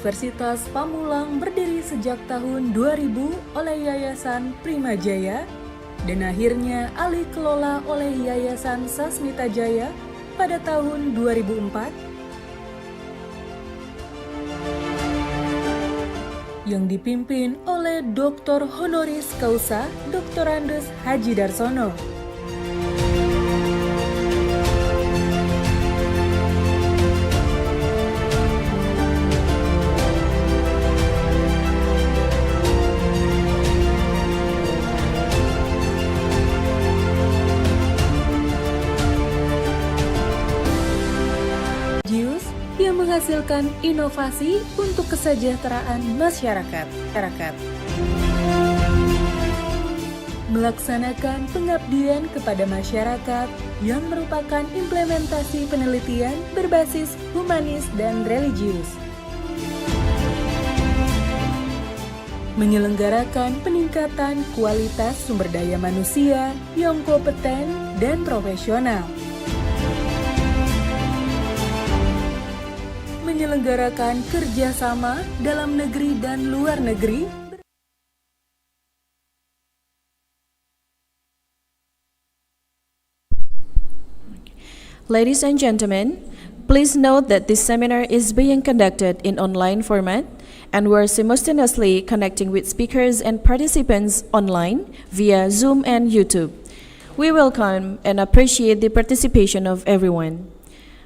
Universitas Pamulang berdiri sejak tahun 2000 oleh Yayasan Prima Jaya dan akhirnya alih kelola oleh Yayasan Sasmita Jaya pada tahun 2004 yang dipimpin oleh Dr. Honoris Causa Dr. Andes Haji Darsono. Yang menghasilkan inovasi untuk kesejahteraan masyarakat. Melaksanakan pengabdian kepada masyarakat yang merupakan implementasi penelitian berbasis humanis dan religius. Menyelenggarakan peningkatan kualitas sumber daya manusia yang kompeten dan profesional. Menyelenggarakan kerjasama dalam negeri dan luar negeri. Ladies and gentlemen, please note that this seminar is being conducted in online format and we're simultaneously connecting with speakers and participants online via Zoom and YouTube. We welcome and appreciate the participation of everyone.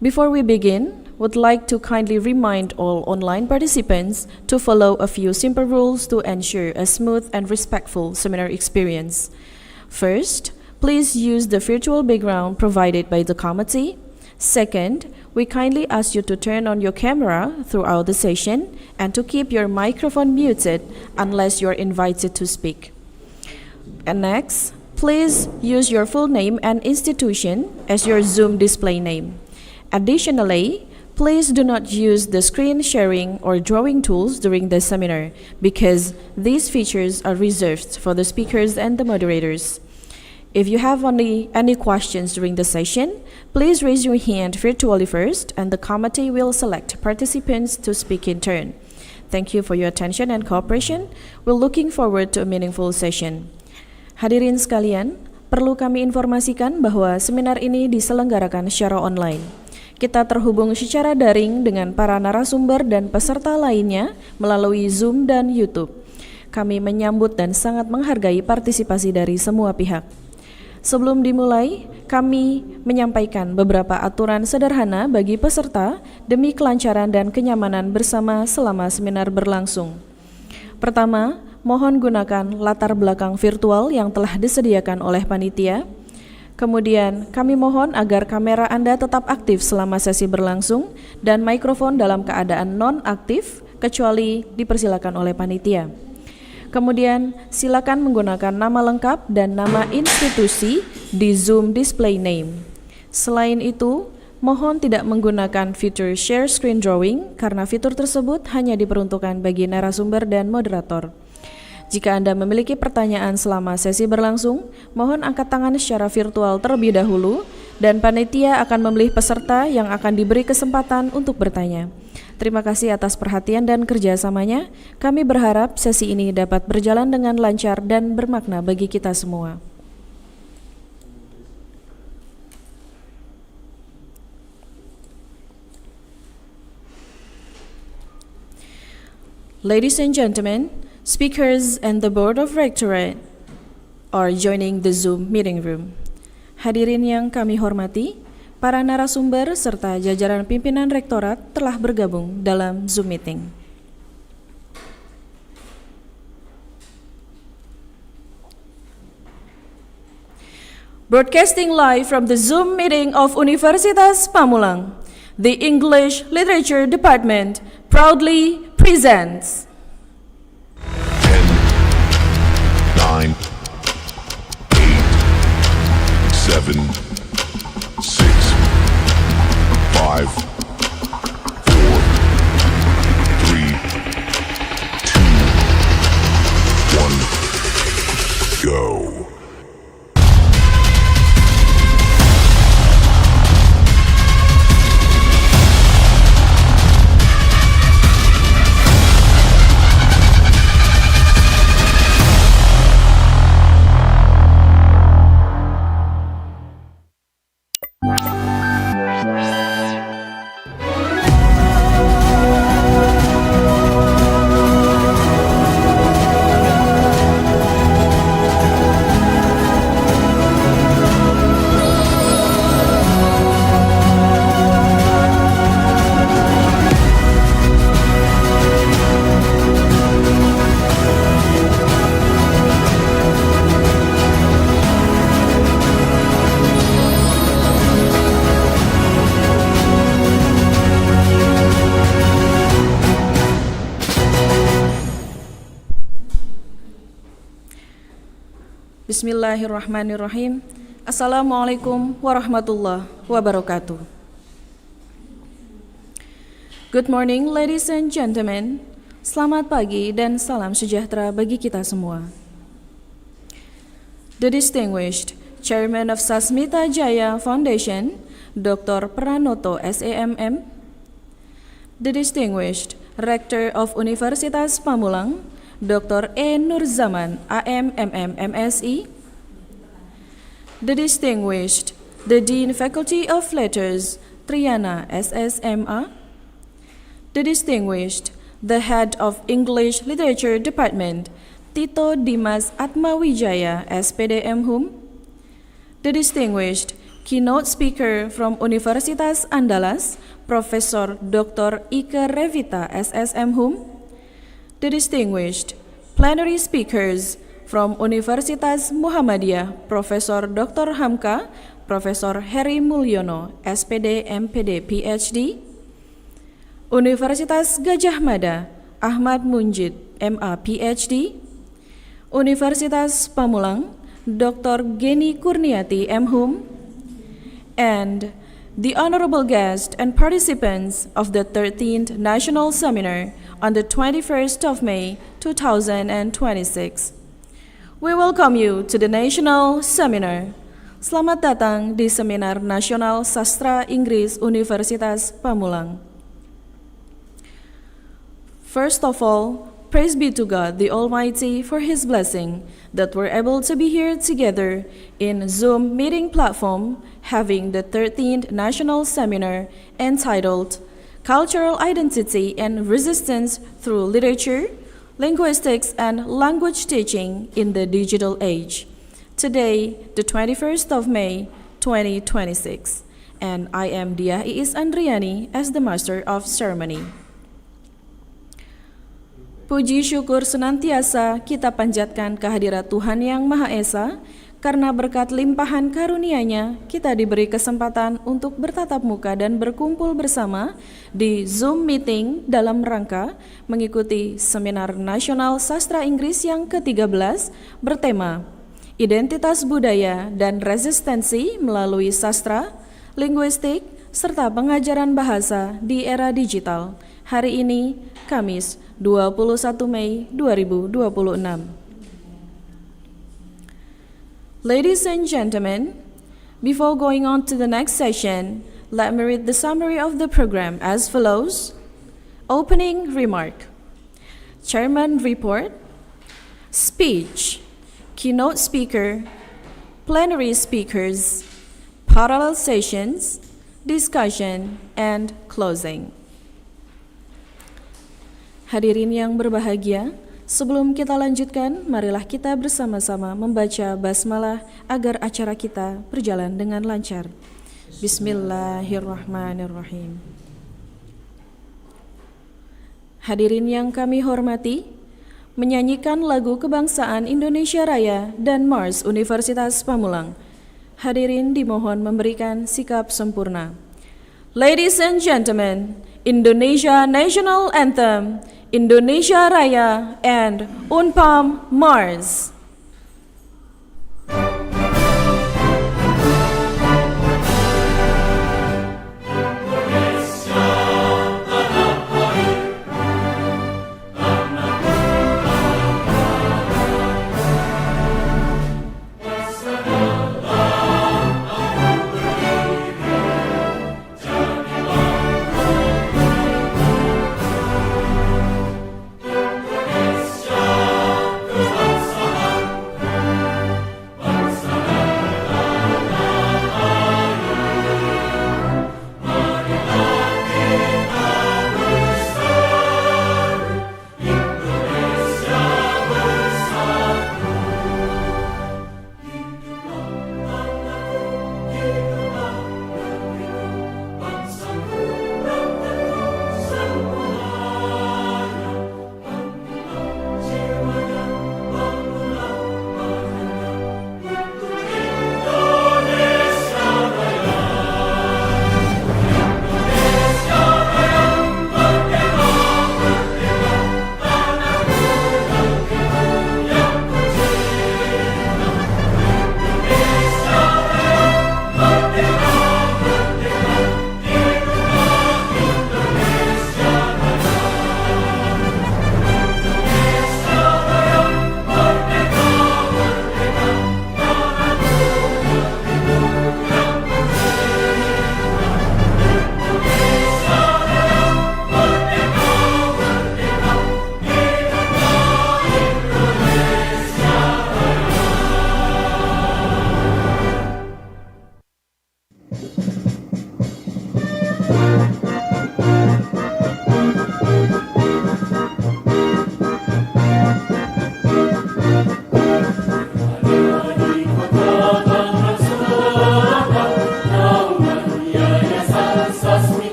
Before we begin, would like to kindly remind all online participants to follow a few simple rules to ensure a smooth and respectful seminar experience. First, please use the virtual background provided by the committee. Second, we kindly ask you to turn on your camera throughout the session and to keep your microphone muted unless you're invited to speak. And next, please use your full name and institution as your Zoom display name. Additionally, please do not use the screen sharing or drawing tools during the seminar because these features are reserved for the speakers and the moderators. If you have any questions during the session, please raise your hand virtually first and the committee will select participants to speak in turn. Thank you for your attention and cooperation. We're looking forward to a meaningful session. Hadirin sekalian, perlu kami informasikan bahwa seminar ini diselenggarakan secara online. Kita terhubung secara daring dengan para narasumber dan peserta lainnya melalui Zoom dan YouTube. Kami menyambut dan sangat menghargai partisipasi dari semua pihak. Sebelum dimulai, kami menyampaikan beberapa aturan sederhana bagi peserta demi kelancaran dan kenyamanan bersama selama seminar berlangsung. Pertama, mohon gunakan latar belakang virtual yang telah disediakan oleh panitia. Kemudian, kami mohon agar kamera Anda tetap aktif selama sesi berlangsung dan mikrofon dalam keadaan non-aktif kecuali dipersilakan oleh panitia. Kemudian, silakan menggunakan nama lengkap dan nama institusi di Zoom display name. Selain itu, mohon tidak menggunakan fitur share screen drawing karena fitur tersebut hanya diperuntukkan bagi narasumber dan moderator. Jika Anda memiliki pertanyaan selama sesi berlangsung, mohon angkat tangan secara virtual terlebih dahulu dan panitia akan memilih peserta yang akan diberi kesempatan untuk bertanya. Terima kasih atas perhatian dan kerjasamanya. Kami berharap sesi ini dapat berjalan dengan lancar dan bermakna bagi kita semua. Ladies and gentlemen, speakers and the Board of Rectorate are joining the Zoom meeting room. Hadirin yang kami hormati, para narasumber serta jajaran pimpinan rektorat telah bergabung dalam Zoom meeting. Broadcasting live from the Zoom meeting of Universitas Pamulang, the English Literature Department proudly presents 9, 8, 7, 6, 5, 4, 3, 2, 1, go. Bismillahirrahmanirrahim. Assalamualaikum warahmatullahi wabarakatuh. Good morning, ladies and gentlemen. Selamat pagi dan salam sejahtera bagi kita semua. The distinguished Chairman of Sasmita Jaya Foundation, Dr. Pranoto SAMM. The distinguished Rector of Universitas Pamulang, Dr. E. Nurzaman AMMM MSI. The distinguished the Dean Faculty of Letters, Triana SSMA. The distinguished the Head of English Literature Department, Tito Dimas Atmawijaya SPD MHum. The distinguished keynote speaker from Universitas Andalas, Profesor Dr. Ike Revita SSM Hum. The distinguished plenary speakers from Universitas Muhammadiyah, Profesor Dr. Hamka, Profesor Heri Mulyono SPD MPD PhD. Universitas Gajah Mada, Ahmad Munjid MA PhD. Universitas Pamulang, Dr. Geni Kurniati M Hum. And the honorable guests and participants of the 13th National Seminar on the 21st of May 2026. We welcome you to the National Seminar. Selamat datang di Seminar Nasional Sastra Inggris Universitas Pamulang. First of all, praise be to God the Almighty for His blessing that we're able to be here together in Zoom meeting platform having the 13th National Seminar entitled Cultural Identity and Resistance Through Literature, Linguistics and Language Teaching in the Digital Age. Today, the 21st of May, 2026. And I am Dia Iis Andriani as the Master of Ceremony. Puji syukur senantiasa kita panjatkan kehadirat Tuhan Yang Maha Esa, karena berkat limpahan karunia-Nya kita diberi kesempatan untuk bertatap muka dan berkumpul bersama di Zoom meeting dalam rangka mengikuti Seminar Nasional Sastra Inggris yang ke-13 bertema Identitas Budaya dan Resistensi melalui Sastra, Linguistik, serta Pengajaran Bahasa di Era Digital. Hari ini, Kamis 21 Mei 2026. Ladies and gentlemen, before going on to the next session, let me read the summary of the program as follows. Opening remark, Chairman report, speech, keynote speaker, plenary speakers, parallel sessions, discussion, and closing. Hadirin yang berbahagia, sebelum kita lanjutkan, marilah kita bersama-sama membaca basmalah agar acara kita berjalan dengan lancar. Bismillahirrahmanirrahim. Hadirin yang kami hormati, menyanyikan lagu kebangsaan Indonesia Raya dan Mars Universitas Pamulang. Hadirin dimohon memberikan sikap sempurna. Ladies and gentlemen, Indonesia National Anthem, Indonesia Raya, and Unpam Mars.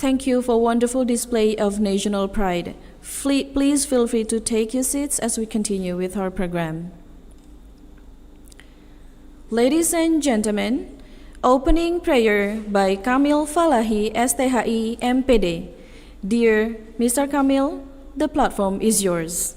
Thank you for wonderful display of national pride. Please feel free to take your seats as we continue with our program. Ladies and gentlemen, opening prayer by Kamil Falahi, STHI, MPD. Dear Mr. Kamil, the platform is yours.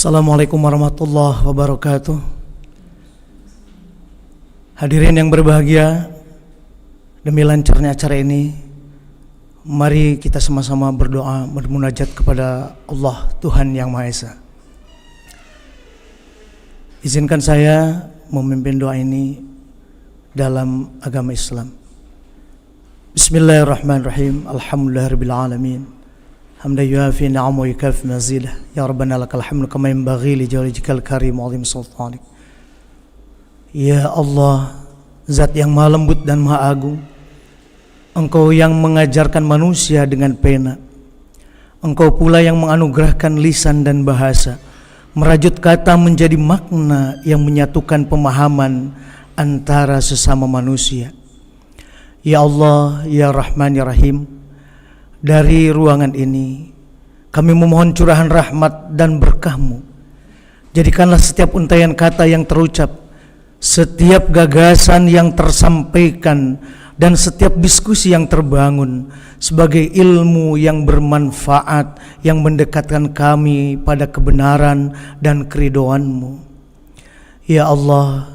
Assalamualaikum warahmatullahi wabarakatuh. Hadirin yang berbahagia, demi lancarnya acara ini, mari kita sama-sama berdoa bermunajat kepada Allah Tuhan Yang Maha Esa. Izinkan saya memimpin doa ini dalam agama Islam. Bismillahirrahmanirrahim. Alhamdulillahirabbil alamin. Hamdan yuafi ni'amahu wa yukafi mazidah. Ya Rabbana lakal hamdu kama yanbaghi li jallikal karim wa 'azimi sultanik. Ya Allah, Zat yang maha lembut dan maha agung, Engkau yang mengajarkan manusia dengan pena, Engkau pula yang menganugerahkan lisan dan bahasa, merajut kata menjadi makna yang menyatukan pemahaman antara sesama manusia. Ya Allah, Ya Rahman, Ya Rahim, dari ruangan ini kami memohon curahan rahmat dan berkah-Mu. Jadikanlah setiap untaian kata yang terucap, setiap gagasan yang tersampaikan, dan setiap diskusi yang terbangun sebagai ilmu yang bermanfaat, yang mendekatkan kami pada kebenaran dan keridhaan-Mu. Ya Allah,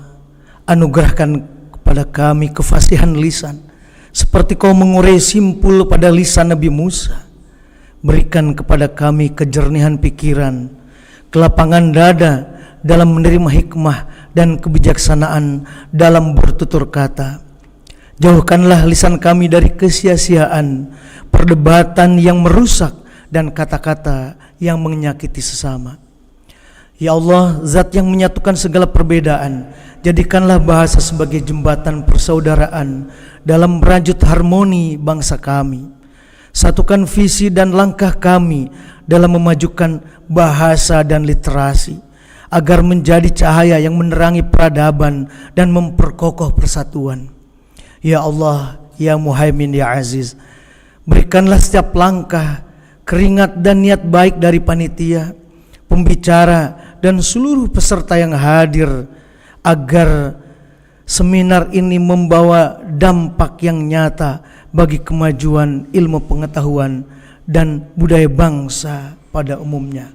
anugerahkan kepada kami kefasihan lisan, seperti Kau mengurai simpul pada lisan Nabi Musa. Berikan kepada kami kejernihan pikiran, kelapangan dada dalam menerima hikmah dan kebijaksanaan dalam bertutur kata. Jauhkanlah lisan kami dari kesia-siaan, perdebatan yang merusak, dan kata-kata yang menyakiti sesama. Ya Allah, Zat yang menyatukan segala perbedaan, jadikanlah bahasa sebagai jembatan persaudaraan dalam merajut harmoni bangsa kami. Satukan visi dan langkah kami dalam memajukan bahasa dan literasi, agar menjadi cahaya yang menerangi peradaban dan memperkokoh persatuan. Ya Allah, Ya Muhaimin, Ya Aziz, berikanlah setiap langkah, keringat dan niat baik dari panitia, pembicara, dan seluruh peserta yang hadir, agar seminar ini membawa dampak yang nyata bagi kemajuan ilmu pengetahuan dan budaya bangsa pada umumnya.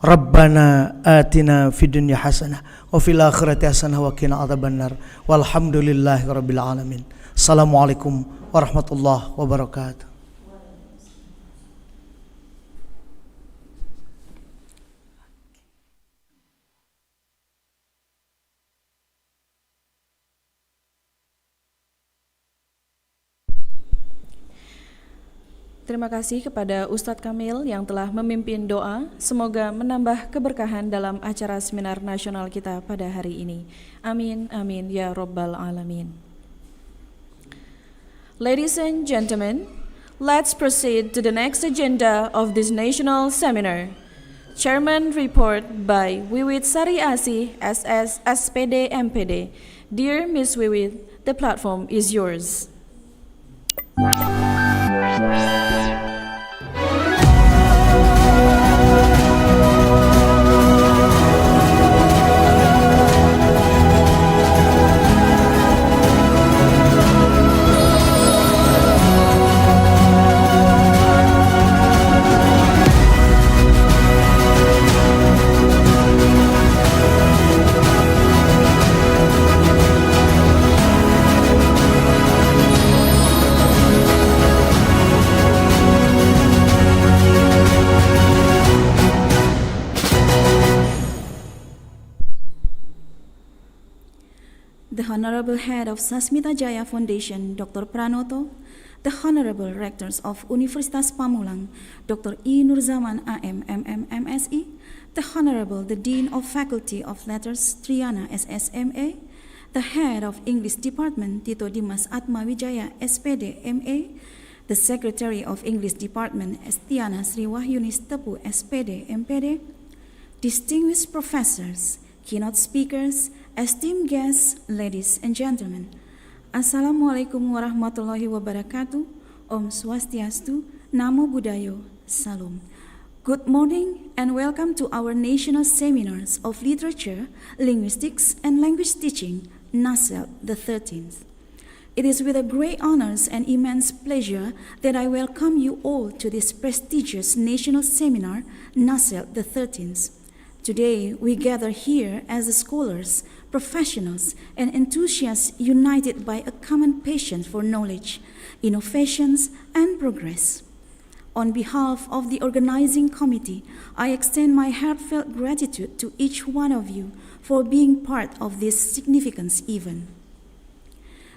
Rabbana atina fid dunya hasanah wa fil akhirati hasanah wa qina adzabannar. Walhamdulillahi rabbil alamin. Assalamualaikum warahmatullahi wabarakatuh. Terima kasih kepada Ustadz Kamil yang telah memimpin doa. Semoga menambah keberkahan dalam acara seminar nasional kita pada hari ini. Amin, amin, ya Rabbal Alamin. Ladies and gentlemen, let's proceed to the next agenda of this national seminar. Chairman report by Wiwit Sari Asih, SS, SPD, MPD. Dear Miss Wiwit, the platform is yours. Honorable Head of Sasmita Jaya Foundation, Dr. Pranoto, the Honorable Rectors of Universitas Pamulang, Dr. E. Nurzaman AM, MM, MSE, the Honorable the Dean of Faculty of Letters, Triana, SSMA, the Head of English Department, Tito Dimas Atmawijaya, SPD, MA, the Secretary of English Department, Estiana Sri Wahyunis Tepu, SPD, MPD, distinguished professors, keynote speakers, esteemed guests, ladies and gentlemen. Assalamualaikum warahmatullahi wabarakatuh. Om Swastiastu, Namo Buddhayo, Salam. Good morning and welcome to our National Seminars of Literature, Linguistics and Language Teaching, Naselldt the 13th. It is with a great honors and immense pleasure that I welcome you all to this prestigious national seminar, Naselldt the 13th. Today, we gather here as scholars, professionals, and enthusiasts united by a common passion for knowledge, innovations, and progress. On behalf of the organizing committee, I extend my heartfelt gratitude to each one of you for being part of this significant event.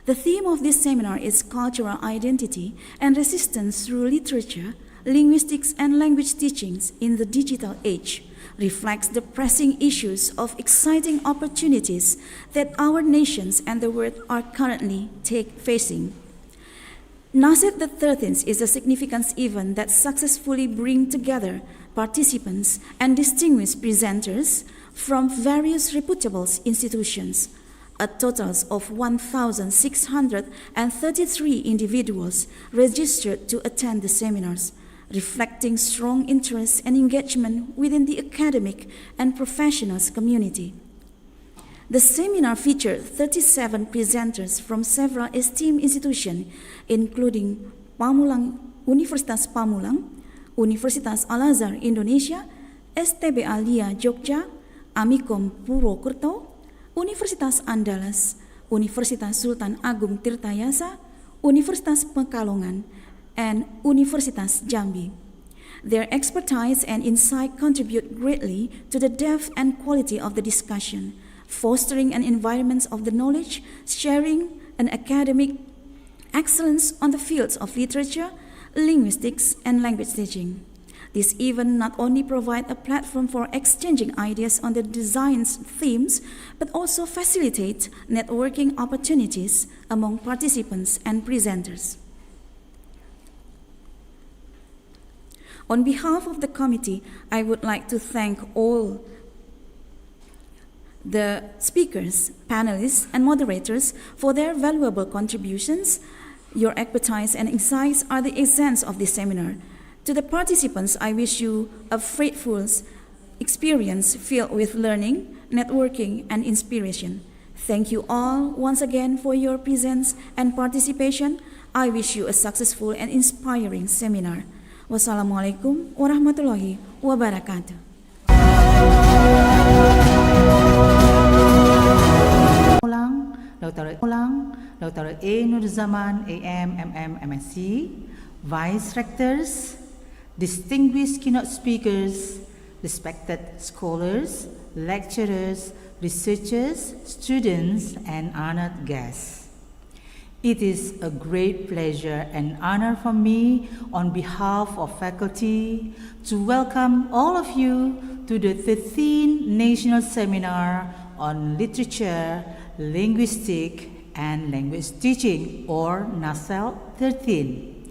The theme of this seminar is cultural identity and resistance through literature, linguistics, and language teachings in the digital age, reflects the pressing issues of exciting opportunities that our nations and the world are currently facing. Naselldt the 13th is a significant event that successfully brings together participants and distinguished presenters from various reputable institutions. A total of 1,633 individuals registered to attend the seminars, reflecting strong interest and engagement within the academic and professionals community. The seminar featured 37 presenters from several esteemed institutions, including Universitas Pamulang, Universitas Al-Azhar Indonesia, STB Alia Jogja, Amikom Purwokerto, Universitas Andalas, Universitas Sultan Agung Tirtayasa, Universitas Pekalongan, and Universitas Jambi. Their expertise and insight contribute greatly to the depth and quality of the discussion, fostering an environment of the knowledge, sharing, and academic excellence on the fields of literature, linguistics, and language teaching. This event not only provides a platform for exchanging ideas on the design's themes, but also facilitates networking opportunities among participants and presenters. On behalf of the committee, I would like to thank all the speakers, panelists, and moderators for their valuable contributions. Your expertise and insights are the essence of this seminar. To the participants, I wish you a fruitful experience filled with learning, networking, and inspiration. Thank you all once again for your presence and participation. I wish you a successful and inspiring seminar. Wassalamualaikum warahmatullahi wabarakatuh. Dr. E. Nurzaman, AM, MM, MSc, Vice Rectors, distinguished keynote speakers, respected scholars, lecturers, researchers, students, and honored guests. It is a great pleasure and honor for me, on behalf of faculty, to welcome all of you to the 13th National Seminar on Literature, Linguistics, and Language Teaching, or Naselldt 13.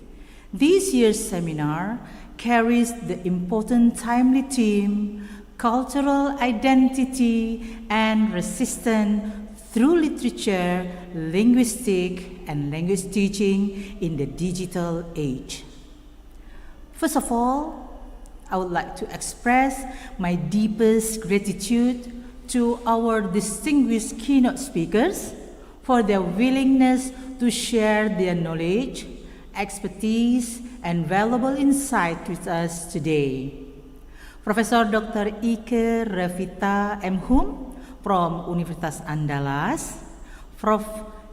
This year's seminar carries the important timely theme, cultural identity and resistance through literature, linguistics, and language teaching in the digital age. First of all, I would like to express my deepest gratitude to our distinguished keynote speakers for their willingness to share their knowledge, expertise, and valuable insight with us today. Professor Dr. Ike Revita M. Hum from Universitas Andalas, Prof.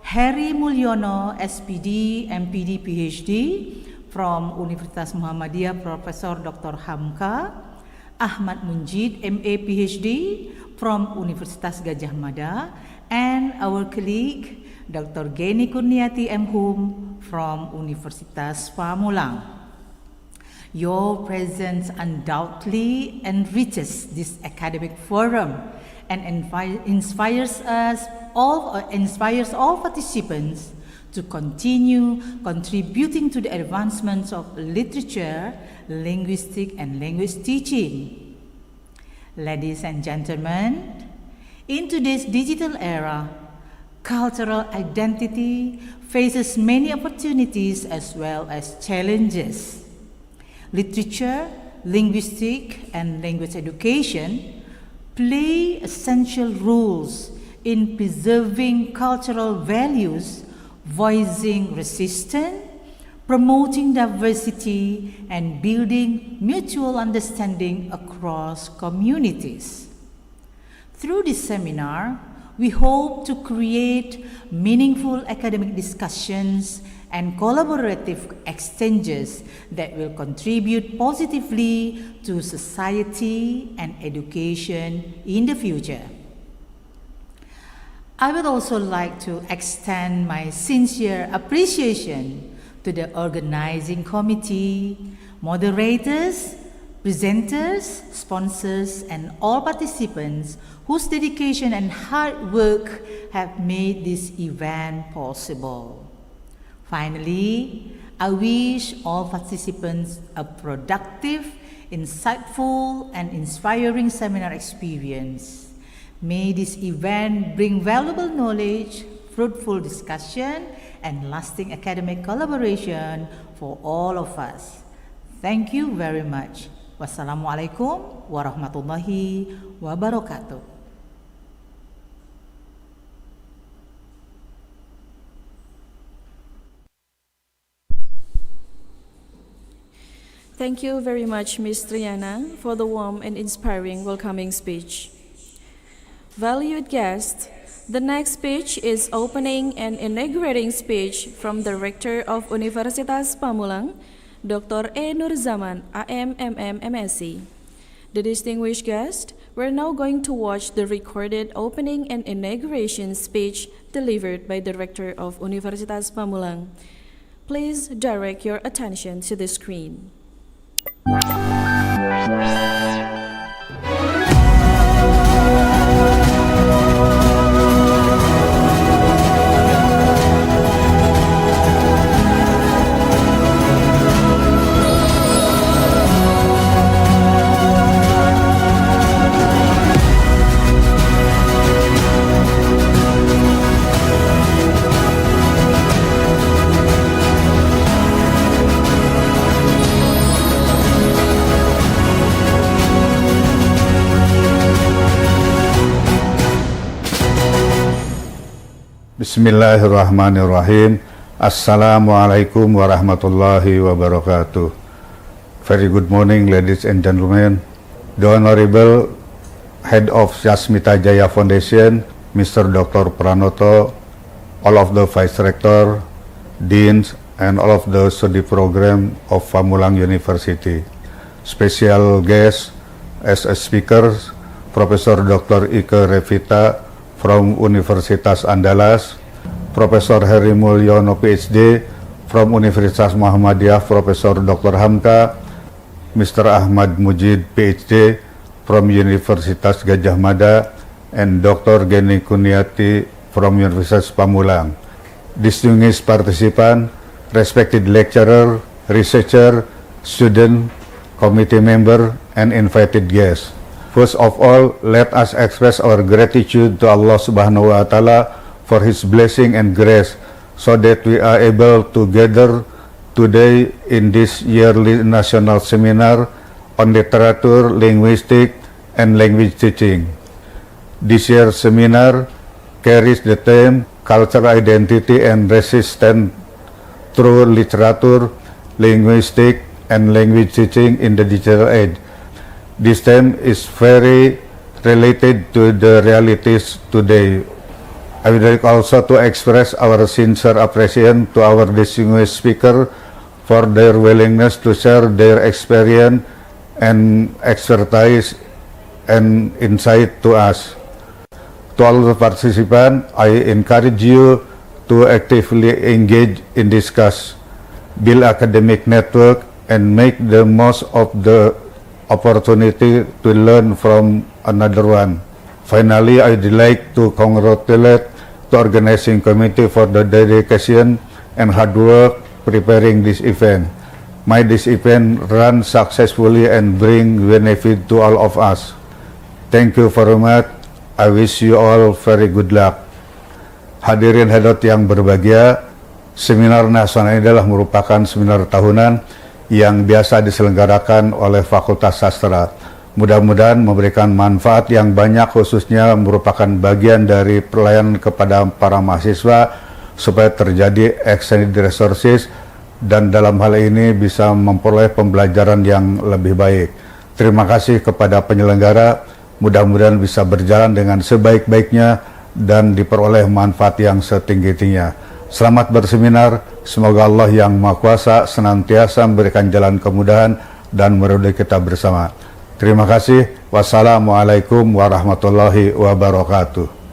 Heri Mulyono, SPD, MPD, PhD from Universitas Muhammadiyah, Professor Dr. Hamka, Ahmad Munjid, MA, PhD from Universitas Gadjah Mada, and our colleague Dr. Geni Kurniati M. Hum from Universitas Pamulang. Your presence undoubtedly enriches this academic forum and inspires all participants to continue contributing to the advancements of literature, linguistics, and language teaching. Ladies and gentlemen, in today's digital era, cultural identity faces many opportunities as well as challenges. Literature, linguistics, and language education play essential roles in preserving cultural values, voicing resistance, promoting diversity, and building mutual understanding across communities. Through this seminar, we hope to create meaningful academic discussions and collaborative exchanges that will contribute positively to society and education in the future. I would also like to extend my sincere appreciation to the organizing committee, moderators, presenters, sponsors, and all participants whose dedication and hard work have made this event possible. Finally, I wish all participants a productive, insightful, and inspiring seminar experience. May this event bring valuable knowledge, fruitful discussion, and lasting academic collaboration for all of us. Thank you very much. Wassalamualaikum warahmatullahi wabarakatuh. Thank you very much, Ms. Triana, for the warm and inspiring welcoming speech. Valued guests, the next speech is opening and inaugurating speech from the Rector of Universitas Pamulang, Dr. E. Nurzaman, AM, MM, MSc. The distinguished guests, we're now going to watch the recorded opening and inauguration speech delivered by the Rector of Universitas Pamulang. Please direct your attention to the screen. Bismillahirrahmanirrahim. Assalamualaikum warahmatullahi wabarakatuh. Very good morning, ladies and gentlemen. The Honorable Head of Sasmita Jaya Foundation, Mr. Dr. Pranoto, all of the Vice Rector, Deans, and all of the study program of Pamulang University. Special guest as a speaker, Professor Dr. Ike Revita from Universitas Andalas, Profesor Heri Mulyono PhD from Universitas Muhammadiyah, Profesor Dr. Hamka, Mr. Ahmad Mujid PhD from Universitas Gadjah Mada, and Dr. Geni Kurniati from Universitas Pamulang. Distinguished participant, respected lecturer, researcher, student, committee member, and invited guests. First of all, let us express our gratitude to Allah Subhanahu wa Ta'ala for His blessing and grace so that we are able to gather today in this yearly national seminar on literature, linguistics, and language teaching. This year's seminar carries the theme Cultural Identity and Resistance through Literature, Linguistics, and Language Teaching in the Digital Age. This theme is very related to the realities today. I would like also to express our sincere appreciation to our distinguished speaker for their willingness to share their experience and expertise and insight to us. To all the participants, I encourage you to actively engage in discuss, build academic network, and make the most of the opportunity to learn from another one. Finally, I'd like to congratulate the organizing committee for the dedication and hard work preparing this event. May this event run successfully and bring benefit to all of us. Thank you very much. I wish you all very good luck. Hadirin hadirat yang berbahagia, seminar nasional ini adalah merupakan seminar tahunan yang biasa diselenggarakan oleh Fakultas Sastra. Mudah-mudahan memberikan manfaat yang banyak, khususnya merupakan bagian dari pelayanan kepada para mahasiswa supaya terjadi extended resources dan dalam hal ini bisa memperoleh pembelajaran yang lebih baik. Terima kasih kepada penyelenggara, mudah-mudahan bisa berjalan dengan sebaik-baiknya dan diperoleh manfaat yang setinggi-tingginya. Selamat berseminar, semoga Allah yang Maha Kuasa senantiasa memberikan jalan kemudahan dan meridhoi kita bersama. Terima kasih. Wassalamualaikum warahmatullahi wabarakatuh.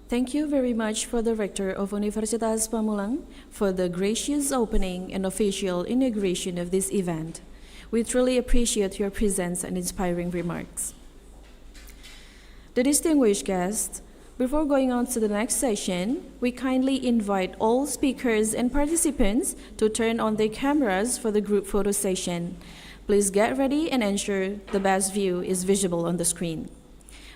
Thank you very much for the Rector of Universitas Pamulang for the gracious opening and official inauguration of this event. We truly appreciate your presence and inspiring remarks. The distinguished guests, before going on to the next session, we kindly invite all speakers and participants to turn on their cameras for the group photo session. Please get ready and ensure the best view is visible on the screen.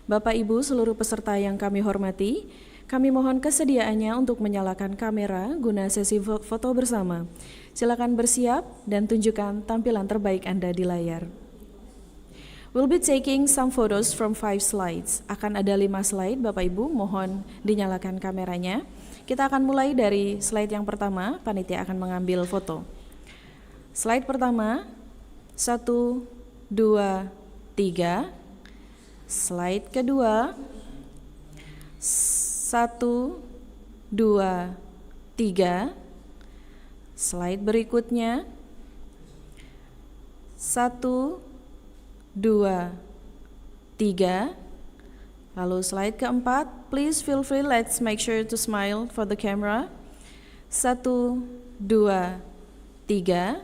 Bapak Ibu seluruh peserta yang kami hormati, kami mohon kesediaannya untuk menyalakan kamera guna sesi foto bersama. Silakan bersiap dan tunjukkan tampilan terbaik Anda di layar. We'll be taking some photos from 5 slides. Akan ada 5 slide, Bapak Ibu, mohon dinyalakan kameranya. Kita akan mulai dari slide yang pertama, panitia akan mengambil foto. Slide pertama, 1, 2, 3. Slide kedua, 1, 2, 3. Slide berikutnya, 1, 2, 3. Lalu slide keempat, please feel free, let's make sure to smile for the camera. 1, 2, 3.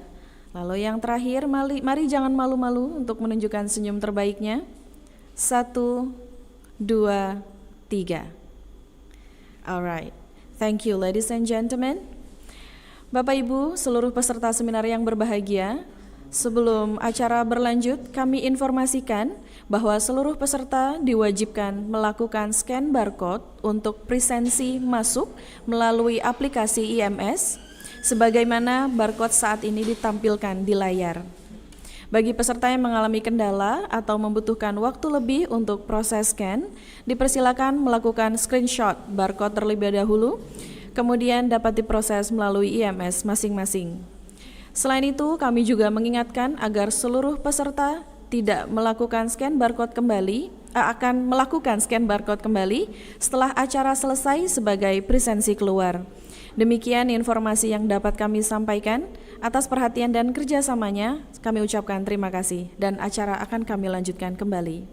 Lalu yang terakhir, mari jangan malu-malu untuk menunjukkan senyum terbaiknya. 1, 2, 3. Alright, thank you ladies and gentlemen. Bapak Ibu, seluruh peserta seminar yang berbahagia, sebelum acara berlanjut, kami informasikan bahwa seluruh peserta diwajibkan melakukan scan barcode untuk presensi masuk melalui aplikasi IMS, sebagaimana barcode saat ini ditampilkan di layar. Bagi peserta yang mengalami kendala atau membutuhkan waktu lebih untuk proses scan, dipersilakan melakukan screenshot barcode terlebih dahulu, kemudian dapat diproses melalui IMS masing-masing. Selain itu, kami juga mengingatkan agar seluruh peserta tidak melakukan scan barcode kembali, akan melakukan scan barcode kembali setelah acara selesai sebagai presensi keluar. Demikian informasi yang dapat kami sampaikan. Atas perhatian dan kerjasamanya, kami ucapkan terima kasih dan acara akan kami lanjutkan kembali.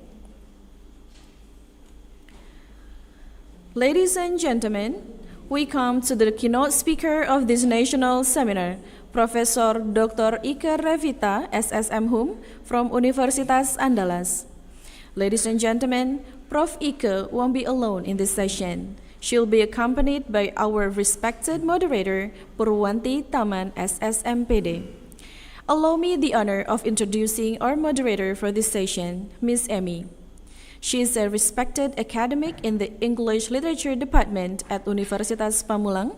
Ladies and gentlemen, we come to the keynote speaker of this national seminar, Profesor Dr. Ike Revita, SSM Hum, from Universitas Andalas. Ladies and gentlemen, Prof. Ike won't be alone in this session. She'll be accompanied by our respected moderator, Purwanti Taman, SSMPD. Allow me the honor of introducing our moderator for this session, Ms. Emmy. She is a respected academic in the English Literature Department at Universitas Pamulang,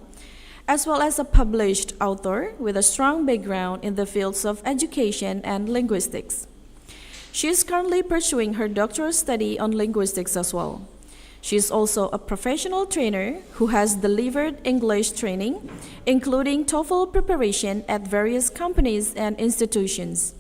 as well as a published author with a strong background in the fields of education and linguistics. She is currently pursuing her doctoral study on linguistics as well. She is also a professional trainer who has delivered English training, including TOEFL preparation at various companies and institutions.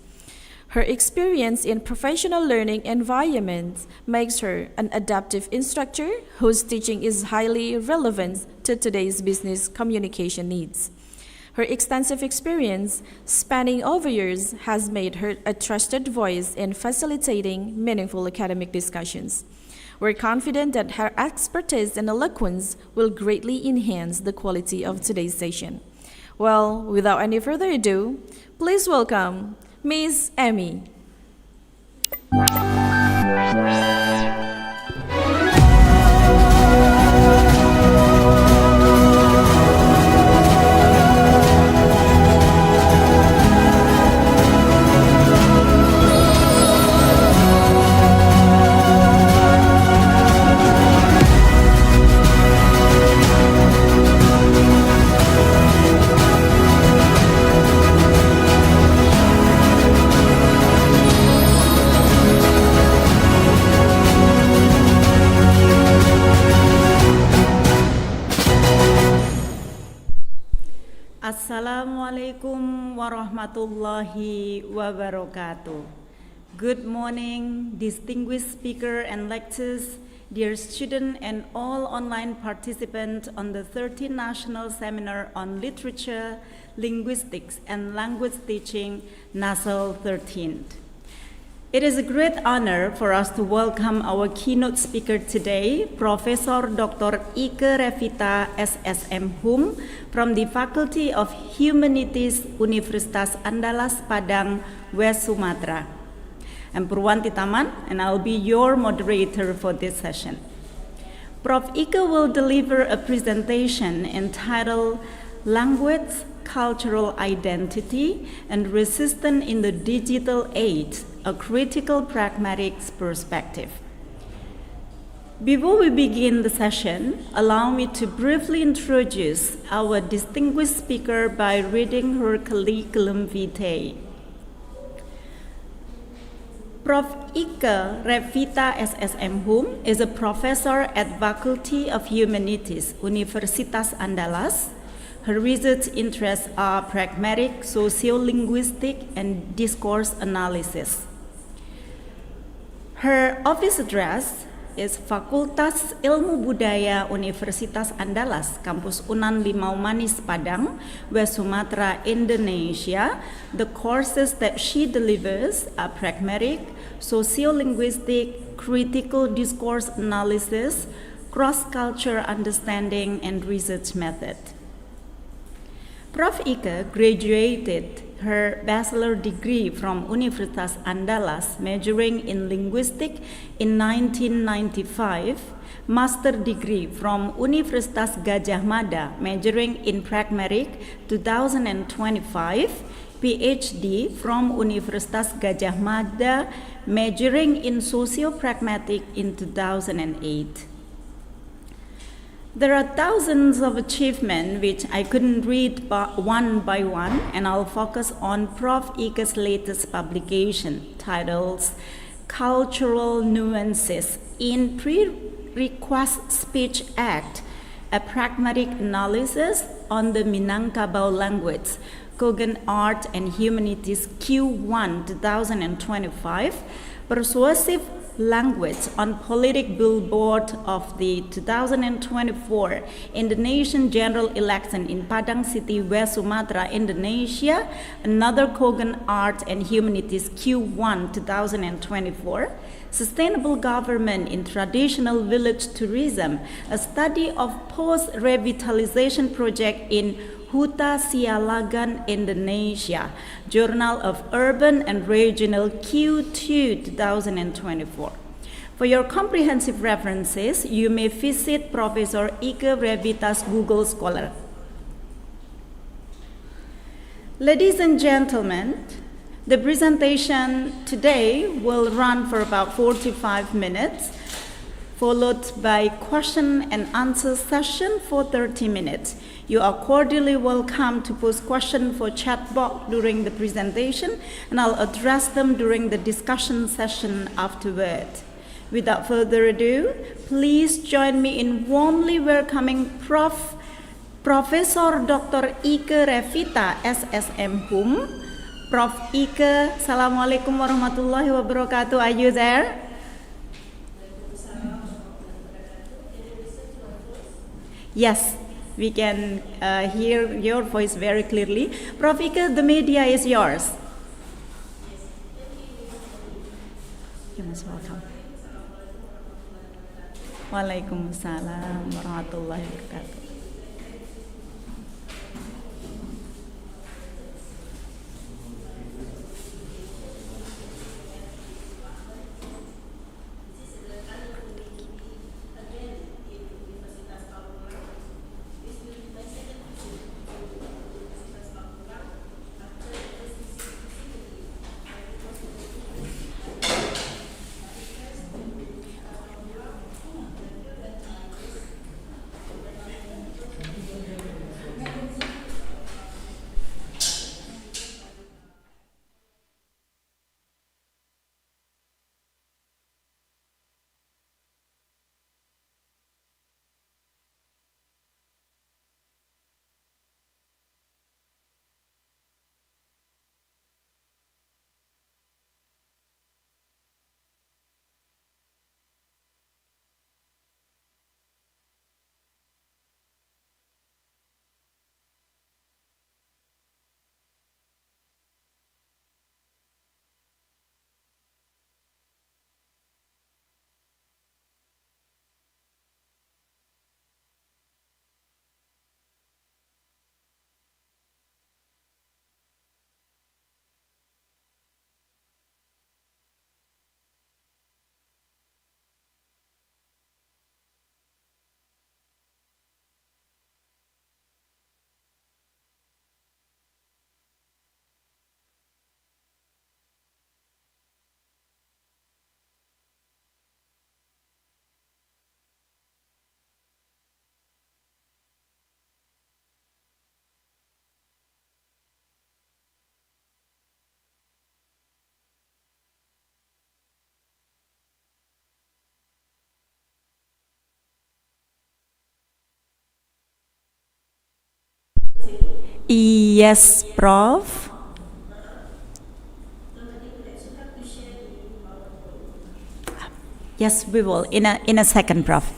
Her experience in professional learning environments makes her an adaptive instructor whose teaching is highly relevant to today's business communication needs. Her extensive experience, spanning over years, has made her a trusted voice in facilitating meaningful academic discussions. We're confident that her expertise and eloquence will greatly enhance the quality of today's session. Well, without any further ado, please welcome Ms. Amy. Assalamualaikum warahmatullahi wabarakatuh. Good morning, distinguished speaker and lecturers, dear students and all online participants on the 13th National Seminar on Literature, Linguistics and Language Teaching, Naselllt 13th. It is a great honor for us to welcome our keynote speaker today, Professor Dr. Ike Revita SSM Hum from the Faculty of Humanities Universitas Andalas Padang, West Sumatra. I'm Purwanti Taman and I'll be your moderator for this session. Prof. Ike will deliver a presentation entitled Language, Cultural Identity and Resistance in the Digital Age, a Critical Pragmatic Perspective. Before we begin the session, allow me to briefly introduce our distinguished speaker by reading her curriculum vitae. Prof. Ike Revita SSM Hum is a professor at Faculty of Humanities, Universitas Andalas. Her research interests are pragmatic, sociolinguistic, and discourse analysis. Her office address is Fakultas Ilmu Budaya Universitas Andalas, Kampus Unan Limau Manis Padang, West Sumatra, Indonesia. The courses that she delivers are pragmatic, sociolinguistic, critical discourse analysis, cross-culture understanding, and research method. Prof. Ike graduated her bachelor degree from Universitas Andalas, majoring in linguistics in 1995, master degree from Universitas Gadjah Mada, majoring in pragmatic 2025, PhD from Universitas Gadjah Mada, majoring in socio-pragmatic in 2008. There are thousands of achievements which I couldn't read one by one, and I'll focus on Prof. Ike's latest publication titled Cultural Nuances in Pre-Request Speech Act, a Pragmatic Analysis on the Minangkabau Language, Kogan Art and Humanities Q1 2025, Persuasive Language on Politic Billboard of the 2024 Indonesian General Election in Padang City, West Sumatra, Indonesia, another Kogan Art and Humanities Q1 2024, Sustainable Government in Traditional Village Tourism, a study of post-revitalization project in Huta Sialagan, Indonesia, Journal of Urban and Regional Q2 2024. For your comprehensive references, you may visit Professor Ike Revita's Google Scholar. Ladies and gentlemen, the presentation today will run for about 45 minutes, followed by question and answer session for 30 minutes. You are cordially welcome to post questions for chat box during the presentation, and I'll address them during the discussion session afterward. Without further ado, please join me in warmly welcoming Professor Dr. Ike Revita SSM Hum. Prof. Ike, Assalamualaikum warahmatullahi wabarakatuh. Are you there? Yes. we can hear your voice very clearly. Prof. Ike, the media is yours. You're most welcome. Waalaikumsalam warahmatullahi wabarakatuh. Yes, Prof. Yes, we will in a second, Prof.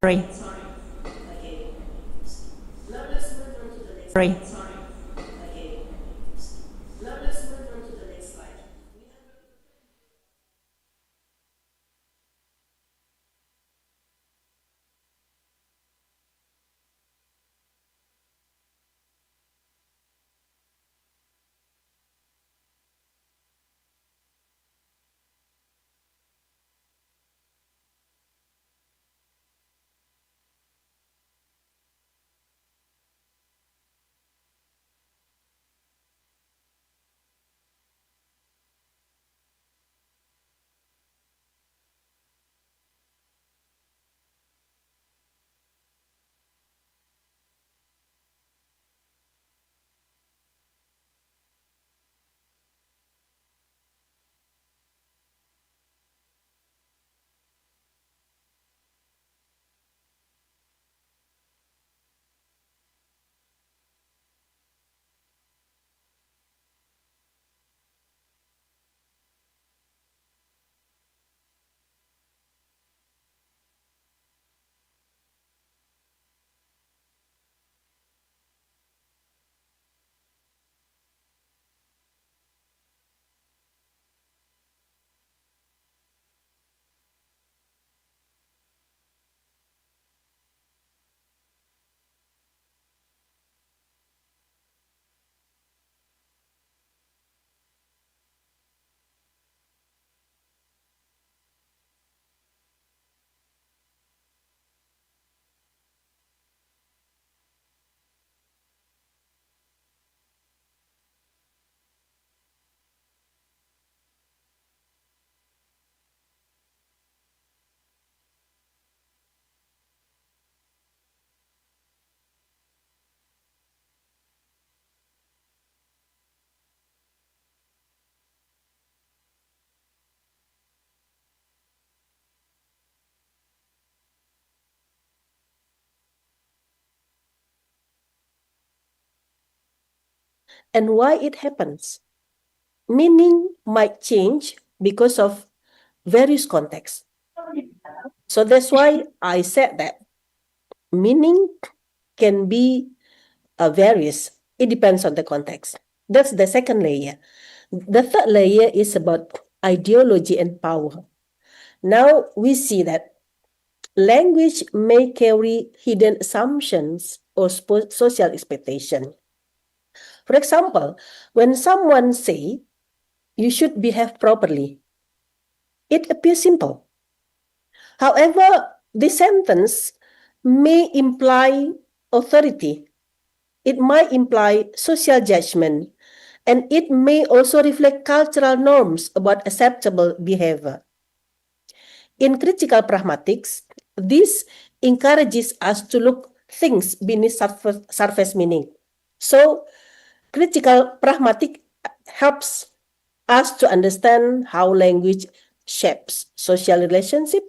Sorry. Sorry. and why it happens. Meaning might change because of various contexts. So that's why I said that meaning can be various. It depends on the context. That's the second layer. The third layer is about ideology and power. Now we see that language may carry hidden assumptions or social expectation. For example, when someone say, you should behave properly, it appears simple. However, the sentence may imply authority. It might imply social judgment, and it may also reflect cultural norms about acceptable behavior. In critical pragmatics, this encourages us to look things beneath surface meaning. So, critical pragmatic helps us to understand how language shapes social relationship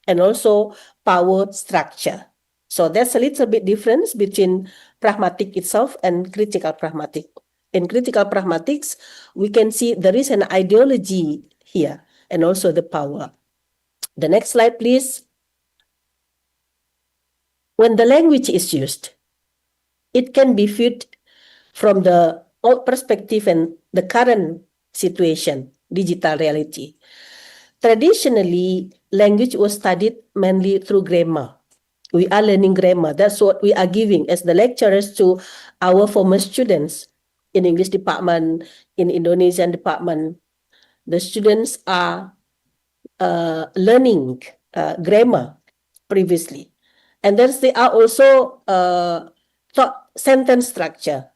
and also power structure. So that's a little bit difference between pragmatic itself and critical pragmatic. In critical pragmatics, we can see there is an ideology here and also the power. The next slide, please. When the language is used, it can be viewed from the old perspective and the current situation, digital reality. Traditionally, language was studied mainly through grammar. We are learning grammar. That's what we are giving as the lecturers to our former students in English department, in Indonesian department. The students are learning grammar previously. And then they are also taught sentence structure.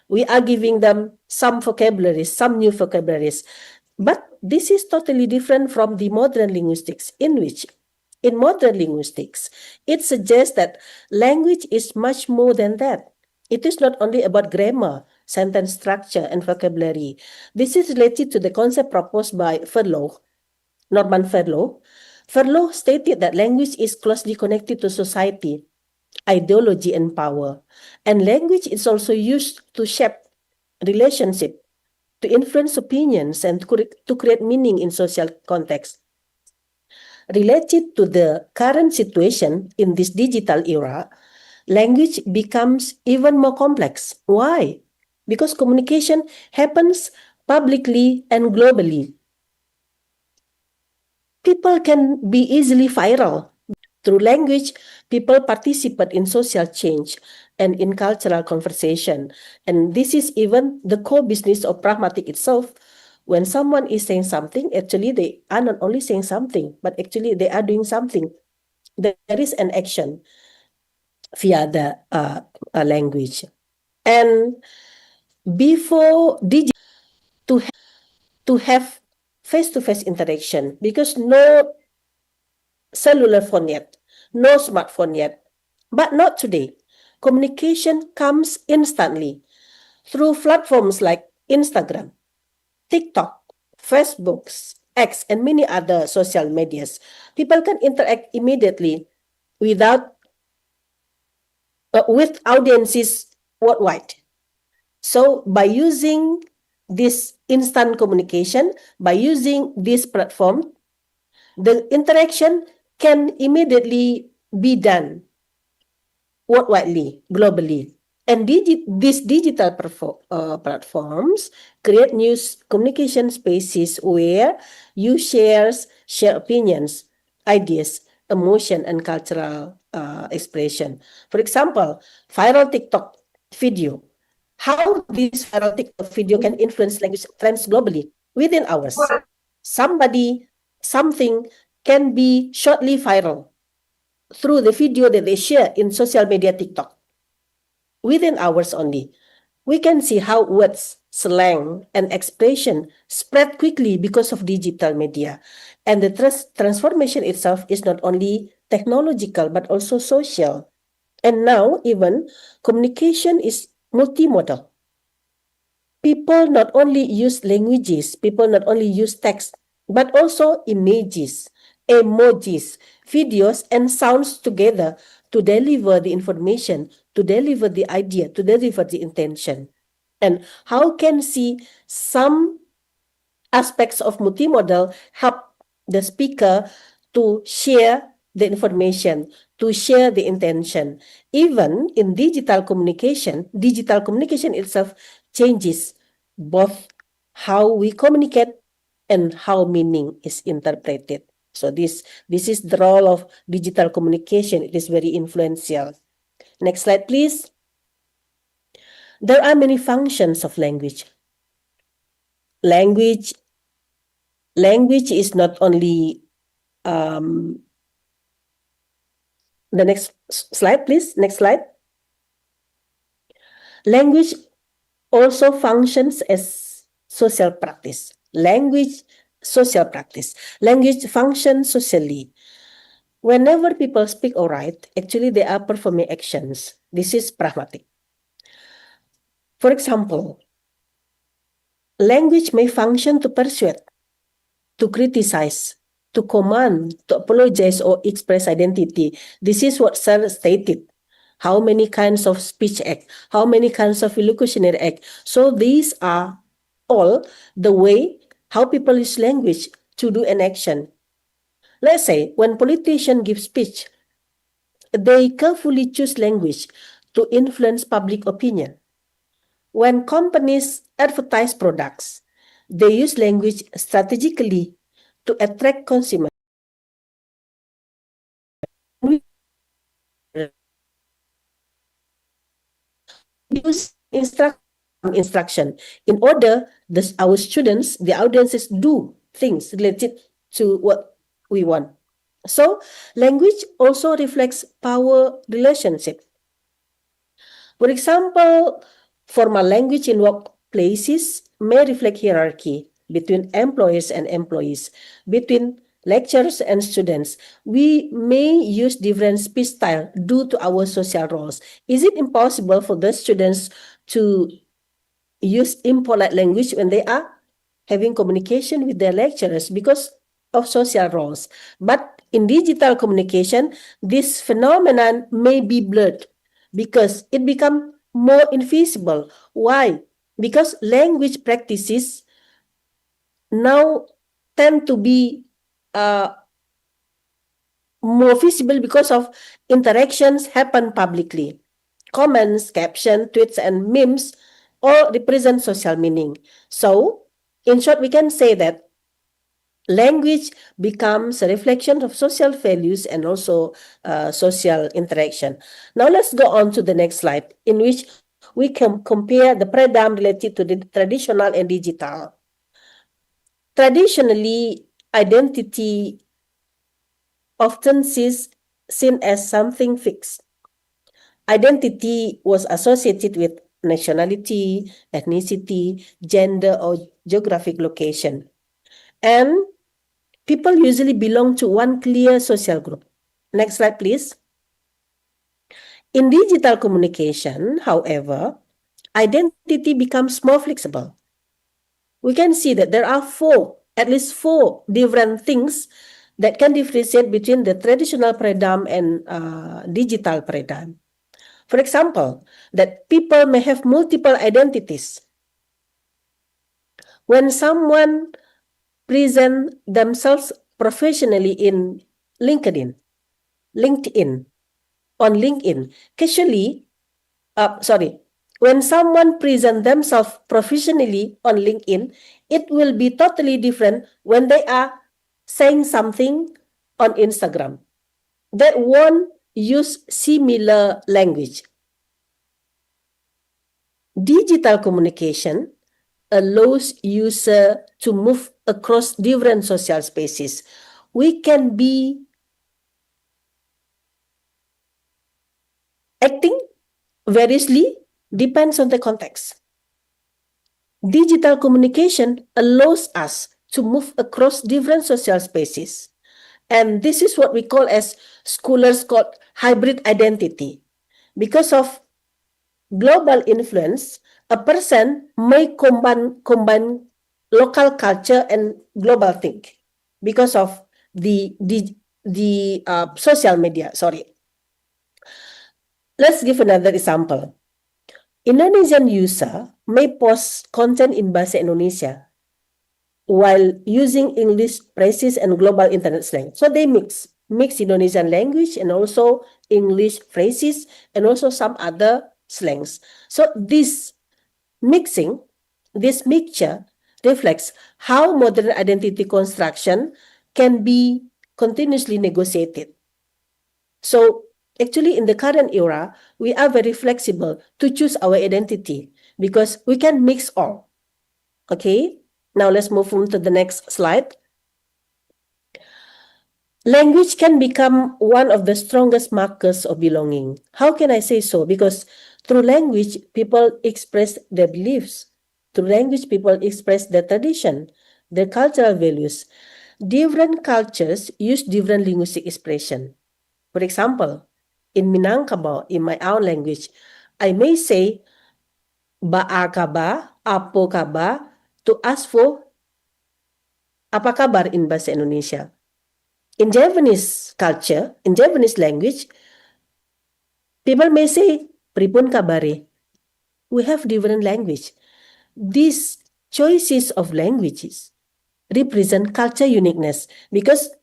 We are giving them some vocabularies, some new vocabularies. But this is totally different from the modern linguistics, in which, in modern linguistics, it suggests that language is much more than that. It is not only about grammar, sentence structure, and vocabulary. This is related to the concept proposed by Norman Verloh. Verloh stated that language is closely connected to society, ideology, and power. And language is also used to shape relationship, to influence opinions, and to create meaning in social context. related to the current situation in this digital era, language becomes even more complex. Why? Because communication happens publicly and globally. People can be easily viral. Through language, people participate in social change and in cultural conversation. And this is even the core business of pragmatic itself. When someone is saying something, actually they are not only saying something, but actually they are doing something. There is an action via the language. And before to have face-to-face interaction, because no cellular phone yet, no smartphone yet, but not today. Communication comes instantly through platforms like Instagram, TikTok, Facebook, X, and many other social medias. People can interact immediately without with audiences worldwide. So by using this instant communication, by using this platform, the interaction can immediately be done worldwide, globally. And these digital platforms create new communication spaces where you share opinions, ideas, emotion, and cultural expression. For example, viral TikTok video. How this viral TikTok video can influence language trends globally within hours. Something can be shortly viral through the video that they share in social media TikTok within hours only. We can see how words, slang, and expression spread quickly because of digital media. And the transformation itself is not only technological, but also social. And now, even communication is multimodal. People not only use languages, people not only use text, but also images, emojis, videos, and sounds together to deliver the information, to deliver the idea, to deliver the intention. And how can see some aspects of multimodal help the speaker to share the information, to share the intention. Even in digital communication itself changes both how we communicate and how meaning is interpreted. So this is the role of digital communication. It is very influential. Next slide, please. There are many functions of language. Language is not only the next slide, please. Next slide. Language also functions as social practice. Social practice. Language functions socially. Whenever people speak or write, actually they are performing actions. This is pragmatic. For example, language may function to persuade, to criticize, to command, to apologize, or express identity. This is what Sir stated. How many kinds of speech act? How many kinds of illocutionary act? So these are all the way how people use language to do an action. Let's say when politicians give speech, they carefully choose language to influence public opinion. When companies advertise products, they use language strategically to attract consumers. We use instruction in order that our students, the audiences, do things related to what we want. So language also reflects power relationship. For example, formal language in workplaces may reflect hierarchy between employers and employees, between lecturers and students. We may use different speech style due to our social roles. Is it impossible for the students to use impolite language when they are having communication with their lecturers because of social roles? But in digital communication, this phenomenon may be blurred because it becomes more invisible. Why? Because language practices now tend to be more visible because of interactions happen publicly. Comments, captions, tweets, and memes all represent social meaning. So, in short, we can say that language becomes a reflection of social values and also social interaction. Now, let's go on to the next slide, in which we can compare the paradigm related to the traditional and digital. Traditionally, identity often seen as something fixed. Identity was associated with nationality, ethnicity, gender, or geographic location. And people usually belong to one clear social group. Next slide, please. In digital communication, however, identity becomes more flexible. We can see that there are at least four different things that can differentiate between the traditional paradigm and digital paradigm. For example, that people may have multiple identities. When someone presents themselves professionally in LinkedIn, when someone presents themselves professionally on LinkedIn, it will be totally different when they are saying something on Instagram. They won't use similar language. Digital communication allows user to move across different social spaces. We can be acting variously, depends on the context. Digital communication allows us to move across different social spaces. And this is what we call as scholars call hybrid identity. Because of global influence, a person may combine local culture and global think because of the social media. Let's give another example. Indonesian user may post content in bahasa Indonesia while using English phrases and global internet slang. So they mix Indonesian language and also English phrases and also some other slangs. So this mixture reflects how modern identity construction can be continuously negotiated. So actually in the current era, we are very flexible to choose our identity because we can mix all. Okay, now let's move on to the next slide. Language can become one of the strongest markers of belonging. How can I say so? Because through language, people express their beliefs. Through language, people express their tradition, their cultural values. Different cultures use different linguistic expression. For example, in Minangkabau, in my own language, I may say "Ba'a kabar," "Apo kabar," to ask for apa kabar in bahasa Indonesia. In Japanese culture, in Japanese language, people may say "Pripun kabare." We have different language. These choices of languages represent culture uniqueness because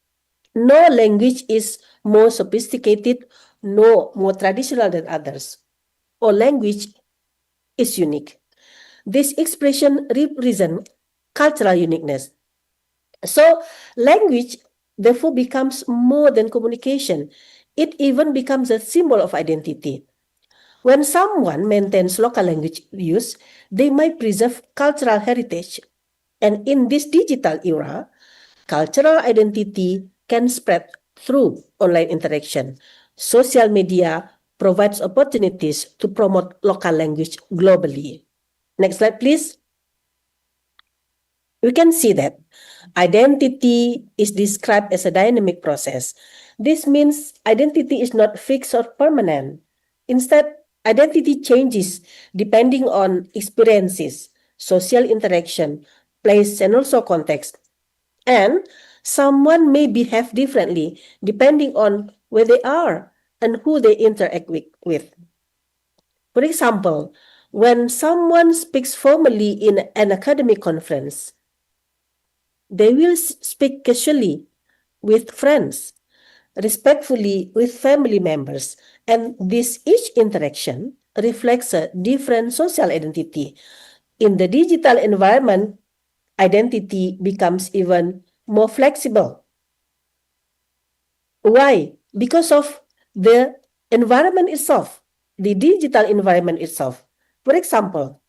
no language is more sophisticated, no more traditional than others. All language is unique. This expression represents cultural uniqueness. So language therefore becomes more than communication. It even becomes a symbol of identity. When someone maintains local language use, they might preserve cultural heritage. And in this digital era, cultural identity can spread through online interaction. Social media provides opportunities to promote local language globally. Next slide, please. We can see that identity is described as a dynamic process. This means identity is not fixed or permanent. Instead, identity changes depending on experiences, social interaction, place, and also context. And someone may behave differently depending on where they are and who they interact with. For example, when someone speaks formally in an academic conference, they will speak casually with friends, respectfully with family members, and this each interaction reflects a different social identity. In the digital environment, identity becomes even more flexible. Why? Because of the environment itself, the digital environment itself. For example,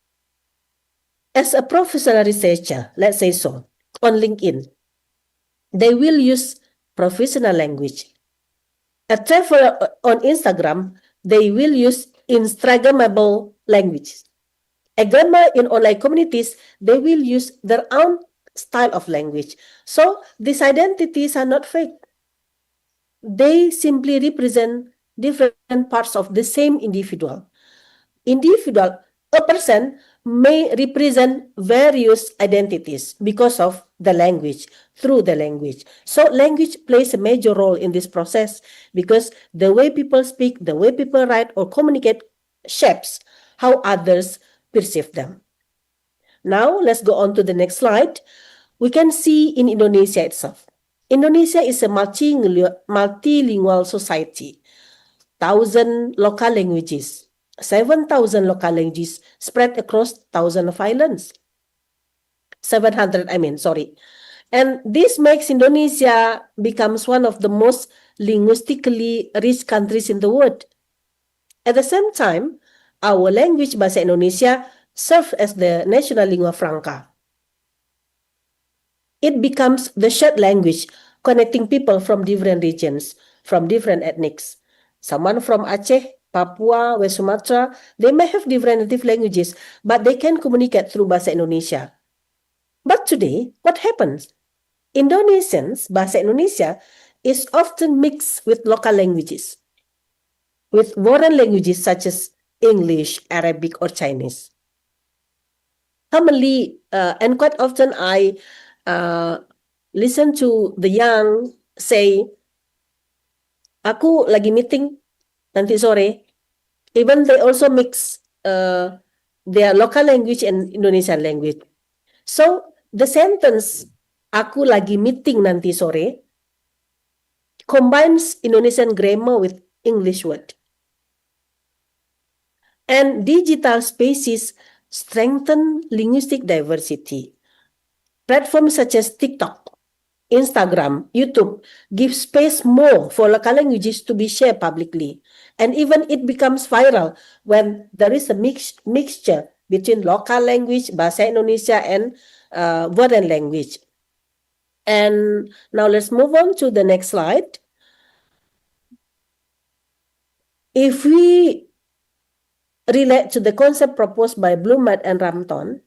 as a professional researcher, let's say so, on LinkedIn, they will use professional language. A traveler on Instagram, they will use Instagrammable language. A grammar in online communities, they will use their own style of language. So these identities are not fake. They simply represent different parts of the same individual. A person may represent various identities because of the language, through the language. So language plays a major role in this process because the way people speak, the way people write or communicate shapes how others perceive them. Now, let's go on to the next slide. We can see in Indonesia itself. Indonesia is a multilingual society. 1,000 local languages, 7,000 local languages spread across 1,000 of islands. 700, sorry. And this makes Indonesia becomes one of the most linguistically rich countries in the world. At the same time, our language Bahasa Indonesia serves as the national lingua franca. It becomes the shared language connecting people from different regions, from different ethnics. Someone from Aceh, Papua, West Sumatra, they may have different native languages, but they can communicate through Bahasa Indonesia. But today, what happens? Indonesians, Bahasa Indonesia, is often mixed with local languages, with foreign languages such as English, Arabic, or Chinese. Commonly, and quite often I listen to the young say, aku lagi meeting nanti sore. Even they also mix their local language and Indonesian language. So the sentence aku lagi meeting nanti sore combines Indonesian grammar with English word. And digital spaces strengthen linguistic diversity. Platforms such as TikTok, Instagram, YouTube give space more for local languages to be shared publicly. And even it becomes viral when there is a mixture between local language, Bahasa Indonesia, and foreign language. And now let's move on to the next slide. If we relate to the concept proposed by Blumert and Rampton,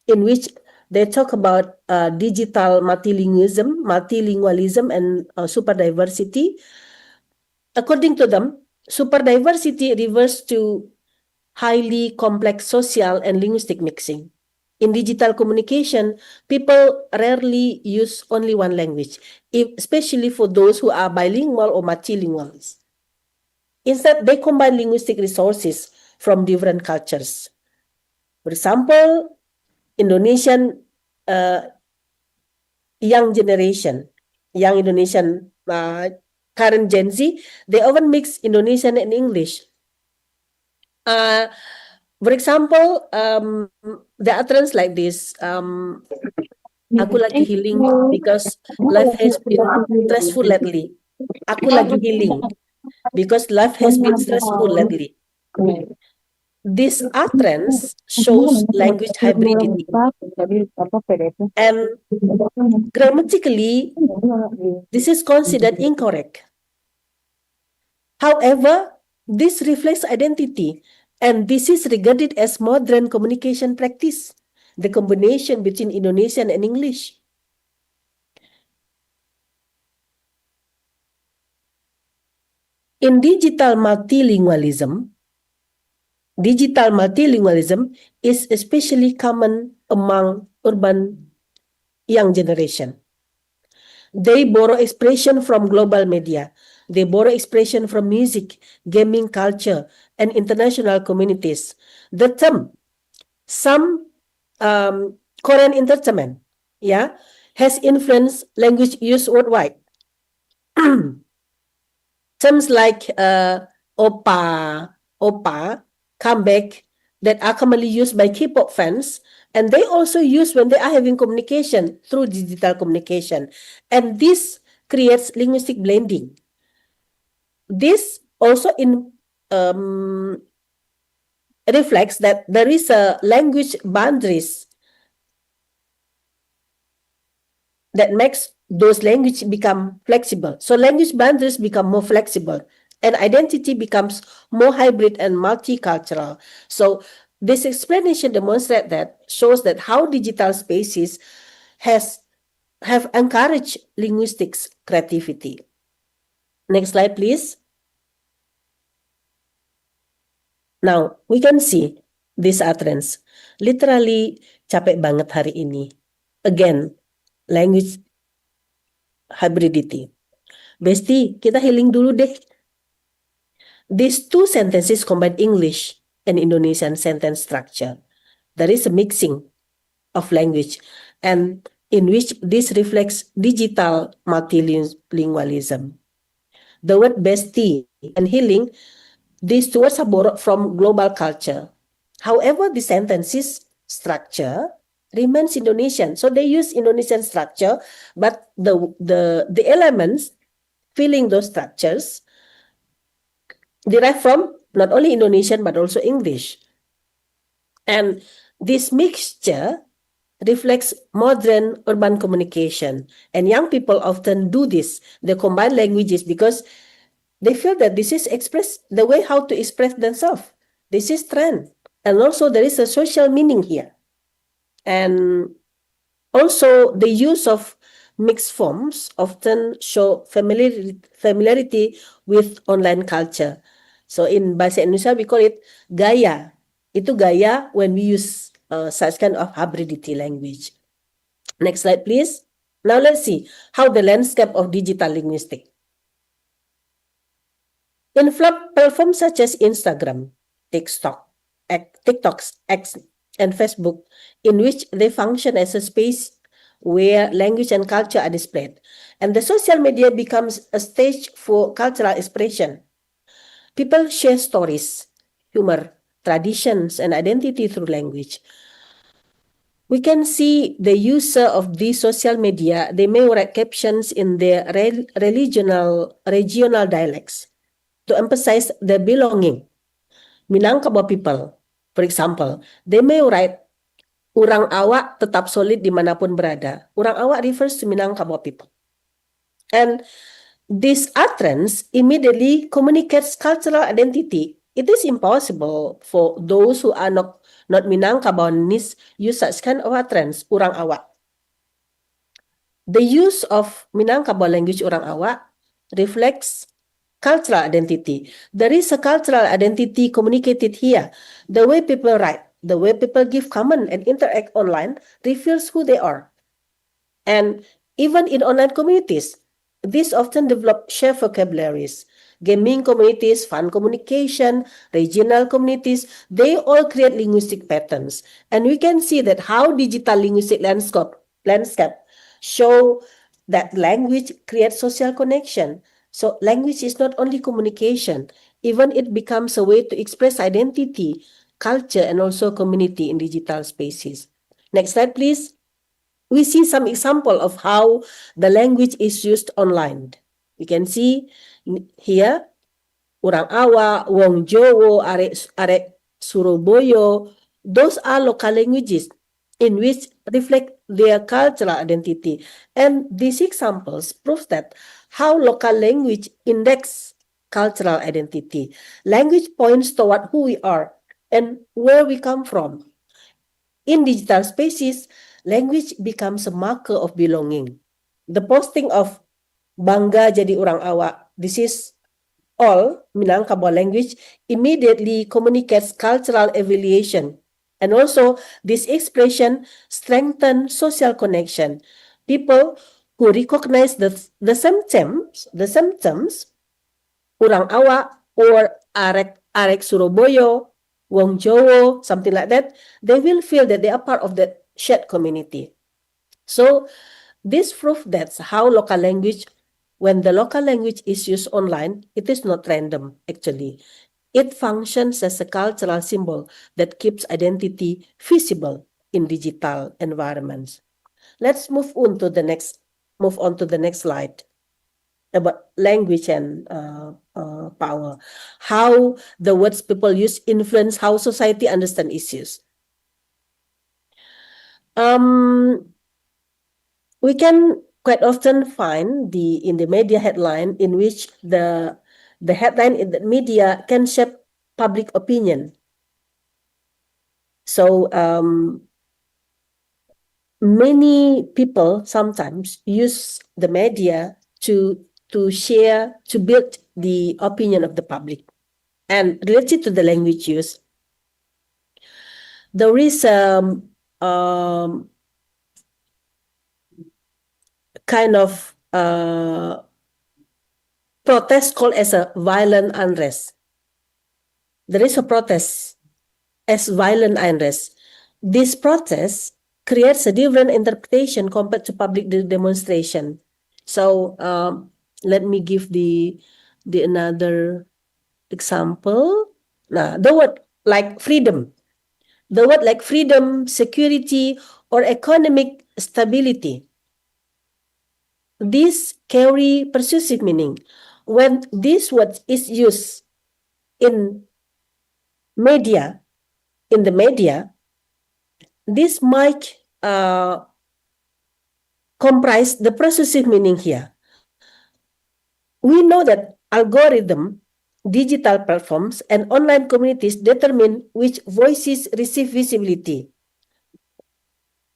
in which they talk about digital multilingualism, and super diversity. According to them, super diversity refers to highly complex social and linguistic mixing. In digital communication, people rarely use only one language, especially for those who are bilingual or multilingual. Instead, they combine linguistic resources from different cultures. For example, Indonesian young Indonesian current Gen Z, they often mix Indonesian and English. For example, the utterance like this, aku lagi healing because life has been stressful lately. Aku lagi healing because life has been stressful lately. This utterance shows language hybridity. And grammatically, this is considered incorrect. However, this reflects identity, and this is regarded as modern communication practice, the combination between Indonesian and English. In digital multilingualism is especially common among urban young generation. They borrow expression from global media. They borrow expression from music, gaming culture, and international communities. The term, some Korean entertainment, has influenced language use worldwide. Terms like opa, opa, comeback that are commonly used by K-pop fans, and they also use when they are having communication through digital communication. And this creates linguistic blending. This also reflects that there is a language boundaries that makes those language become flexible. So language boundaries become more flexible and identity becomes more hybrid and multicultural. So this explanation demonstrates that, shows that how digital spaces have encouraged linguistics creativity. Next slide, please. Now, we can see these are trends. Literally, capek banget hari ini. Again, language hybridity. Besti, kita healing dulu deh. These two sentences combine English and Indonesian sentence structure. There is a mixing of language and in which this reflects digital multilingualism. The word besti and healing, these two words are borrowed from global culture. However, the sentences structure remains Indonesian. So they use Indonesian structure, but the elements filling those structures derive from not only Indonesian but also English. And this mixture reflects modern urban communication. And young people often do this. They combine languages because they feel that this is the way how to express themselves. This is trend. And also there is a social meaning here. And also the use of mixed forms often show familiarity with online culture. So in bahasa Indonesia we call it gaya. Itu gaya when we use such kind of hybridity language. Next slide, please. Now let's see how the landscape of digital linguistics. In platforms such as Instagram, TikTok, X, and Facebook, in which they function as a space where language and culture are displayed, and the social media becomes a stage for cultural expression. People share stories, humor, traditions, and identity through language. We can see the user of these social media, they may write captions in their regional dialects to emphasize their belonging. Minangkabau people, for example, they may write, Urang awak tetap solid dimanapun berada. Urang awak refers to Minangkabau people. And this utterance immediately communicates cultural identity. It is impossible for those who are not Minangkabauanis use such kind of utterance, Urang awak. The use of Minangkabau language Urang awak reflects cultural identity. There is a cultural identity communicated here. The way people write, the way people give comment and interact online reveals who they are. And even in online communities, these often develop shared vocabularies. Gaming communities, fun communication, regional communities, they all create linguistic patterns. And we can see that how digital linguistic landscape show that language creates social connection. So language is not only communication, even it becomes a way to express identity, culture, and also community in digital spaces. Next slide, please. We see some example of how the language is used online. You can see here, Urang Awa, Wong Jowo, Arek Surabaya, those are local languages in which reflect their cultural identity. And these examples prove that how local language index cultural identity. Language points toward who we are and where we come from. In digital spaces, language becomes a marker of belonging. The posting of bangga jadi orang awak, this is all Minangkabau language, immediately communicates cultural affiliation. And also, this expression strengthens social connection. People who recognize the symptoms, Urang Awak or Arek Surabaya, Wong Jowo, something like that, they will feel that they are part of that shared community. So, this proves that's how local language when the local language is used online, it is not random, actually. It functions as a cultural symbol that keeps identity visible in digital environments. Let's move on to the next slide about language and power. How the words people use influence how society understand issues. We can quite often find in the media headline in which the headline in the media can shape public opinion. So many people sometimes use the media to build the opinion of the public. And related to the language use, there is kind of protest called as a violent unrest. There is a protest as violent unrest. This protest creates a different interpretation compared to public demonstration. So let me give the another example. Now, the word like freedom, security, or economic stability, these carry persuasive meaning. When this word is used in the media, this might comprise the persuasive meaning here. We know that algorithm, digital platforms, and online communities determine which voices receive visibility.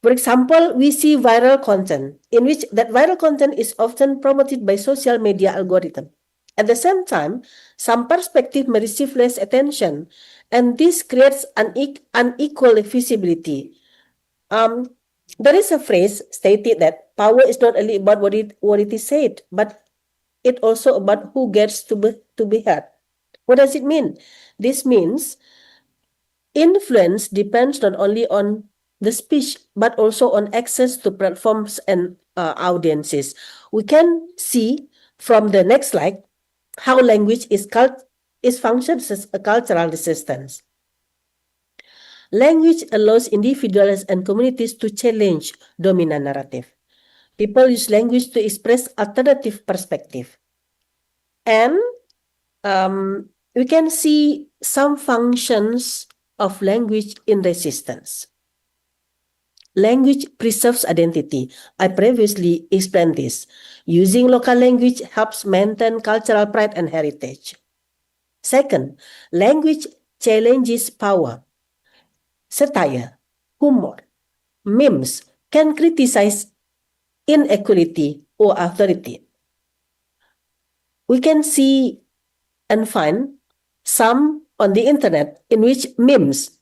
For example, we see viral content in which that viral content is often promoted by social media algorithm. At the same time, some perspective may receive less attention, and this creates unequal visibility. There is a phrase stated that power is not only about what it is said, but it also about who gets to be heard. What does it mean? This means influence depends not only on the speech, but also on access to platforms and audiences. We can see from the next slide how language is functions as a cultural resistance. Language allows individuals and communities to challenge dominant narrative. People use language to express alternative perspective. And we can see some functions of language in resistance. Language preserves identity. I previously explained this. Using local language helps maintain cultural pride and heritage. Second, language challenges power. Satire, humor, memes can criticize inequality or authority. We can see and find some on the internet in which memes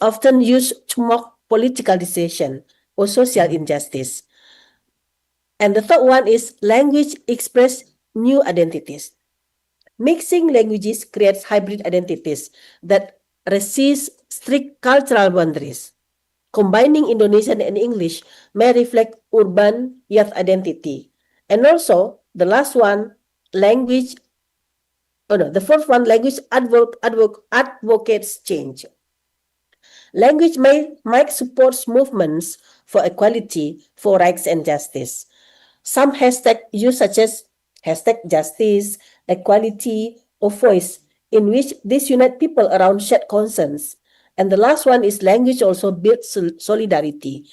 often used to mock political decision or social injustice. And the third one is language express new identities. Mixing languages creates hybrid identities that resist strict cultural boundaries. Combining Indonesian and English may reflect urban youth identity. And also, the last one, language advocates change. Language might support movements for equality, for rights and justice. Some hashtags used such as hashtag justice, equality, or voice, in which these unite people around shared concerns. And the last one is language also builds solidarity.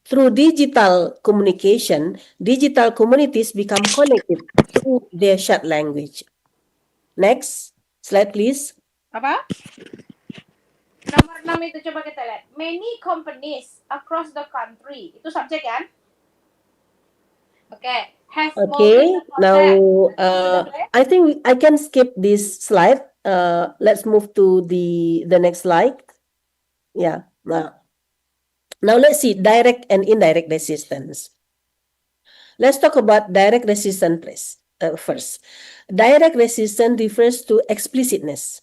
Through digital communication, digital communities become connected through their shared language. Next slide, please. Apa? Nomor 6 itu coba kita lihat. Many companies across the country. Itu subjek kan? Okay. Have Okay, now Sudah clear? I think I can skip this slide. Let's move to the next slide. Yeah. Now let's see direct and indirect resistance. Let's talk about direct resistance first. Direct resistance refers to explicitness.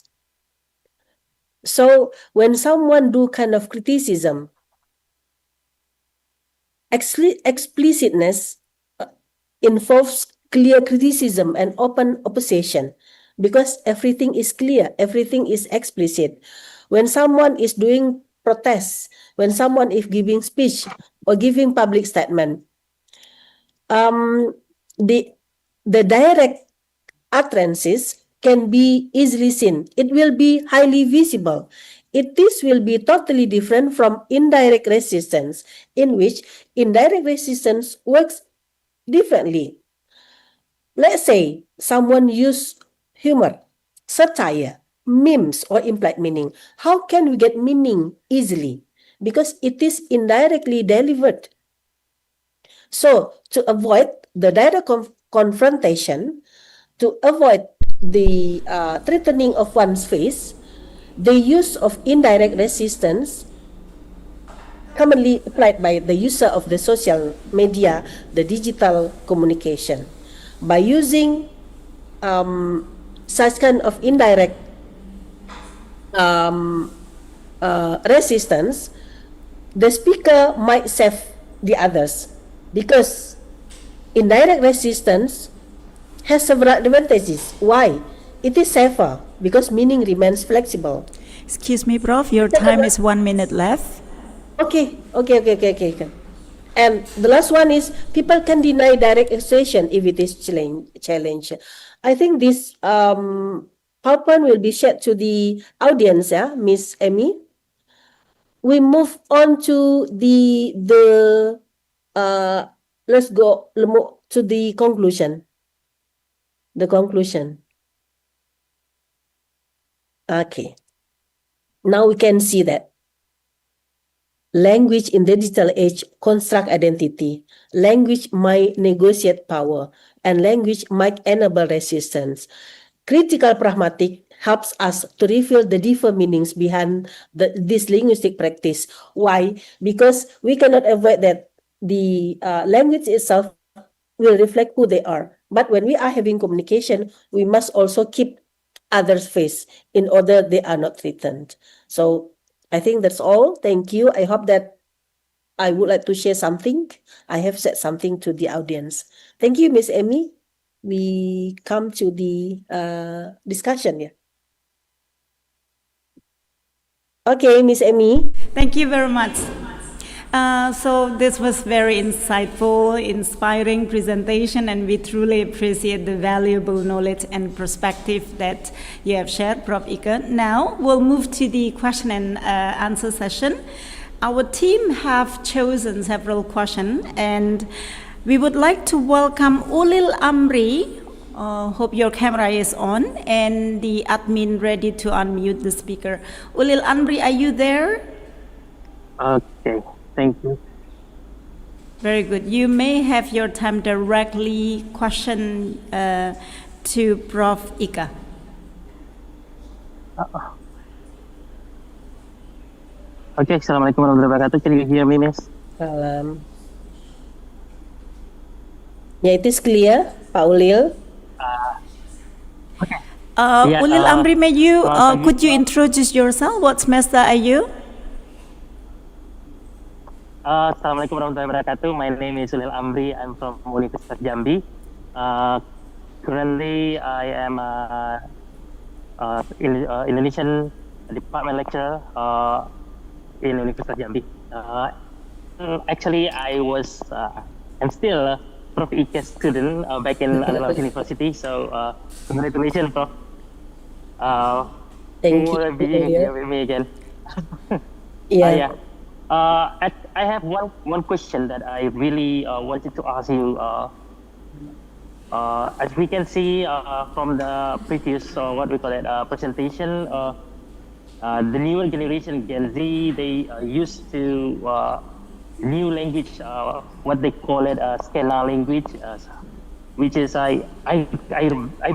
So when someone do kind of criticism, explicitness involves clear criticism and open opposition, because everything is clear, everything is explicit. When someone is doing protests, when someone is giving speech or giving public statement, the direct utterances can be easily seen. It will be highly visible. This will be totally different from indirect resistance, in which indirect resistance works differently. Let's say someone use humor, satire, memes, or implied meaning. How can we get meaning easily? Because it is indirectly delivered. So to avoid the direct confrontation, to avoid the threatening of one's face, the use of indirect resistance commonly applied by the user of the social media, the digital communication. By using such kind of indirect resistance, the speaker might save the others, because indirect resistance has several advantages. Why? It is safer because meaning remains flexible. Excuse me, Prof, your time is 1 minute left. Okay. And the last one is, people can deny direct accusation if it is challenge. I think this PowerPoint will be shared to the audience, Miss Amy. We move on to let's go to the conclusion. The conclusion. Okay. Now we can see that language in the digital age construct identity. Language might negotiate power, and language might enable resistance. Critical pragmatic helps us to reveal the deeper meanings behind this linguistic practice. Why? Because we cannot avoid that the language itself will reflect who they are. But when we are having communication, we must also keep others' face in order they are not threatened. So I think that's all. Thank you. I hope that I would like to share something. I have said something to the audience. Thank you, Miss Amy. We come to the discussion. Yeah. Okay, Miss Amy. Thank you very much. So this was very insightful, inspiring presentation, and we truly appreciate the valuable knowledge and perspective that you have shared, Prof. Ika. Now we'll move to the question and answer session. Our team have chosen several questions, and we would like to welcome Ulil Amri. Hope your camera is on, and the admin ready to unmute the speaker. Ulil Amri, are you there? Okay. Thank you. Very good. You may have your time directly question to Prof. Ika. Okay, Assalamualaikum warahmatullahi wabarakatuh. Can you hear me, Miss? Yeah, it is clear, Pak Ulil. Okay. Ulil Amri, may you could you introduce yourself? What semester are you? Assalamualaikum warahmatullahi wabarakatuh. My name is Ulil Amri. I'm from Universitas Jambi. Currently, I am Indonesian department lecturer in Universitas Jambi. Actually, I'm still a Prof. Ika student back in Naselllt University. So, congratulations, Prof. Thank you for being here with me again. Yeah. I have one question that I really wanted to ask you. As we can see from the previous presentation, the newer generation Gen Z, they used to new language, what they call it Skena language, which is I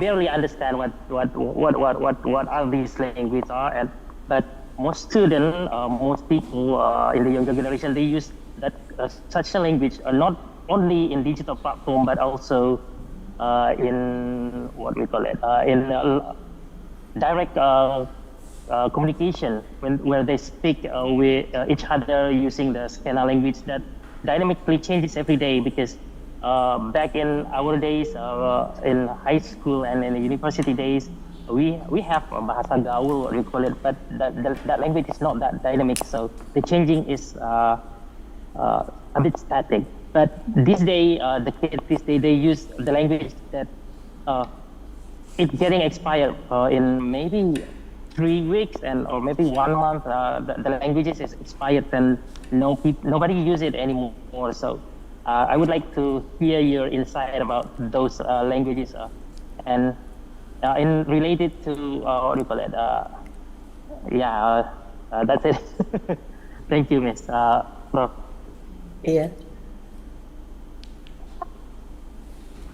barely understand what are these languages are, but most students, most people in the younger generation, they use that such a language not only in digital platform, but also in in direct communication where they speak with each other using the Skena language that dynamically changes every day, because back in our days, in high school and in the university days, we have a bahasa gaul, what we call it, but that language is not that dynamic. So the changing is a bit static. But this day, the kids this day, they use the language that it's getting expired in maybe 3 weeks or maybe 1 month. The languages is expired and nobody use it anymore. So I would like to hear your insight about those languages and in related to what do you call it? That's it. Thank you, Miss Prof. Yeah.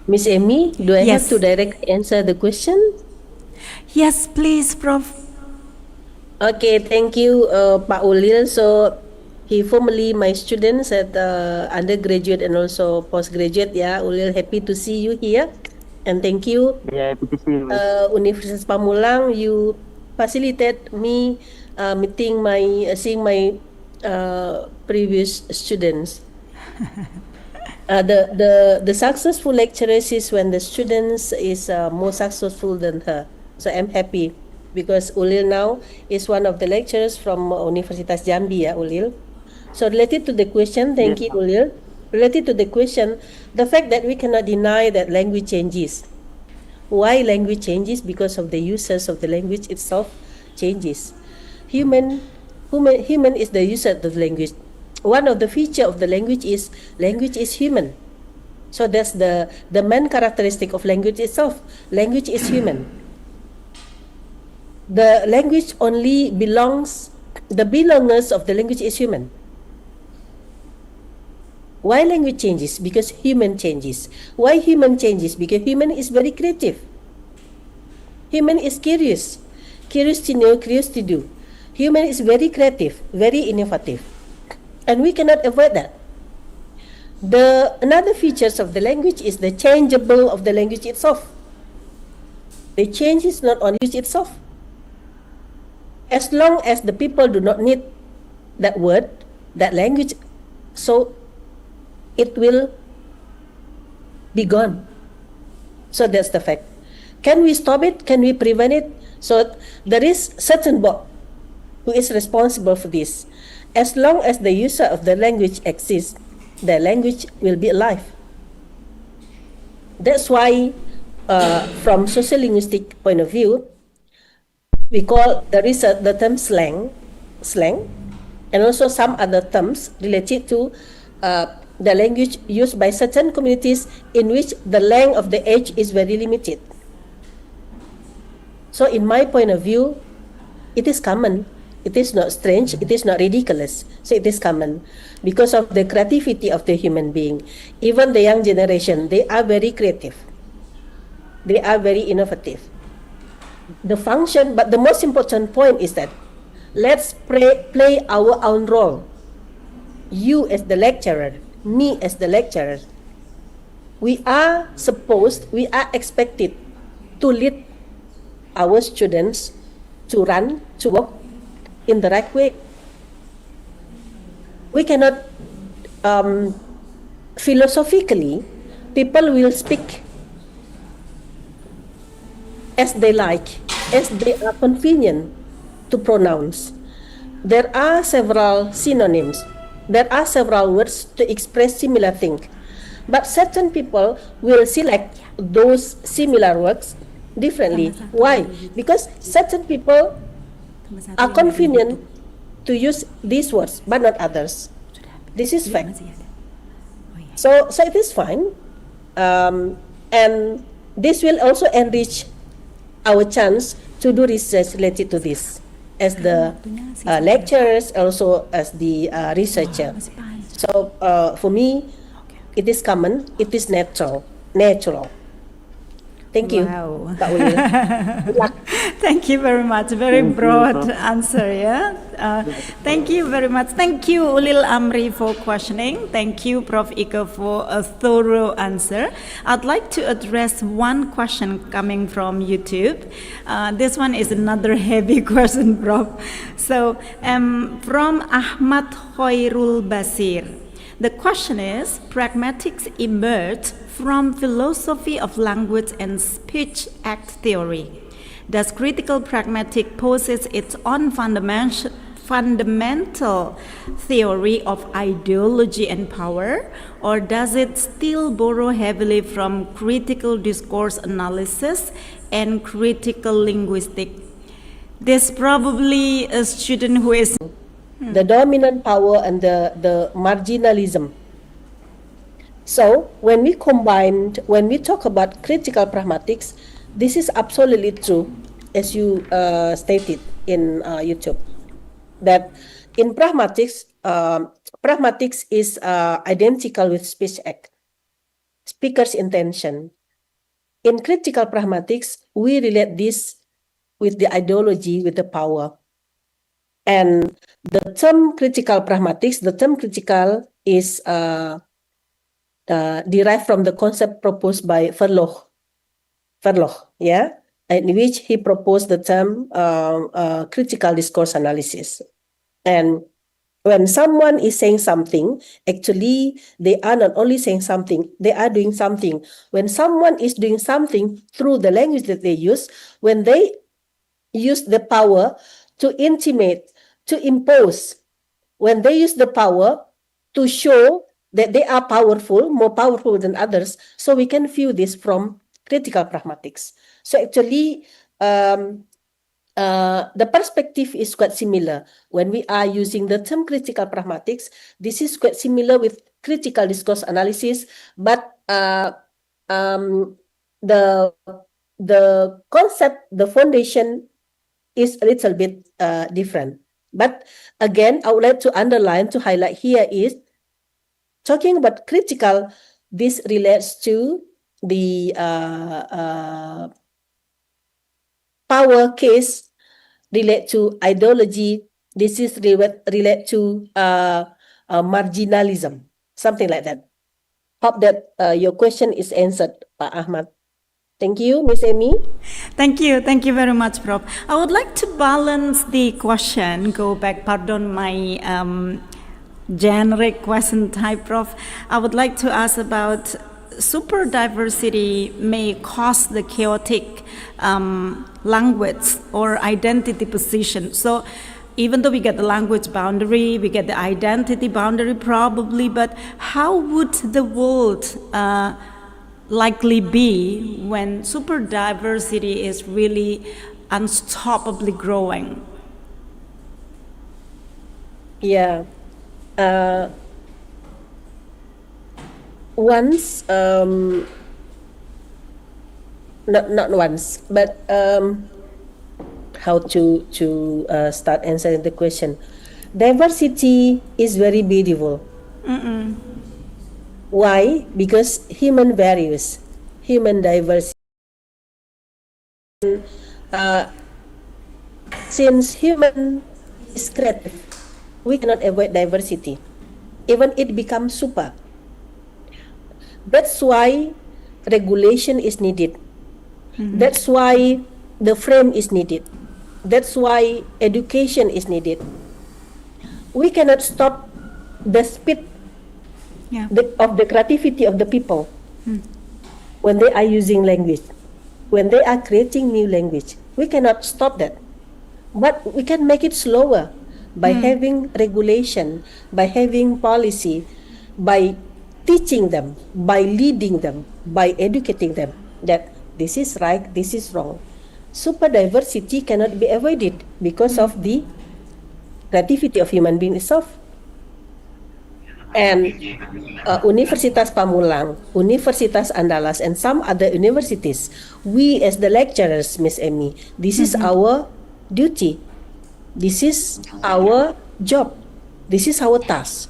Miss Amy, do I have Yes. to directly answer the question? Yes, please, Prof. Okay, thank you, Pak Ulil. So, he formerly my students at undergraduate and also postgraduate. Yeah, Ulil, happy to see you here, and thank you. Yeah, happy to see you, Miss. Universitas Pamulang, you facilitate me seeing my previous students. The successful lecturers is when the students is more successful than her. So I'm happy because Ulil now is one of the lecturers from Universitas Jambi, Ulil. So related to the question, thank you, Ulil. Related to the question, the fact that we cannot deny that language changes. Why language changes? Because of the users of the language itself changes. Human is the user of the language. One of the feature of the language is human. So that's the main characteristic of language itself. Language is human. The language only the belongers of the language is human. Why language changes? Because human changes. Why human changes? Because human is very creative. Human is curious. Curious to know, curious to do. Human is very creative, very innovative. And we cannot avoid that. Another features of the language is the changeable of the language itself. The change is not on language itself. As long as the people do not need that word, that language, so it will be gone. So that's the fact. Can we stop it? Can we prevent it? So there is certain body who is responsible for this. As long as the user of the language exists, the language will be alive. That's why, from social-linguistic point of view, we call the term slang, and also some other terms related to the language used by certain communities in which the length of the age is very limited. So in my point of view, it is common. It is not strange, it is not ridiculous. So it is common because of the creativity of the human being. Even the young generation, they are very creative. They are very innovative. The function, but the most important point is that let's play our own role. You as the lecturer, me as the lecturer. We are expected to lead our students to run, to walk in the right way. We cannot, philosophically, people will speak as they like, as they are convenient to pronounce. There are several synonyms. There are several words to express similar thing. But certain people will select those similar words differently. Why? Because certain people are convenient to use these words, but not others. This is fact. So it is fine. And this will also enrich our chance to do research related to this as the lecturers, also as the researcher. So for me, it is common, it is natural. Thank you. Wow. Pak Ulil. Good luck. Thank you very much. Very broad answer, yeah. Thank you very much. Thank you, Ulil Amri, for questioning. Thank you, Prof. Ika, for a thorough answer. I'd like to address one question coming from YouTube. This one is another heavy question, Prof. So, from Ahmad Khairul Basir. The question is, pragmatics emerged from philosophy of language and speech act theory. Does critical pragmatic possess its own fundamental theory of ideology and power, or does it still borrow heavily from critical discourse analysis and critical linguistic? There's probably a student who is the dominant power and the marginalism. So when we talk about critical pragmatics, this is absolutely true, as you stated in YouTube, that in pragmatics, pragmatics is identical with speech act, speaker's intention. In critical pragmatics, we relate this with the ideology, with the power. And the term critical pragmatics, the term critical is derived from the concept proposed by Verloh, yeah, in which he proposed the term critical discourse analysis. And when someone is saying something, actually, they are not only saying something, they are doing something. When someone is doing something through the language that they use, when they use the power to intimate, to impose, when they use the power to show that they are powerful, more powerful than others, so we can view this from critical pragmatics. So actually, the perspective is quite similar. When we are using the term critical pragmatics, this is quite similar with critical discourse analysis, but the concept, the foundation is a little bit different. But again, I would like to underline, to highlight here is, talking about critical, this relates to the power case, relate to ideology. This is relate to marginalism, something like that. Hope that your question is answered, Pak Ahmad. Thank you, Miss Amy. Thank you very much, Prof. I would like to balance the question, go back, pardon my generic question type, Prof. I would like to ask about super diversity may cause the chaotic language or identity position. So even though we get the language boundary, we get the identity boundary probably, but how would the world likely be when super diversity is really unstoppably growing? Yeah. Once, not once, but how to start answering the question. Diversity is very beautiful. Why? Because human values, human diversity. Since human is creative, we cannot avoid diversity. Even it becomes super. That's why regulation is needed. That's why the frame is needed. That's why education is needed. We cannot stop the speed of the creativity of the people when they are using language, when they are creating new language. We cannot stop that. But we can make it slower by having regulation, by having policy, by teaching them, by leading them, by educating them that this is right, this is wrong. Super diversity cannot be avoided because of the creativity of human being itself. And Universitas Pamulang, Universitas Andalas, and some other universities, we as the lecturers, Miss Amy, this is our duty. This is our job. This is our task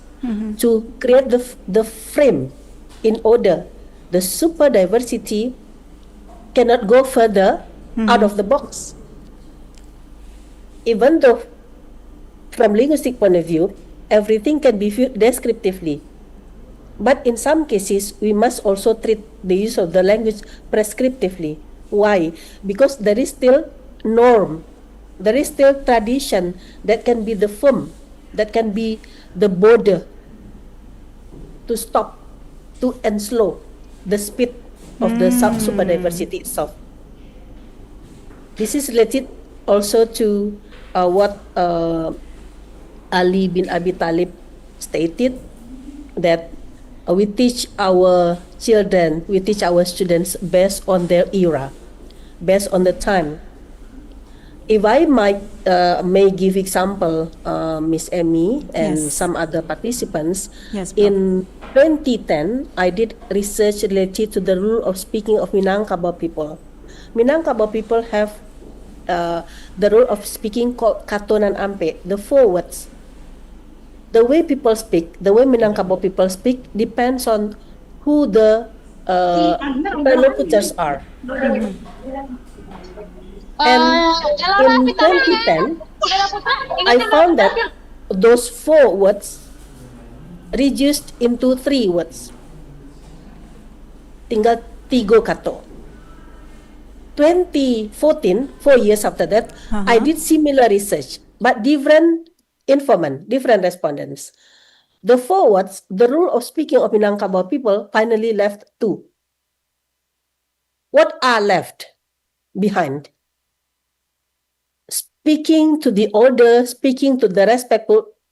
to create the frame in order the super diversity cannot go further out of the box. Even though from linguistic point of view, everything can be viewed descriptively. But in some cases, we must also treat the use of the language prescriptively. Why? Because there is still norm, there is still tradition that can be the form, that can be the border to stop, and slow the speed of the super diversity itself. This is related also to what Ali bin Abi Talib stated, that we teach our children, we teach our students based on their era, based on the time. If I may give example, Miss Emmy and Yes. some other participants, Yes, Prof. in 2010, I did research related to the rule of speaking of Minangkabau people. Minangkabau people have the rule of speaking called Katonan Ampe, the 4 words. The way people speak, the way Minangkabau people speak, depends on who the interlocutors are. And in 2010, I found that those 4 words reduced into 3 words. Tinggal 3 kato. 2014, 4 years after that, I did similar research, but different informant, different respondents. The 4 words, the rule of speaking of Minangkabau people finally left 2. What are left behind? Speaking to the older, speaking to the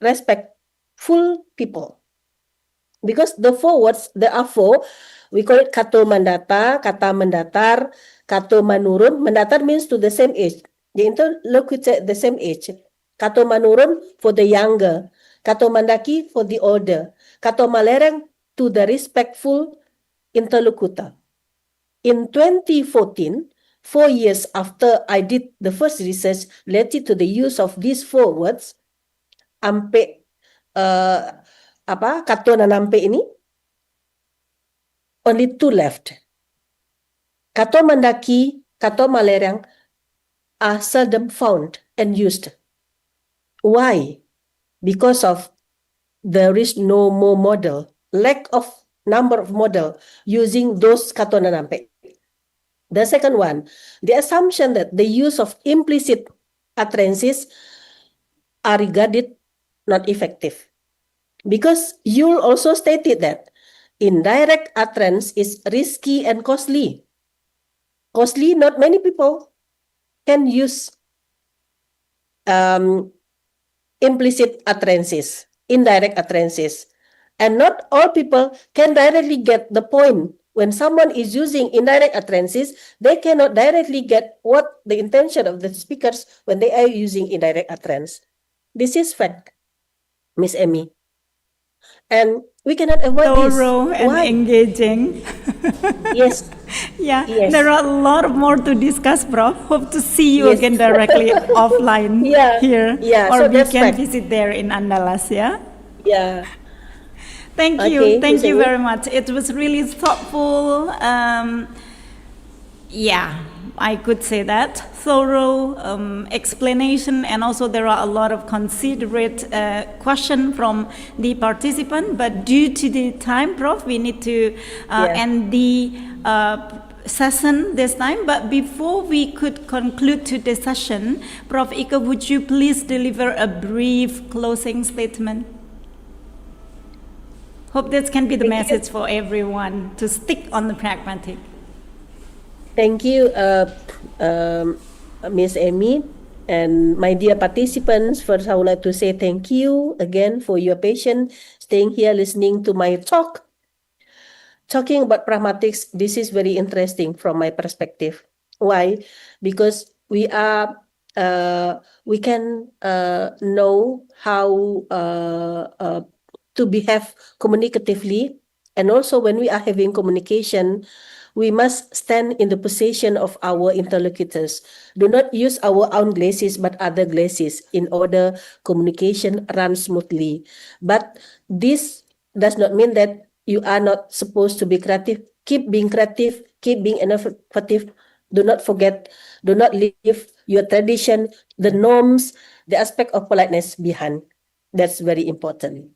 respectful people. Because the 4 words, there are 4. We call it kato mandata, kata mendatar, kato manurun. Mendatar means to the same age. The interlocutor the same age. Kato manurun for the younger. Kato mandaki for the older. Kato malereng to the respectful interlocutor. In 2014, 4 years after I did the first research related to the use of these 4 words, ampe kato na nampe ini, only 2 left. Kato mandaki, kato malerang are seldom found and used. Why? Because of there is no more model, lack of number of model using those kato na nampe. The second one, the assumption that the use of implicit utterances are regarded not effective. Because you also stated that indirect utterance is risky and costly. Costly, not many people can use implicit utterances, indirect utterances. And not all people can directly get the point. When someone is using indirect utterances, they cannot directly get what the intention of the speakers when they are using indirect utterance. This is fact, Miss Emmy. And we cannot avoid this. Thorough and Why? engaging. Yes. Yeah, Yes. there are a lot more to discuss, Prof. Hope to see you Yes. again directly offline Yeah, here. yeah, Or so we that's can fact. visit there in Andalas, yeah? Yeah. Thank Okay, you. Thank Miss you Amy. very much. It was really thoughtful. Yeah, I could say that. Thorough explanation, and also there are a lot of considerate question from the participant. But due to the time, Prof, we need to end the session this time. But before we could conclude to the session, Prof Ika, would you please deliver a brief closing statement? Hope this can be the message for everyone to stick on the pragmatic. Thank you, Miss Amy. And my dear participants, first I would like to say thank you again for your patience, staying here listening to my talk. Talking about pragmatics, this is very interesting from my perspective. Why? Because we can know how to behave communicatively, and also when we are having communication, we must stand in the position of our interlocutors. Do not use our own glasses but other glasses in order communication runs smoothly. But this does not mean that you are not supposed to be creative. Keep being creative, keep being innovative. Do not forget, do not leave your tradition, the norms, the aspect of politeness behind. That's very important.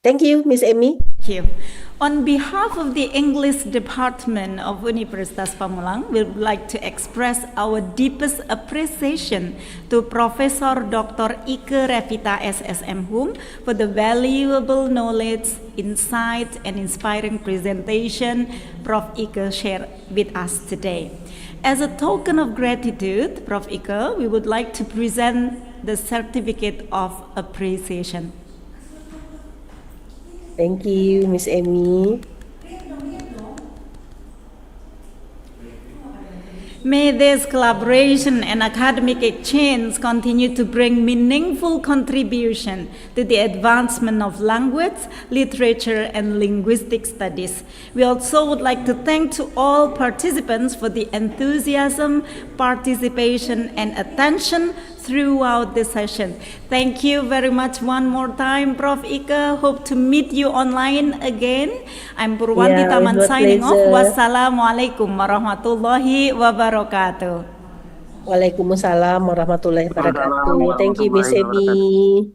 Thank you, Miss Amy. you. On behalf of the English Department of Universitas Pamulang, we would like to express our deepest appreciation to Professor Dr. Ike Revita SSM Hum for the valuable knowledge, insight, and inspiring presentation Prof. Ike shared with us today. As a token of gratitude, Prof. Ike, we would like to present the Certificate of Appreciation. Thank you, Miss Amy. May this collaboration and academic exchange continue to bring meaningful contribution to the advancement of language, literature, and linguistic studies. We also would like to thank to all participants for the enthusiasm, participation, and attention throughout the session. Thank you very much one more time, Prof. Ike. Hope to meet you online again. I'm Purwanti Yeah, Taman it was signing off. pleasure. Wassalamualaikum warahmatullahi wabarakatuh. Waalaikumsalam warahmatullahi wabarakatuh. Thank you, Miss Amy.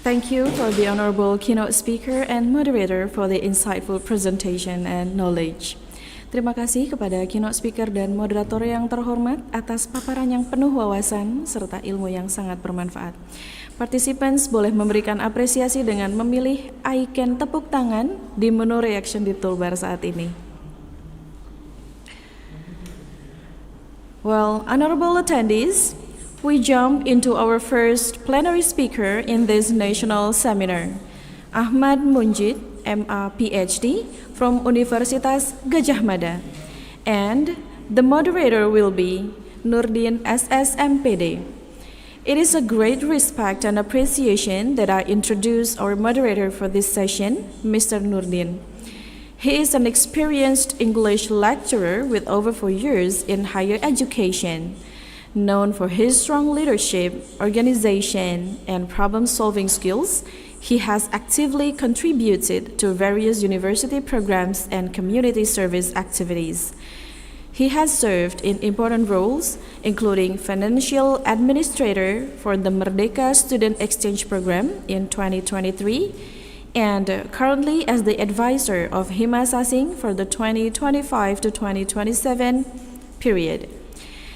Thank you for the honorable keynote speaker and moderator for the insightful presentation and knowledge. Terima kasih kepada keynote speaker dan moderator yang terhormat atas paparan yang penuh wawasan serta ilmu yang sangat bermanfaat. Participants boleh memberikan apresiasi dengan memilih icon tepuk tangan di menu reaction di toolbar saat ini. Well, honorable attendees, we jump into our first plenary speaker in this national seminar, Ahmad Munjid, MA PhD from Universitas Gadjah Mada, and the moderator will be Nurdin SSMPD. It is a great respect and appreciation that I introduce our moderator for this session, Mr. Nurdin. He is an experienced English lecturer with over 4 years in higher education. Known for his strong leadership, organization, and problem-solving skills, he has actively contributed to various university programs and community service activities. He has served in important roles, including financial administrator for the Merdeka Student Exchange Program in 2023, and currently as the advisor of Hima Sasing for the 2025 to 2027 period.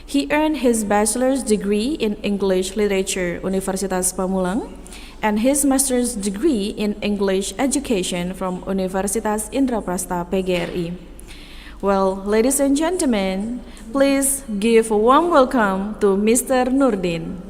He earned his bachelor's degree in English Literature, Universitas Pamulang, and his master's degree in English Education from Universitas Indraprasta PGRI. Well, ladies and gentlemen, please give a warm welcome to Mr. Nurdin.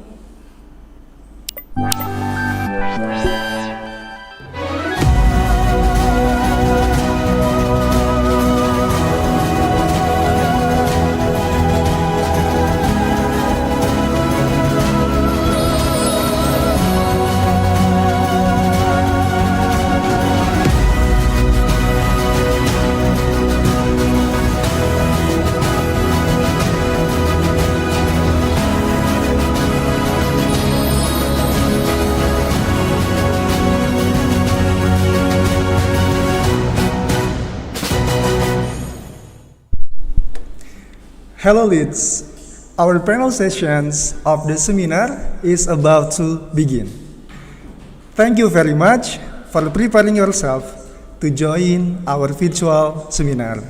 Hello leads, our panel sessions of the seminar is about to begin. Thank you very much for preparing yourself to join our virtual seminar.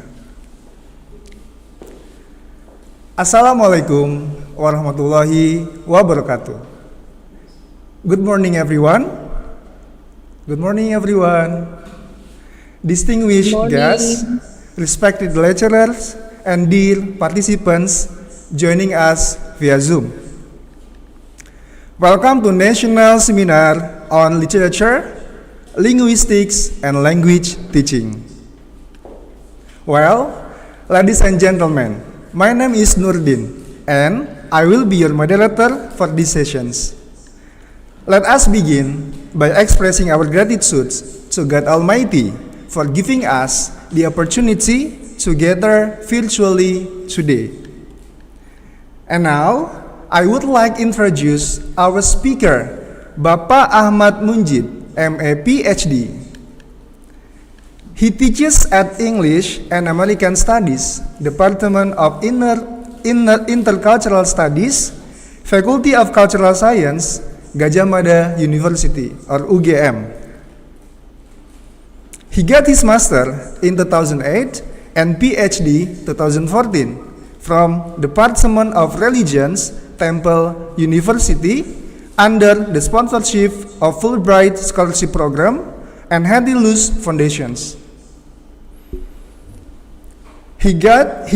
Assalamualaikum warahmatullahi wabarakatuh. Good morning everyone. Good morning everyone. Distinguished guests, respected lecturers, and dear participants joining us via Zoom. Welcome to National Seminar on Literature, Linguistics, and Language Teaching. Well, ladies and gentlemen, my name is Nurdin, and I will be your moderator for these sessions. Let us begin by expressing our gratitude to God Almighty for giving us the opportunity to gather virtually today. And now, I would like to introduce our speaker, Bapak Ahmad Munjid, MA PhD. He teaches at English and American Studies, Department of Intercultural Studies, Faculty of Cultural Science, Gajah Mada University, or UGM. He got his master in 2008 and PhD 2014 from Department of Religions, Temple University, under the sponsorship of Fulbright Scholarship Program and Hedy Luce Foundations. He got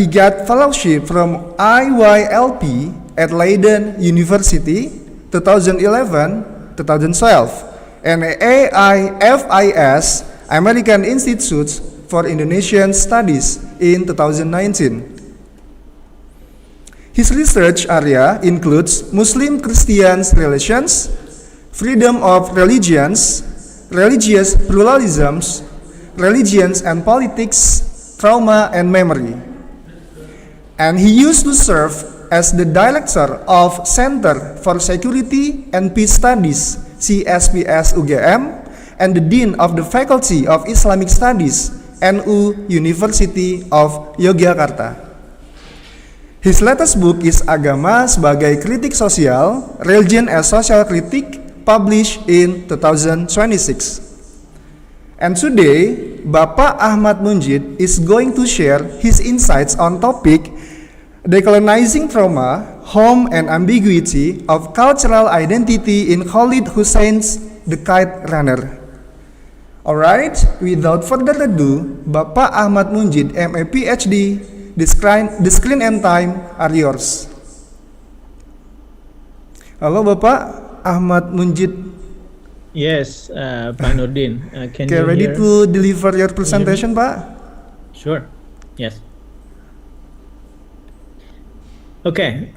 fellowship from IYLP at Leiden University 2011-2012 and AIFIS American Institute for Indonesian Studies in 2019. His research area includes Muslim-Christian relations, freedom of religions, religious pluralisms, religions and politics, trauma and memory. And he used to serve as the director of Center for Security and Peace Studies, CSPS UGM, and the Dean of the Faculty of Islamic Studies, NU University of Yogyakarta. His latest book is Agama sebagai Kritik Sosial, Religion as Social Critic, published in 2026. And today, Bapak Ahmad Munjid is going to share his insights on topic Decolonizing Trauma, Home and Ambiguity of Cultural Identity in Khalid Hussein's The Kite Runner. Alright, without further ado, Bapak Ahmad Munjid, MA PhD, the screen and time are yours. Halo Bapak Ahmad Munjid. Yes, Pak Nurdin. Can you ready hear? to deliver your presentation, Pak? Sure. Yes. Okay.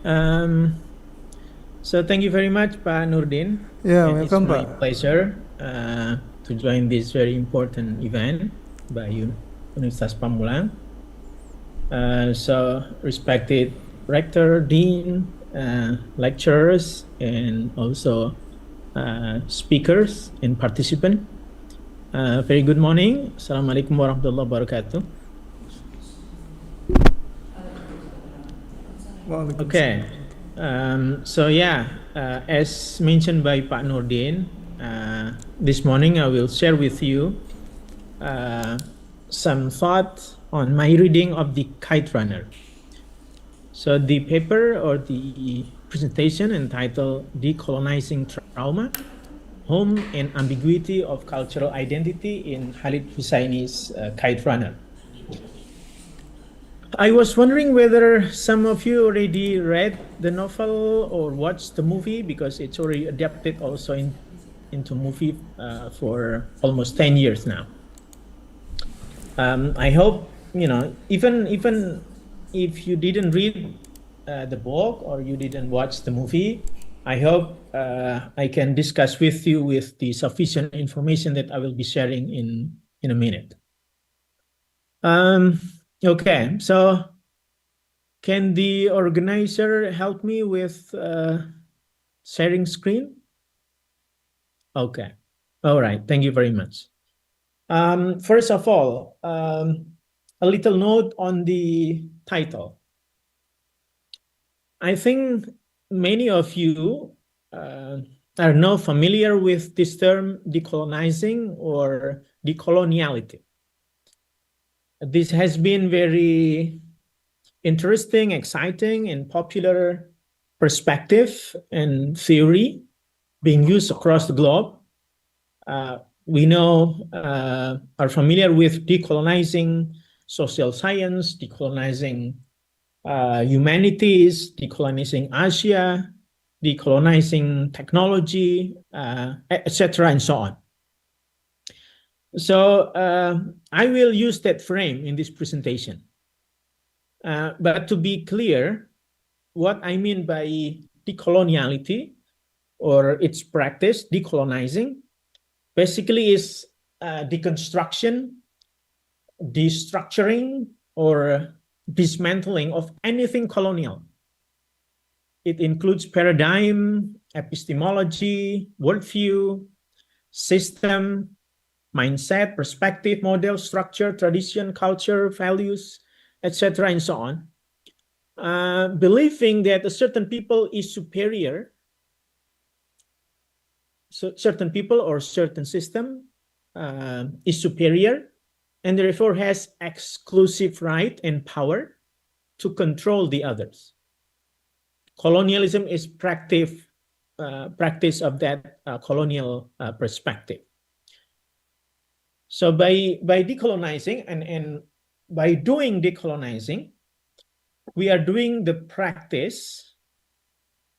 So thank you very much, Pak Nurdin. Yeah, And welcome, it's my Pak. pleasure to join this very important event by Universitas Pamulang. So, respected rector, dean, lecturers, and also speakers and participants. Very good morning. Assalamualaikum warahmatullahi wabarakatuh. Okay. So yeah, as mentioned by Pak Nurdin, this morning I will share with you some thoughts on my reading of The Kite Runner. So the paper or the presentation entitled Decolonizing Trauma, Home and Ambiguity of Cultural Identity in Khalid Husseini's Kite Runner. I was wondering whether some of you already read the novel or watched the movie, because it's already adapted also into movie for almost 10 years now. I hope, even if you didn't read the book or you didn't watch the movie, I hope I can discuss with you with the sufficient information that I will be sharing in a minute. Okay, so can the organizer help me with sharing screen? Okay, all right, thank you very much. First of all, a little note on the title. I think many of you are now familiar with this term decolonizing or decoloniality. This has been very interesting, exciting, and popular perspective and theory being used across the globe. We know, are familiar with decolonizing social science, decolonizing humanities, decolonizing Asia, decolonizing technology, etc., and so on. So I will use that frame in this presentation. But to be clear, what I mean by decoloniality or its practice, decolonizing, basically is deconstruction destructuring or dismantling of anything colonial. It includes paradigm, epistemology, worldview, system, mindset, perspective, model, structure, tradition, culture, values, etc., and so on. Believing that a certain people is superior, so certain people or certain system is superior, and therefore has exclusive right and power to control the others. Colonialism is practice of that colonial perspective. So by decolonizing and by doing decolonizing, we are doing the practice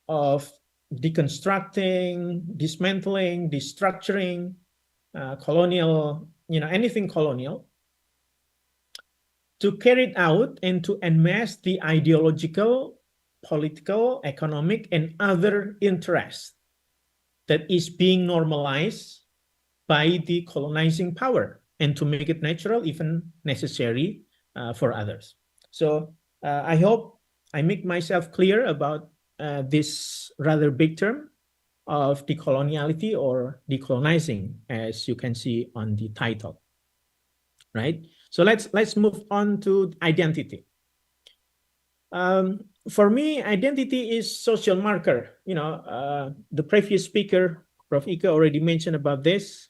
of deconstructing, dismantling, destructuring colonial, anything colonial, to carry it out and to unmask the ideological, political, economic, and other interests that is being normalized by the colonizing power, and to make it natural, even necessary for others. So I hope I make myself clear about this rather big term of decoloniality or decolonizing, as you can see on the title, right? So let's move on to identity. For me, identity is social marker. The previous speaker, Prof. Ika, already mentioned about this.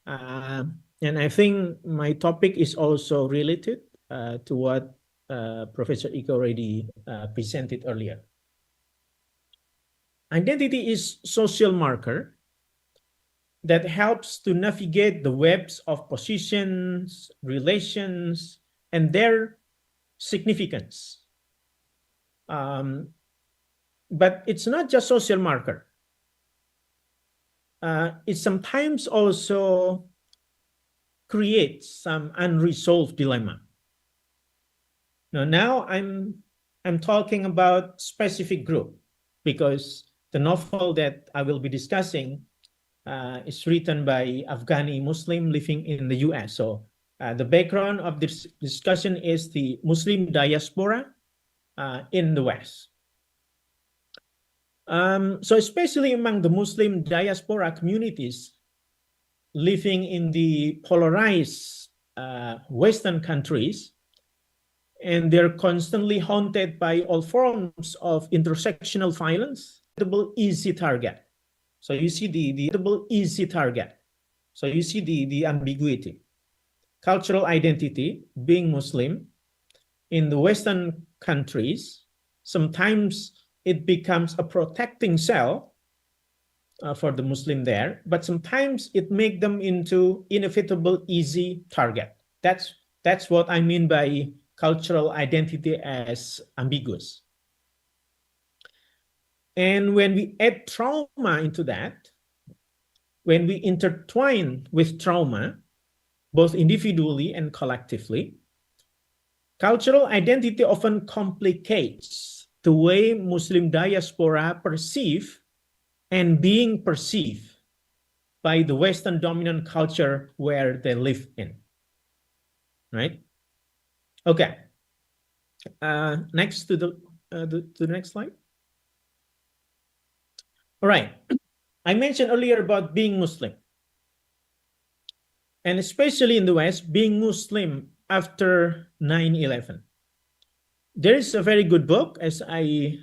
And I think my topic is also related to what Professor Ika already presented earlier. Identity is social marker that helps to navigate the webs of positions, relations, and their significance. But it's not just social marker. It sometimes also creates some unresolved dilemma. Now I'm talking about specific group, because the novel that I will be discussing is written by Afghani Muslim living in the US. So the background of this discussion is the Muslim diaspora in the West. So especially among the Muslim diaspora communities living in the polarized Western countries, and they're constantly haunted by all forms of intersectional violence, easy target. So you see the easy target. So you see the ambiguity. Cultural identity, being Muslim, in the Western countries, sometimes it becomes a protecting cell for the Muslim there, but sometimes it makes them into inevitable easy target. That's what I mean by cultural identity as ambiguous. And when we add trauma into that, when we intertwine with trauma, both individually and collectively, cultural identity often complicates the way Muslim diaspora perceive and being perceived by the Western dominant culture where they live in, right? Okay. Next to the next slide. All right. I mentioned earlier about being Muslim, and especially in the West, being Muslim after 9/11. There is a very good book, as I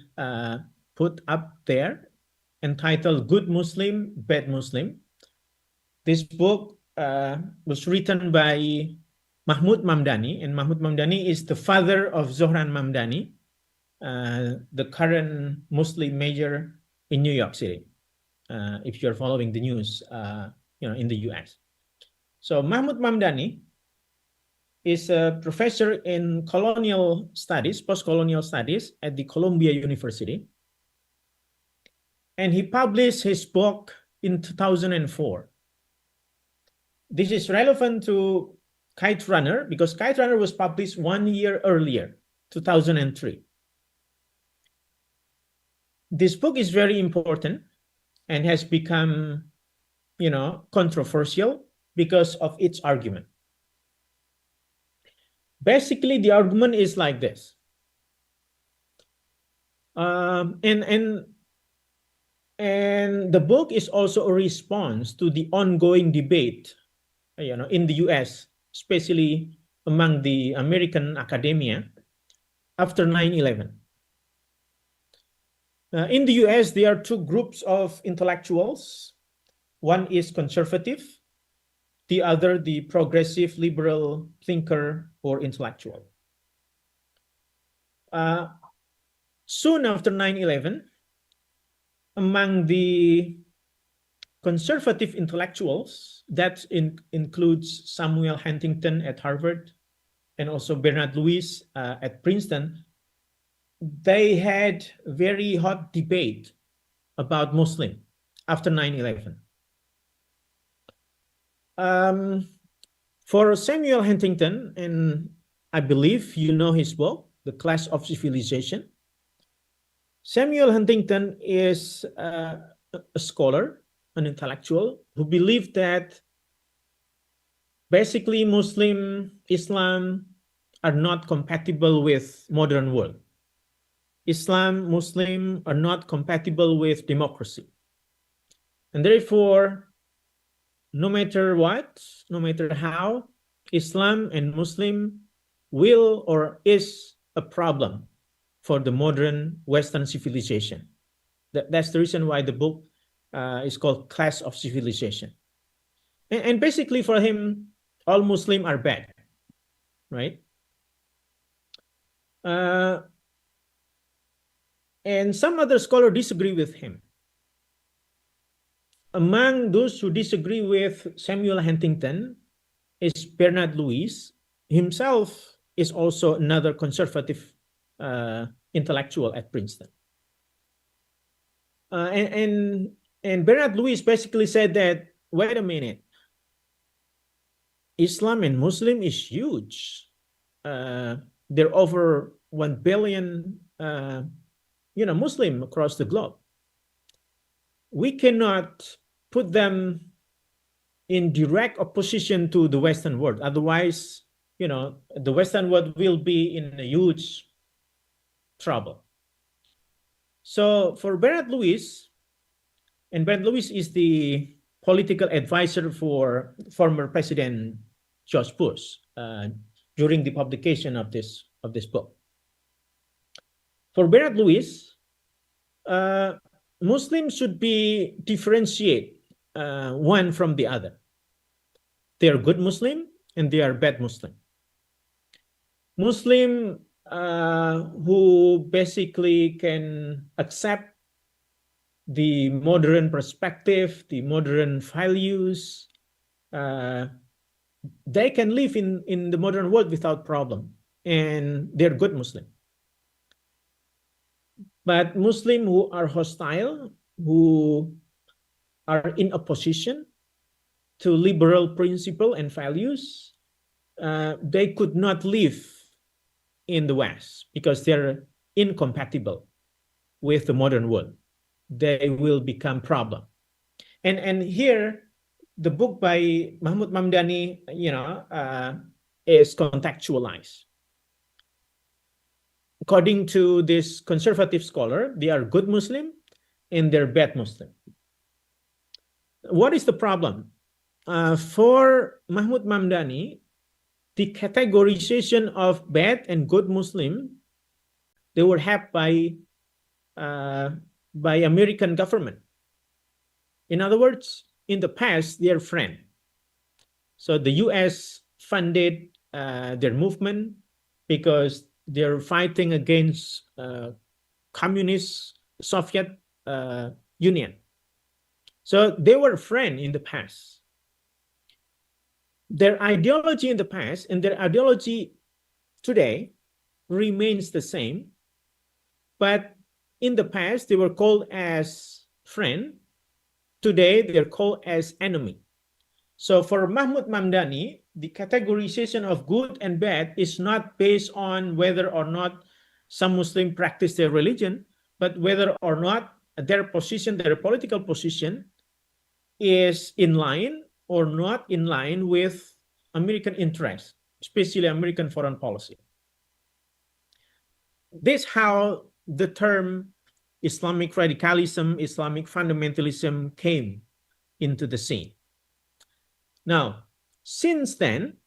put up there, entitled Good Muslim, Bad Muslim. This book was written by Mahmud Mamdani, and Mahmud Mamdani is the father of Zohran Mamdani, the current Muslim mayor in New York City, if you're following the news in the US. So Mahmud Mamdani is a professor in colonial studies, post-colonial studies at the Columbia University. And he published his book in 2004. This is relevant to Kite Runner because Kite Runner was published 1 year earlier, 2003. This book is very important and has become, controversial because of its argument. Basically, the argument is like this. And the book is also a response to the ongoing debate, in the U.S., especially among the American academia after 9/11. In the US, there are two groups of intellectuals. One is conservative, the other the progressive liberal thinker or intellectual. Soon after 9/11, among the conservative intellectuals, that includes Samuel Huntington at Harvard and also Bernard Lewis at Princeton, they had very hot debate about Muslim after 9/11. For Samuel Huntington, and I believe you know his book, The Clash of Civilization. Samuel Huntington is a scholar, an intellectual, who believed that basically Muslim, Islam are not compatible with modern world. Islam, Muslim are not compatible with democracy. And therefore, no matter what, no matter how, Islam and Muslim will or is a problem for the modern Western civilization. That's the reason why the book is called Clash of Civilization. And basically for him, all Muslims are bad, right? And some other scholars disagree with him. Among those who disagree with Samuel Huntington is Bernard Lewis. Himself is also another conservative intellectual at Princeton. And Bernard Lewis basically said that, wait a minute, Islam and Muslim is huge. There are over 1 billion Muslim across the globe. We cannot put them in direct opposition to the Western world. Otherwise, the Western world will be in a huge trouble. So for Bernard Lewis, and Bernard Lewis is the political advisor for former President George Bush during the publication of this book. For Bernard Lewis, Muslims should be differentiate one from the other. They are good Muslim and they are bad Muslim. Muslim who basically can accept the modern perspective, the modern values, they can live in the modern world without problem, and they're good Muslim. But Muslim who are hostile, who are in opposition to liberal principle and values, they could not live in the West because they're incompatible with the modern world. They will become problem. And here, the book by Mahmud Mamdani, is contextualized. According to this conservative scholar, they are good Muslim and they're bad Muslim. What is the problem? For Mahmud Mamdani, the categorization of bad and good Muslim, they were helped by American government. In other words, in the past, they are friends. So the US funded their movement because they're fighting against communist Soviet Union. So they were friends in the past. Their ideology in the past and their ideology today remains the same, but in the past they were called as friend. Today they're called as enemy. So for Mahmud Mamdani, the categorization of good and bad is not based on whether or not some Muslims practice their religion, but whether or not their position, their political position, is in line or not in line with American interests. especially American foreign policy. This is how the term Islamic radicalism, Islamic fundamentalism came into the scene. Now, since then,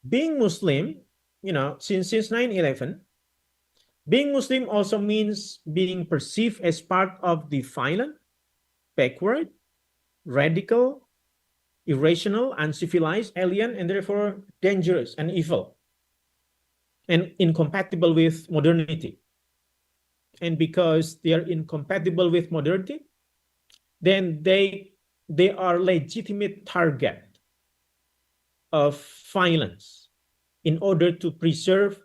being Muslim, since 9/11, being Muslim also means being perceived as part of the violent, backward, radical, irrational, uncivilized, alien, and therefore dangerous and evil, and incompatible with modernity. And because they are incompatible with modernity, then they are legitimate target of violence in order to preserve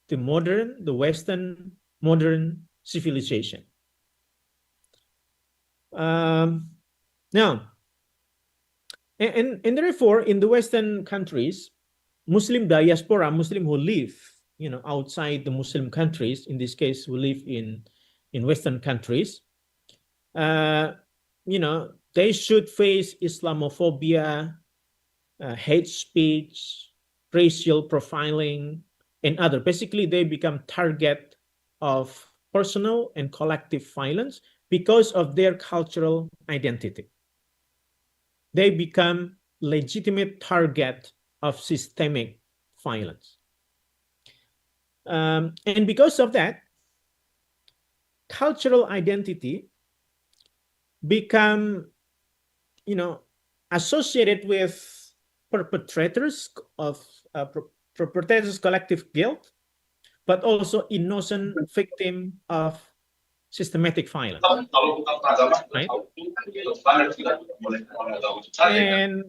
the Western modern civilization. Now, and therefore, in the Western countries, Muslim diaspora, Muslim who live, outside the Muslim countries, in this case, who live in Western countries, they should face Islamophobia, hate speech, racial profiling, and other. Basically, they become target of personal and collective violence because of their cultural identity. They become legitimate target of systemic violence. And because of that, cultural identity become, associated with perpetrators of perpetrators' collective guilt, but also innocent victim of systematic violence. Right? And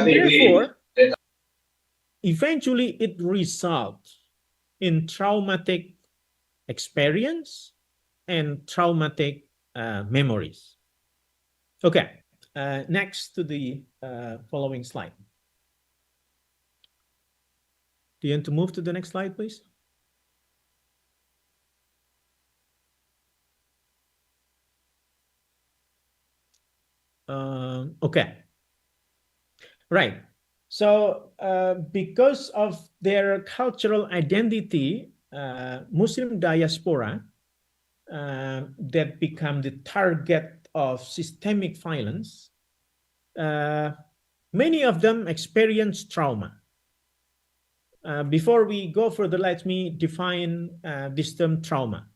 therefore, eventually it results in traumatic experience and traumatic memories. Okay, next to the following slide. Do you want to move to the next slide, please? Okay. Right. So because of their cultural identity, Muslim diaspora that become the target of systemic violence, many of them experience trauma. Before we go further, let me define this term trauma.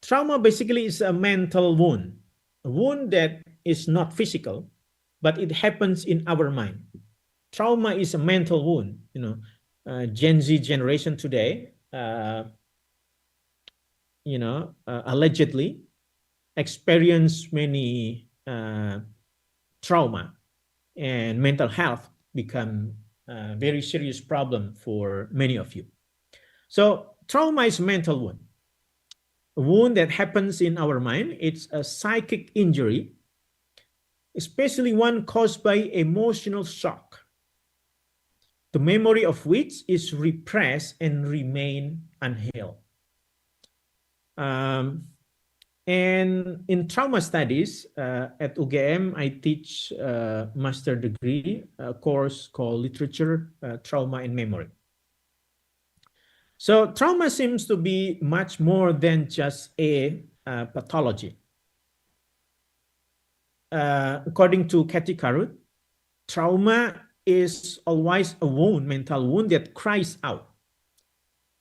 Trauma basically is a mental wound, a wound that is not physical, but it happens in our mind. Trauma is a mental wound. Gen Z generation today, allegedly experience many trauma, and mental health become a very serious problem for many of you. So trauma is a mental wound. A wound that happens in our mind. It's a psychic injury, especially one caused by emotional shock, the memory of which is repressed and remain unhealed. And in trauma studies at UGM, I teach a master degree, a course called Literature, Trauma and Memory. So trauma seems to be much more than just a pathology. According to Kathy Carruth, trauma is always a wound, mental wound that cries out,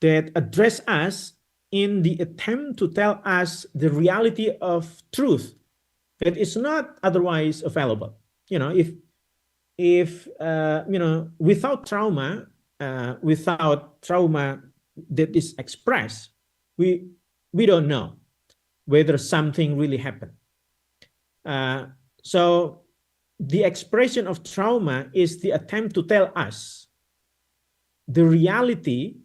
that addresses us in the attempt to tell us the reality of truth that is not otherwise available. If without trauma that is expressed, we don't know whether something really happened. So the expression of trauma is the attempt to tell us the reality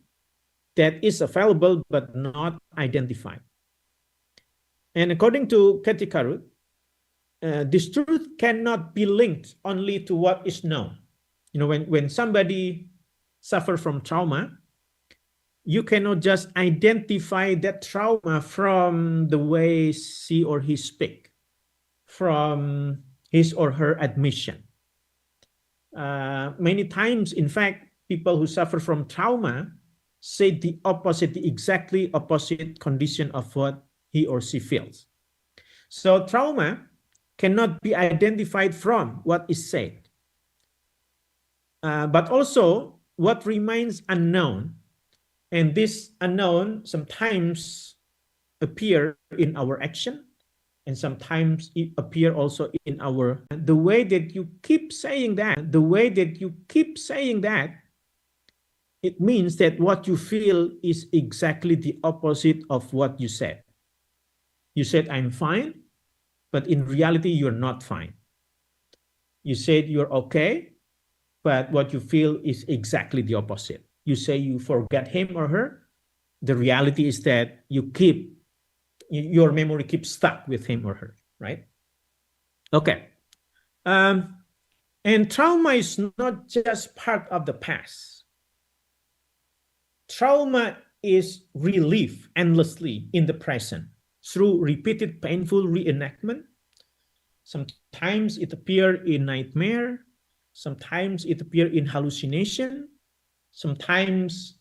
that is available but not identified. And according to Kathy Carruth, this truth cannot be linked only to what is known. When somebody suffers from trauma, you cannot just identify that trauma from the way she or he speak, from his or her admission. Many times, in fact, people who suffer from trauma say the opposite, the exactly opposite condition of what he or she feels. So trauma cannot be identified from what is said, but also what remains unknown. And this unknown sometimes appear in our action, and sometimes it appear also in our, the way that you keep saying that, it means that what you feel is exactly the opposite of what you said. You said, I'm fine, but in reality, you're not fine. You said you're okay, but what you feel is exactly the opposite. You say you forget him or her. The reality is that your memory keeps stuck with him or her, right? Okay. And trauma is not just part of the past. Trauma is relived endlessly in the present through repeated painful reenactment. Sometimes it appears in nightmare. Sometimes it appears in hallucination. Sometimes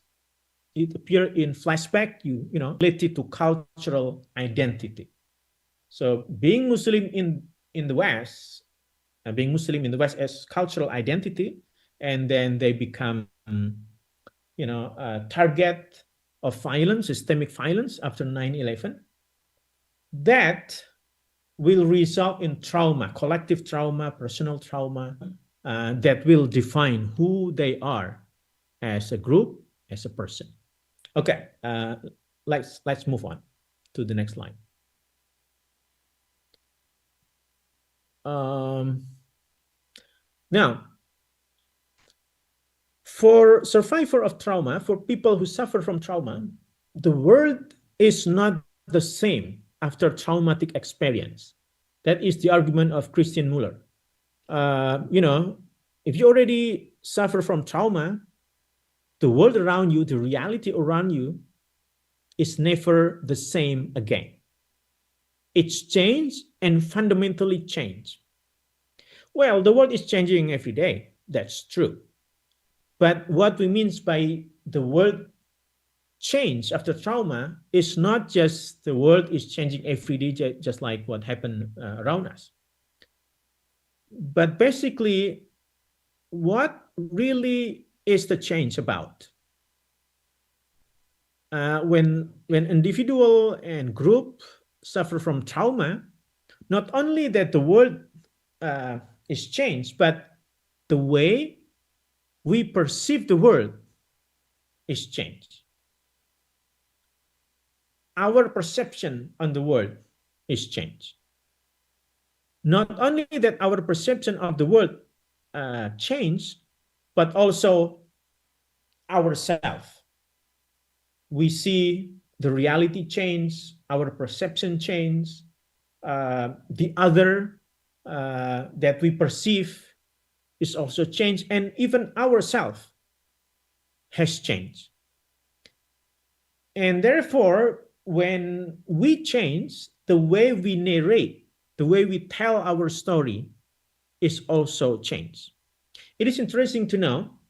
it appears in flashback, related to cultural identity. So being Muslim in the West, as cultural identity, and then they become, a target of violence, systemic violence after 9/11. That will result in trauma, collective trauma, personal trauma, that will define who they are as a group, as a person. Okay, let's move on to the next line. Now, for survivor of trauma, for people who suffer from trauma, the world is not the same after traumatic experience. That is the argument of Christian Muller. If you already suffer from trauma, the world around you, the reality around you, is never the same again. It's changed and fundamentally changed. Well, the world is changing every day. That's true. But what we mean by the world change after trauma is not just the world is changing every day, just like what happened around us. But basically, what really is the change about? When individual and group suffer from trauma, not only that the world is changed, but the way we perceive the world is changed. Our perception on the world is changed. Not only that our perception of the world changed, but also ourselves. We see the reality change, our perception change, the other that we perceive is also changed, and even ourselves has changed. And therefore, when we change, the way we narrate, the way we tell our story is also changed. It is interesting to know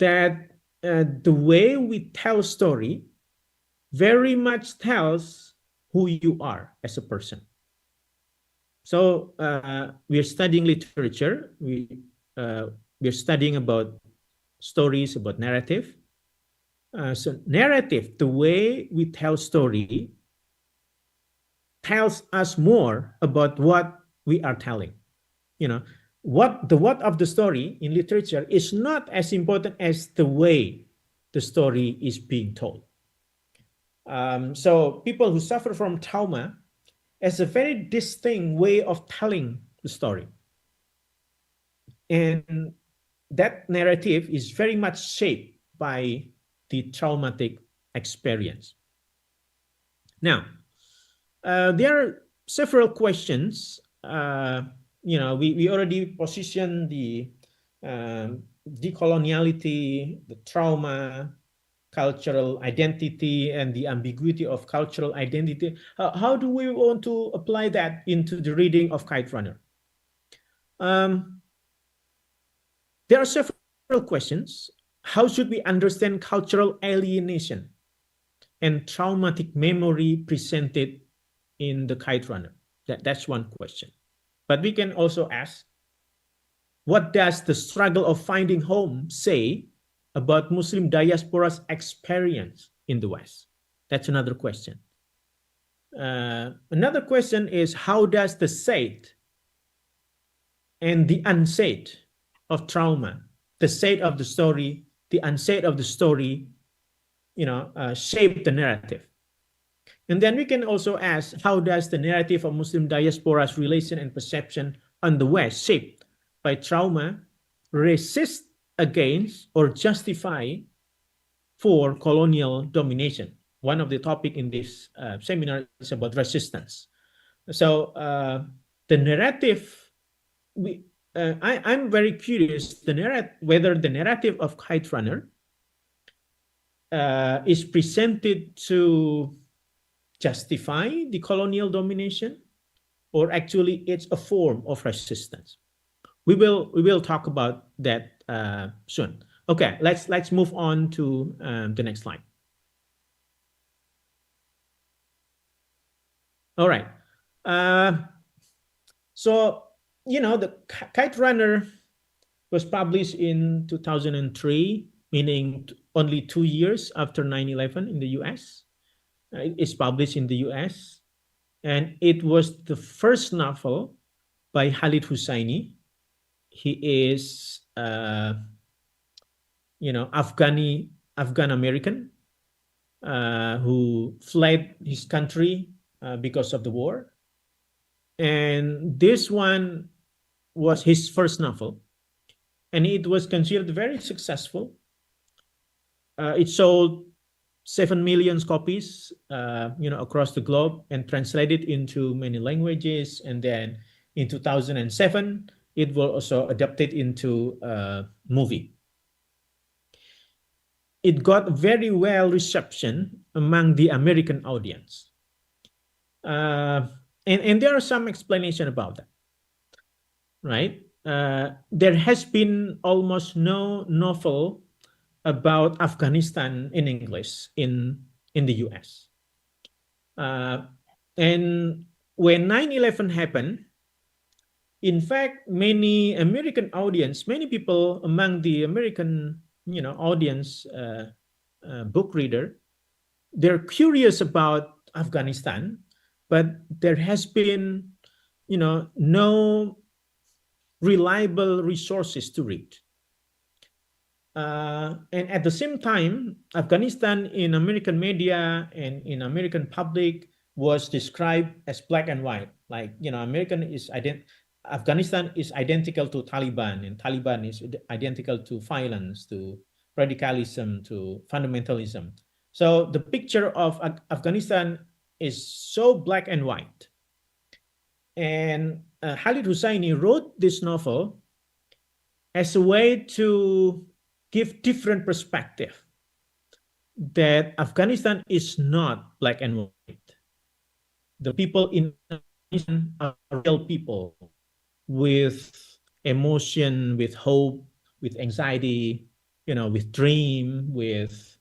that the way we tell story very much tells who you are as a person. So we are studying literature. We are studying about stories, about narrative. So narrative, the way we tell story, tells us more about what we are telling. What of the story in literature is not as important as the way the story is being told. So people who suffer from trauma has a very distinct way of telling the story. And that narrative is very much shaped by the traumatic experience. Now, there are several questions. We already positioned the decoloniality, the trauma, cultural identity, and the ambiguity of cultural identity. How do we want to apply that into the reading of Kite Runner? There are several questions. How should we understand cultural alienation and traumatic memory presented in the Kite Runner? That's one question. But we can also ask, what does the struggle of finding home say about Muslim diaspora's experience in the West? That's another question. Another question is, how does the said and the unsaid of trauma, the said of the story, the unsaid of the story, shape the narrative? And then we can also ask, how does the narrative of Muslim diaspora's relation and perception on the West, shaped by trauma, resist against or justify for colonial domination? One of the topic in this seminar is about resistance. So the narrative, I'm very curious whether the narrative of Kite Runner is presented to justify the colonial domination, or actually it's a form of resistance. We will talk about that soon. Okay, let's move on to the next slide. All right. So the Kite Runner was published in 2003, meaning only 2 years after 9/11 in the US. It's published in the US, and it was the first novel by Khalid Hosseini. He is, Afghan American who fled his country because of the war. And this one was his first novel, and it was considered very successful. It sold 7 million copies, across the globe, and translated into many languages. And then in 2007, it was also adapted into a movie. It got very well reception among the American audience. And there are some explanation about that, right? There has been almost no novel about Afghanistan in English in the US. And when 9/11 happened, in fact, many people among the American, audience, book reader, they're curious about Afghanistan, but there has been, no reliable resources to read. And at the same time, Afghanistan in American media and in American public was described as black and white. Like, Afghanistan is identical to Taliban, and Taliban is identical to violence, to radicalism, to fundamentalism. So the picture of Afghanistan is so black and white. And Khalid Hosseini wrote this novel as a way to give different perspective, that Afghanistan is not black and white. The people in Afghanistan are real people with emotion, with hope, with anxiety, with dream, with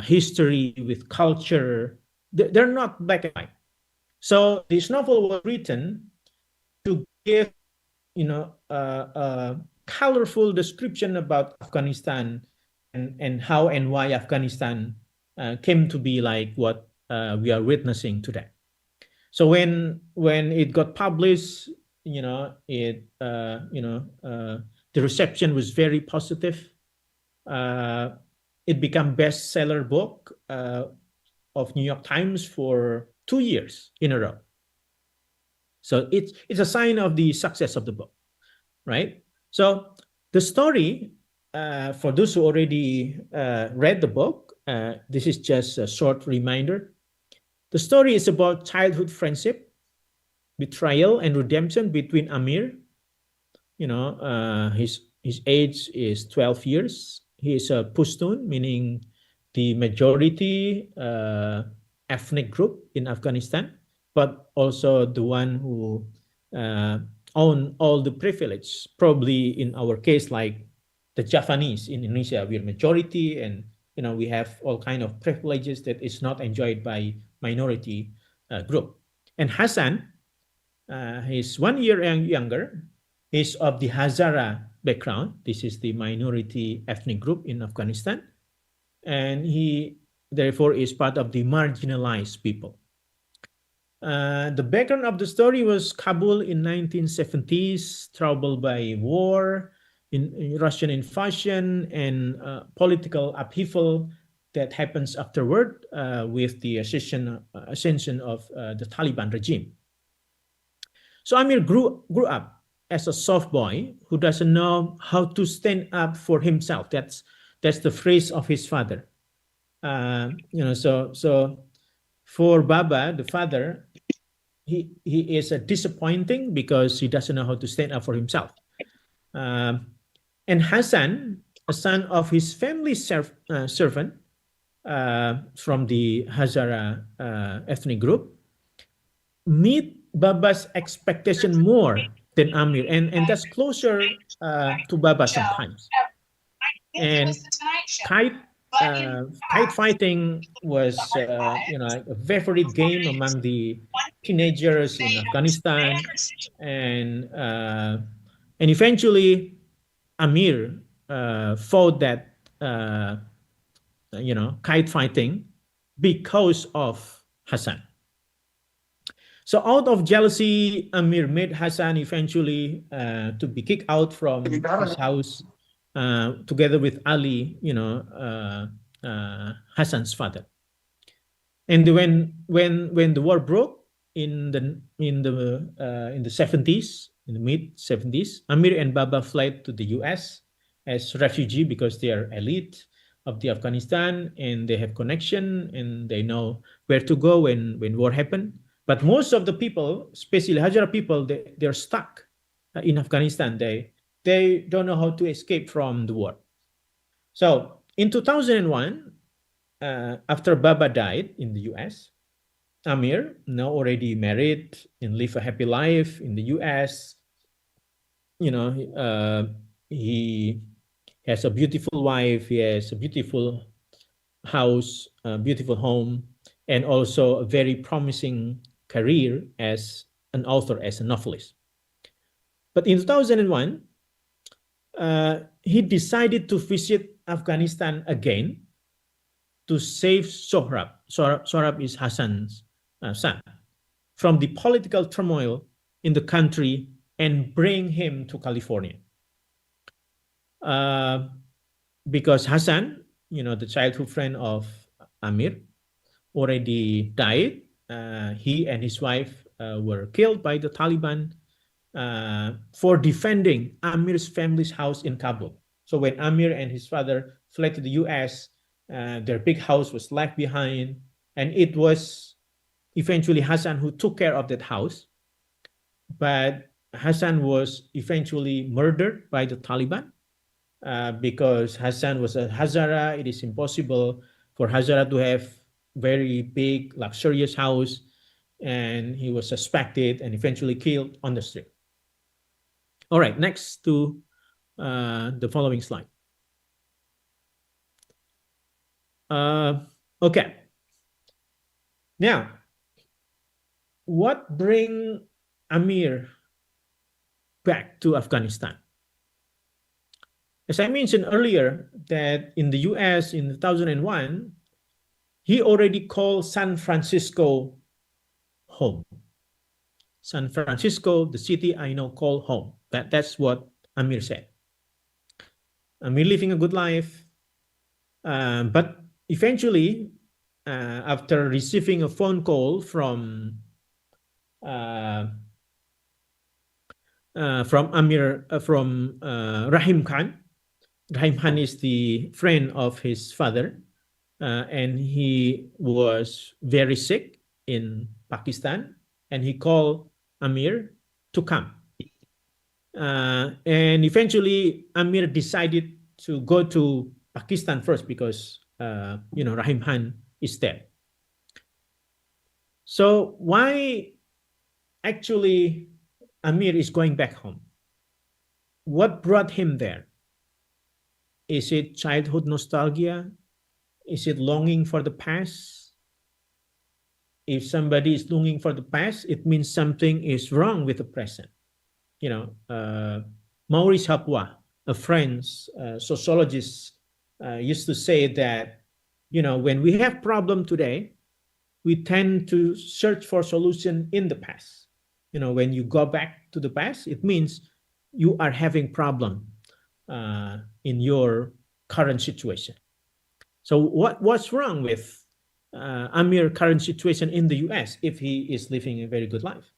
history, with culture. They're not black and white. So this novel was written to give, a colorful description about Afghanistan and how and why Afghanistan came to be like what we are witnessing today. So when it got published, the reception was very positive. It became bestseller book of New York Times for 2 years in a row. So it's a sign of the success of the book, right? So the story, for those who already read the book, this is just a short reminder. The story is about childhood friendship, betrayal, and redemption between Amir. His age is 12 years. He is a Pushtun, meaning the majority ethnic group in Afghanistan, but also the one who own all the privilege. Probably in our case, like the Javanese in Indonesia. We're majority, and we have all kind of privileges that is not enjoyed by minority group. And Hassan, he's 1 year younger. He's of the Hazara background. This is the minority ethnic group in Afghanistan, and he therefore is part of the marginalized people. The background of the story was Kabul in 1970s, troubled by war, in Russian invasion, and political upheaval that happens afterward with the ascension of the Taliban regime. So Amir grew up as a soft boy who doesn't know how to stand up for himself. That's the phrase of his father. So for Baba, the father, he is disappointing because he doesn't know how to stand up for himself. And Hassan, a son of his family servant from the Hazara ethnic group, meet Baba's expectation more than Amir, and that's closer to Baba sometimes. And kite fighting was a favorite game among the teenagers in Afghanistan, and eventually Amir fought that kite fighting because of Hassan. So out of jealousy, Amir made Hassan eventually to be kicked out from his house together with Ali, Hassan's father. And when the war broke in the 70s, in the mid 70s, Amir and Baba fled to the U.S. as refugee because they are elite of the Afghanistan and they have connection and they know where to go when war happened. But most of the people, especially Hazara people, they're stuck in Afghanistan. They don't know how to escape from the war. So in 2001, after Baba died in the US, Amir, now already married and live a happy life in the US, he has a beautiful wife, he has a beautiful house, a beautiful home, and also a very promising career as an author, as a novelist. But in 2001, he decided to visit Afghanistan again to save Sohrab. Sohrab is Hassan's son, from the political turmoil in the country and bring him to California. Because Hassan, the childhood friend of Amir, already died. He and his wife were killed by the Taliban for defending Amir's family's house in Kabul. So when Amir and his father fled to the US, their big house was left behind, and it was eventually Hassan who took care of that house. But Hassan was eventually murdered by the Taliban because Hassan was a Hazara. It is impossible for Hazara to have very big, luxurious house, and he was suspected and eventually killed on the street. All right, next to the following slide. Okay. Now, what bring Amir back to Afghanistan? As I mentioned earlier, that in the US in 2001, he already called San Francisco home. San Francisco, the city I now call home. That's what Amir said. Amir living a good life, but eventually, after receiving a phone call from Amir, from Rahim Khan. Rahim Khan is the friend of his father, and he was very sick in Pakistan, and he called Amir to come. And eventually, Amir decided to go to Pakistan first because, Rahim Khan is dead. So why actually Amir is going back home? What brought him there? Is it childhood nostalgia? Is it longing for the past? If somebody is longing for the past, it means something is wrong with the present. Maurice Hapwa, a French sociologist, used to say that, when we have problem today, we tend to search for solution in the past. When you go back to the past, it means you are having problem in your current situation. So what's wrong with Amir's current situation in the US if he is living a very good life?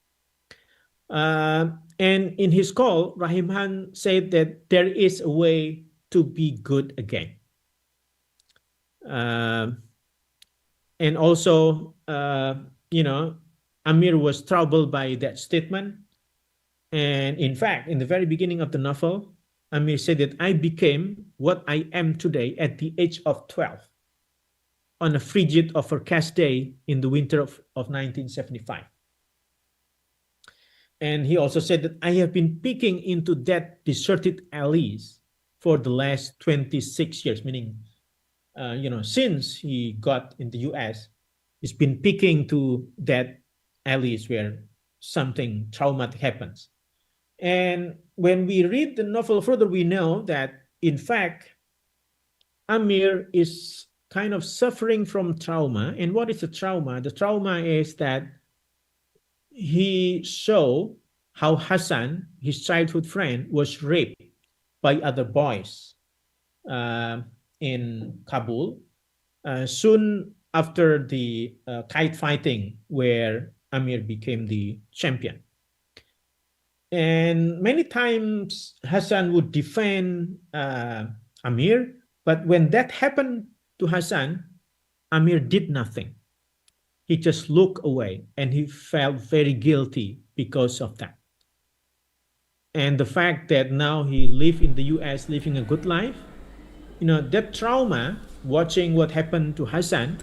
And in his call, Rahim Khan said that there is a way to be good again. And also, Amir was troubled by that statement. And in fact, in the very beginning of the novel, Amir said that I became what I am today at the age of 12 on a frigid overcast day in the winter of 1975. And he also said that I have been peeking into that deserted alleys for the last 26 years, meaning, since he got in the US, he's been peeking to that alleys where something traumatic happens. And when we read the novel further, we know that, in fact, Amir is kind of suffering from trauma. And what is the trauma? The trauma is that he saw how Hassan, his childhood friend, was raped by other boys in Kabul soon after the kite fighting where Amir became the champion. And many times Hassan would defend Amir, but when that happened to Hassan, Amir did nothing. He just looked away and he felt very guilty because of that. And the fact that now he lived in the US, living a good life, that trauma, watching what happened to Hassan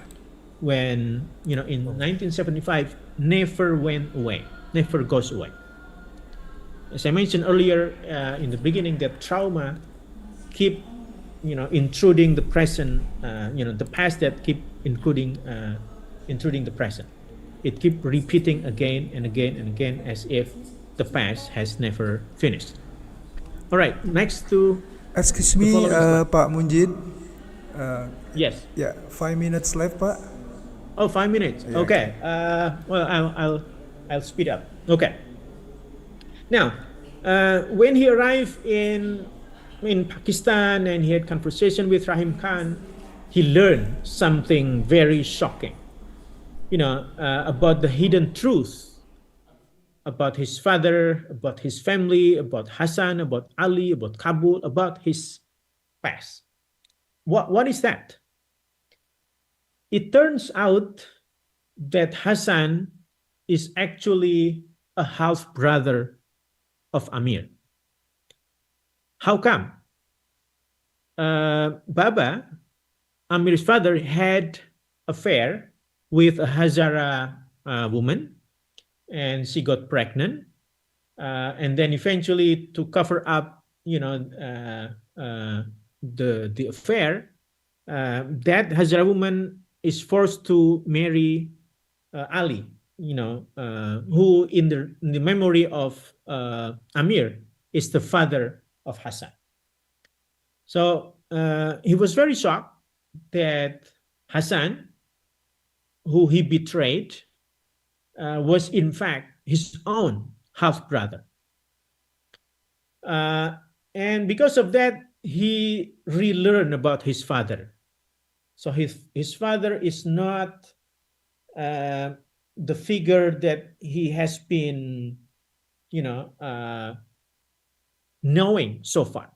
when, in 1975, never went away, never goes away. As I mentioned earlier in the beginning, that trauma keep, intruding the present, the past that keep intruding the present. It keep repeating again and again and again as if the past has never finished. All right, next to... Excuse me, Pak Munjid. Yes. Yeah, 5 minutes left, Pak. Oh, 5 minutes. Yeah, okay. Well, I'll speed up. Okay. Now, when he arrived in Pakistan and he had conversation with Rahim Khan, he learned something very shocking, about the hidden truth about his father, about his family, about Hassan, about Ali, about Kabul, about his past. What is that? It turns out that Hassan is actually a half brother of Amir. How come? Baba, Amir's father, had affair with a Hazara woman, and she got pregnant. And then eventually, to cover up, the affair, that Hazara woman is forced to marry Ali, who in the memory of Amir is the father of Hassan. So he was very shocked that Hassan, who he betrayed, was in fact his own half-brother. And because of that, he relearned about his father. So his father is not the figure that he has been, knowing so far.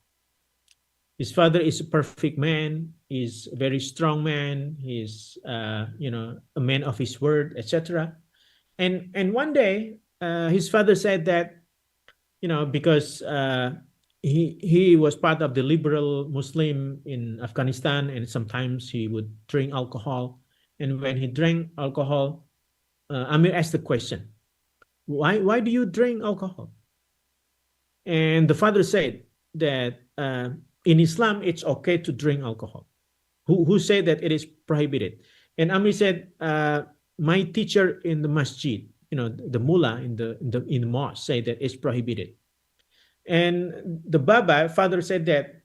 His father is a perfect man, is a very strong man, he's, a man of his word, etc. And one day, his father said that, because he was part of the liberal Muslim in Afghanistan, and sometimes he would drink alcohol. And when he drank alcohol, Amir asked the question, why do you drink alcohol? And the father said that in Islam, it's okay to drink alcohol. Who said that it is prohibited? And Amir said, my teacher in the masjid, the mullah in the mosque, say that it's prohibited. And the Baba, father, said that,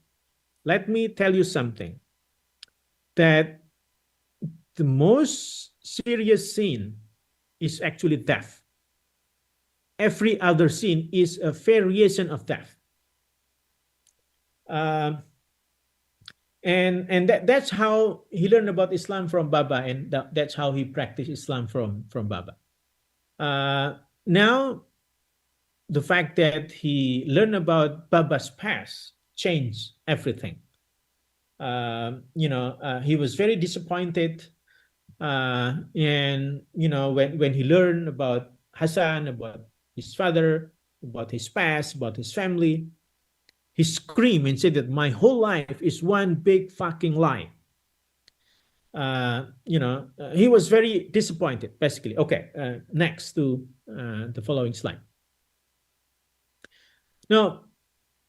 let me tell you something, that the most serious sin is actually theft. Every other sin is a variation of theft. And that's how he learned about Islam from Baba, and that's how he practiced Islam from Baba. Now, the fact that he learned about Baba's past changed everything. He was very disappointed, and when he learned about Hassan, about his father, about his past, about his family, he screamed and said that my whole life is one big fucking lie. He was very disappointed, basically. Okay, next to the following slide. Now,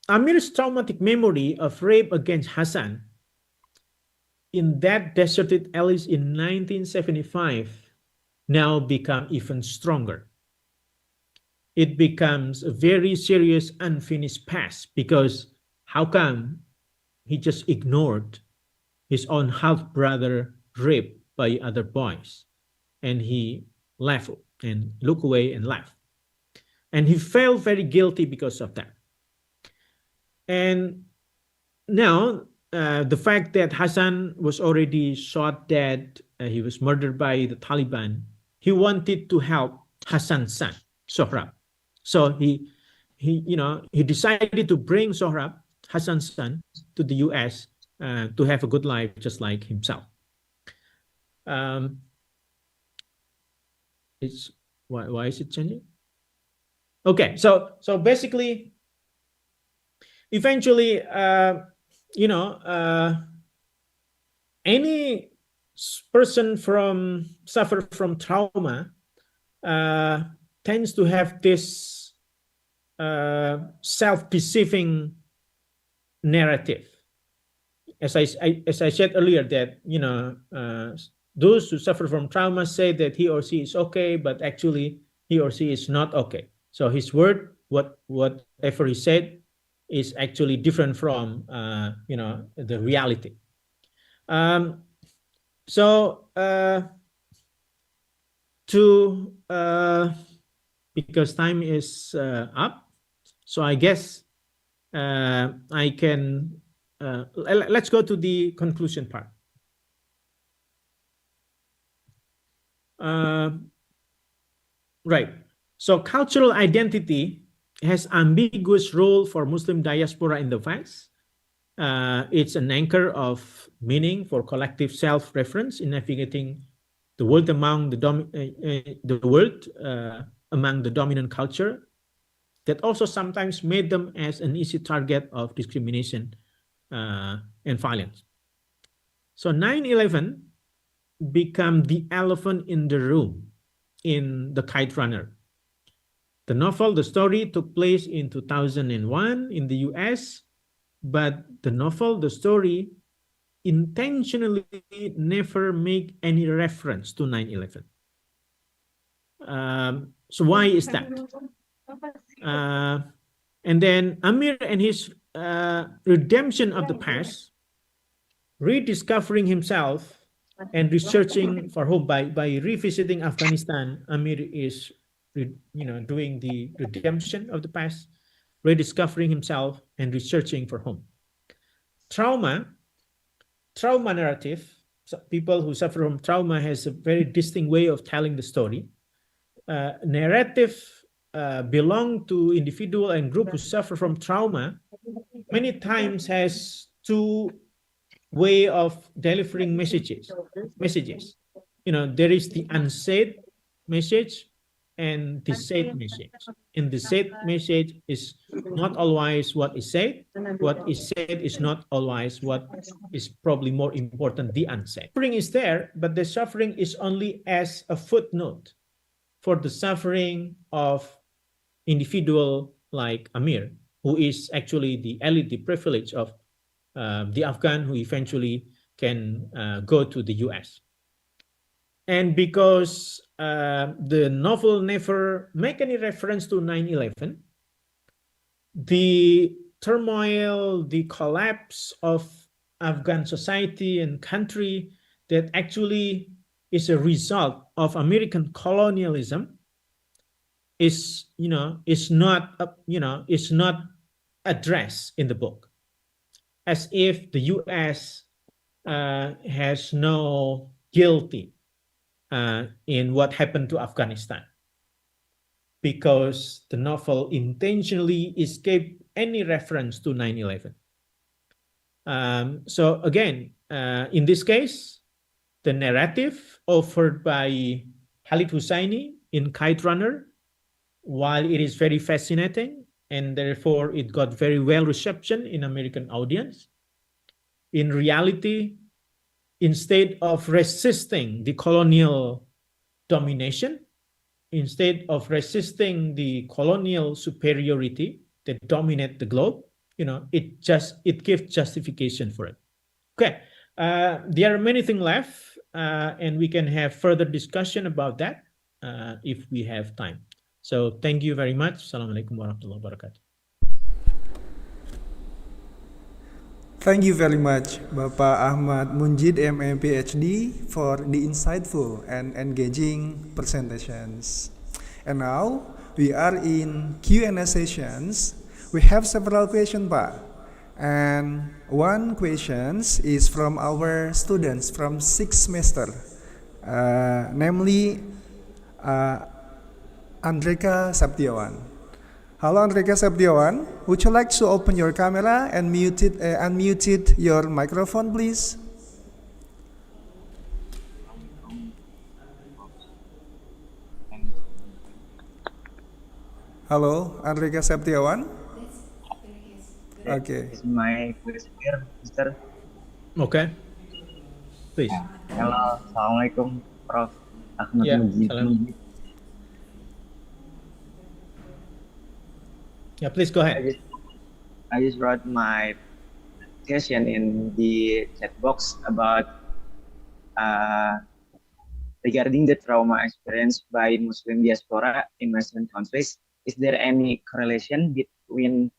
Amir's traumatic memory of rape against Hassan in that deserted alley in 1975 now become even stronger. It becomes a very serious unfinished past, because how come he just ignored his own half-brother raped by other boys, and he left and looked away and left, and he felt very guilty because of that. And now the fact that Hassan was already shot dead, he was murdered by the Taliban, he wanted to help Hassan's son, Sohrab. So he decided to bring Sohrab, Hassan's son, to the US to have a good life just like himself. Why is it changing? Okay, so basically, eventually, any person suffer from trauma tends to have this self-deceiving narrative. As I said earlier, that those who suffer from trauma say that he or she is okay, but actually he or she is not okay. So his word, whatever he said, is actually different from the reality. Because time is up, so I guess I can let's go to the conclusion part. Right. So cultural identity has ambiguous role for Muslim diaspora in the West. It's an anchor of meaning for collective self-reference in navigating the world among the dominant culture, that also sometimes made them as an easy target of discrimination and violence. So 9/11 became the elephant in the room in The Kite Runner. The novel, the story, took place in 2001 in the US, but the novel, the story, intentionally never make any reference to 9/11. So why is that? And then Amir and his redemption of the past, rediscovering himself and researching for hope by revisiting Afghanistan. Amir is doing the redemption of the past, rediscovering himself and researching for home. Trauma narrative. So people who suffer from trauma has a very distinct way of telling the story. Narrative belong to individual and group who suffer from trauma. Many times has two way of delivering messages. There is the unsaid message and the said message. And the said message is not always what is said. What is said is not always what is probably more important, the unsaid. Suffering is there, but the suffering is only as a footnote for the suffering of individual like Amir, who is actually the elite, the privilege of the Afghan who eventually can go to the US. And because the novel never make any reference to 9/11, the turmoil, the collapse of Afghan society and country that actually is a result of American colonialism is not addressed in the book, as if the U.S. Has no guilty in what happened to Afghanistan, because the novel intentionally escaped any reference to 9/11. So again, in this case, the narrative offered by Khalid Hosseini in Kite Runner, while it is very fascinating and therefore it got very well reception in American audience, in reality, instead of resisting the colonial domination, instead of resisting the colonial superiority that dominate the globe, it gives justification for it. Okay, there are many things left, and we can have further discussion about that if we have time. So thank you very much. Assalamualaikum warahmatullahi wabarakatuh. Thank you very much, Bapak Ahmad Munjid, MM PhD, for the insightful and engaging presentations. And now we are in Q&A sessions. We have several questions, Pak. And one question is from our students from 6th semester, namely Andreka Saptiawan. Hello, Andreka Saptiawan. Would you like to open your camera and unmute your microphone, please? Hello, Andreka Saptiawan. Okay. It's my question here, Mr. Okay. Please. Hello, Assalamualaikum, Prof. Ahmad Munjid. Yeah, please go ahead. I just wrote my question in the chat box about regarding the trauma experienced by Muslim diaspora in Western countries. Is there any correlation between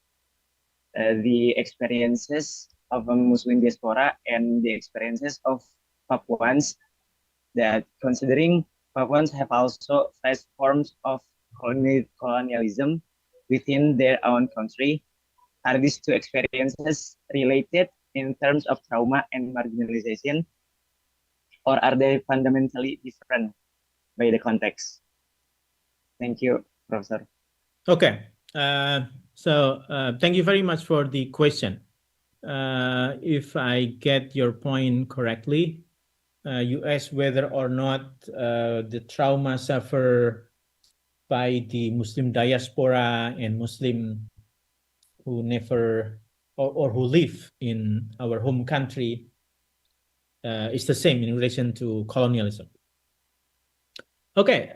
the experiences of a Muslim diaspora and the experiences of Papuans, that considering Papuans have also faced forms of colonialism within their own country? Are these two experiences related in terms of trauma and marginalization, or are they fundamentally different by the context? Thank you, Professor. Okay. So thank you very much for the question. If I get your point correctly, you asked whether or not the trauma suffered by the Muslim diaspora and Muslim who never or who live in our home country is the same in relation to colonialism. Okay,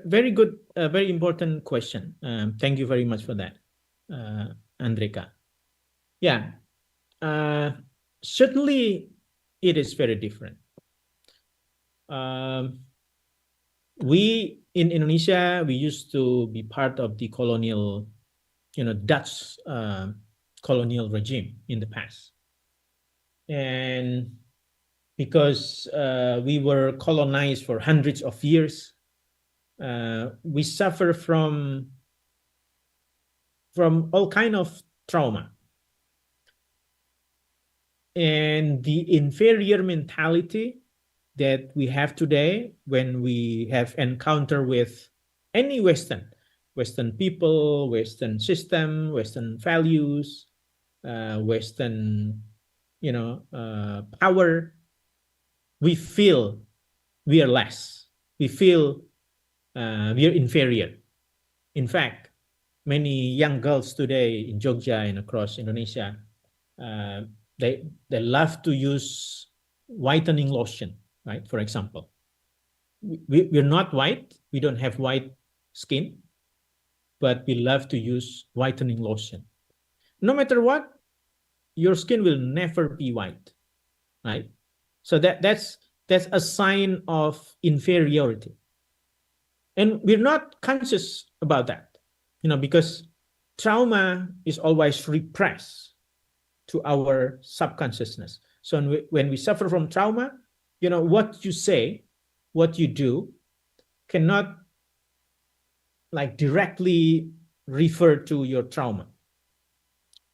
very good, very important question. Thank you very much for that, Andreka. Yeah, certainly it is very different. We in Indonesia, we used to be part of the colonial, Dutch colonial regime in the past. And because we were colonized for hundreds of years, we suffer from all kind of trauma. And the inferior mentality that we have today when we have encounter with any Western people, Western system, Western values, Western, power, we feel we are less. We feel we are inferior. In fact, many young girls today in Jogja and across Indonesia, they love to use whitening lotion, right? For example, we're not white. We don't have white skin, but we love to use whitening lotion. No matter what, your skin will never be white, right? So that's a sign of inferiority. And we're not conscious about that, because trauma is always repressed to our subconsciousness. So when we suffer from trauma, what you say, what you do cannot like directly refer to your trauma.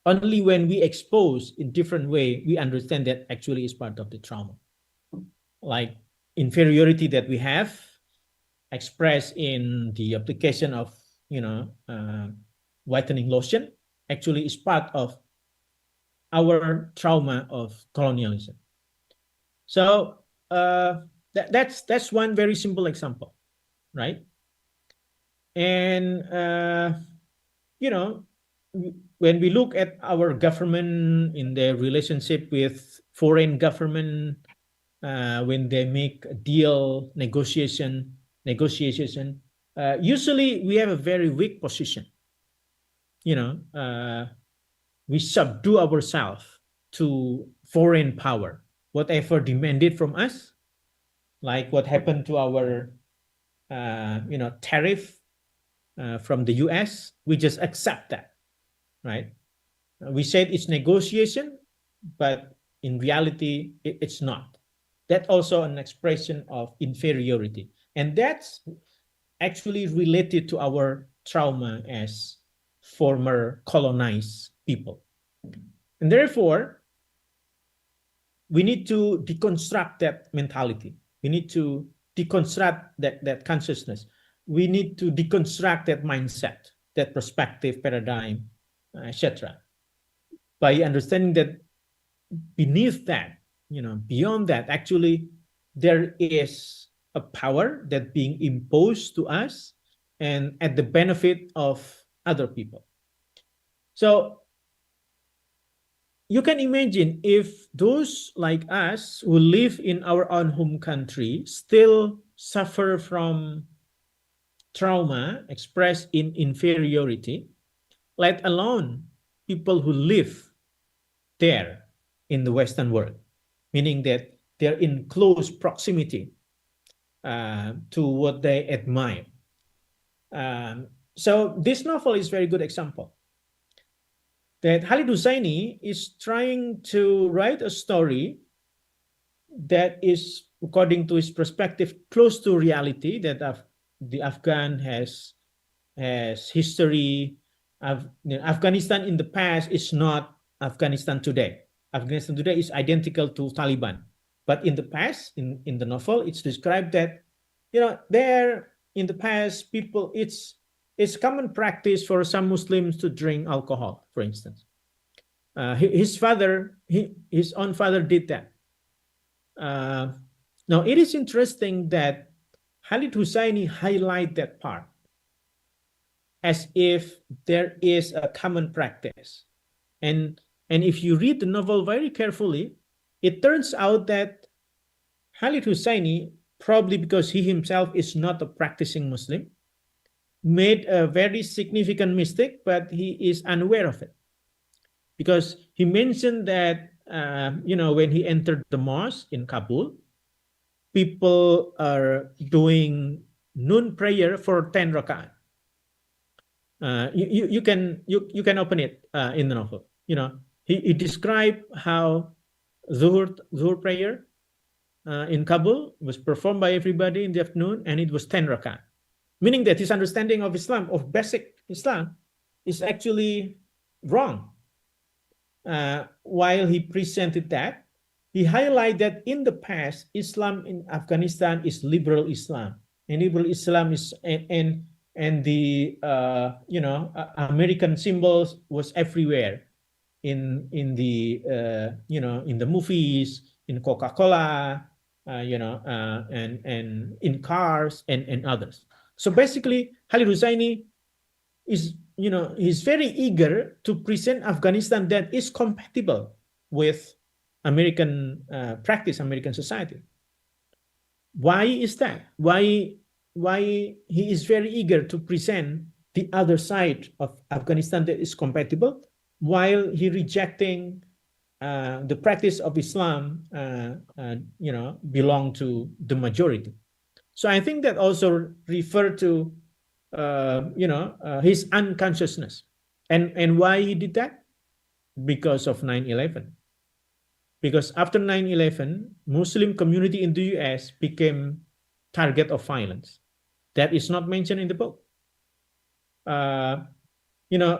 Only when we expose in different way, we understand that actually is part of the trauma. Like inferiority that we have expressed in the application of, whitening lotion actually is part of our trauma of colonialism. So that's one very simple example, right? And when we look at our government in their relationship with foreign government, when they make a deal, negotiation, usually we have a very weak position. We subdue ourselves to foreign power, whatever demanded from us, like what happened to our, tariff from the US. We just accept that, right? We said it's negotiation, but in reality, it's not. That's also an expression of inferiority. And that's actually related to our trauma as former colonized people. And therefore, we need to deconstruct that mentality. We need to deconstruct that consciousness. We need to deconstruct that mindset, that perspective, paradigm, etc. By understanding that beneath that, beyond that, actually, there is a power that being imposed to us and at the benefit of other people. So you can imagine if those like us who live in our own home country still suffer from trauma expressed in inferiority, let alone people who live there in the Western world, meaning that they're in close proximity to what they admire. So this novel is a very good example that Khalid Hosseini is trying to write a story that is, according to his perspective, close to reality, that the Afghan has history. Afghanistan in the past is not Afghanistan today. Afghanistan today is identical to Taliban. But in the past, in the novel, it's described that, there in the past, people, it's common practice for some Muslims to drink alcohol, for instance. His own father did that. Now, it is interesting that Khalid Hosseini highlight that part as if there is a common practice. And if you read the novel very carefully, it turns out that Khalid Hosseini, probably because he himself is not a practicing Muslim, made a very significant mistake, but he is unaware of it. Because he mentioned that, when he entered the mosque in Kabul, people are doing noon prayer for 10 rak'at. You can open it in the novel. He described how Zuhur prayer in Kabul was performed by everybody in the afternoon, and it was 10 rak'at. Meaning that his understanding of Islam, of basic Islam, is actually wrong. While he presented that, he highlighted that in the past, Islam in Afghanistan is liberal Islam, and liberal Islam is and the American symbols was everywhere in the in the movies, in Coca-Cola, and in cars and others. So basically, Khalid Hosseini is he's very eager to present Afghanistan that is compatible with American practice, American society. Why is that? Why he is very eager to present the other side of Afghanistan that is compatible, while he rejecting the practice of Islam, belong to the majority. So I think that also refer to, his unconsciousness. And why he did that? Because of 9/11. Because after 9/11, Muslim community in the US became target of violence. That is not mentioned in the book. A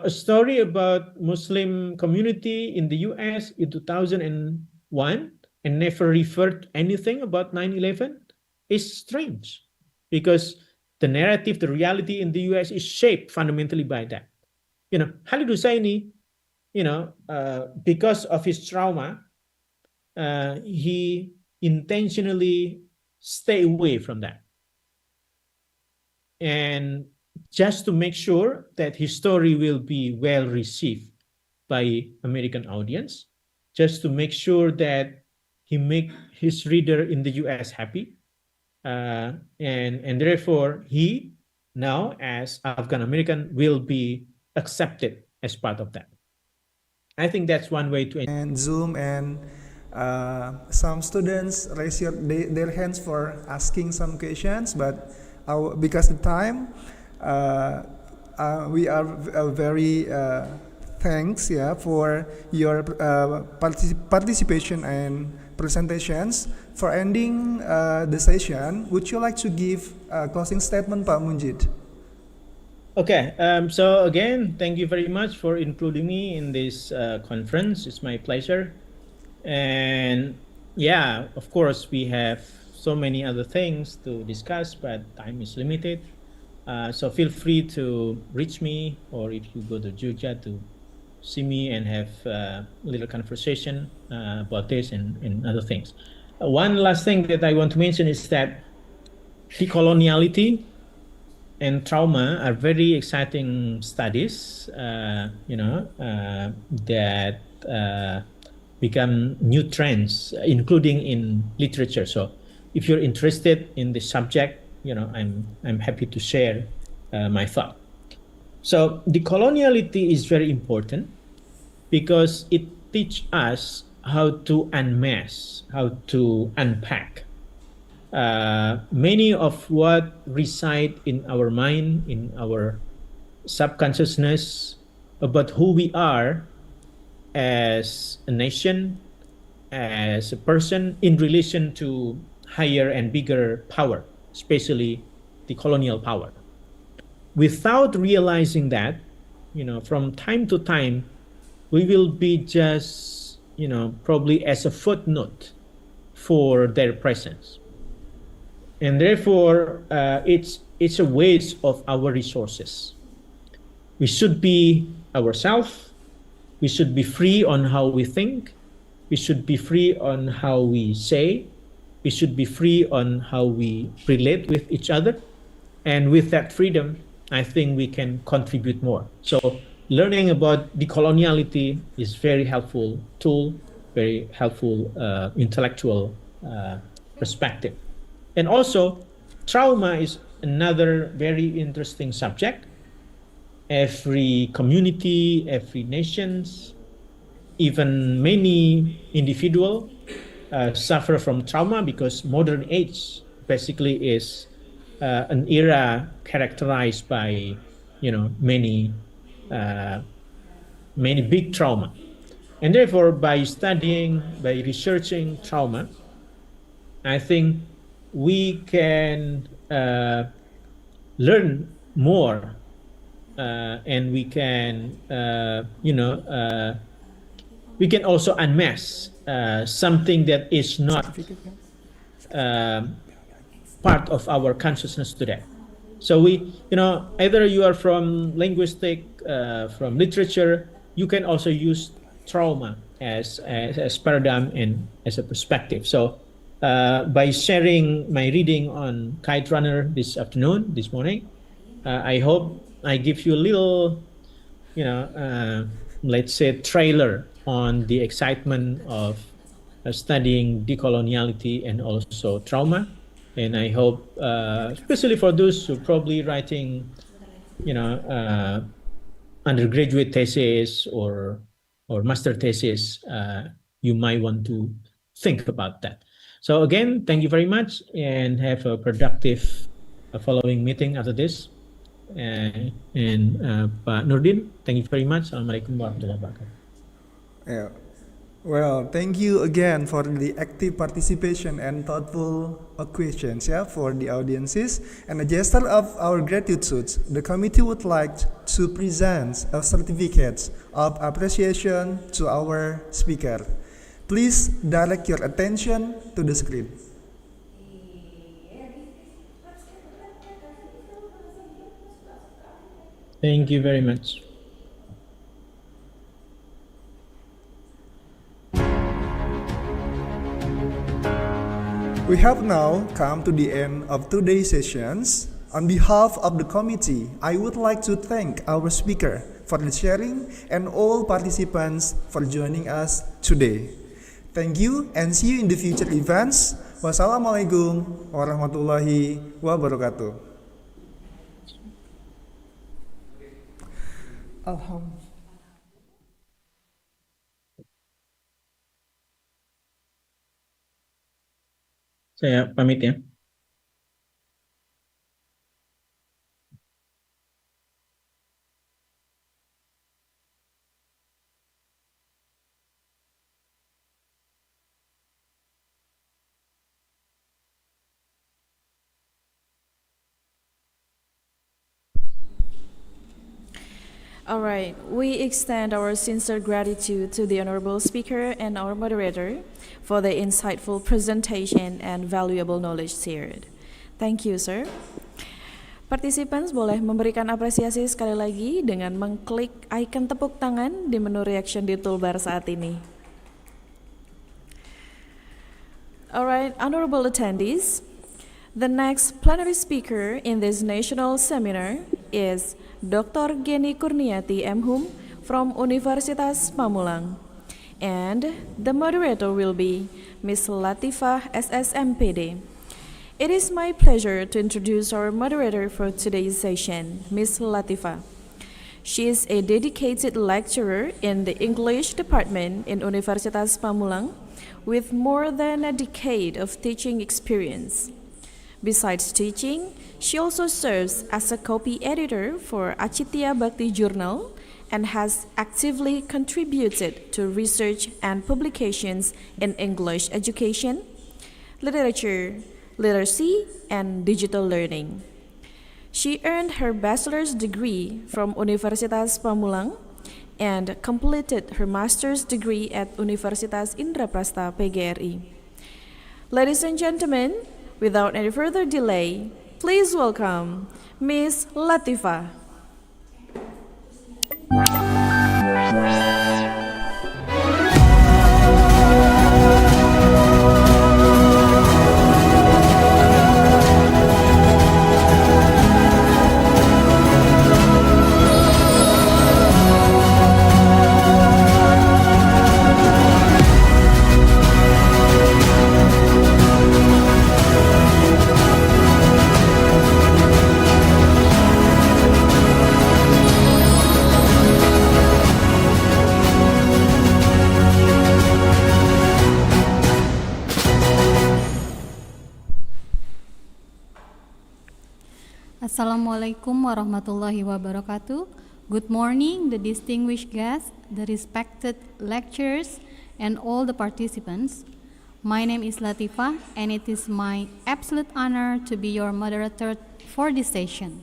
story about Muslim community in the US in 2001 and never referred anything about 9/11 is strange, because the narrative, the reality in the US is shaped fundamentally by that. Khalid Husseini, because of his trauma, he intentionally stay away from that. And just to make sure that his story will be well received by American audience, just to make sure that he make his reader in the US happy, and therefore he now as Afghan American will be accepted as part of that. I think that's one way to and Zoom, and some students raise their hands for asking some questions, but because the time, we are very thanks for your participation and presentations. For ending the session, would you like to give a closing statement, Pak Munjid? Okay, so again, thank you very much for including me in this conference. It's my pleasure. And yeah, of course, we have so many other things to discuss, but time is limited. So feel free to reach me, or if you go to Jogja, to see me and have a little conversation about this and other things. One last thing that I want to mention is that decoloniality and trauma are very exciting studies, that become new trends, including in literature. So if you're interested in the subject, I'm happy to share my thought. So decoloniality is very important because it teaches us how to unmask, how to unpack many of what reside in our mind, in our subconsciousness, about who we are as a nation, as a person, in relation to higher and bigger power, especially the colonial power. Without realizing that, from time to time, we will be just, probably as a footnote for their presence. And therefore, it's a waste of our resources. We should be ourselves. We should be free on how we think. We should be free on how we say. We should be free on how we relate with each other. And with that freedom, I think we can contribute more. So learning about decoloniality is very helpful tool, very helpful intellectual perspective. And also, trauma is another very interesting subject. Every community, every nations, even many individuals suffer from trauma, because modern age basically is an era characterized by, many big trauma. And therefore, by studying, by researching trauma, I think we can learn more, and we can, we can also unmask something that is not part of our consciousness today. So we, either you are from linguistic, from literature, you can also use trauma as paradigm and as a perspective. So by sharing my reading on Kite Runner this morning, I hope I give you a little, let's say, trailer on the excitement of studying decoloniality and also trauma. And I hope, especially for those who are probably writing, undergraduate thesis or master thesis, you might want to think about that. So again, thank you very much and have a productive following meeting after this. Pak Nurdin, thank you very much. Assalamualaikum warahmatullahi wabarakatuh. Yeah. Well, thank you again for the active participation and thoughtful questions, for the audiences. And a gesture of our gratitude, the committee would like to present a certificate of appreciation to our speaker. Please direct your attention to the screen. Thank you very much. We have now come to the end of today's sessions. On behalf of the committee, I would like to thank our speaker for the sharing and all participants for joining us today. Thank you and see you in the future events. Wassalamualaikum warahmatullahi wabarakatuh. Alhamdulillah. Saya pamit ya. All right, we extend our sincere gratitude to the honorable speaker and our moderator for the insightful presentation and valuable knowledge shared. Thank you, sir. Participants boleh memberikan apresiasi sekali lagi dengan mengklik icon tepuk tangan di menu reaction di toolbar saat ini. All right, honorable attendees, the next plenary speaker in this national seminar is Dr. Geni Kurniati M.Hum from Universitas Pamulang. And the moderator will be Ms. Latifah SSMPD. It is my pleasure to introduce our moderator for today's session, Ms. Latifah. She is a dedicated lecturer in the English department in Universitas Pamulang with more than a decade of teaching experience. Besides teaching, she also serves as a copy editor for Achitya Bhakti Journal and has actively contributed to research and publications in English education, literature, literacy, and digital learning. She earned her bachelor's degree from Universitas Pamulang and completed her master's degree at Universitas Indraprastha PGRI. Ladies and gentlemen, without any further delay, please welcome Ms. Latifah. Assalamualaikum warahmatullahi wabarakatuh. Good morning, the distinguished guests, the respected lecturers, and all the participants. My name is Latifah, and it is my absolute honor to be your moderator for this session.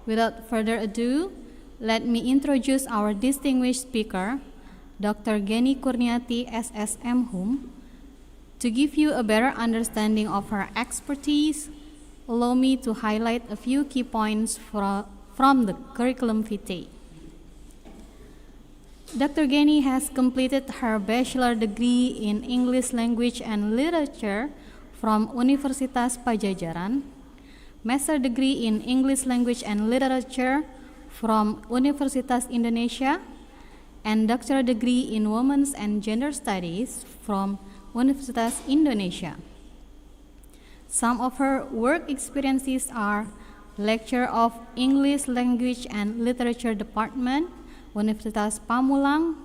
Without further ado, let me introduce our distinguished speaker, Dr. Geni Kurniati SSM.Hum. To give you a better understanding of her expertise, allow me to highlight a few key points from the curriculum vitae. Dr. Geni has completed her bachelor degree in English Language and Literature from Universitas Pajajaran, master degree in English Language and Literature from Universitas Indonesia, and doctoral degree in Women's and Gender Studies from Universitas Indonesia. Some of her work experiences are lecturer of English Language and Literature Department, Universitas Pamulang,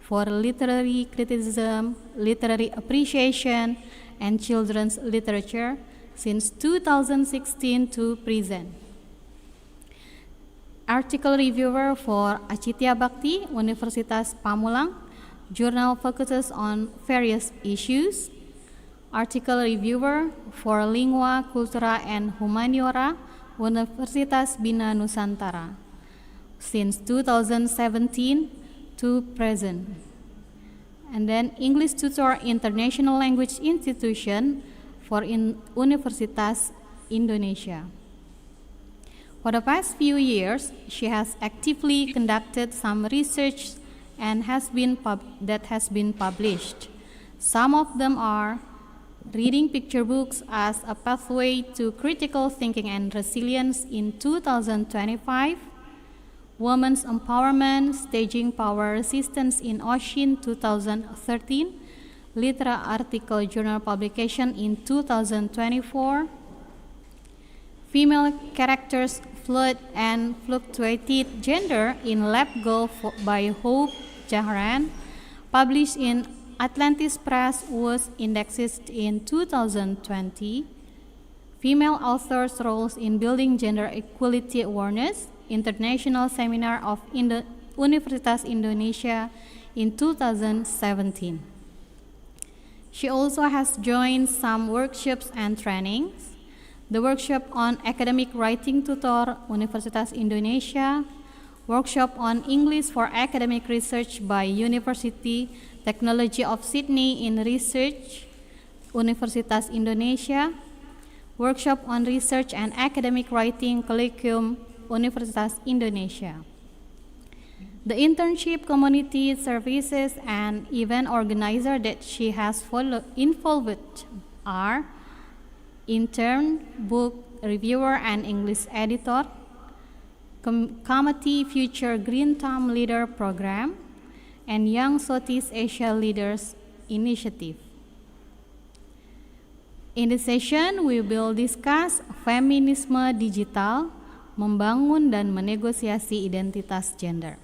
for literary criticism, literary appreciation, and children's literature since 2016 to present. Article reviewer for Achitya Bhakti, Universitas Pamulang. Journal focuses on various issues. Article reviewer for Lingua, Cultura, and Humaniora, Universitas Bina Nusantara, since 2017 to present. And then English tutor International Language Institution for Universitas Indonesia. For the past few years, she has actively conducted some research and that has been published. Some of them are Reading Picture Books as a Pathway to Critical Thinking and Resilience in 2025, Women's Empowerment, Staging Power Resistance in Ocean 2013, Litera Article Journal Publication in 2024, Female Characters, Fluid and Fluctuated Gender in Lab Girl by Hope Jahran, published in Atlantis Press, was indexed in 2020, Female Authors' Roles in Building Gender Equality Awareness, International Seminar of Universitas Indonesia in 2017. She also has joined some workshops and trainings. The workshop on Academic Writing Tutor, Universitas Indonesia, workshop on English for Academic Research by University Technology of Sydney in Research, Universitas Indonesia, workshop on Research and Academic Writing Colloquium, Universitas Indonesia. The internship, community services, and event organizer that she has involved with are intern, book reviewer, and English editor, Committee Future Green Thumb Leader Program, and Young Southeast Asia Leaders Initiative. In this session, we will discuss feminisme digital, membangun dan menegosiasi identitas gender.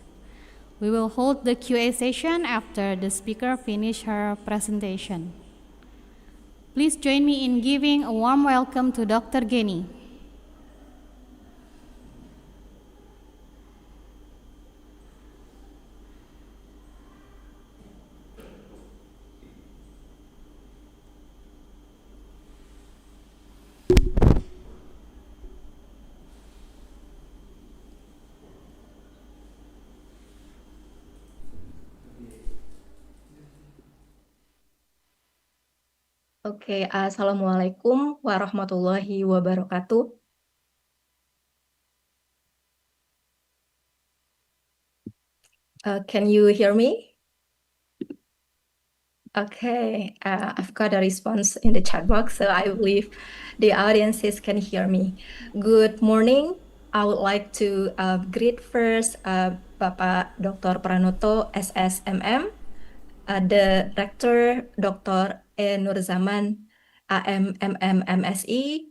We will hold the Q&A session after the speaker finish her presentation. Please join me in giving a warm welcome to Dr. Geni. Oke, Assalamualaikum warahmatullahi wabarakatuh. Can you hear me? Okay, I've got a response in the chat box, so I believe the audiences can hear me. Good morning. I would like to greet first Bapak Dr. Pranoto, SSMM, the Rector, Dr. Nurzaman, AM, MM, MSI,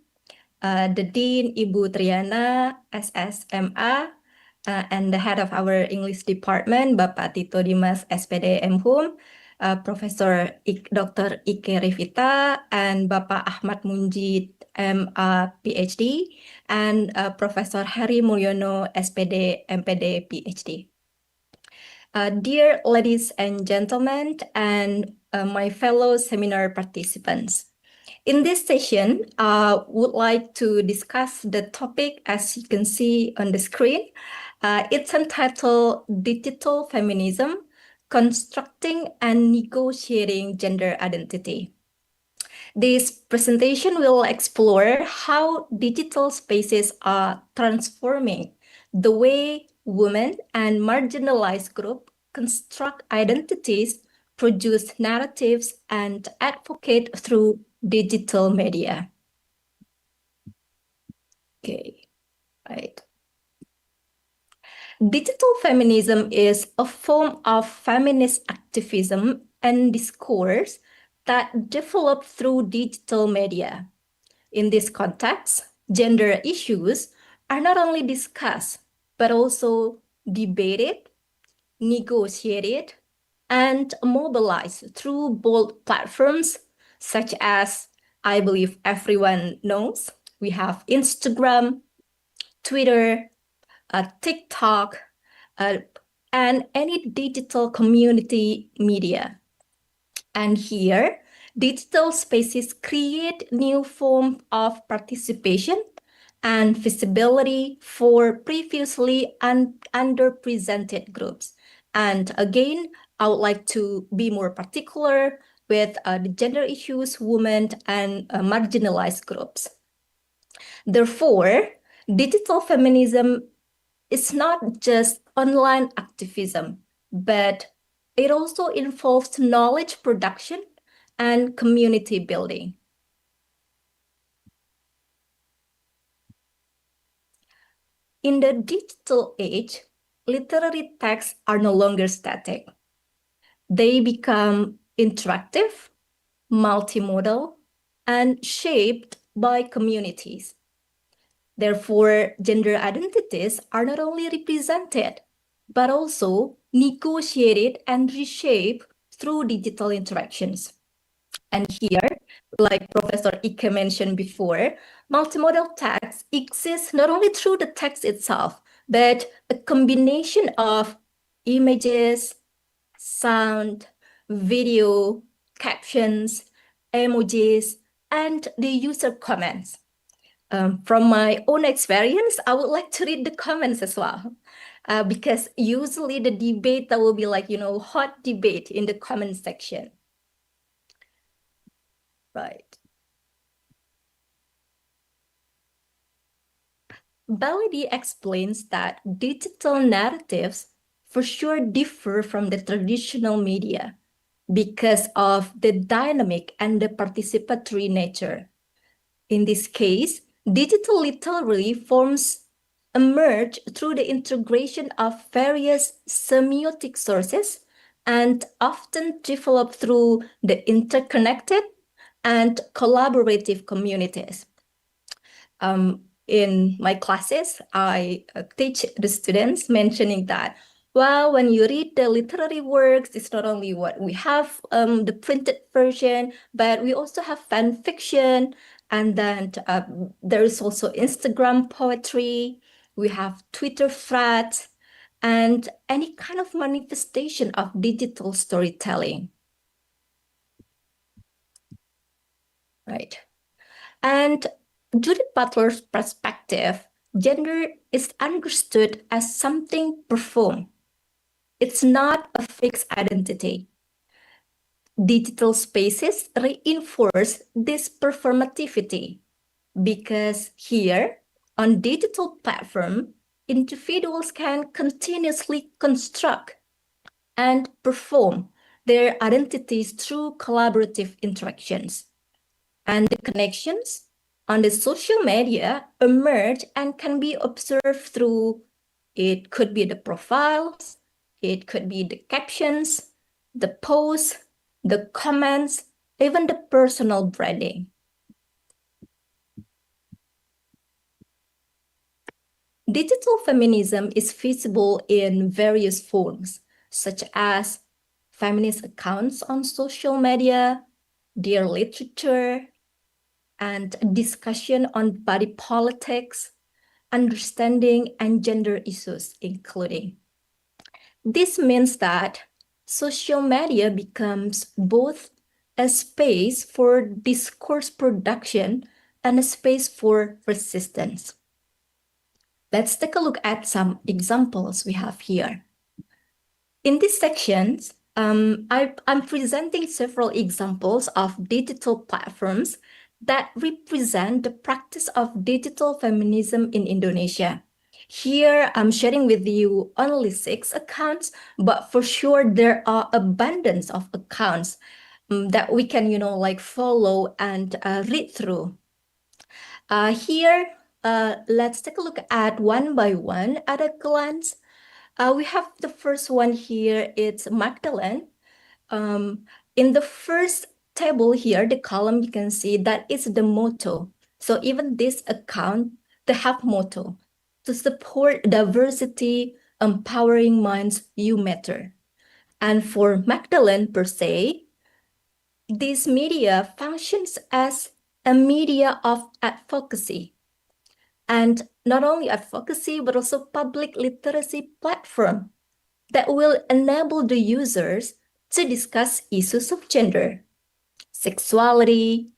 the Dean, Ibu Triana, SSMA, and the head of our English department, Bapak Tito Dimas, SPD MHUM, Professor Dr. Ike Rivita, and Bapak Ahmad Munjid, MA, PhD, and Professor Heri Mulyono, SPD, MPD, PhD. Dear ladies and gentlemen, and my fellow seminar participants, in this session, I would like to discuss the topic as you can see on the screen. It's entitled Digital Feminism, Constructing and Negotiating Gender Identity. This presentation will explore how digital spaces are transforming the way women and marginalized groups construct identities, produce narratives, and advocate through digital media. Okay, right. Digital feminism is a form of feminist activism and discourse that developed through digital media. In this context, gender issues are not only discussed, but also debated, negotiated, and mobilize through bold platforms such as, I believe everyone knows, we have Instagram, Twitter, TikTok, and any digital community media. And here, digital spaces create new form of participation and visibility for previously underrepresented groups. And again, I would like to be more particular with the gender issues, women, and marginalized groups. Therefore, digital feminism is not just online activism, but it also involves knowledge production and community building. In the digital age, literary texts are no longer static. They become interactive, multimodal, and shaped by communities. Therefore, gender identities are not only represented, but also negotiated and reshaped through digital interactions. And here, like Professor Ike mentioned before, multimodal text exists not only through the text itself, but a combination of images, sound, video, captions, emojis, and the user comments. From my own experience, I would like to read the comments as well. Because usually the debate that will be like, hot debate in the comment section. Right. Baladi explains that digital narratives for sure differ from the traditional media because of the dynamic and the participatory nature. In this case, digital literary forms emerge through the integration of various semiotic sources and often develop through the interconnected and collaborative communities. In my classes, I teach the students mentioning that, well, when you read the literary works, it's not only what we have, the printed version, but we also have fan fiction. And then there is also Instagram poetry. We have Twitter threads and any kind of manifestation of digital storytelling. Right. And Judith Butler's perspective, gender is understood as something performed. It's not a fixed identity. Digital spaces reinforce this performativity because here, on digital platform, individuals can continuously construct and perform their identities through collaborative interactions. And the connections on the social media emerge and can be observed through, it could be the profiles, it could be the captions, the posts, the comments, even the personal branding. Digital feminism is visible in various forms, such as feminist accounts on social media, their literature, and discussion on body politics, understanding, and gender issues, including. This means that social media becomes both a space for discourse production and a space for resistance. Let's take a look at some examples we have here. In these sections, I'm presenting several examples of digital platforms that represent the practice of digital feminism in Indonesia. Here, I'm sharing with you only 6 accounts, but for sure there are abundance of accounts that we can, follow and read through. Here, let's take a look at one by one at a glance. We have the first one here, it's Magdalene. In the first table here, the column, you can see that is the motto. So even this account, they have motto, to support diversity, empowering minds, you matter. And for Magdalene per se, this media functions as a media of advocacy. And not only advocacy, but also public literacy platform that will enable the users to discuss issues of gender, sexuality,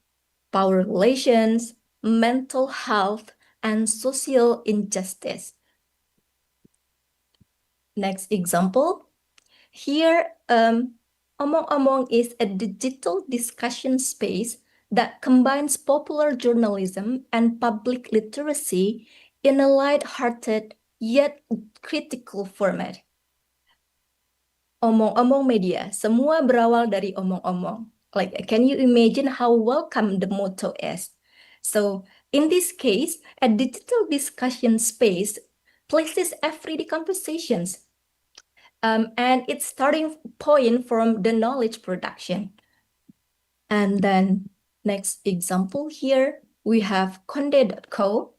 power relations, mental health, and social injustice. Next example. Here, Omong is a digital discussion space that combines popular journalism and public literacy in a light-hearted yet critical format. Omong-omong media, semua berawal dari omong-omong. Like, can you imagine how welcome the motto is? So, in this case, a digital discussion space places everyday conversations and its starting point from the knowledge production. And then next example here, we have Konde.co,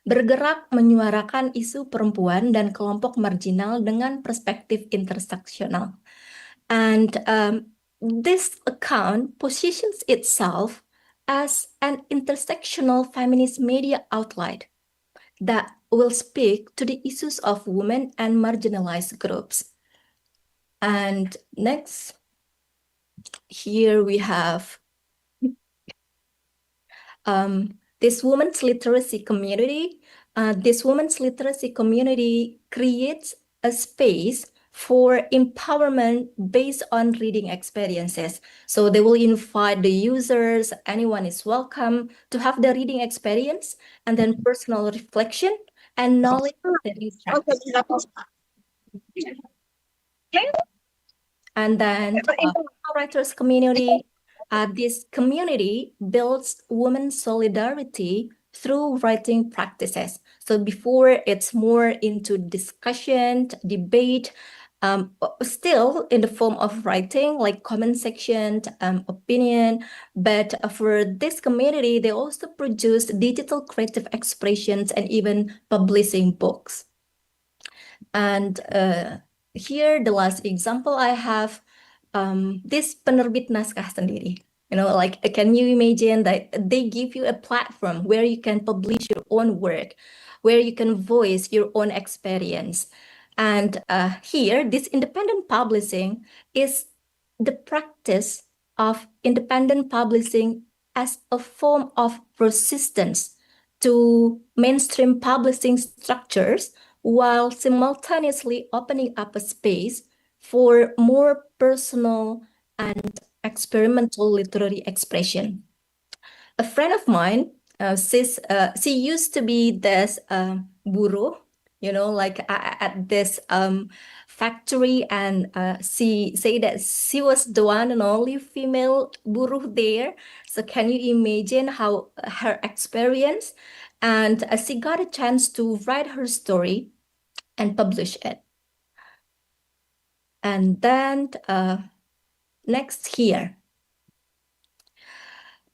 bergerak menyuarakan isu perempuan dan kelompok marginal dengan perspektif interseksional. And this account positions itself as an intersectional feminist media outlet that will speak to the issues of women and marginalized groups. And next, here we have this women's literacy community. This women's literacy community creates a space for empowerment based on reading experiences. So they will invite the users, anyone is welcome to have the reading experience and then personal reflection and knowledge sharing practice. And then writers community. This community builds women solidarity through writing practices. So before it's more into discussion, debate, still in the form of writing, like comment section, opinion. But for this community, they also produce digital creative expressions and even publishing books. And here, the last example I have, this penerbit naskah sendiri. You know, like, can you imagine that they give you a platform where you can publish your own work, where you can voice your own experience. And here, this independent publishing is the practice of independent publishing as a form of resistance to mainstream publishing structures while simultaneously opening up a space for more personal and experimental literary expression. A friend of mine, she used to be this buruh, you know, like at this factory, and she said that she was the one and only female buruh there. So can you imagine how her experience? And she got a chance to write her story and publish it. And then next here,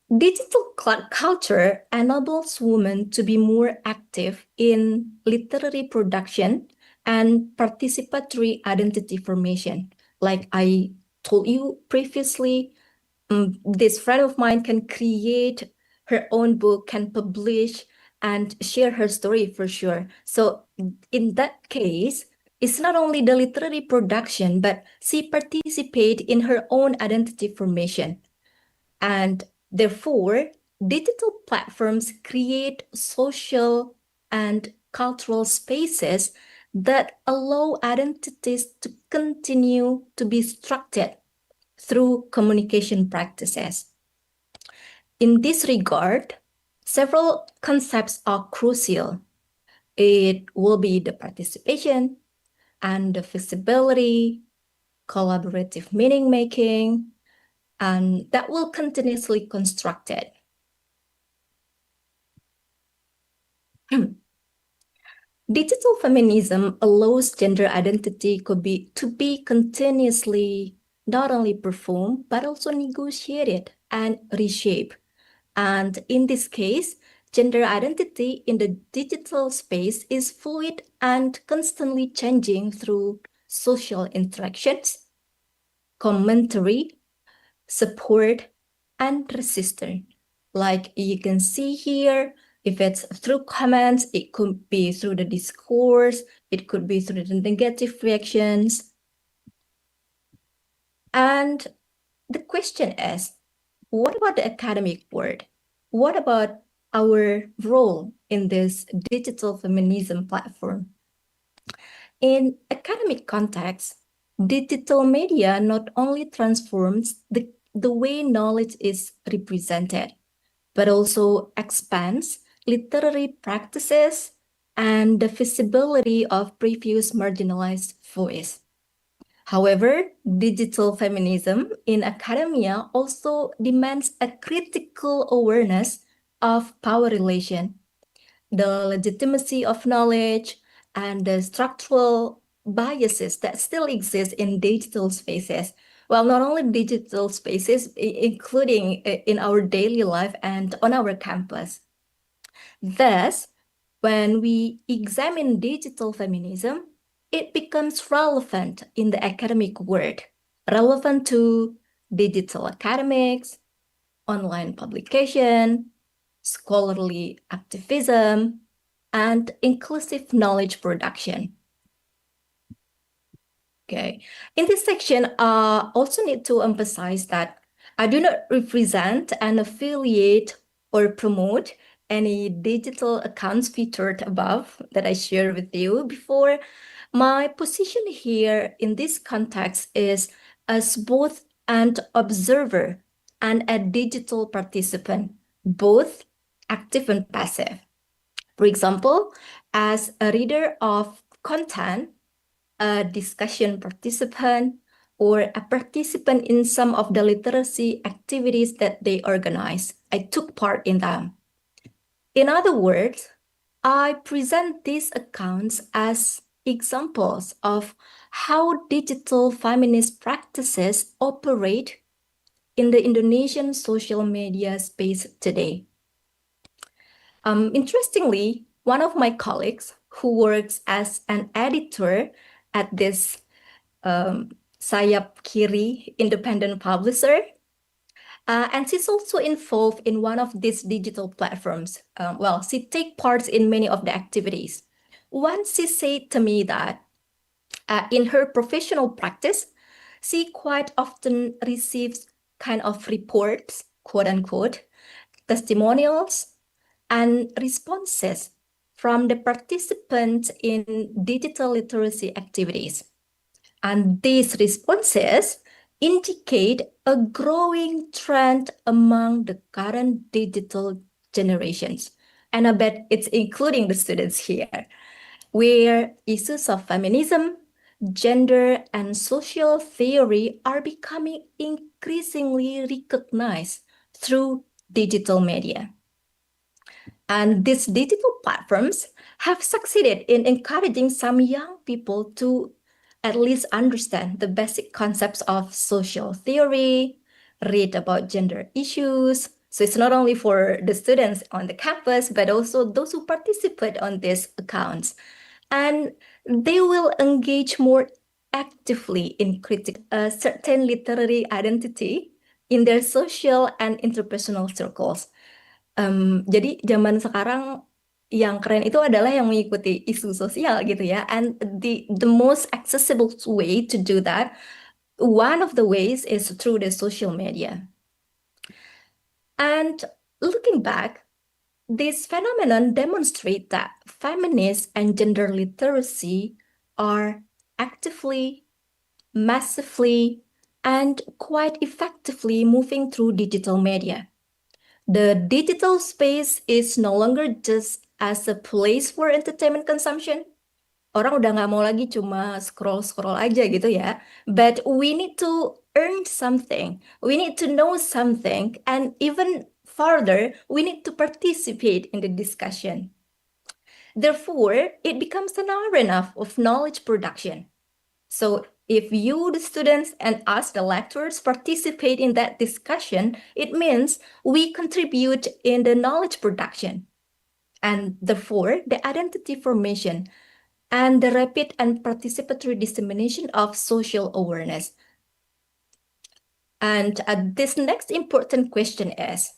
digital culture enables women to be more active in literary production and participatory identity formation. Like I told you previously, this friend of mine can create her own book, can publish and share her story for sure. So in that case, it's not only the literary production, but she participates in her own identity formation. And therefore, digital platforms create social and cultural spaces that allow identities to continue to be structured through communication practices. In this regard, several concepts are crucial. It will be the participation and the visibility, collaborative meaning making, and that will continuously constructed. Digital feminism allows gender identity to be continuously not only performed, but also negotiated and reshaped. And in this case, gender identity in the digital space is fluid and constantly changing through social interactions, commentary, support, and resistance. Like you can see here, if it's through comments, it could be through the discourse, it could be through the negative reactions. And the question is, what about the academic world? What about our role in this digital feminism platform? In academic context, digital media not only transforms the way knowledge is represented, but also expands literary practices and the visibility of previous marginalized voice. However, digital feminism in academia also demands a critical awareness of power relation, the legitimacy of knowledge, and the structural biases that still exist in digital spaces. Well, not only digital spaces, including in our daily life and on our campus. Thus, when we examine digital feminism, it becomes relevant in the academic world, relevant to digital academics, online publication, scholarly activism, and inclusive knowledge production. Okay, in this section, also need to emphasize that I do not represent and affiliate or promote any digital accounts featured above that I shared with you before. My position here in this context is as both an observer and a digital participant, both active and passive. For example, as a reader of content, a discussion participant, or a participant in some of the literacy activities that they organize. I took part in them. In other words, I present these accounts as examples of how digital feminist practices operate in the Indonesian social media space today. Interestingly, one of my colleagues who works as an editor at this Sayap Kiri independent publisher, and she's also involved in one of these digital platforms. Well, she takes part in many of the activities. Once she said to me that in her professional practice, she quite often receives kind of reports, quote unquote, testimonials, and responses from the participants in digital literacy activities. And these responses indicate a growing trend among the current digital generations. And I bet it's including the students here, where issues of feminism, gender, and social theory are becoming increasingly recognized through digital media. And these digital platforms have succeeded in encouraging some young people to at least understand the basic concepts of social theory, read about gender issues. So it's not only for the students on the campus, but also those who participate on these accounts. And they will engage more actively in critiquing a certain literary identity in their social and interpersonal circles. Jadi zaman sekarang yang keren itu adalah yang mengikuti isu sosial gitu ya. And the most accessible way to do that, one of the ways is through the social media. And looking back, this phenomenon demonstrates that feminist and gender literacy are actively, massively, and quite effectively moving through digital media. The digital space is no longer just as a place for entertainment consumption. Orang udah nggak mau lagi cuma scroll-scroll aja gitu ya. But we need to earn something. We need to know something. And even further, we need to participate in the discussion. Therefore, it becomes an arena of knowledge production. So if you, the students, and us, the lecturers, participate in that discussion, it means we contribute in the knowledge production. And therefore, the identity formation and the rapid and participatory dissemination of social awareness. And this next important question is,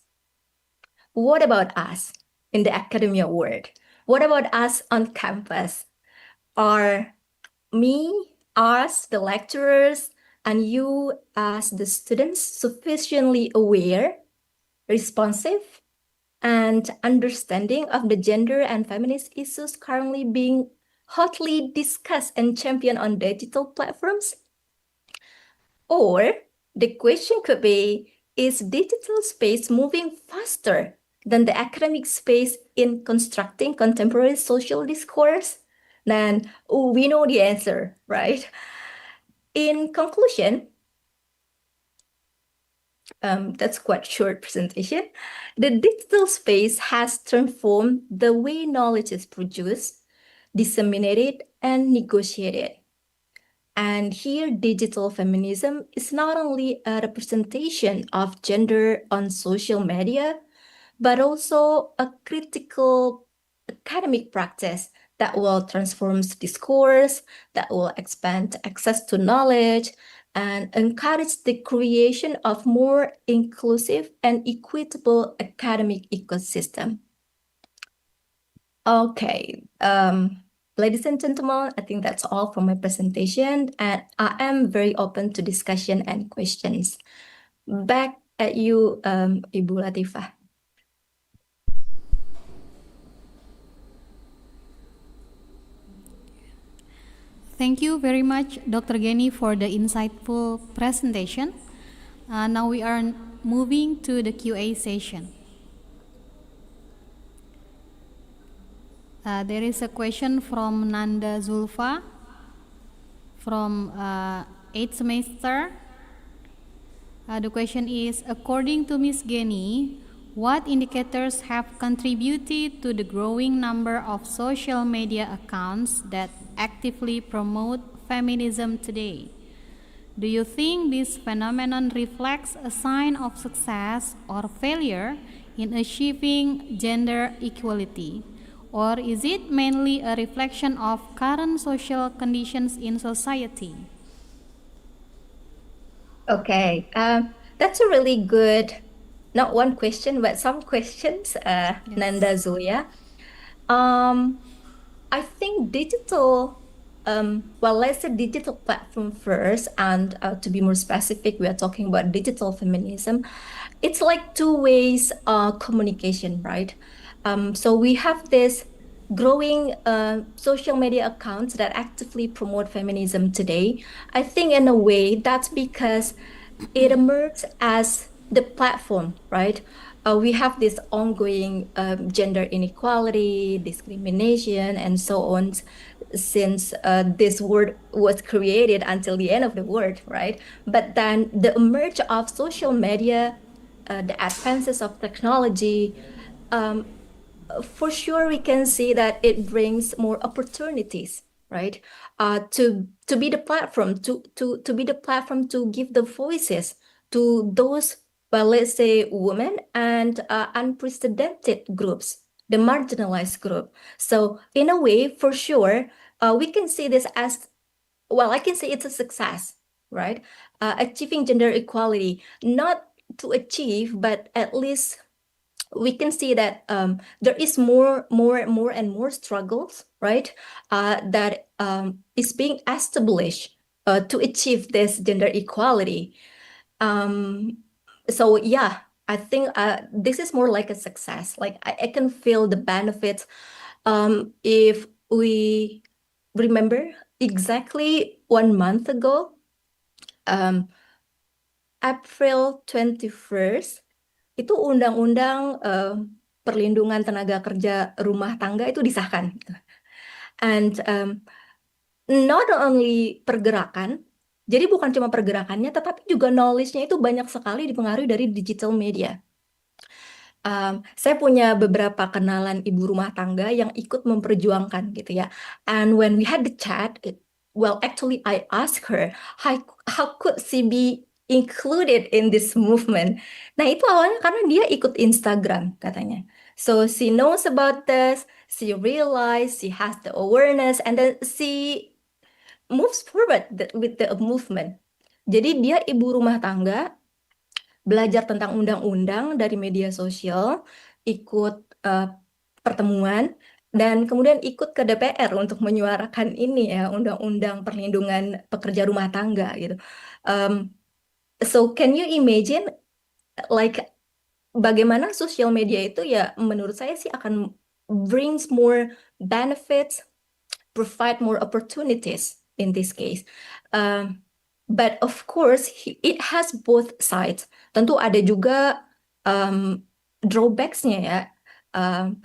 what about us in the academia world? What about us on campus? Are me, us, the lecturers, and you as the students sufficiently aware, responsive, and understanding of the gender and feminist issues currently being hotly discussed and championed on digital platforms? Or the question could be, is digital space moving faster than the academic space in constructing contemporary social discourse? Then we know the answer, right? In conclusion, that's quite short presentation. The digital space has transformed the way knowledge is produced, disseminated, and negotiated. And here, digital feminism is not only a representation of gender on social media, but also a critical academic practice that will transform discourse, that will expand access to knowledge, and encourage the creation of more inclusive and equitable academic ecosystem. Okay, ladies and gentlemen, I think that's all from my presentation, and I am very open to discussion and questions. Back at you, Ibu Latifah. Thank you very much, Dr. Geni, for the insightful presentation. Now we are moving to the QA session. There is a question from Nanda Zulfa from 8th semester. The question is, according to Ms. Geni, what indicators have contributed to the growing number of social media accounts that actively promote feminism today? Do you think this phenomenon reflects a sign of success or failure in achieving gender equality? Or is it mainly a reflection of current social conditions in society? Okay, that's a really good, not one question, but some questions, Nanda Zulia. I think digital, well, let's say digital platform first, and to be more specific, we are talking about digital feminism. It's like two ways communication, right? So we have this growing social media accounts that actively promote feminism today. I think in a way that's because it emerged as the platform, right? We have this ongoing gender inequality, discrimination, and so on since this word was created until the end of the world, right? But then the emerge of social media, the advances of technology, for sure we can see that it brings more opportunities, right? To be the platform, to be the platform to give the voices to those, well, let's say women and unprecedented groups, the marginalized group. So in a way, for sure, we can see this as, well, I can say it's a success, right? Achieving gender equality, not to achieve, but at least we can see that there is more and more struggles, right? That is being established to achieve this gender equality. So yeah, I think this is more like a success. Like I can feel the benefits. If we remember exactly 1 month ago, April 21st, itu undang-undang perlindungan tenaga kerja rumah tangga itu disahkan. And not only pergerakan, jadi bukan cuma pergerakannya, tetapi juga knowledge-nya itu banyak sekali dipengaruhi dari digital media. Saya punya beberapa kenalan ibu rumah tangga yang ikut memperjuangkan gitu ya. And when we had the chat, well, actually I asked her, how could she be included in this movement? Nah itu awalnya karena dia ikut Instagram katanya. So she knows about this, she realized, she has the awareness, and then she moves forward with the movement. Jadi dia ibu rumah tangga belajar tentang undang-undang dari media sosial, ikut pertemuan, dan kemudian ikut ke DPR untuk menyuarakan ini ya, undang-undang perlindungan pekerja rumah tangga gitu. So can you imagine like bagaimana sosial media itu ya menurut saya sih akan brings more benefits, provide more opportunities in this case. But of course, it has both sides. Tentu ada juga drawbacks-nya ya,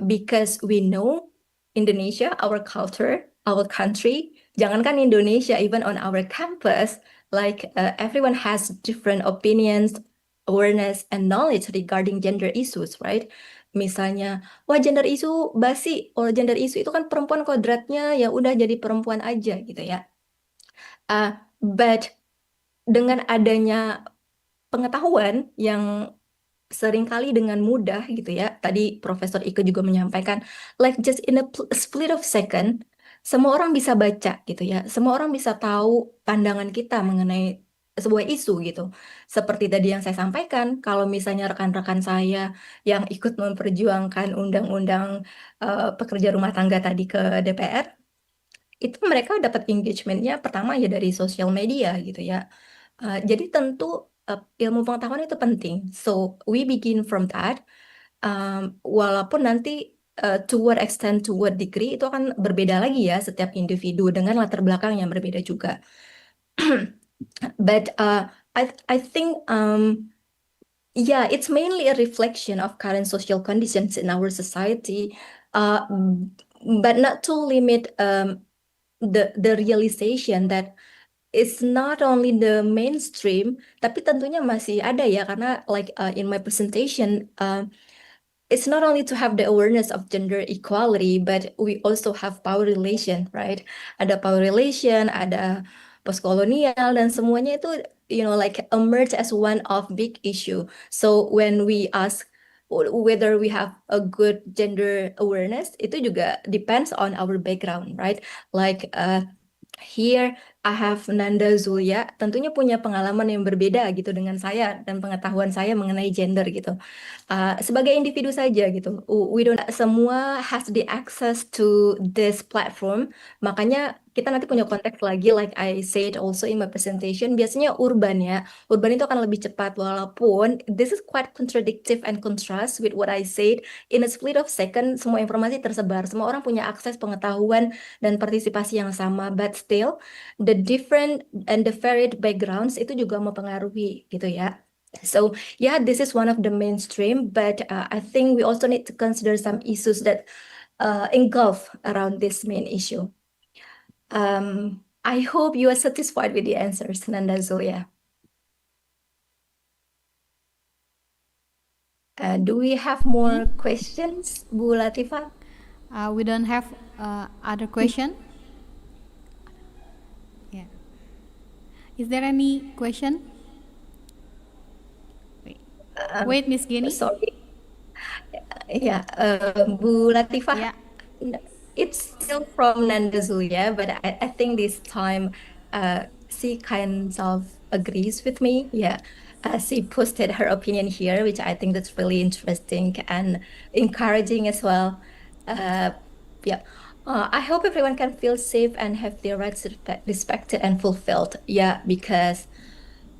because we know Indonesia, our culture, our country. Jangankan Indonesia, even on our campus, like everyone has different opinions, awareness, and knowledge regarding gender issues, right? Misalnya, wah gender isu basi, or gender isu itu kan perempuan kodratnya ya udah jadi perempuan aja gitu ya. But dengan adanya pengetahuan yang seringkali dengan mudah gitu ya, tadi Profesor Ike juga menyampaikan, like just in a split of second, semua orang bisa baca gitu ya, semua orang bisa tahu pandangan kita mengenai sebuah isu gitu. Seperti tadi yang saya sampaikan, kalau misalnya rekan-rekan saya yang ikut memperjuangkan undang-undang pekerja rumah tangga tadi ke DPR, itu mereka dapat engagementnya pertama ya dari sosial media gitu ya. Jadi tentu ilmu pengetahuan itu penting. So we begin from that. Walaupun nanti to what extent, to what degree itu akan berbeda lagi ya setiap individu dengan latar belakang yang berbeda juga. But I think yeah, it's mainly a reflection of current social conditions in our society, but not to limit the realization that it's not only the mainstream, tapi tentunya masih ada ya, karena like in my presentation, it's not only to have the awareness of gender equality, but we also have power relation, right? Ada power relation, ada postkolonial, dan semuanya itu, you know, like emerge as one of big issue. So when we ask whether we have a good gender awareness, itu juga depends on our background, right? Like here I have Nanda Zulia, tentunya punya pengalaman yang berbeda gitu dengan saya dan pengetahuan saya mengenai gender gitu. Sebagai individu saja gitu, we don't semua has the access to this platform. Makanya kita nanti punya konteks lagi, like I said also in my presentation, biasanya urban ya. Urban itu akan lebih cepat, walaupun this is quite contradictive and contrast with what I said. In a split of second, semua informasi tersebar, semua orang punya akses pengetahuan dan partisipasi yang sama, but still the different and the varied backgrounds itu juga mempengaruhi gitu ya. So yeah, this is one of the mainstream, but I think we also need to consider some issues that engulf around this main issue. I hope you are satisfied with the answers, Nanda Zulia. Do we have more questions, Bu Latifah? We don't have other question. Yeah. Is there any question? Wait, Miss Geni. Sorry. Yeah, Bu Latifah. Yeah. It's still from Nanda Zulia, but I think this time she kind of agrees with me. Yeah. She posted her opinion here, which I think that's really interesting and encouraging as well. Yeah. I hope everyone can feel safe and have their rights respected and fulfilled. Yeah, because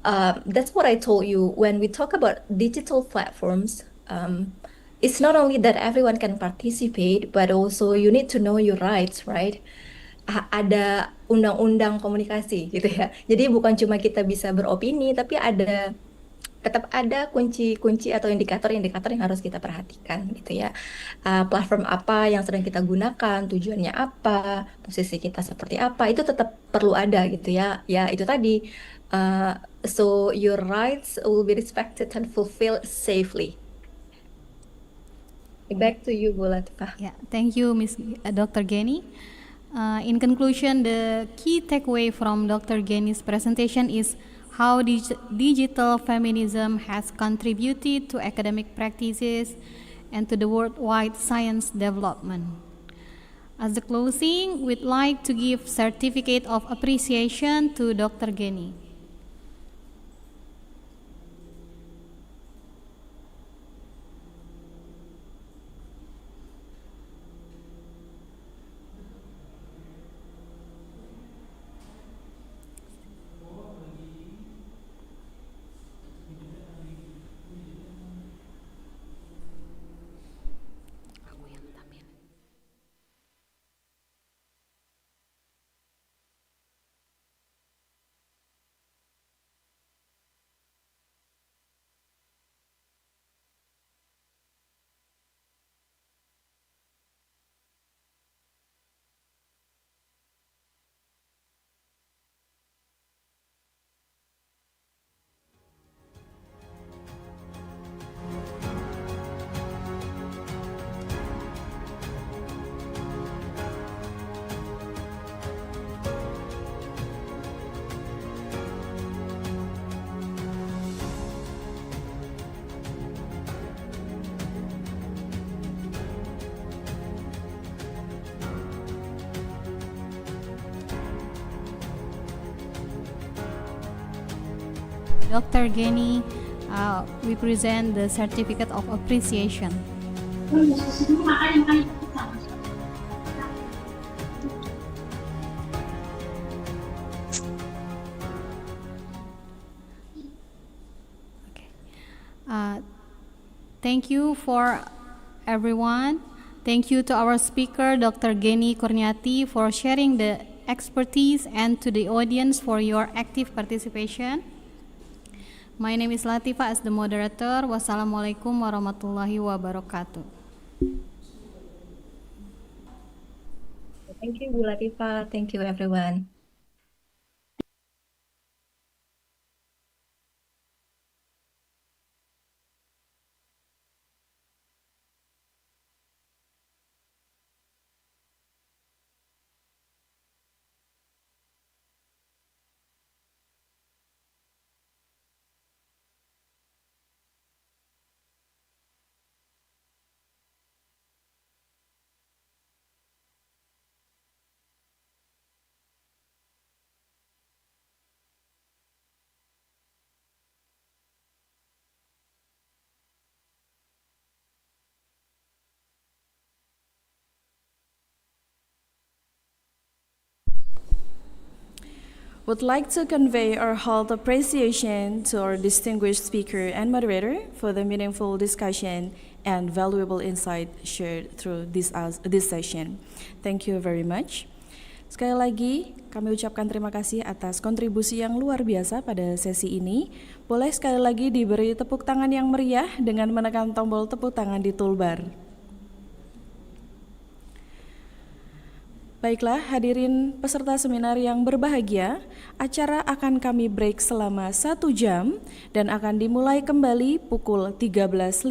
that's what I told you when we talk about digital platforms. It's not only that everyone can participate, but also you need to know your rights, right? Ada undang-undang komunikasi gitu ya. Jadi bukan cuma kita bisa beropini, tapi tetap ada kunci-kunci atau indikator-indikator yang harus kita perhatikan gitu ya. Platform apa yang sedang kita gunakan, tujuannya apa, posisi kita seperti apa, itu tetap perlu ada gitu ya. Ya itu tadi. So your rights will be respected and fulfilled safely. Back to you, Bu Latifah. Yeah, thank you, Dr. Geni. In conclusion, the key takeaway from Dr. Geni's presentation is how digital feminism has contributed to academic practices and to the worldwide science development. As the closing, we'd like to give certificate of appreciation to Dr. Geni. Dr. Geni, we present the certificate of appreciation. Thank you for everyone. Thank you to our speaker, Dr. Geni Kurniati, for sharing the expertise, and to the audience for your active participation. My name is Latifa as the moderator. Wassalamualaikum warahmatullahi wabarakatuh. Thank you, Bu Latifa. Thank you, everyone. Would like to convey our heartfelt appreciation to our distinguished speaker and moderator for the meaningful discussion and valuable insight shared through this session. Thank you very much. Sekali lagi, kami ucapkan terima kasih atas kontribusi yang luar biasa pada sesi ini. Boleh sekali lagi diberi tepuk tangan yang meriah dengan menekan tombol tepuk tangan di toolbar. Baiklah, hadirin peserta seminar yang berbahagia, acara akan kami break selama 1 jam dan akan dimulai kembali pukul 13.15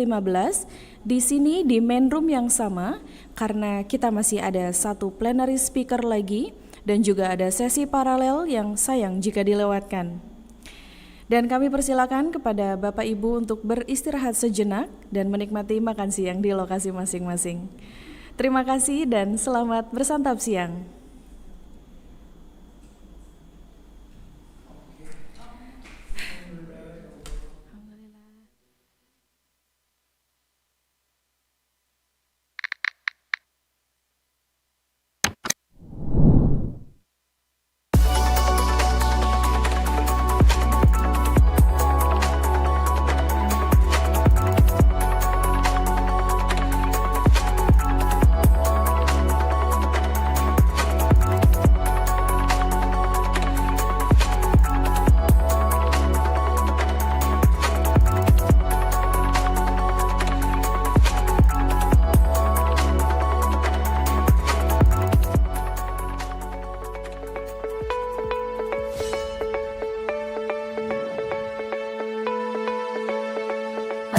di sini di main room yang sama, karena kita masih ada 1 plenary speaker lagi dan juga ada sesi paralel yang sayang jika dilewatkan. Dan kami persilakan kepada Bapak Ibu untuk beristirahat sejenak dan menikmati makan siang di lokasi masing-masing. Terima kasih dan selamat bersantap siang.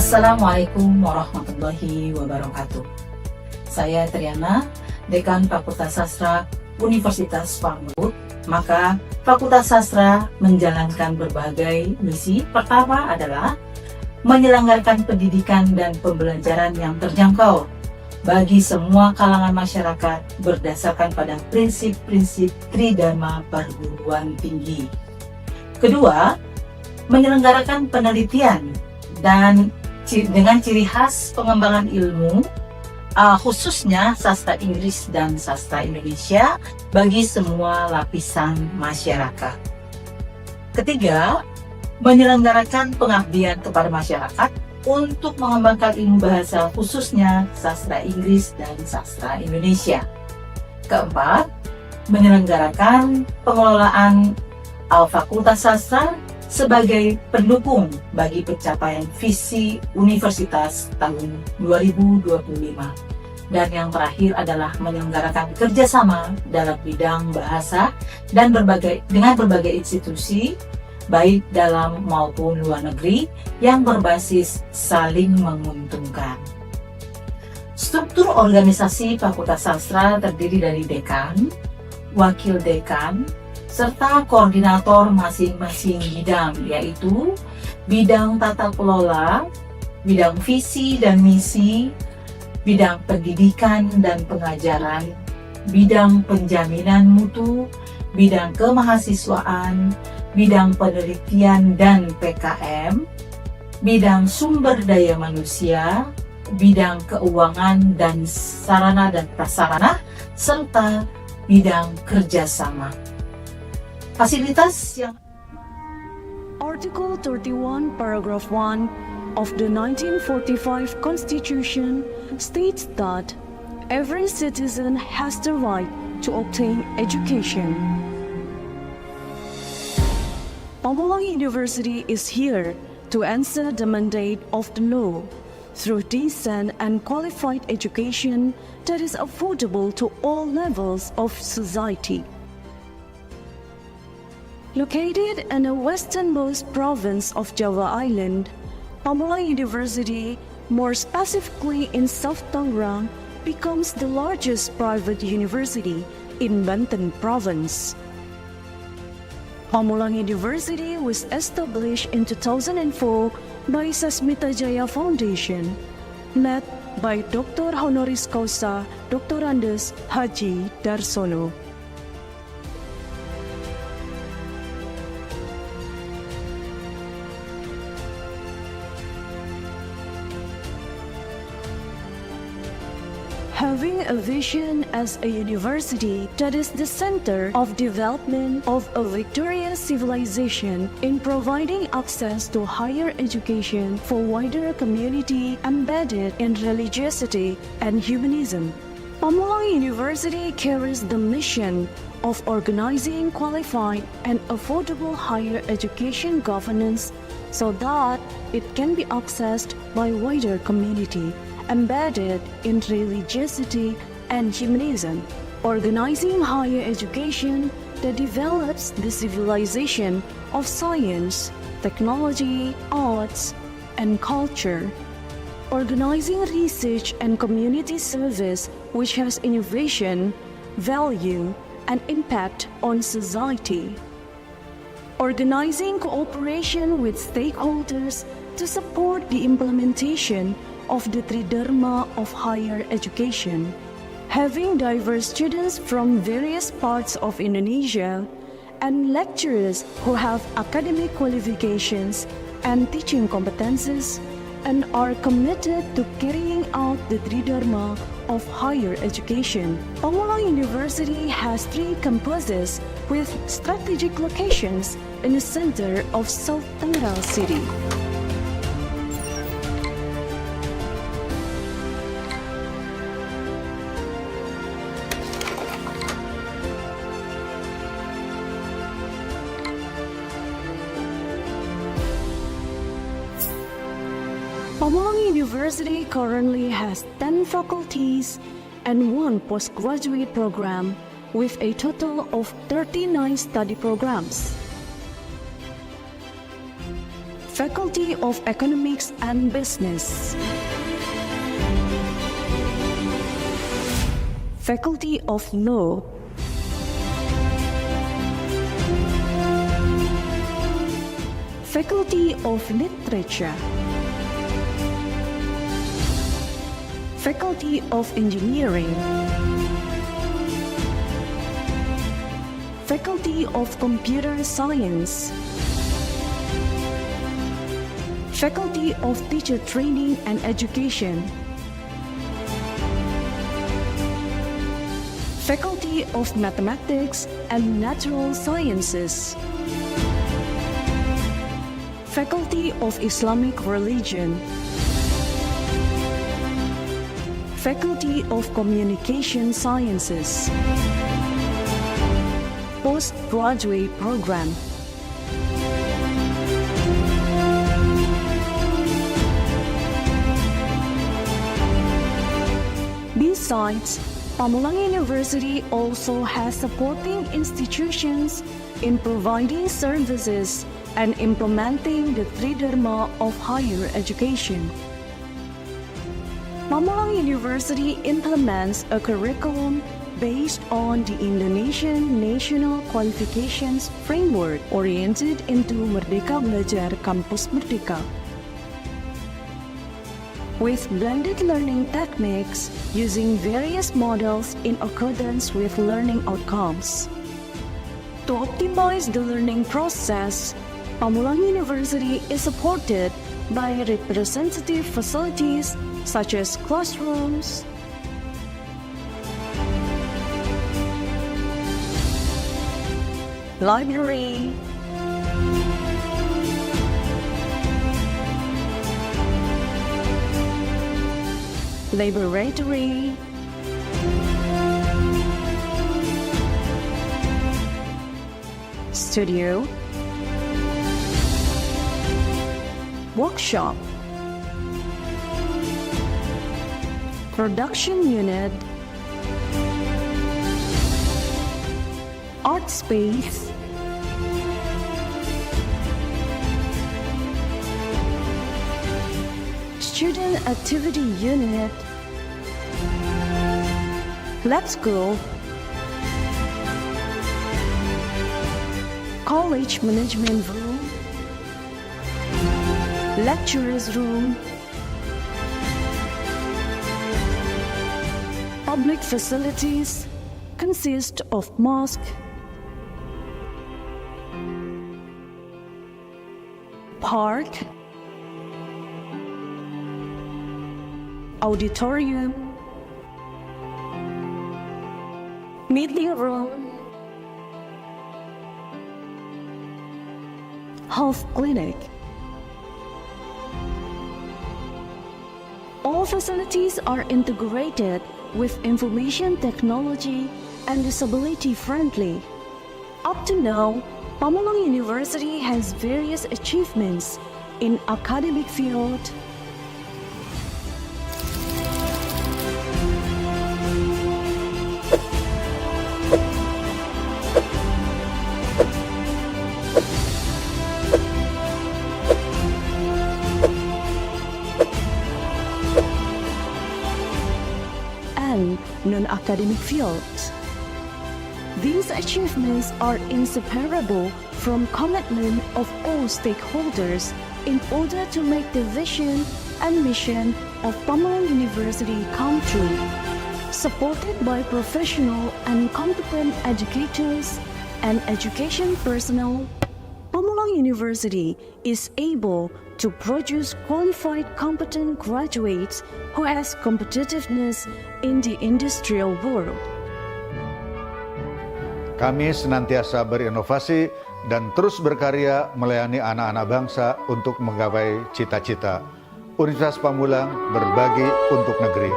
Assalamualaikum warahmatullahi wabarakatuh. Saya Triana, Dekan Fakultas Sastra Universitas Pamlut. Maka Fakultas Sastra menjalankan berbagai misi. Pertama adalah menyelenggarakan pendidikan dan pembelajaran yang terjangkau bagi semua kalangan masyarakat berdasarkan pada prinsip-prinsip Tridharma perguruan tinggi. Kedua, menyelenggarakan penelitian dan dengan ciri khas pengembangan ilmu, khususnya sastra Inggris dan sastra Indonesia bagi semua lapisan masyarakat. Ketiga, menyelenggarakan pengabdian kepada masyarakat untuk mengembangkan ilmu bahasa khususnya sastra Inggris dan sastra Indonesia. Keempat, menyelenggarakan pengelolaan Fakultas Sastra sebagai pendukung bagi pencapaian visi universitas tahun 2025. Dan yang terakhir adalah menyelenggarakan kerjasama dalam bidang bahasa dan dengan berbagai institusi, baik dalam maupun luar negeri, yang berbasis saling menguntungkan. Struktur organisasi Fakultas Sastra terdiri dari dekan, wakil dekan, serta koordinator masing-masing bidang, yaitu bidang tata kelola, bidang visi dan misi, bidang pendidikan dan pengajaran, bidang penjaminan mutu, bidang kemahasiswaan, bidang penelitian dan PKM, bidang sumber daya manusia, bidang keuangan dan sarana dan prasarana, serta bidang kerjasama. Fasilitas yang Article 31, Paragraph 1 of the 1945 Constitution states that every citizen has the right to obtain education. Pamulang University is here to answer the mandate of the law through decent and qualified education that is affordable to all levels of society. Located in the westernmost province of Java Island, Pamulang University, more specifically in South Tangerang, becomes the largest private university in Banten province. Pamulang University was established in 2004 by Sasmita Jaya Foundation, led by Dr. Honoris Causa Dr. Andes Haji Darsono. Having a vision as a university that is the center of development of a victorious civilization in providing access to higher education for wider community embedded in religiosity and humanism. Pamulang University carries the mission of organizing qualified and affordable higher education governance so that it can be accessed by wider community embedded in religiosity and humanism, organizing higher education that develops the civilization of science, technology, arts, and culture, organizing research and community service which has innovation, value, and impact on society, organizing cooperation with stakeholders to support the implementation of the Tridharma of higher education, having diverse students from various parts of Indonesia and lecturers who have academic qualifications and teaching competences and are committed to carrying out the Tridharma of higher education. Pamulang University has 3 campuses with strategic locations in the center of South Tangerang City. Pamulang University currently has 10 faculties and 1 postgraduate program with a total of 39 study programs. Faculty of Economics and Business, Faculty of Law, Faculty of Literature, Faculty of Engineering, Faculty of Computer Science, Faculty of Teacher Training and Education, Faculty of Mathematics and Natural Sciences, Faculty of Islamic Religion, Faculty of Communication Sciences, Postgraduate Program, Besides, Pamulang University also has supporting institutions in providing services and implementing the Tridharma of higher education. Pamulang University implements a curriculum based on the Indonesian National Qualifications Framework oriented into Merdeka Belajar Kampus Merdeka, with blended learning techniques using various models in accordance with learning outcomes. To optimize the learning process, Pamulang University is supported by representative facilities such as classrooms, library, laboratory, studio, workshop, production unit, art space, student activity unit, lab school, college management room, lecturers room, public facilities consist of mosque, park, auditorium, meeting room, health clinic. All facilities are integrated with information technology and disability friendly. Up to now, Pamulang University has various achievements in academic field, and non-academic fields. These achievements are inseparable from commitment of all stakeholders in order to make the vision and mission of Pamulang University come true. Supported by professional and competent educators and education personnel, Pamulang University is able to produce qualified, competent graduates who has competitiveness in the industrial world. Kami senantiasa berinovasi dan terus berkarya melayani anak-anak bangsa untuk menggapai cita-cita. Universitas Pamulang berbagi untuk negeri.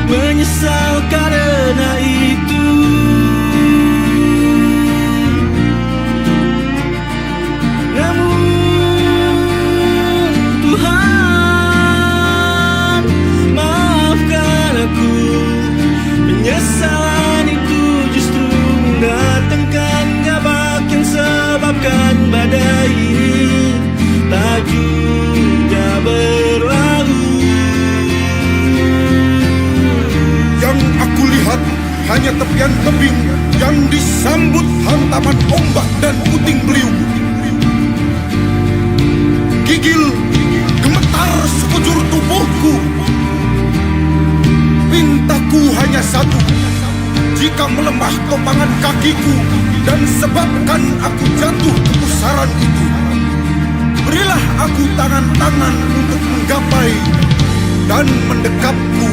Menyesal karena itu. tepian tebing yang disambut hantaman ombak dan puting beliung. Gigil gemetar sekujur tubuhku. Pintaku hanya satu, jika melemah topangan kakiku dan sebabkan aku jatuh ke pusaran itu, berilah aku tangan-tangan untuk menggapai dan mendekapku.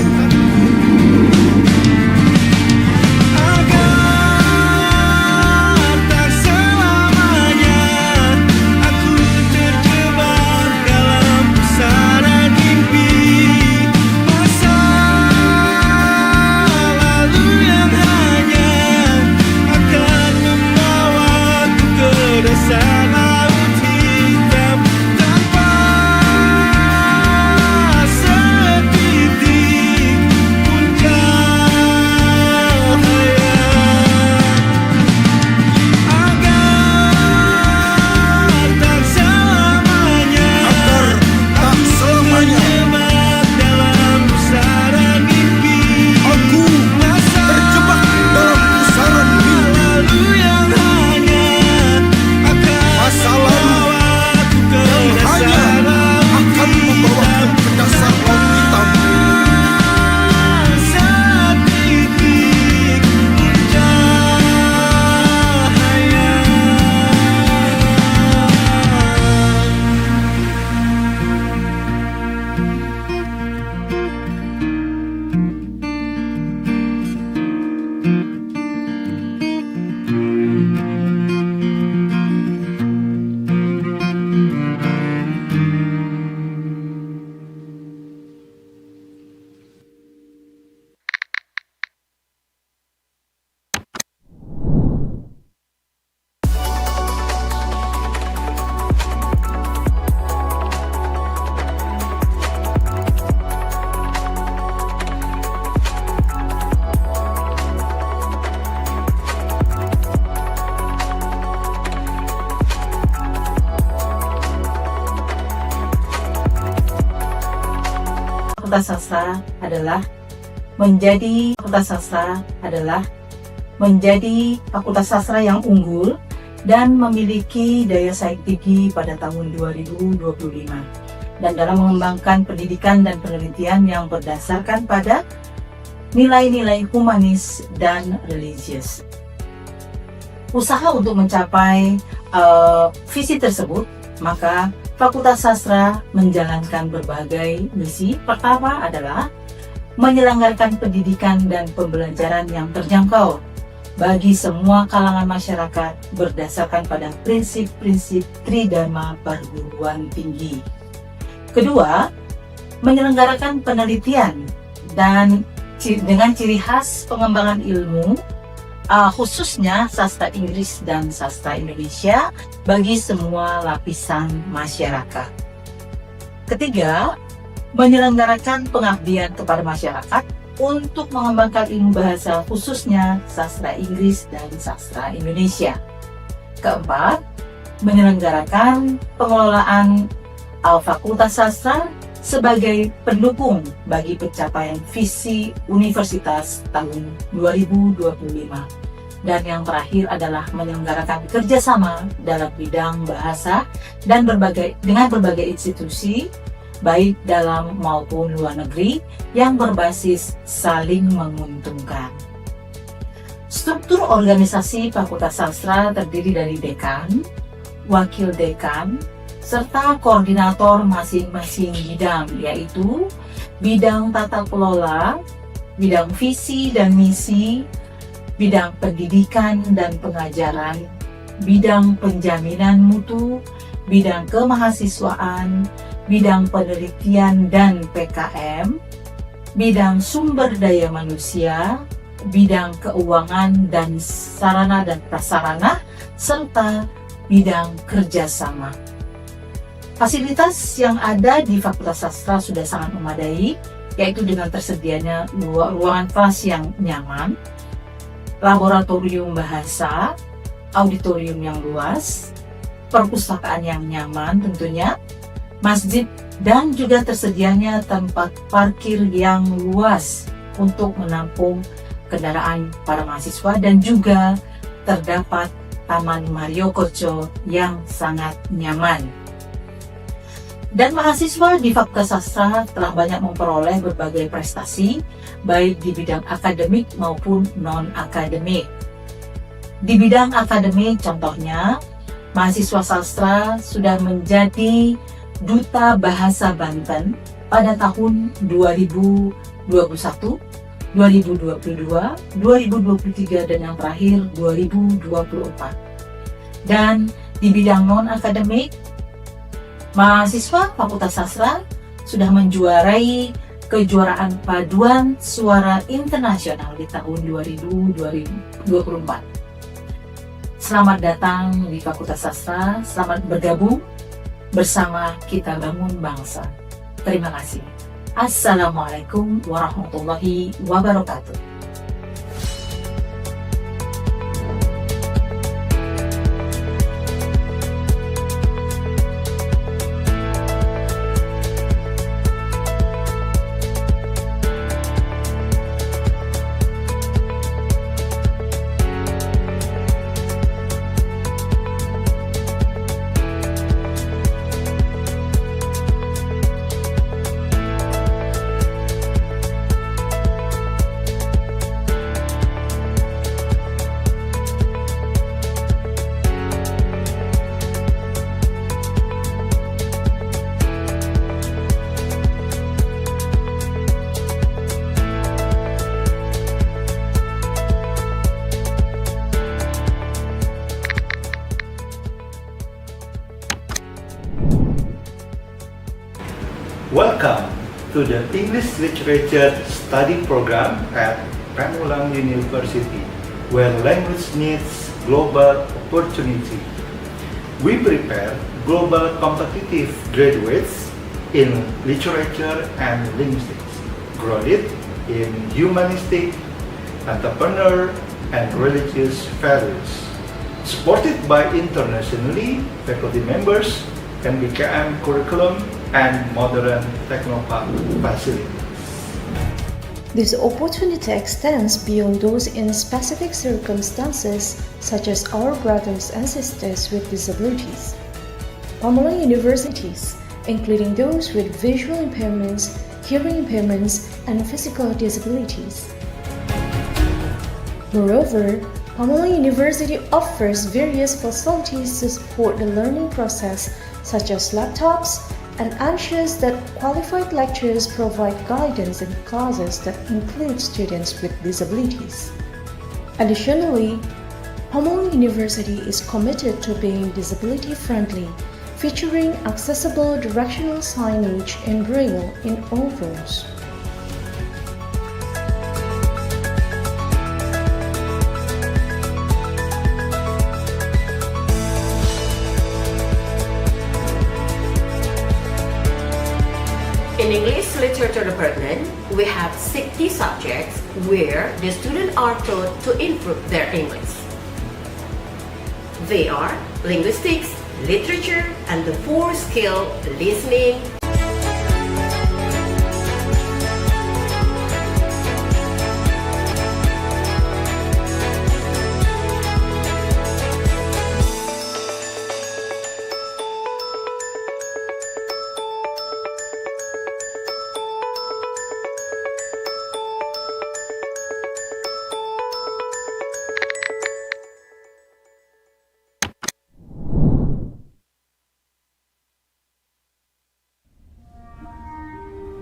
Fakultas Sastra adalah menjadi fakultas sastra yang unggul dan memiliki daya saing tinggi pada tahun 2025 dan dalam mengembangkan pendidikan dan penelitian yang berdasarkan pada nilai-nilai humanis dan religius. Usaha untuk mencapai visi tersebut, maka Fakultas Sastra menjalankan berbagai misi. Pertama adalah menyelenggarakan pendidikan dan pembelajaran yang terjangkau bagi semua kalangan masyarakat berdasarkan pada prinsip-prinsip Tridharma perguruan tinggi. Kedua, menyelenggarakan penelitian dan dengan ciri khas pengembangan ilmu, khususnya sastra Inggris dan sastra Indonesia bagi semua lapisan masyarakat. Ketiga, menyelenggarakan pengabdian kepada masyarakat untuk mengembangkan ilmu bahasa khususnya sastra Inggris dan sastra Indonesia. Keempat, menyelenggarakan pengelolaan Fakultas Sastra sebagai pendukung bagi pencapaian visi universitas tahun 2025. Dan yang terakhir adalah menyelenggarakan kerjasama dalam bidang bahasa dan dengan berbagai institusi, baik dalam maupun luar negeri, yang berbasis saling menguntungkan. Struktur organisasi Fakultas Sastra terdiri dari dekan, wakil dekan, serta koordinator masing-masing bidang, yaitu bidang tata kelola, bidang visi dan misi, bidang pendidikan dan pengajaran, bidang penjaminan mutu, bidang kemahasiswaan, bidang penelitian dan PKM, bidang sumber daya manusia, bidang keuangan dan sarana dan prasarana, serta bidang kerjasama. Fasilitas yang ada di Fakultas Sastra sudah sangat memadai, yaitu dengan tersedianya ruangan kelas yang nyaman, laboratorium bahasa, auditorium yang luas, perpustakaan yang nyaman tentunya, masjid, dan juga tersedianya tempat parkir yang luas untuk menampung kendaraan para mahasiswa dan juga terdapat Taman Mario Kocco yang sangat nyaman. Dan mahasiswa di Fakultas Sastra telah banyak memperoleh berbagai prestasi, baik di bidang akademik maupun non-akademik. Di bidang akademik contohnya, mahasiswa sastra sudah menjadi Duta Bahasa Banten pada tahun 2021, 2022, 2023, dan yang terakhir 2024. Dan di bidang non-akademik, mahasiswa Fakultas Sastra sudah menjuarai kejuaraan paduan suara internasional di tahun 2024. Selamat datang di Fakultas Sastra, selamat bergabung bersama kita bangun bangsa. Terima kasih. Assalamualaikum warahmatullahi wabarakatuh. Welcome to the English Literature Study Program at Pamulang University, where language meets global opportunity. We prepare global competitive graduates in literature and linguistics, grounded in humanistic, entrepreneur, and religious values. Supported by internationally faculty members, MBKM curriculum, and modern technopark facilities. This opportunity extends beyond those in specific circumstances, such as our brothers and sisters with disabilities. Pamulang universities, including those with visual impairments, hearing impairments, and physical disabilities. Moreover, Pamulang University offers various facilities to support the learning process, such as laptops, and ensures that qualified lecturers provide guidance in classes that include students with disabilities. Additionally, Pamulang University is committed to being disability-friendly, featuring accessible directional signage in Braille in all rooms. In English Literature Department, we have 60 subjects where the students are taught to improve their English. They are linguistics, literature, and the 4 skill listening,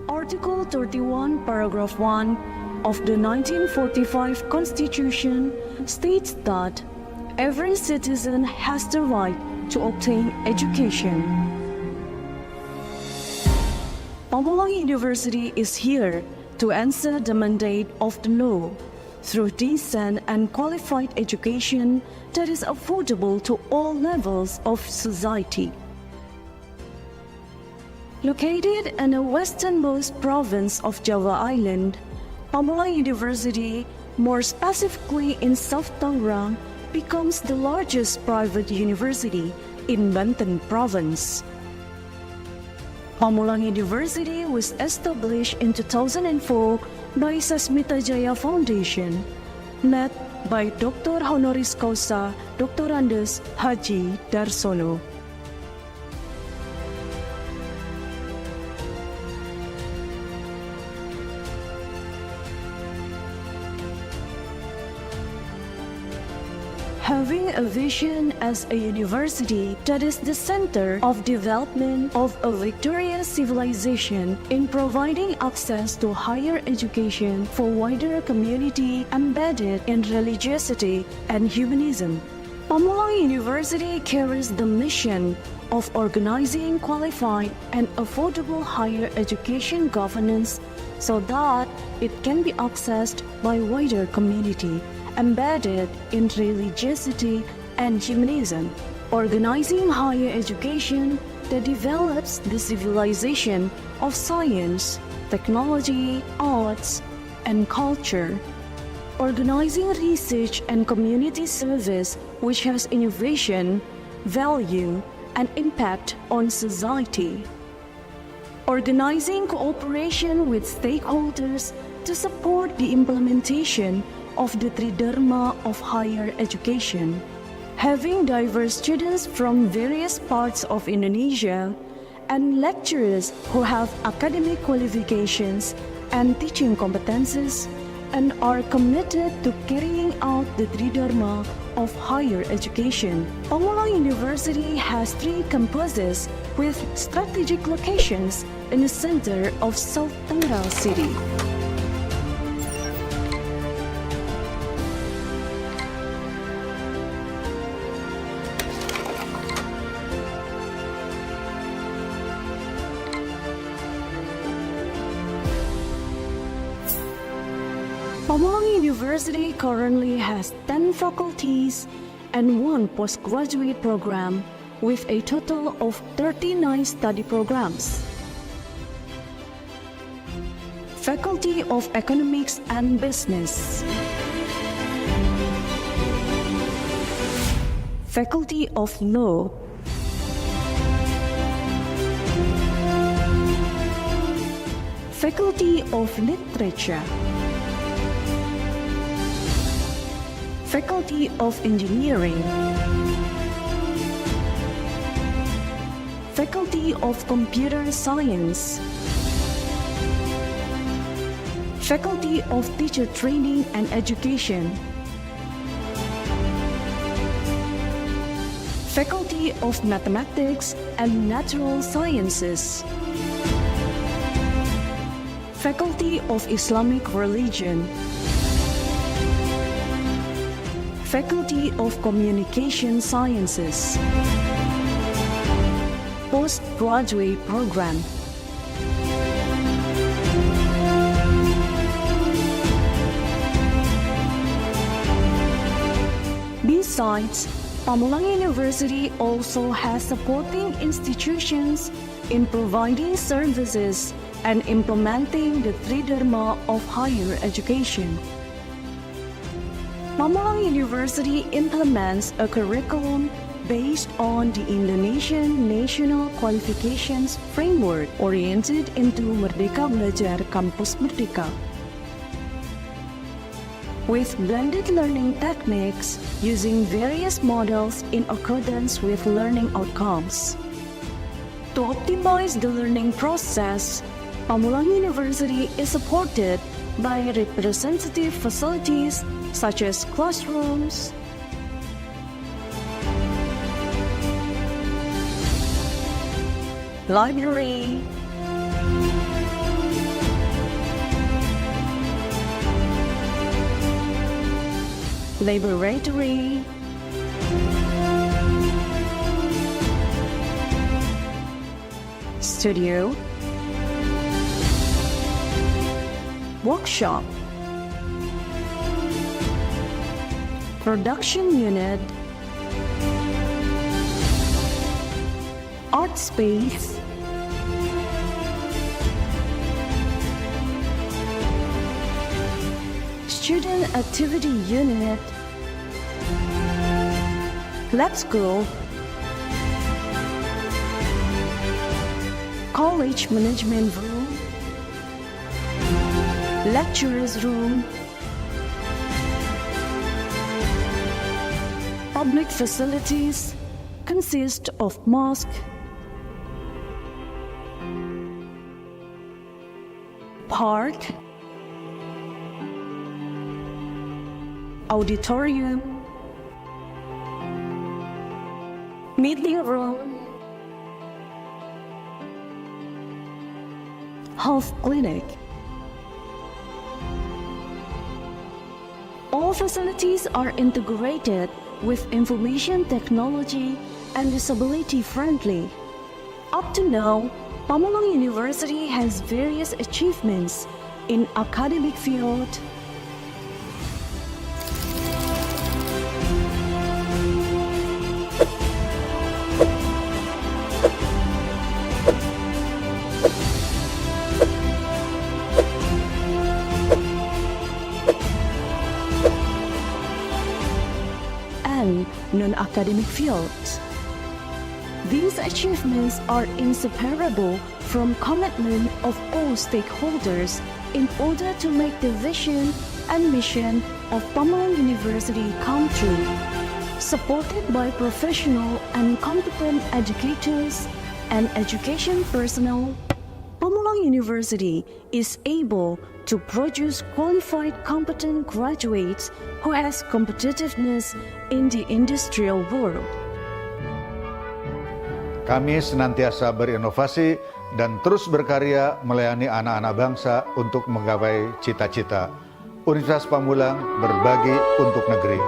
Article 31, Paragraph 1 of the 1945 Constitution states that every citizen has the right to obtain education. Pamulang University is here to answer the mandate of the law through decent and qualified education that is affordable to all levels of society. Located in the westernmost province of Java Island, Pamulang University, more specifically in South Tangerang, becomes the largest private university in Banten Province. Pamulang University was established in 2004 by Sasmita Jaya Foundation led by Dr. Honoris Causa Dr. Andes Haji Darsono. Having a vision as a university that is the center of development of a victorious civilization in providing access to higher education for wider community embedded in religiosity and humanism. Pamulang University carries the mission of organizing qualified and affordable higher education governance so that it can be accessed by wider community embedded in religiosity and humanism, organizing higher education that develops the civilization of science, technology, arts, and culture, organizing research and community service which has innovation, value, and impact on society, organizing cooperation with stakeholders to support the implementation of the Tridharma of higher education, having diverse students from various parts of Indonesia and lecturers who have academic qualifications and teaching competences and are committed to carrying out the Tridharma of higher education. Pamulang University has 3 campuses with strategic locations in the center of South Tangerang City. Pamulang University currently has 10 faculties and 1 postgraduate program with a total of 39 study programs. Faculty of Economics and Business, Faculty of Law, Faculty of Literature, Faculty of Engineering, Faculty of Computer Science, Faculty of Teacher Training and Education, Faculty of Mathematics and Natural Sciences, Faculty of Islamic Religion, Faculty of Communication Sciences, Postgraduate Program, Besides, Pamulang University also has supporting institutions in providing services and implementing the Tridharma of higher education. Pamulang University implements a curriculum based on the Indonesian National Qualifications Framework oriented into Merdeka Belajar Kampus Merdeka, with blended learning techniques using various models in accordance with learning outcomes. To optimize the learning process, Pamulang University is supported by representative facilities such as classrooms, library, laboratory, studio, workshop, production unit, art space, student activity unit, lab school, college management room, lecturers room, public facilities consist of mosque, park, auditorium, meeting room, health clinic. All facilities are integrated with information technology and disability friendly. Up to now, Pamulang University has various achievements in academic field, and non-academic fields. These achievements are inseparable from commitment of all stakeholders in order to make the vision and mission of Pamulang University come true. Supported by professional and competent educators and education personnel, Pamulang University is able to produce qualified, competent graduates who has competitiveness in the industrial world. Kami senantiasa berinovasi dan terus berkarya melayani anak-anak bangsa untuk menggapai cita-cita. Universitas Pamulang berbagi untuk negeri.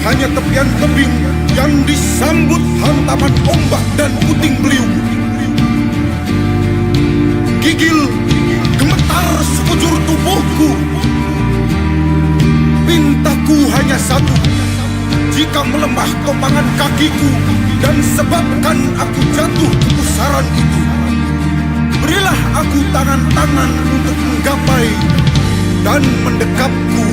Hanya tepian tebing yang disambut hantaman ombak dan puting beliung. Gigil gemetar sekujur tubuhku. Pintaku hanya satu, jika melemah topangan kakiku dan sebabkan aku jatuh ke pusaran itu, berilah aku tangan-tangan untuk menggapai dan mendekapku.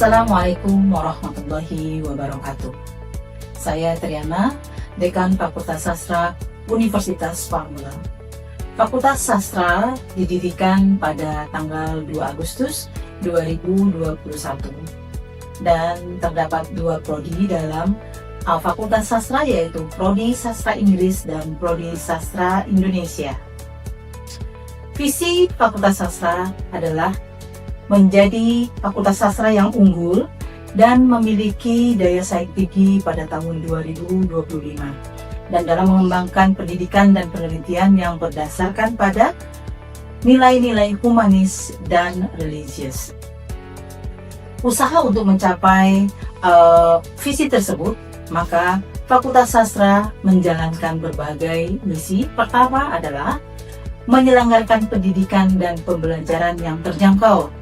Assalamualaikum warahmatullahi wabarakatuh. Saya Triana, Dekan Fakultas Sastra Universitas Pamulang. Fakultas Sastra didirikan pada tanggal 2 Agustus 2021 dan terdapat 2 prodi dalam Fakultas Sastra, yaitu Prodi Sastra Inggris dan Prodi Sastra Indonesia. Visi Fakultas Sastra adalah menjadi Fakultas Sastra yang unggul dan memiliki daya saing tinggi pada tahun 2025 dan dalam mengembangkan pendidikan dan penelitian yang berdasarkan pada nilai-nilai humanis dan religius. Usaha untuk mencapai visi tersebut, maka Fakultas Sastra menjalankan berbagai misi. Pertama adalah menyelenggarakan pendidikan dan pembelajaran yang terjangkau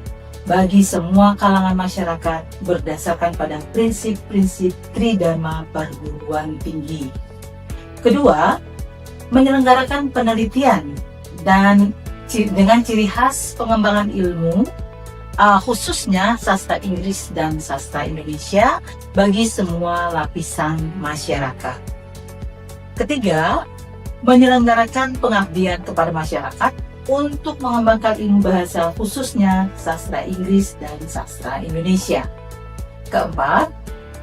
bagi semua kalangan masyarakat berdasarkan pada prinsip-prinsip Tridharma perguruan tinggi. Kedua, menyelenggarakan penelitian dan dengan ciri khas pengembangan ilmu, khususnya sastra Inggris dan sastra Indonesia bagi semua lapisan masyarakat. Ketiga, menyelenggarakan pengabdian kepada masyarakat untuk mengembangkan ilmu bahasa khususnya sastra Inggris dan sastra Indonesia. Keempat,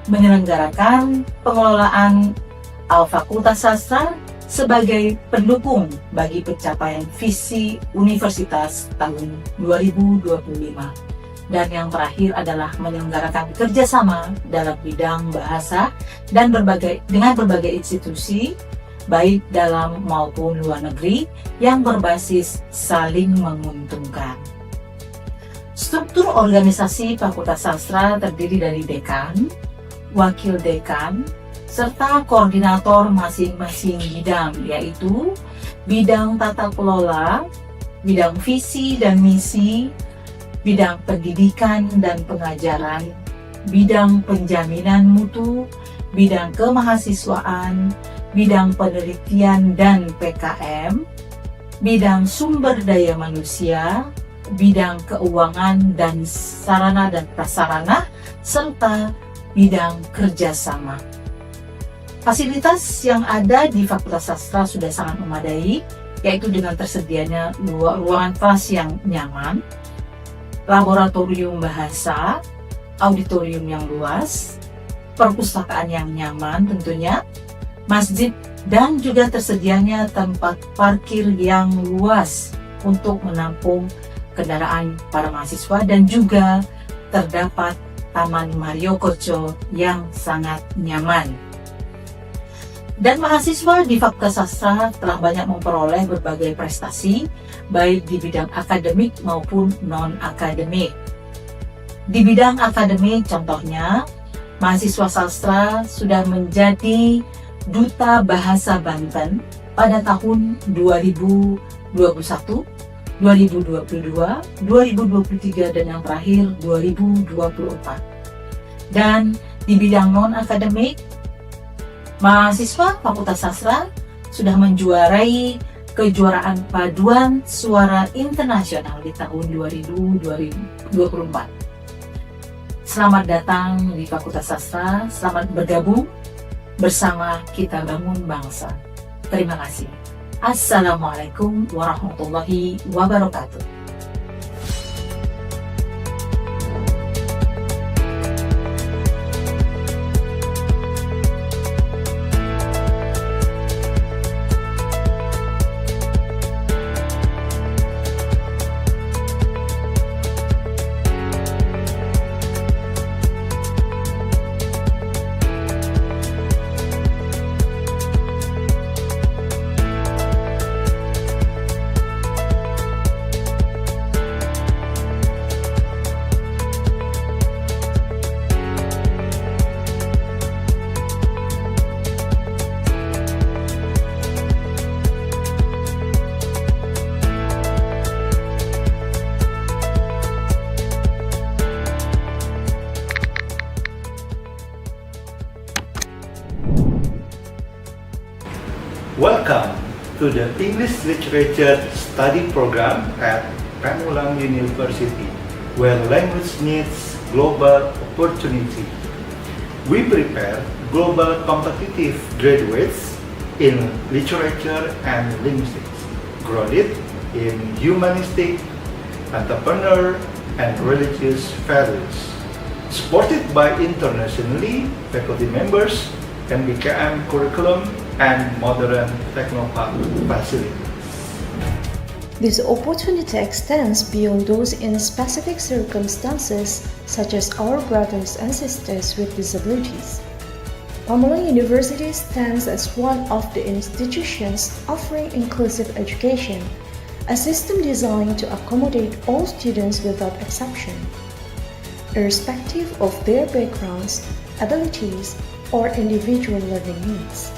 menyelenggarakan pengelolaan Fakultas Sastra sebagai pendukung bagi pencapaian visi universitas tahun 2025. Dan yang terakhir adalah menyelenggarakan kerjasama dalam bidang bahasa dan dengan berbagai institusi, baik dalam maupun luar negeri, yang berbasis saling menguntungkan. Struktur organisasi Fakultas Sastra terdiri dari dekan, wakil dekan, serta koordinator masing-masing bidang, yaitu bidang tata kelola, bidang visi dan misi, bidang pendidikan dan pengajaran, bidang penjaminan mutu, bidang kemahasiswaan, bidang penelitian dan PKM, bidang sumber daya manusia, bidang keuangan dan sarana dan prasarana, serta bidang kerjasama. Fasilitas yang ada di Fakultas Sastra sudah sangat memadai, yaitu dengan tersedianya ruangan kelas yang nyaman, laboratorium bahasa, auditorium yang luas, perpustakaan yang nyaman tentunya, masjid, dan juga tersedianya tempat parkir yang luas untuk menampung kendaraan para mahasiswa, dan juga terdapat Taman Mario Koco yang sangat nyaman. Dan mahasiswa di Fakultas Sastra telah banyak memperoleh berbagai prestasi, baik di bidang akademik maupun non-akademik. Di bidang akademik, contohnya, mahasiswa sastra sudah menjadi Duta Bahasa Banten pada tahun 2021, 2022, 2023, dan yang terakhir 2024. Dan di bidang non-akademik, mahasiswa Fakultas Sastra sudah menjuarai kejuaraan paduan suara internasional di tahun 2024. Selamat datang di Fakultas Sastra, selamat bergabung bersama kita bangun bangsa. Terima kasih. Assalamualaikum warahmatullahi wabarakatuh. Welcome to the English Literature Study Program at Pamulang University, where language needs global opportunity. We prepare global competitive graduates in literature and linguistics, grounded in humanistic, entrepreneur, and religious values, supported by internationally faculty members, MBKM curriculum, and modern technopark facilities. This opportunity extends beyond those in specific circumstances, such as our brothers and sisters with disabilities. Pamulang University stands as one of the institutions offering inclusive education, a system designed to accommodate all students without exception, irrespective of their backgrounds, abilities, or individual learning needs.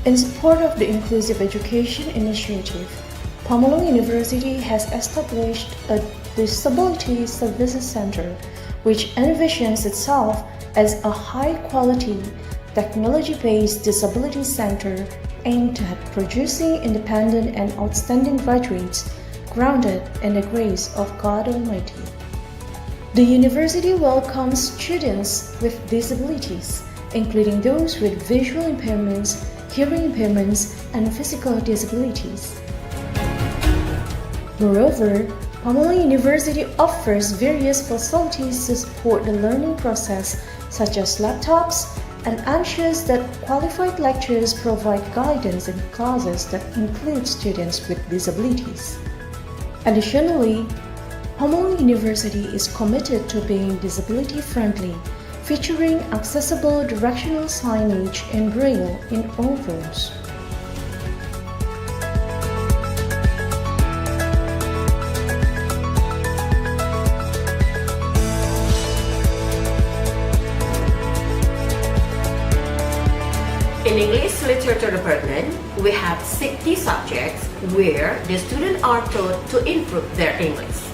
In support of the Inclusive Education Initiative, Pamulang University has established a Disability Services Center, which envisions itself as a high-quality, technology-based disability center aimed at producing independent and outstanding graduates grounded in the grace of God Almighty. The university welcomes students with disabilities, including those with visual impairments, hearing impairments, and physical disabilities. Moreover, Pamulang University offers various facilities to support the learning process, such as laptops, and ensures that qualified lecturers provide guidance in classes that include students with disabilities. Additionally, Pamulang University is committed to being disability-friendly, featuring accessible directional signage in Braille in all rooms. In English Literature Department, we have 60 subjects where the students are taught to improve their English.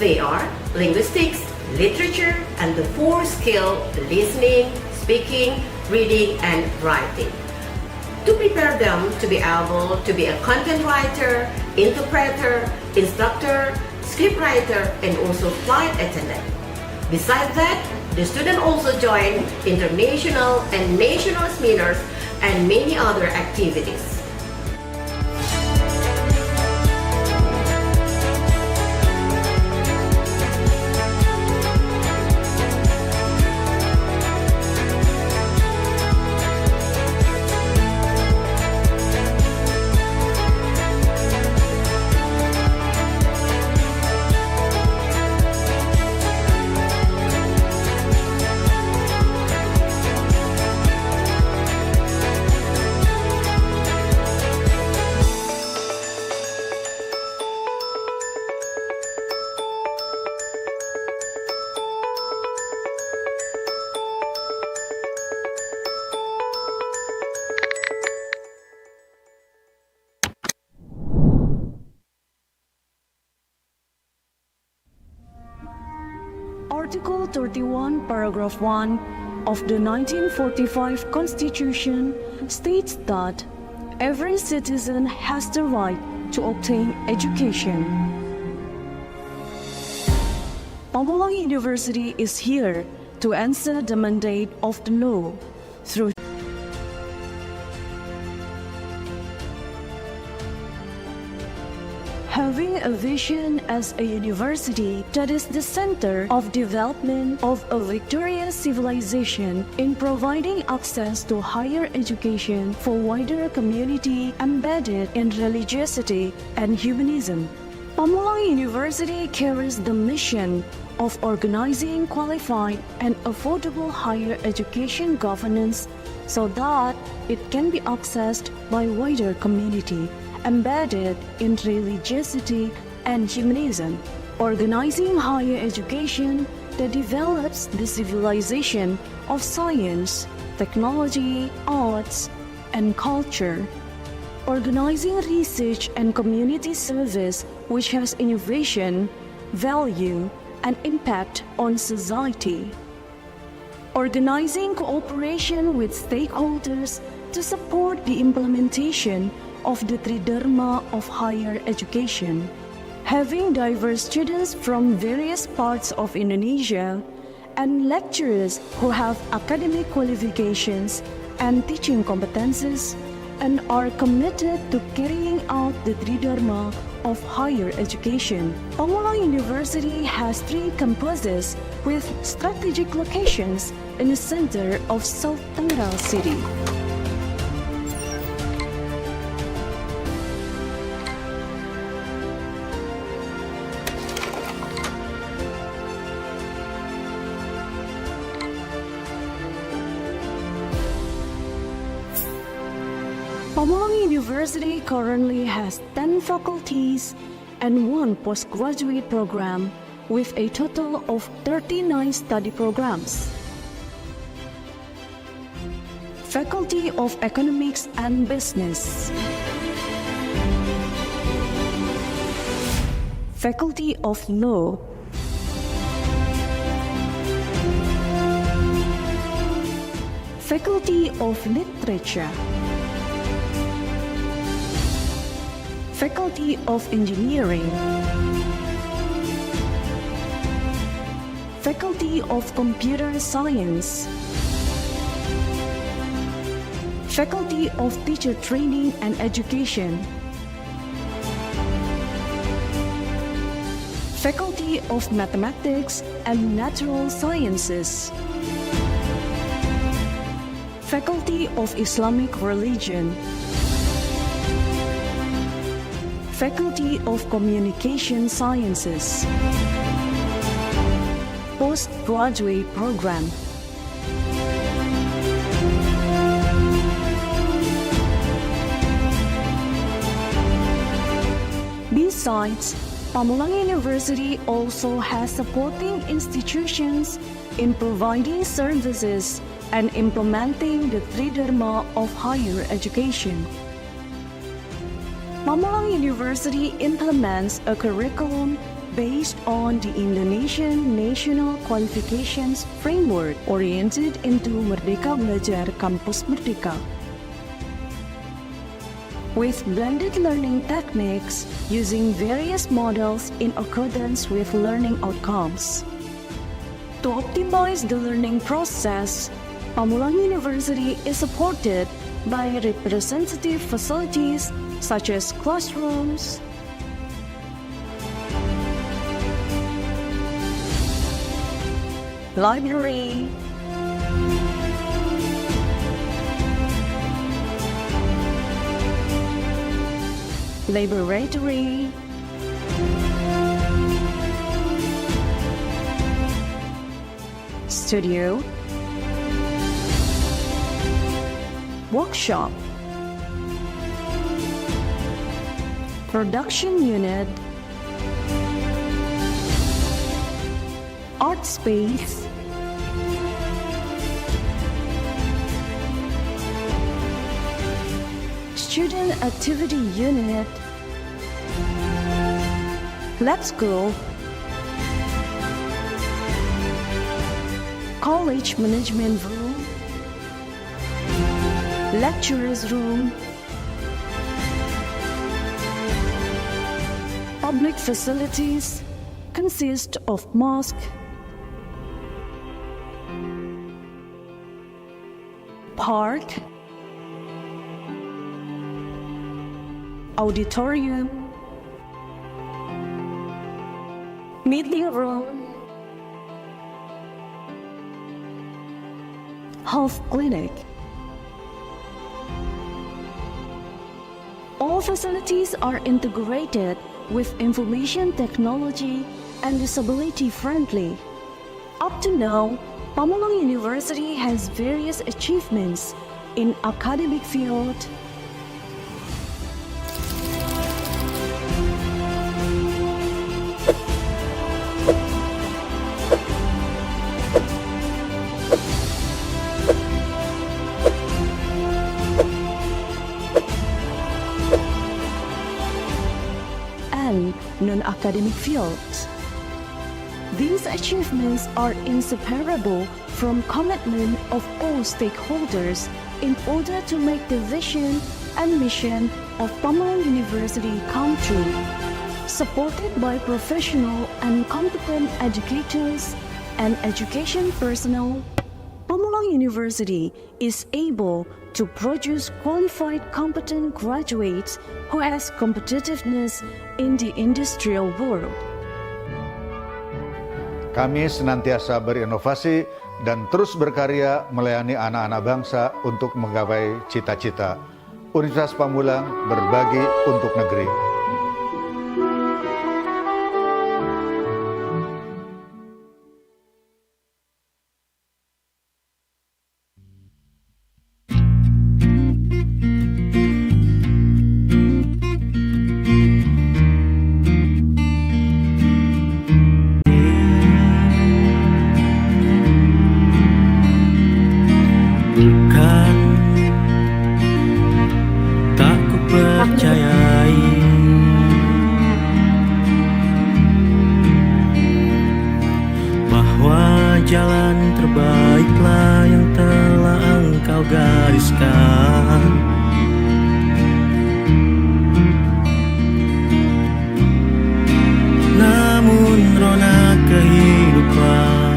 They are linguistics, literature, and the 4 skills: listening, speaking, reading, and writing. To prepare them to be able to be a content writer, interpreter, instructor, scriptwriter, and also flight attendant. Besides that, the students also join international and national seminars and many other activities. Article 31, Paragraph 1 of the 1945 Constitution states that every citizen has the right to obtain education. Pamulang University is here to answer the mandate of the law through having a vision as a university that is the center of development of a victorious civilization in providing access to higher education for wider community embedded in religiosity and humanism. Pamulang University carries the mission of organizing qualified and affordable higher education governance so that it can be accessed by wider community embedded in religiosity and humanism, organizing higher education that develops the civilization of science, technology, arts, and culture, organizing research and community service which has innovation, value, and impact on society, organizing cooperation with stakeholders to support the implementation of the Tridharma of higher education, Having diverse students from various parts of Indonesia and lecturers who have academic qualifications and teaching competences and are committed to carrying out the Tridharma of higher education. Pamulang University has 3 campuses with strategic locations in the center of South Tangerang City. Pamulang University currently has 10 faculties and 1 postgraduate program with a total of 39 study programs. Faculty of Economics and Business, Faculty of Law, Faculty of Literature, Faculty of Engineering, Faculty of Computer Science, Faculty of Teacher Training and Education, Faculty of Mathematics and Natural Sciences, Faculty of Islamic Religion, Faculty of Communication Sciences, Postgraduate Program. Besides, Pamulang University also has supporting institutions in providing services and implementing the Tridharma of higher education. Pamulang University implements a curriculum based on the Indonesian National Qualifications Framework oriented into Merdeka Belajar Kampus Merdeka, with blended learning techniques using various models in accordance with learning outcomes. To optimize the learning process, Pamulang University is supported by representative facilities such as classrooms, library, laboratory, studio, workshop, production unit, art space, student activity unit, lab school, college management room, lecturers room, public facilities consist of mosque, park, auditorium, meeting room, health clinic. All facilities are integrated with information technology and disability friendly. Up to now, Pamulang University has various achievements in academic field, and non-academic fields. These achievements are inseparable from commitment of all stakeholders in order to make the vision and mission of Pamulang University come true. supported by professional and competent educators and education personnel, Pamulang University is able to produce qualified, competent graduates who has competitiveness in the industrial world. Kami senantiasa berinovasi dan terus berkarya melayani anak-anak bangsa untuk menggapai cita-cita. Universitas Pamulang berbagi untuk negeri. Jalan terbaiklah yang telah engkau gariskan. Namun rona kehidupan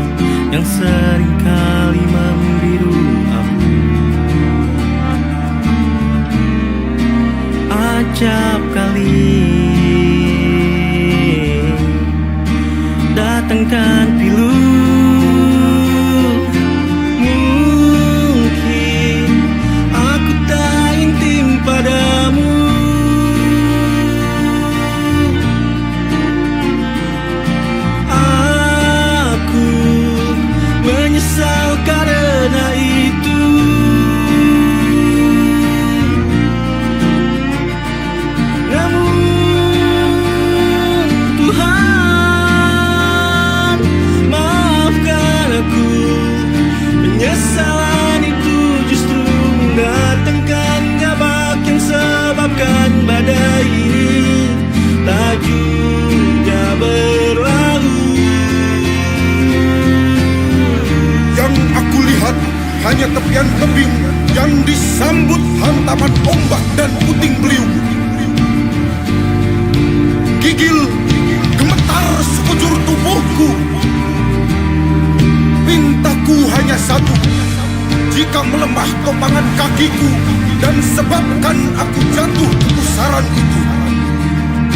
yang seringkali membiru aku, acap kali datangkan pilu. Hanya tepian tebing yang disambut hantaman ombak dan puting beliung. Gigil gemetar sekujur tubuhku. Pintaku hanya satu, jika melemah topangan kakiku dan sebabkan aku jatuh ke pusaran itu,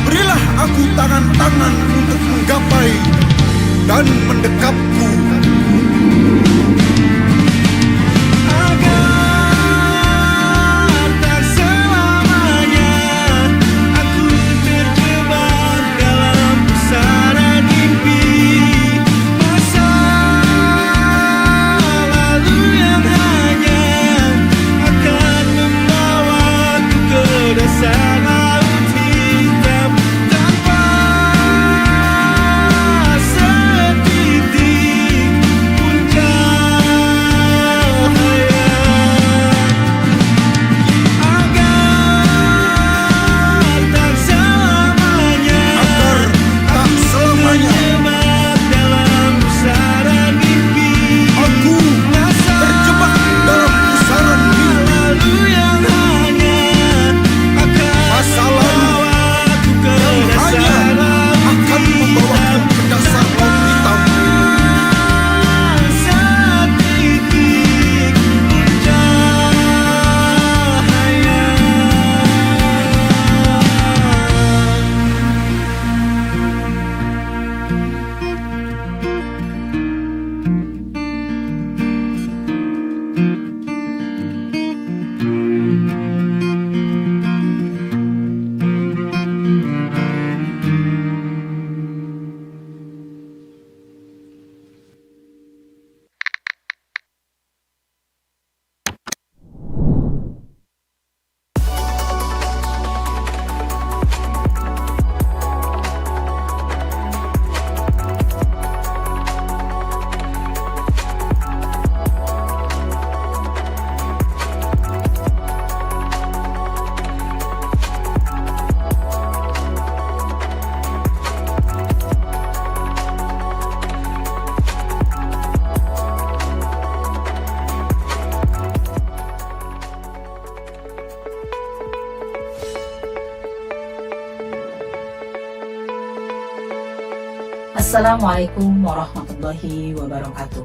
berilah aku tangan-tangan untuk menggapai dan mendekapku. Assalamualaikum warahmatullahi wabarakatuh.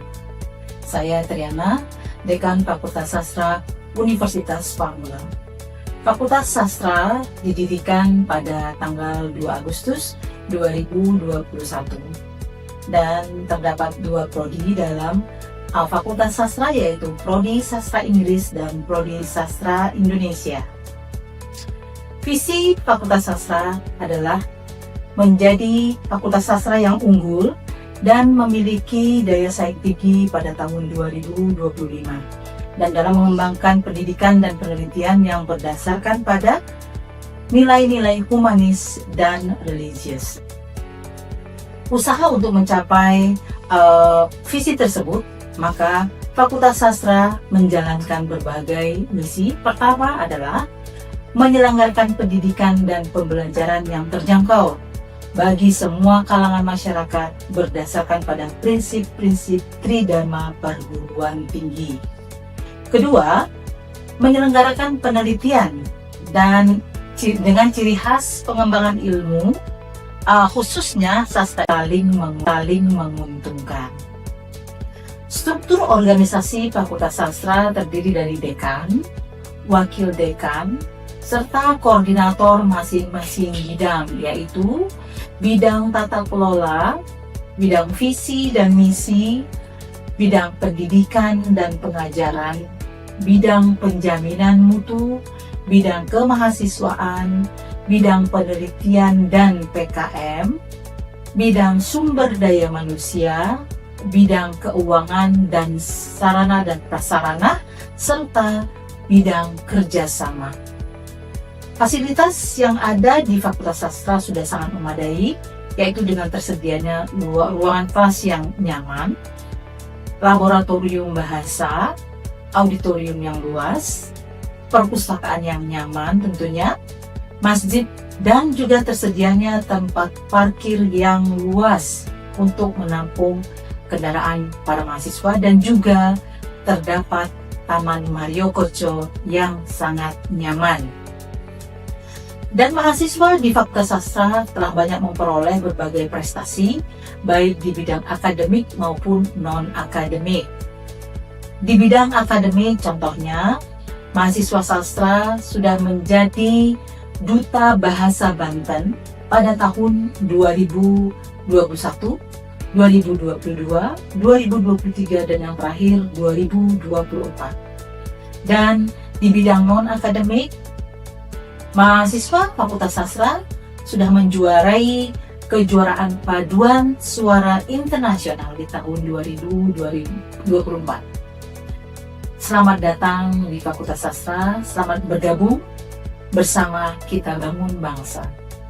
Saya Triana, Dekan Fakultas Sastra Universitas Pamulang. Fakultas Sastra didirikan pada tanggal 2 Agustus 2021 dan terdapat dua prodi dalam Fakultas Sastra, yaitu Prodi Sastra Inggris dan Prodi Sastra Indonesia. Visi Fakultas Sastra adalah menjadi fakultas sastra yang unggul dan memiliki daya saing tinggi pada tahun 2025, dan dalam mengembangkan pendidikan dan penelitian yang berdasarkan pada nilai-nilai humanis dan religius. Usaha untuk mencapai visi tersebut, maka Fakultas Sastra menjalankan berbagai misi. Pertama adalah menyelenggarakan pendidikan dan pembelajaran yang terjangkau bagi semua kalangan masyarakat berdasarkan pada prinsip-prinsip Tridharma perguruan tinggi. Kedua, menyelenggarakan penelitian dan dengan ciri khas pengembangan ilmu, khususnya sastra saling menguntungkan. Struktur organisasi Fakultas Sastra terdiri dari dekan, wakil dekan, serta koordinator masing-masing bidang, yaitu bidang tata kelola, bidang visi dan misi, bidang pendidikan dan pengajaran, bidang penjaminan mutu, bidang kemahasiswaan, bidang penelitian dan PKM, bidang sumber daya manusia, bidang keuangan dan sarana dan prasarana, serta bidang kerjasama. Fasilitas yang ada di Fakultas Sastra sudah sangat memadai, yaitu dengan tersedianya ruangan kelas yang nyaman, laboratorium bahasa, auditorium yang luas, perpustakaan yang nyaman tentunya, masjid, dan juga tersedianya tempat parkir yang luas untuk menampung kendaraan para mahasiswa, dan juga terdapat Taman Mario Koco yang sangat nyaman. Dan mahasiswa di Fakultas Sastra telah banyak memperoleh berbagai prestasi, baik di bidang akademik maupun non-akademik. Di bidang akademik, contohnya, mahasiswa sastra sudah menjadi Duta Bahasa Banten pada tahun 2021, 2022, 2023, dan yang terakhir 2024. Dan di bidang non-akademik, mahasiswa Fakultas Sastra sudah menjuarai kejuaraan paduan suara internasional di tahun 2024. Selamat datang di Fakultas Sastra, selamat bergabung bersama kita bangun bangsa.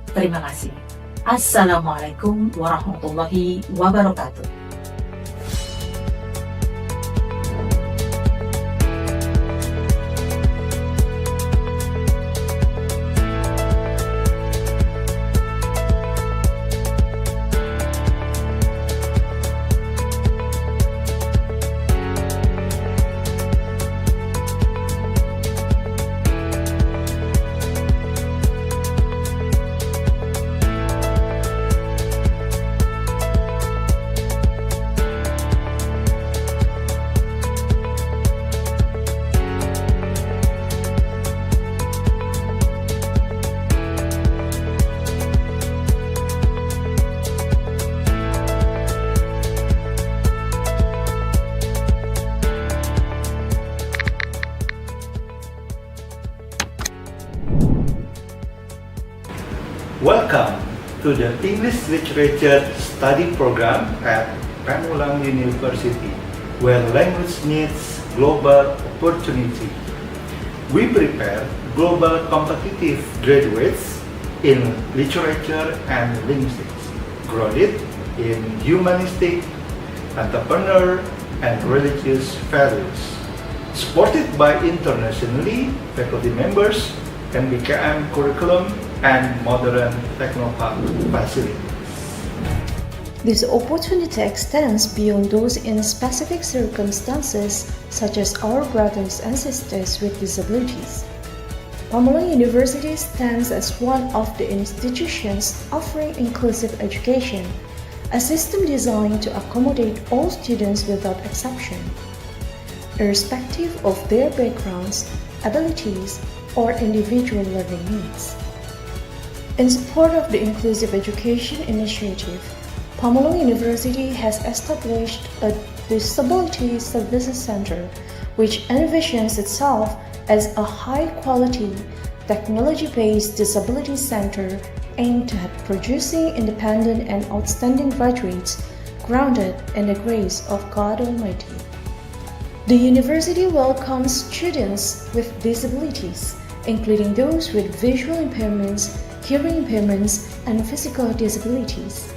Terima kasih. Assalamualaikum warahmatullahi wabarakatuh. Welcome to the English Literature Study Program at Pamulang University, where language meets global opportunity. We prepare global competitive graduates in literature and linguistics, grounded in humanistic, entrepreneur, and religious values. Supported by internationally faculty members, MBKM curriculum, and modern technopark facilities. This opportunity extends beyond those in specific circumstances, such as our brothers and sisters with disabilities. Pamulang University stands as one of the institutions offering inclusive education, a system designed to accommodate all students without exception, irrespective of their backgrounds, abilities, or individual learning needs. In support of the Inclusive Education Initiative, Pamulang University has established a Disability Services Center, which envisions itself as a high-quality, technology-based disability center aimed at producing independent and outstanding graduates grounded in the grace of God Almighty. The university welcomes students with disabilities, including those with visual impairments, hearing impairments, and physical disabilities.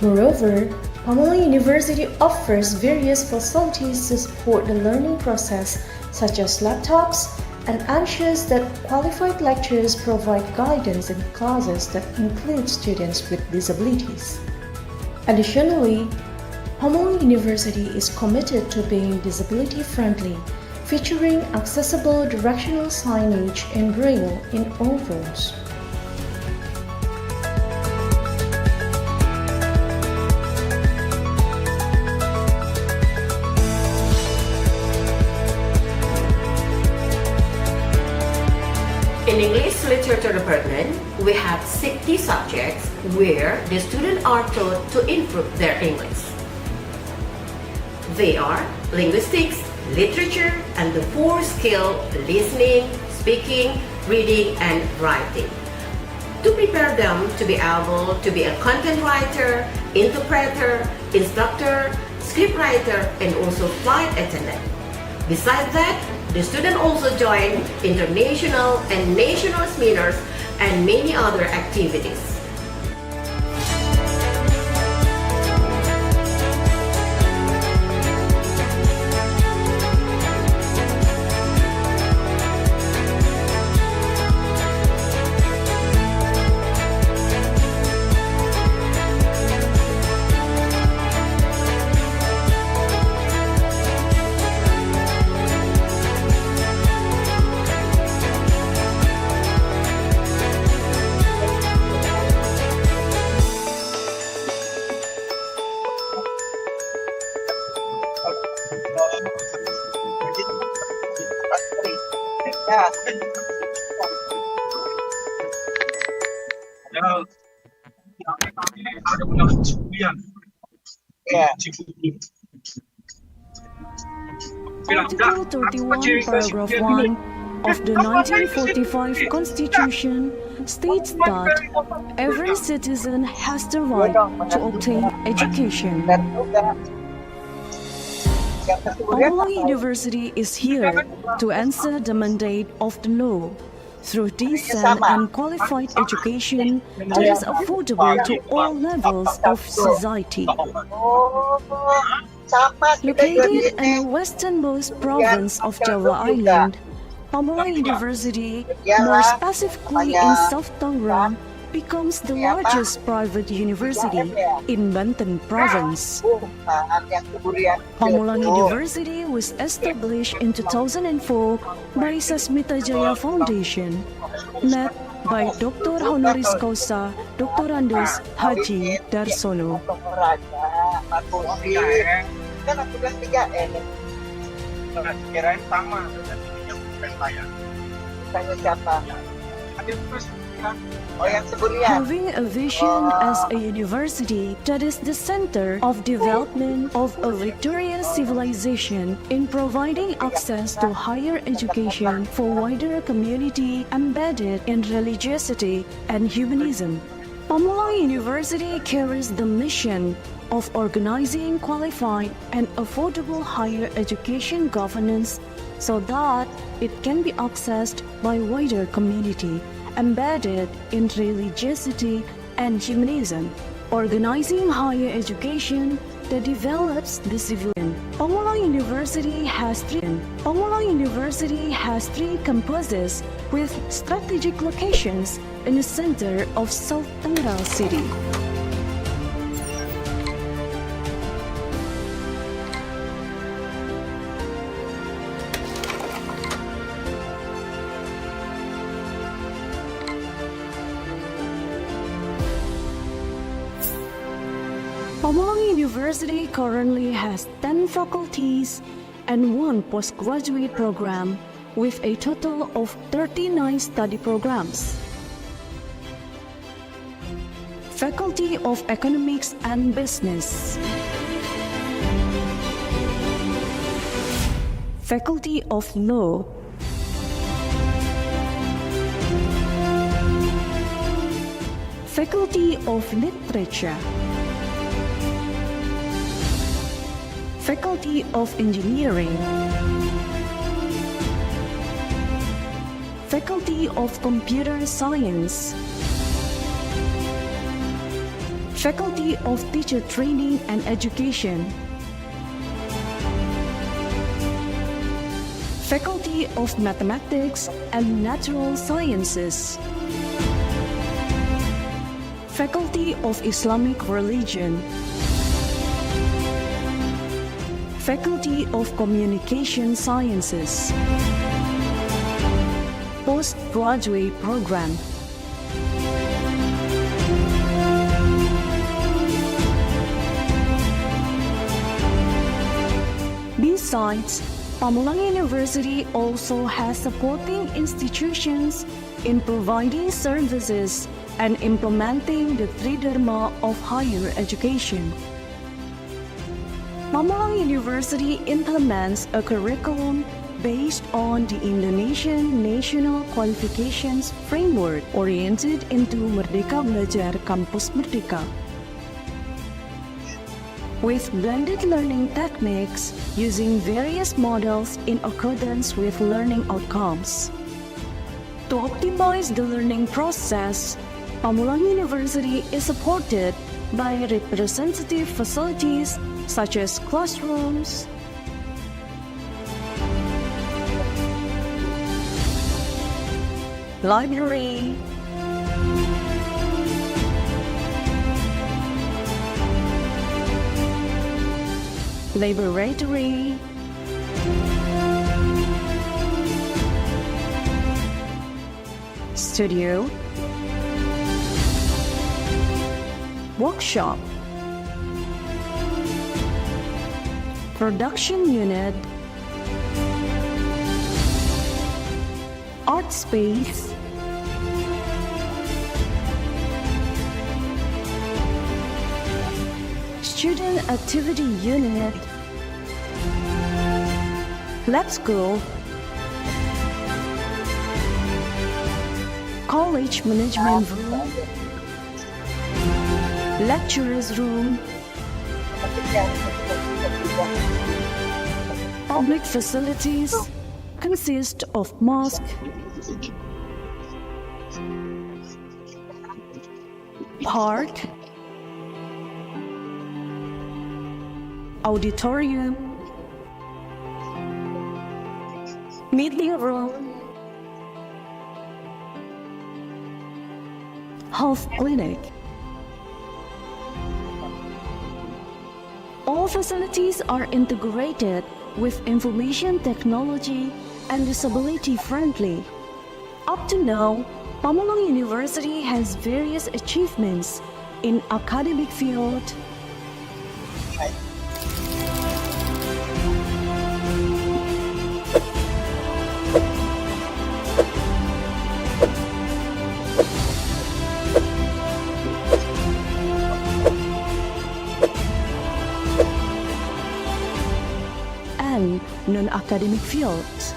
Moreover, Pamulang University offers various facilities to support the learning process, such as laptops, and ensures that qualified lecturers provide guidance in classes that include students with disabilities. Additionally, Pamulang University is committed to being disability-friendly, featuring accessible directional signage in Braille in all rooms. In English Literature Department, we have 60 subjects where the students are taught to improve their English. They are linguistics, literature, and the 4 skills: listening, speaking, reading, and writing. To prepare them to be able to be a content writer, interpreter, instructor, scriptwriter, and also flight attendant. Besides that, the student also join international and national seminars and many other activities. Article 31, Paragraph 1 of the 1945 Constitution states that every citizen has the right to obtain education. Pamulang University is here to answer the mandate of the law through decent and qualified education that is affordable to all levels of society. Located in the westernmost province of Java Island, Pamulang University, more specifically in South Tangerang, becomes the largest private university in Banten province. Pamulang University was established in 2004 by Sasmita Jaya Foundation, led by Dr. Honoris Causa Dr. Andes Haji Darsono. Kan aku bilang 3M. Kirain sama dengan yang bukan saya. Tanya siapa? Ada terus oh yang sebelumnya. Having a vision as a university that is the center of development of a Victorian civilization in providing access to higher education for wider community embedded in religiosity and humanism, Pamulang University carries the mission of organizing qualified and affordable higher education governance so that it can be accessed by wider community embedded in religiosity and humanism, organizing higher education that develops the civilian. Pamulang University has three campuses with strategic locations in the center of South Tangerang City. University currently has 10 faculties and 1 postgraduate program with a total of 39 study programs. Faculty of Economics and Business, Faculty of Law, Faculty of Literature, Faculty of Engineering, Faculty of Computer Science, Faculty of Teacher Training and Education, Faculty of Mathematics and Natural Sciences, Faculty of Islamic Religion, Faculty of Communication Sciences, Postgraduate Program. Besides, Pamulang University also has supporting institutions in providing services and implementing the Tridharma of higher education. Pamulang University implements a curriculum based on the Indonesian National Qualifications Framework oriented into Merdeka Belajar Kampus Merdeka, with blended learning techniques using various models in accordance with learning outcomes. To optimize the learning process, Pamulang University is supported by representative facilities such as classrooms, library, laboratory, studio, workshop, production unit, art space, student activity unit, lab school, college management room, lecturers room, public facilities consist of mosque, park, auditorium, meeting room, health clinic. All facilities are integrated with information technology and disability friendly. Up to now, Pamulang University has various achievements in academic field, and non-academic fields.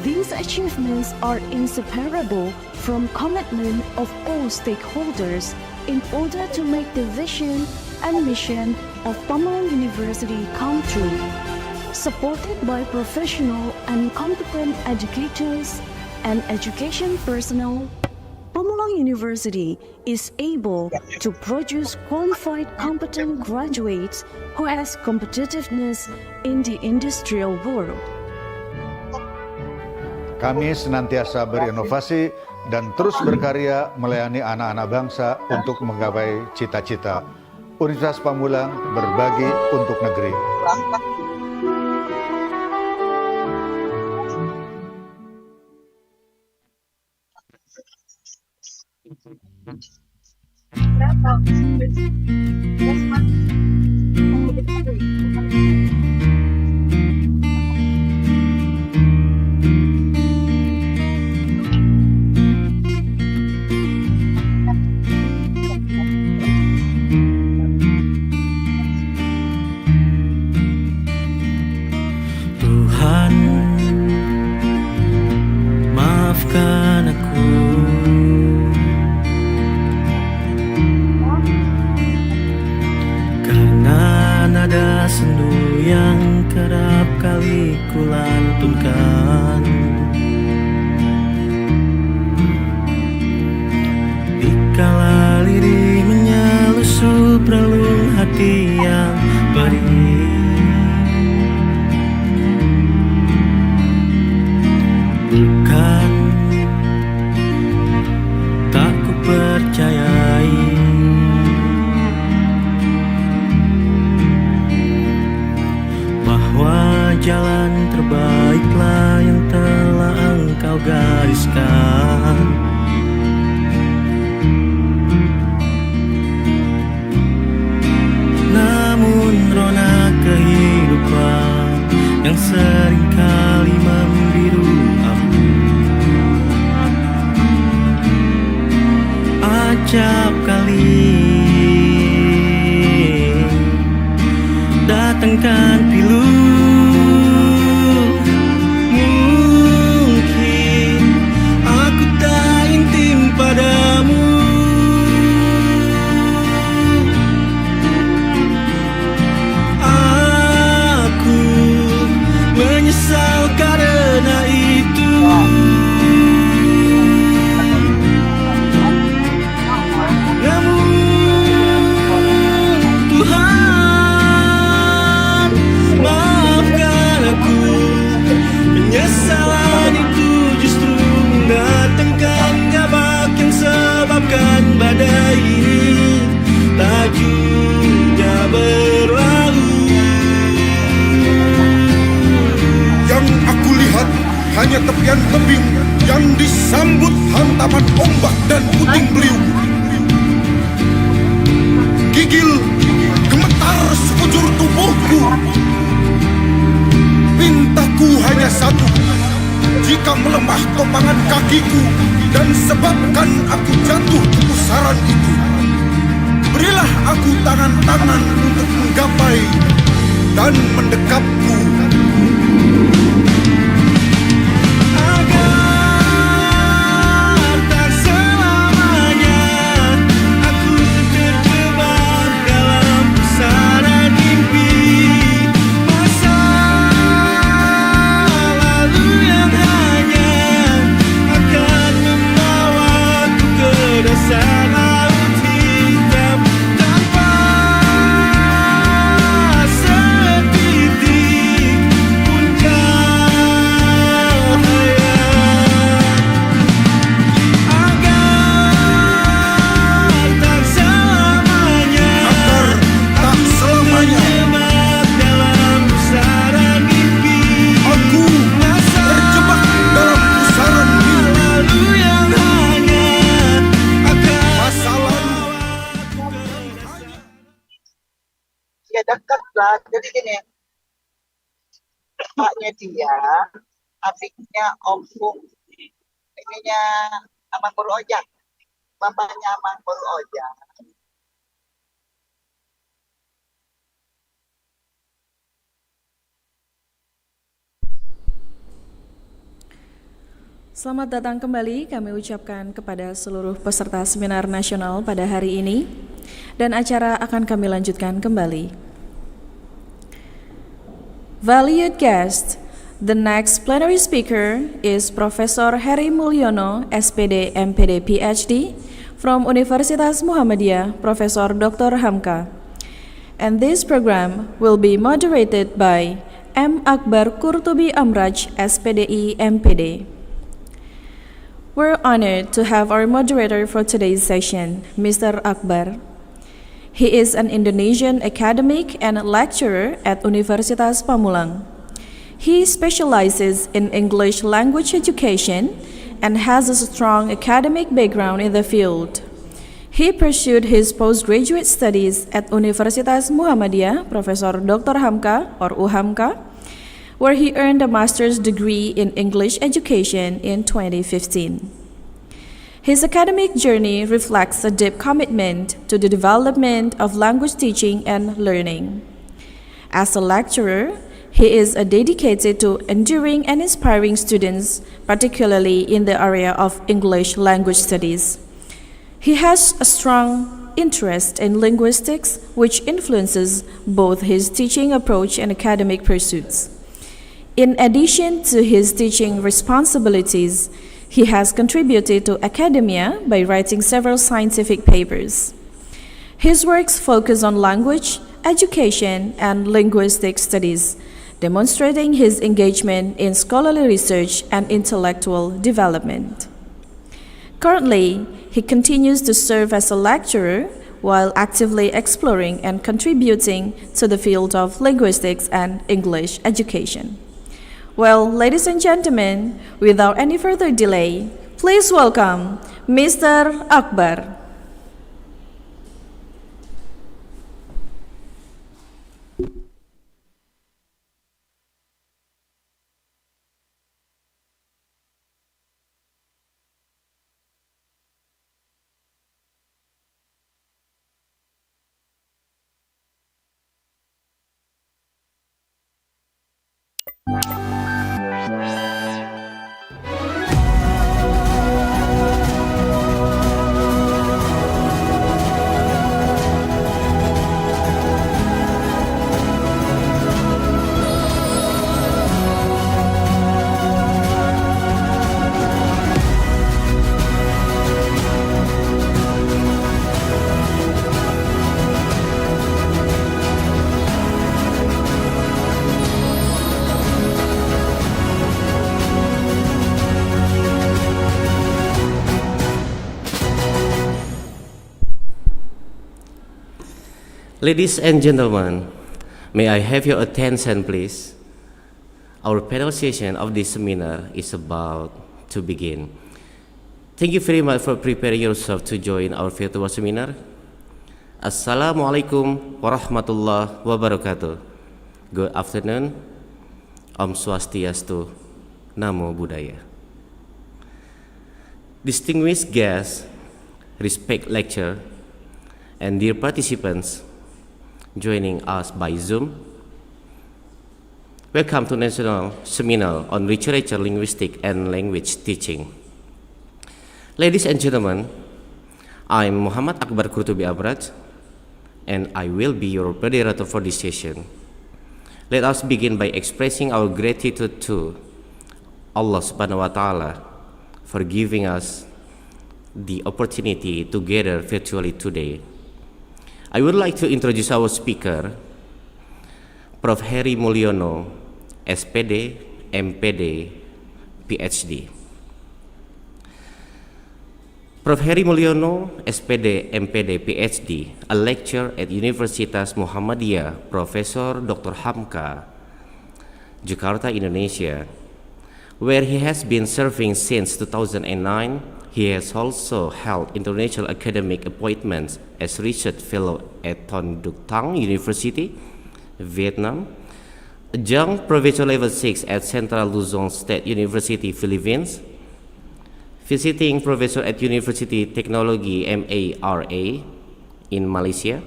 These achievements are inseparable from commitment of all stakeholders in order to make the vision and mission of Pamulang University come true. Supported by professional and competent educators and education personnel, Pamulang University is able to produce qualified, competent graduates who has competitiveness in the industrial world. Kami senantiasa berinovasi dan terus berkarya melayani anak-anak bangsa untuk menggapai cita-cita. Universitas Pamulang berbagi untuk negeri. Berapa? Tuhan, maafkan aku karena nada sendu yang kerap kali kulantunkan dikala lirih menyelusup relung hati yang perih. Bukan tak ku percayai bahwa jalan terbaiklah yang telah engkau gariskan. Namun rona kehidupan yang seringkali membiru aku, acap kali datangkan pilu. Mungkin aku tak intim padamu, aku menyesal karena itu. Tuhan, maafkan aku. Penyesalan itu justru mendatangkan jabak yang sebabkan badai ini tak juga berlalu. Yang aku lihat hanya tepian tebing yang disambut hantaman ombak dan puting beliung. Gigil gemetar sekujur tubuhku. Pintaku hanya satu, jika melemah topangan kakiku dan sebabkan aku jatuh ke pusaran itu, berilah aku tangan-tangan untuk menggapai dan mendekapku. Ya dekat lah, jadi gini, bapaknya dia, adiknya Opung, ininya Aman Boru Ojak, bapaknya Aman Boru Ojak. Selamat datang kembali kami ucapkan kepada seluruh peserta seminar nasional pada hari ini, dan acara akan kami lanjutkan kembali. Valued guests, the next plenary speaker is Professor Heri Mulyono, SPD, MPD, PhD, from Universitas Muhammadiyah, Professor Dr. Hamka. And this program will be moderated by M. Akbar Kurtubi Amraj, SPDI, MPD. We're honored to have our moderator for today's session, Mr. Akbar. He is an Indonesian academic and lecturer at Universitas Pamulang. He specializes in English language education and has a strong academic background in the field. He pursued his postgraduate studies at Universitas Muhammadiyah, Professor Dr. Hamka or UHAMKA, where he earned a master's degree in English education in 2015. His academic journey reflects a deep commitment to the development of language teaching and learning. As a lecturer, he is dedicated to enduring and inspiring students, particularly in the area of English language studies. He has a strong interest in linguistics, which influences both his teaching approach and academic pursuits. In addition to his teaching responsibilities, he has contributed to academia by writing several scientific papers. His works focus on language, education, and linguistic studies, demonstrating his engagement in scholarly research and intellectual development. Currently, he continues to serve as a lecturer while actively exploring and contributing to the field of linguistics and English education. Well, ladies and gentlemen, without any further delay, please welcome Mr. Akbar. Ladies and gentlemen, may I have your attention, please? Our panel session of this seminar is about to begin. Thank you very much for preparing yourself to join our virtual seminar. Assalamualaikum warahmatullahi wabarakatuh. Good afternoon. Om Swastiastu. Namo Buddhaya. Distinguished guests, respected lecturer, and dear participants joining us by Zoom, welcome to National Seminar on Literature, Linguistics, and Language Teaching. Ladies and gentlemen, I'm Muhammad Akbar Kurtubi Abraj, and I will be your moderator for this session. Let us begin by expressing our gratitude to Allah Subhanahu wa Ta'ala for giving us the opportunity to gather virtually today. I would like to introduce our speaker, Prof. Heri Mulyono, SPD, MPD, PhD. Prof. Heri Mulyono, SPD, MPD, PhD, a lecturer at Universitas Muhammadiyah, Professor Dr. Hamka, Jakarta, Indonesia, where he has been serving since 2009. He has also held international academic appointments as research fellow at Ton Duc Thang University, Vietnam, adjunct professor level 6 at Central Luzon State University, Philippines, visiting professor at University Technology MARA in Malaysia,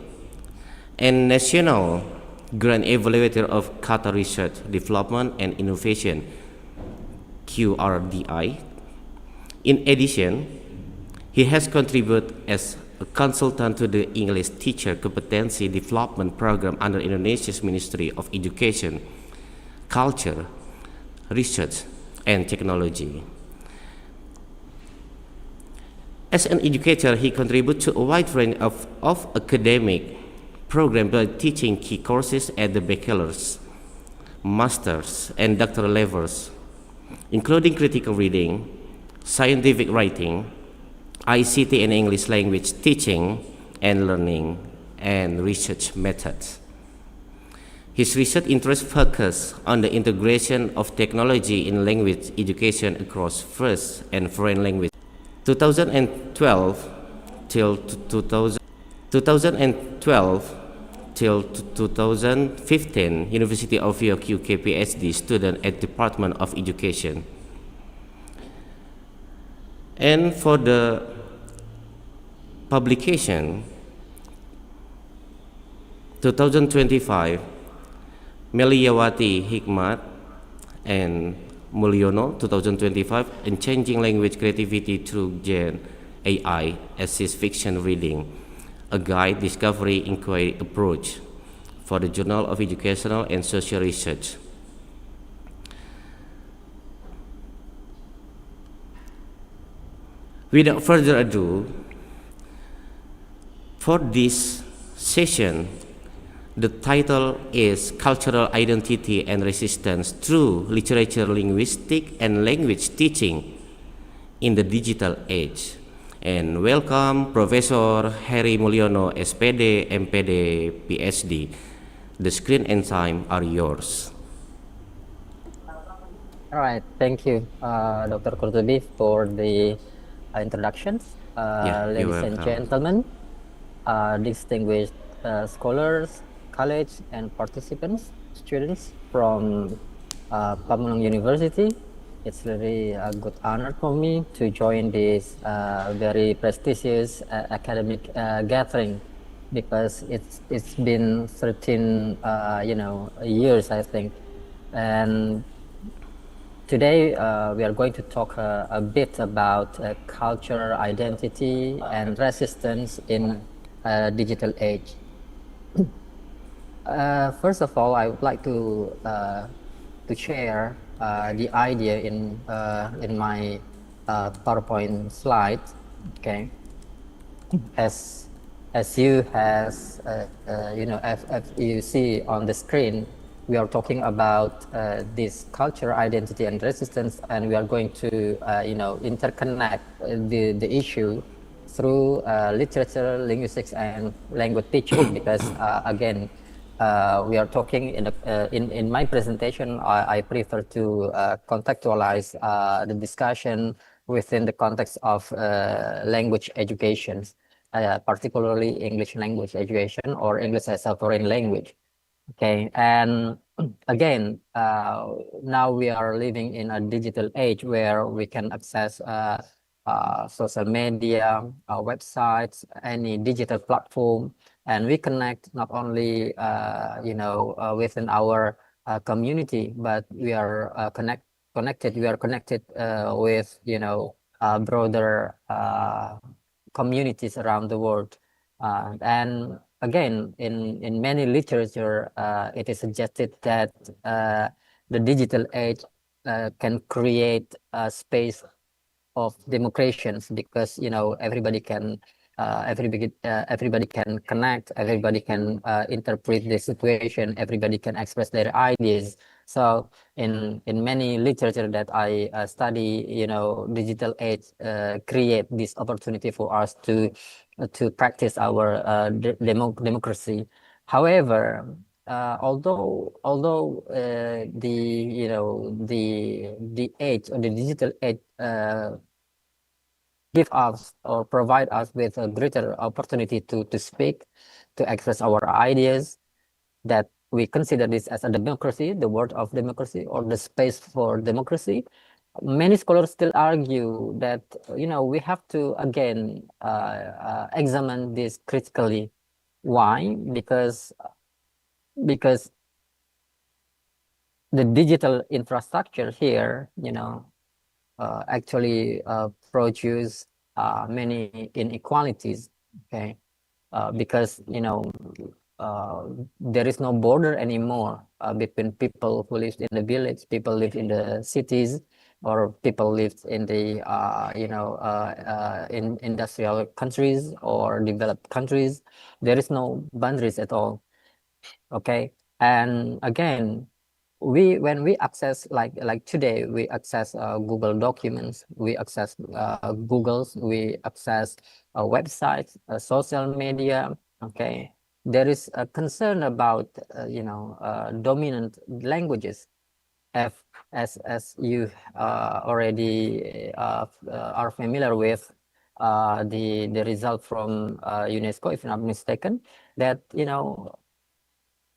and national grant evaluator of Qatar Research, Development and Innovation, QRDI. In addition, he has contributed as a consultant to the English Teacher Competency Development Program under Indonesia's Ministry of Education, Culture, Research, and Technology. As an educator, he contributed to a wide range of academic programs by teaching key courses at the bachelor's, master's, and doctoral levels, including critical reading, scientific writing, ICT and English language teaching and learning, and research methods. His research interests focus on the integration of technology in language education across first and foreign language. 2012, till 2012 till 2015, University of York UK PhD student at Department of Education. And for the publication 2025, Meliyawati Hikmat and Mulyono 2025 in Changing Language Creativity Through Gen AI Assist Fiction Reading, a guide, discovery, inquiry approach for the Journal of Educational and Social Research. Without further ado, for this session, the title is Cultural Identity and Resistance Through Literature, Linguistics, and Language Teaching in the Digital Age. And welcome Professor Heri Mulyono, SPD, MPD, PhD. The screen and time are yours. All right, thank you, Dr. Kurtubi, for the introductions. You're Ladies and welcome. gentlemen, distinguished scholars, college and participants, students from Pamulang University. It's really a good honor for me to join this very prestigious academic gathering, because it's been 13 years, I think. And today we are going to talk a bit about culture, identity, and resistance in digital age. First of all, I would like to share the idea in my PowerPoint slide. Okay, as you has as you see on the screen, we are talking about this culture, identity, and resistance, and we are going to interconnect the issue through literature, linguistics, and language teaching, because again, we are talking in my presentation. I prefer to contextualize the discussion within the context of language education, particularly English language education or English as a foreign language. Okay, and again, now we are living in a digital age where we can access social media, websites, any digital platform, and we connect not only within our community, but we are connected. We are connected with broader communities around the world, and again, in many literature, it is suggested that the digital age can create a space of democrations, because everybody can everybody can connect, everybody can interpret the situation, everybody can express their ideas. So in many literature that I study, digital age create this opportunity for us to practice our democracy. However, although the age, or the digital age give us or provide us with a greater opportunity to speak, to express our ideas, that we consider this as a democracy, the word of democracy, or the space for democracy. Many scholars still argue that we have to again examine this critically. Why? Because the digital infrastructure here, actually produce many inequalities. Okay, because there is no border anymore between people who live in the village, people live in the cities, or people live in the in industrial countries or developed countries. There is no boundaries at all. Okay, and again, when we access, like today, we access Google Documents, we access Google's, we access websites, social media. Okay, there is a concern about dominant languages. As you already are familiar with, the result from UNESCO, if I'm not mistaken, that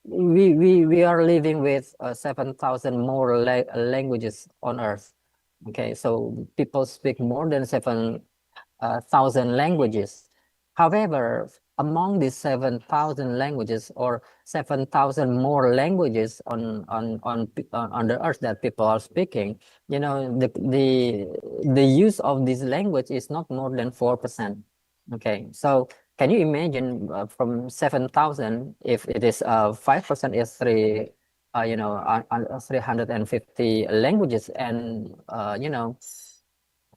we are living with 7,000 more languages on Earth. Okay, so people speak more than 7,000 languages. However, among these 7,000 languages or 7,000 more languages on the earth that people are speaking, the use of this language is not more than 4%. Okay, so can you imagine from 7,000, if it is 5% is 350 languages, and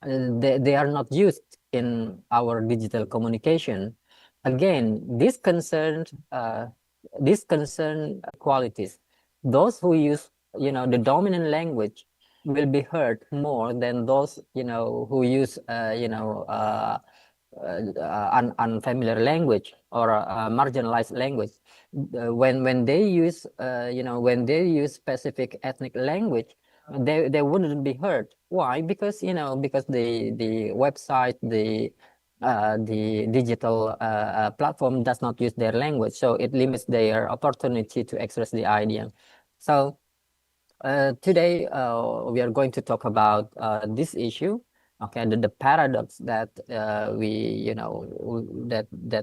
they are not used in our digital communication. Again, this concern qualities. Those who use the dominant language will be hurt more than those who use unfamiliar language or marginalized language. When they use when they use specific ethnic language, they wouldn't be hurt. Why? Because because the website, the digital platform does not use their language, so it limits their opportunity to express the idea. So today we are going to talk about this issue. Okay, the paradox that that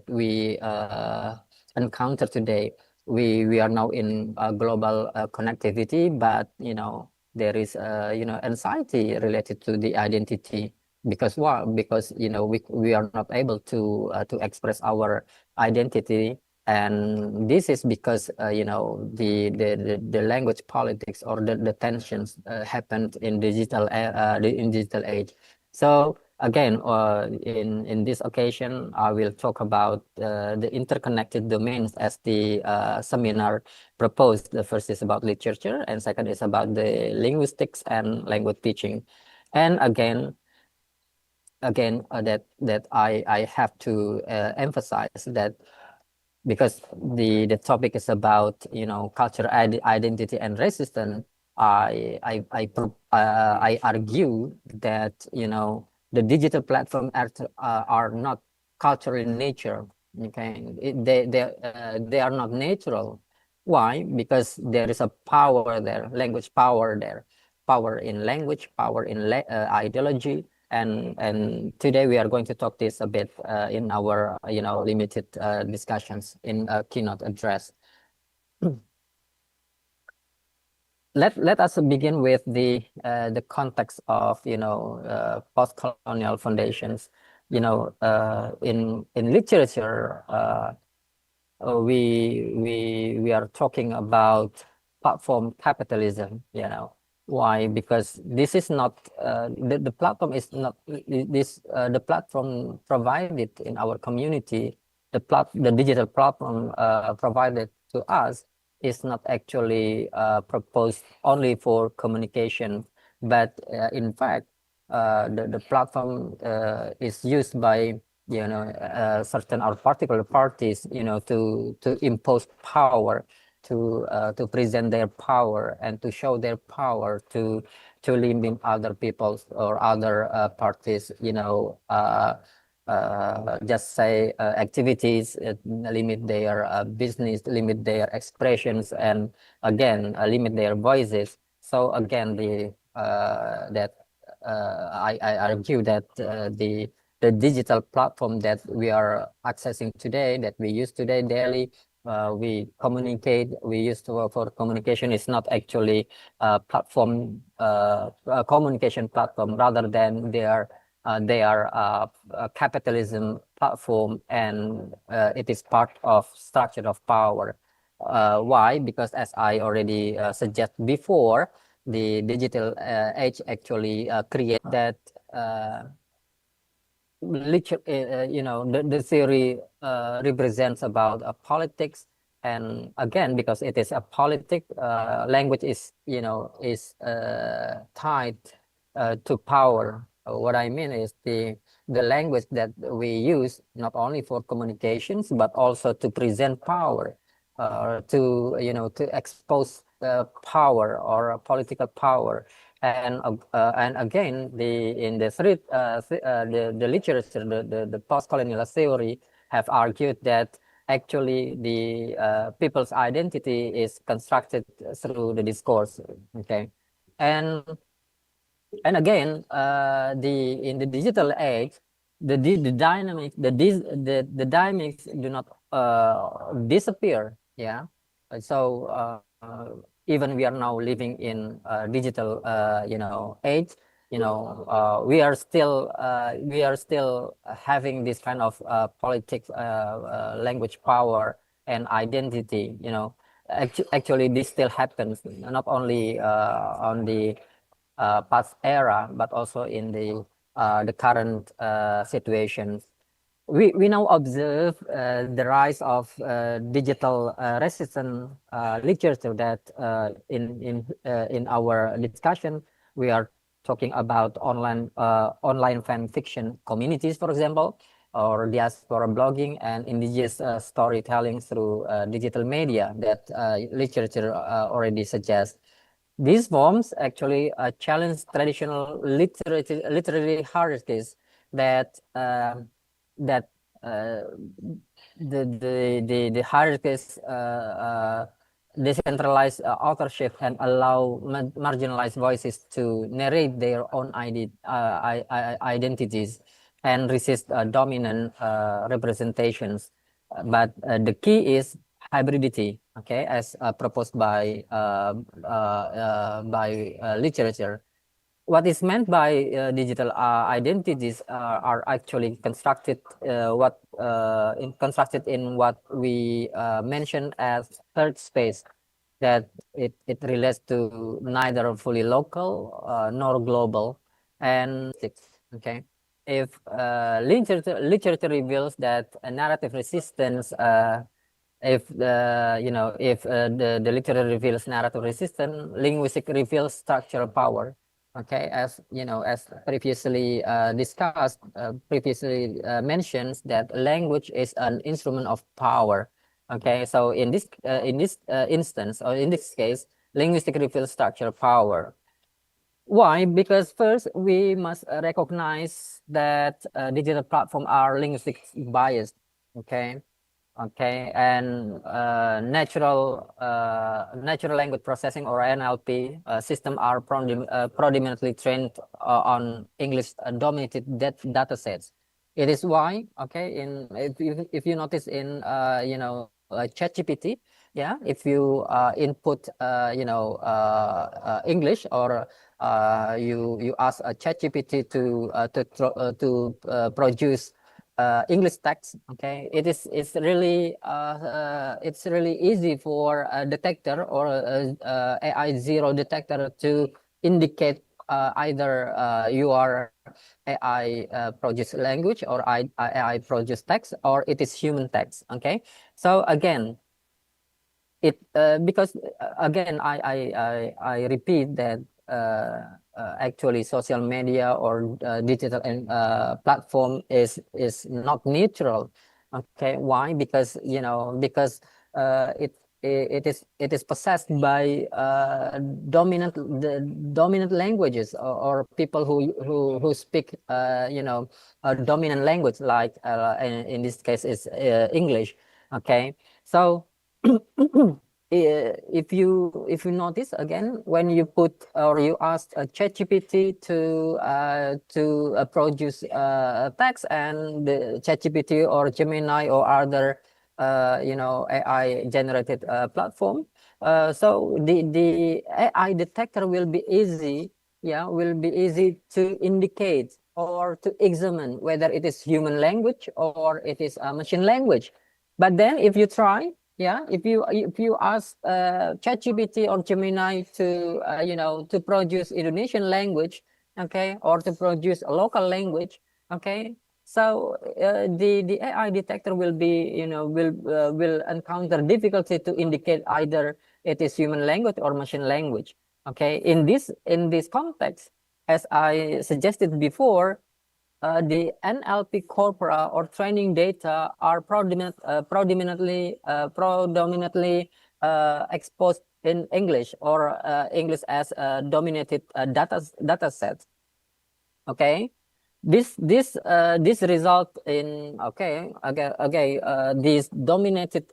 we encounter today. We are now in global connectivity, but there is anxiety related to the identity. Because why? Because we are not able to express our identity, and this is because the language politics or the tensions happened in digital age. So again, in this occasion, I will talk about the interconnected domains as the seminar proposed. The first is about literature, and second is about the linguistics and language teaching. And again, that I have to emphasize that, because the topic is about cultural identity and resistance. I argue that the digital platform are not cultural in nature. Okay, they are not natural. Why? Because there is a power there, language power there, power in language, power in ideology. And today we are going to talk this a bit in our limited discussions in a keynote address. Let us begin with the context of post-colonial foundations. In literature, we are talking about platform capitalism. Why? Because this is not the platform is not this the platform provided in our community. The digital platform provided to us is not actually proposed only for communication, but in fact the platform is used by certain or particular parties to impose power, to present their power and to show their power to limit other people's or other parties just say activities, limit their business, limit their expressions, and again limit their voices. So again, I argue that the digital platform that we are accessing today, that we use today daily, we communicate, we use for communication, is not actually a platform, a communication platform. Rather than they are a capitalism platform, and it is part of structure of power. Why? Because as I already suggested before, the digital age actually create that the theory represents about politics. And again, because it is a politic, language is tied to power. What I mean is the language that we use not only for communications but also to present power, to expose power or political power. And again, the literature, the post-colonial theory have argued that actually the people's identity is constructed through the discourse. Okay, and again, in the digital age, the dynamics do not disappear. Yeah, so even we are now living in digital age. We are still having this kind of politics, language power, and identity. Actually, this still happens not only on the past era, but also in the current situations. We now observe the rise of digital resistant literature that in our discussion we are talking about online fan fiction communities, for example, or diaspora blogging and indigenous storytelling through digital media that literature already suggests. These forms actually challenge traditional literary hierarchies that that the hierarchies decentralize authorship and allow marginalized voices to narrate their own identities and resist dominant representations. But the key is hybridity, okay, as proposed by literature. What is meant by digital identities are actually constructed constructed in what we mentioned as third space, that it relates to neither fully local nor global. And okay, if literature reveals that a narrative resistance, if the literary reveals narrative resistance, linguistic reveals structural power. Okay, as as previously discussed, previously mentioned, that language is an instrument of power. Okay, so in this instance, or in this case, linguistic reveals structural power. Why? Because first we must recognize that digital platforms are linguistic biased. Okay. Okay, and natural language processing, or NLP system are predominantly trained on English dominated data sets. It is why, okay, if you notice in ChatGPT, yeah, if you input English, or you ask a ChatGPT to produce English text, okay, it's really easy for a detector or AI zero detector to indicate either you are AI produced language, or AI produced text, or it is human text. Okay, so again, it because again I repeat that actually social media or digital platform is not neutral. Okay, why? Because because it is possessed by dominant languages, or people who speak dominant language, like in this case is English. Okay, so if you notice, again, when you put or you ask a ChatGPT to produce text, and the ChatGPT or Gemini or other AI generated platform, so the AI detector will be easy to indicate or to examine whether it is human language or it is a machine language. But then if you try, if you ask ChatGPT or Gemini to to produce Indonesian language, okay, or to produce a local language, okay, so the AI detector will be will encounter difficulty to indicate either it is human language or machine language. Okay, in this context, as I suggested before, the NLP corpora or training data are predominantly exposed in English or English as a dominated data set. Okay, this result in this dominated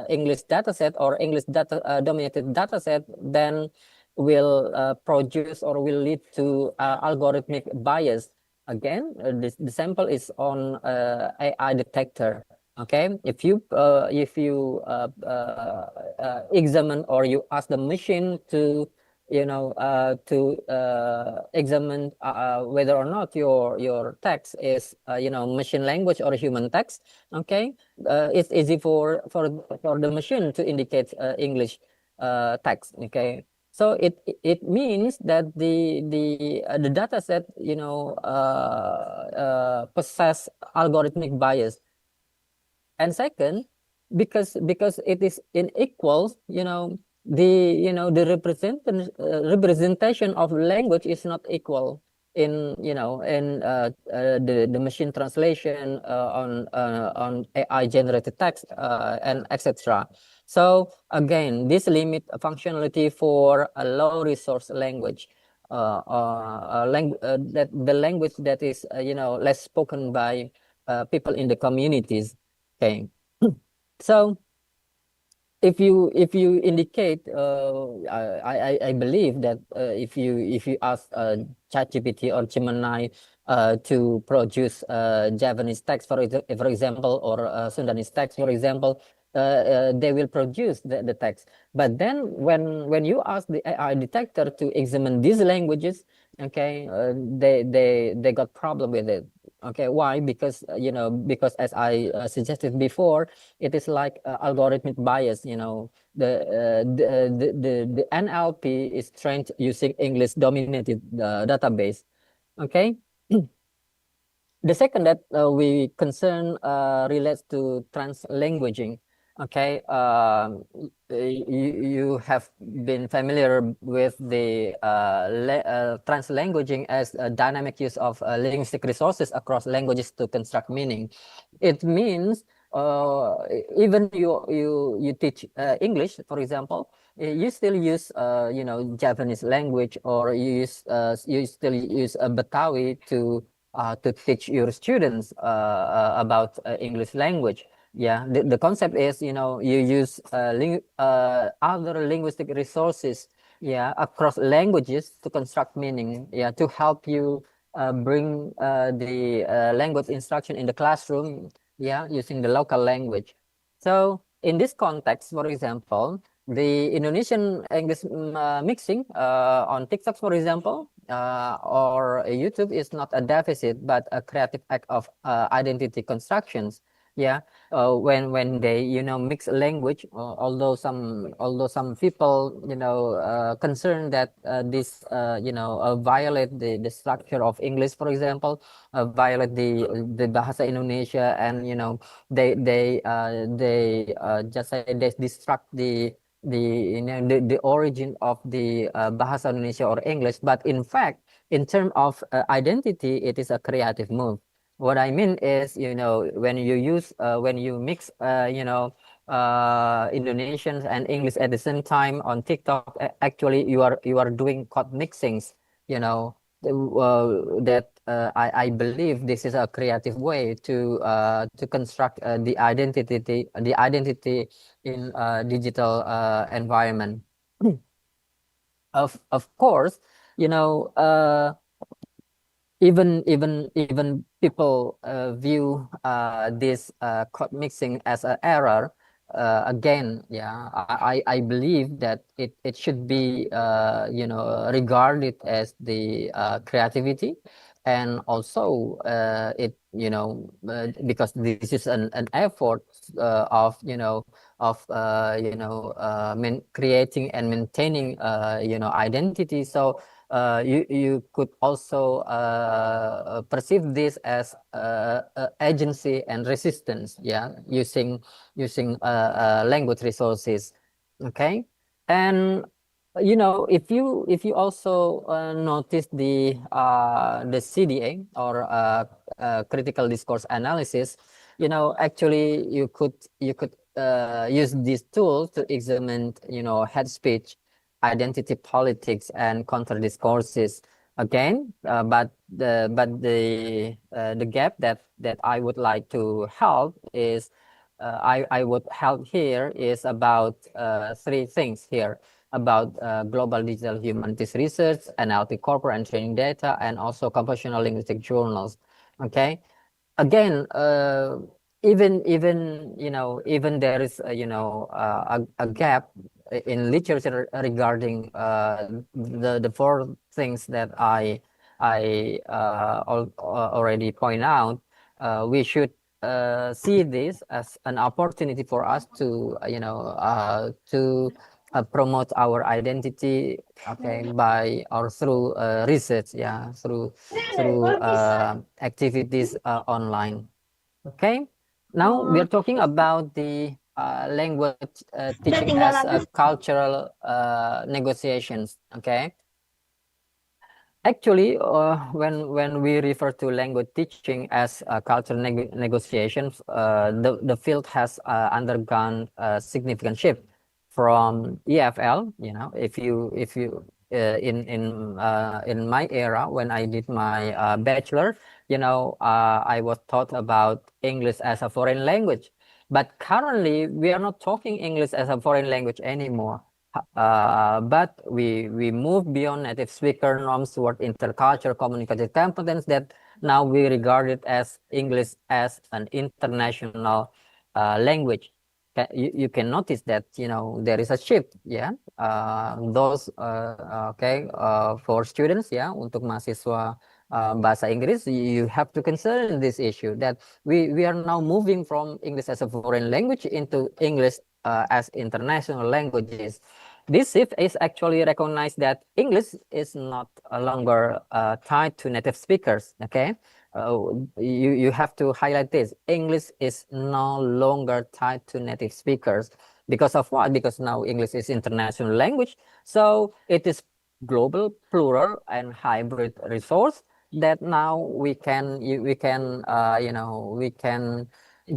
English dataset or English data dominated dataset then will produce or will lead to algorithmic bias. Again, the sample is on AI detector. Okay, if you examine or you ask the machine to examine whether or not your text is machine language or human text. Okay, it's easy for the machine to indicate English text. Okay, so it means that the data set possess algorithmic bias. And second, because it is unequal, the representation of language is not equal in the machine translation on AI generated text and etc. So again, this limit functionality for a low resource language. That the language that is less spoken by people in the communities. Okay, so if you indicate, I believe that if you ask ChatGPT or Gemini to produce Javanese text, for example, or Sundanese text, for example, they will produce the text. But then when you ask the AI detector to examine these languages, okay, they got problem with it. Okay, why? Because because as I suggested before, it is like algorithmic bias. The NLP is trained using English dominated database. Okay. The second that we concern relates to translanguaging. Okay, you have been familiar with the translanguaging as a dynamic use of linguistic resources across languages to construct meaning. It means even you teach English, for example, you still use Japanese language, or you still use Betawi to teach your students about English language. Yeah, the concept is, you use other linguistic resources, yeah, across languages to construct meaning, yeah, to help you bring the language instruction in the classroom, yeah, using the local language. So in this context, for example, the Indonesian English mixing on TikTok, for example, or YouTube is not a deficit, but a creative act of identity constructions. Yeah, when they mix language, although some people concerned that this violate the structure of English, for example, violate the Bahasa Indonesia, and they just say they destruct the origin of the Bahasa Indonesia or English. But in fact, in terms of identity, it is a creative move. What I mean is, when you mix, Indonesians and English at the same time on TikTok, actually you are doing code mixings, that I believe this is a creative way to construct the identity in a digital environment. Of course, even people view this code mixing as an error. Again, yeah, I believe that it should be regarded as the creativity, and also because this is an effort of creating and maintaining identity. So you could also perceive this as agency and resistance, yeah, using language resources. Okay, and if you also notice the CDA, or critical discourse analysis, actually you could use this tool to examine, hate speech, identity politics, and counter discourses. Again, but the gap that I would like to help is I would help here is about three things here about global digital humanities research, NLP corporate and training data, and also computational linguistic journals. Okay, again, even there is a gap in literature regarding the four things that I already point out. We should see this as an opportunity for us to promote our identity, okay, by or through research, through activities online. Okay, now we are talking about the language teaching as cultural negotiations. Okay, actually, when we refer to language teaching as cultural negotiations, the field has undergone a significant shift from EFL. If you in my era when I did my bachelor, I was taught about English as a foreign language, but currently we are not talking English as a foreign language anymore. But we move beyond native speaker norms toward intercultural communicative competence that now we regard it as English as an international language. You can notice that there is a shift, those for students, untuk mahasiswa bahasa Inggris, you have to consider this issue that we are now moving from English as a foreign language into English as international languages. This shift is actually recognized that English is not longer tied to native speakers. Okay, you have to highlight this. English is no longer tied to native speakers because of what? Because now English is international language, so it is global, plural, and hybrid resource that now we can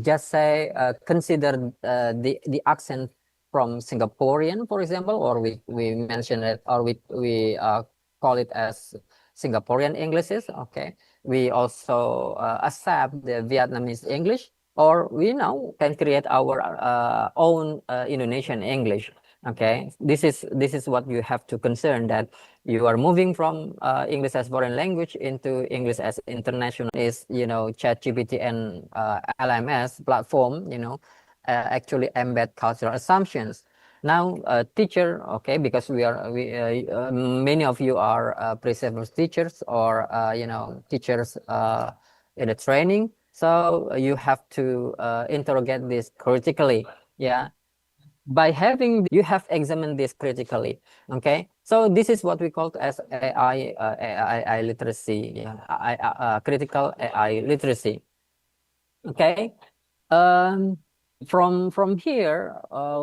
just say consider the accent from Singaporean, for example, or we mention it, or we call it as Singaporean Englishes. Okay, we also accept the Vietnamese English, or we now can create our own Indonesian English. Okay, this is what you have to concern, that you are moving from English as foreign language into English as international. Is ChatGPT and LMS platform actually embed cultural assumptions. Now, teacher, okay, because many of you are pre-service teachers or teachers in a training, so you have to interrogate this critically. By having you have examined this critically. Okay, so this is what we call as AI literacy. Critical AI literacy. Okay, from here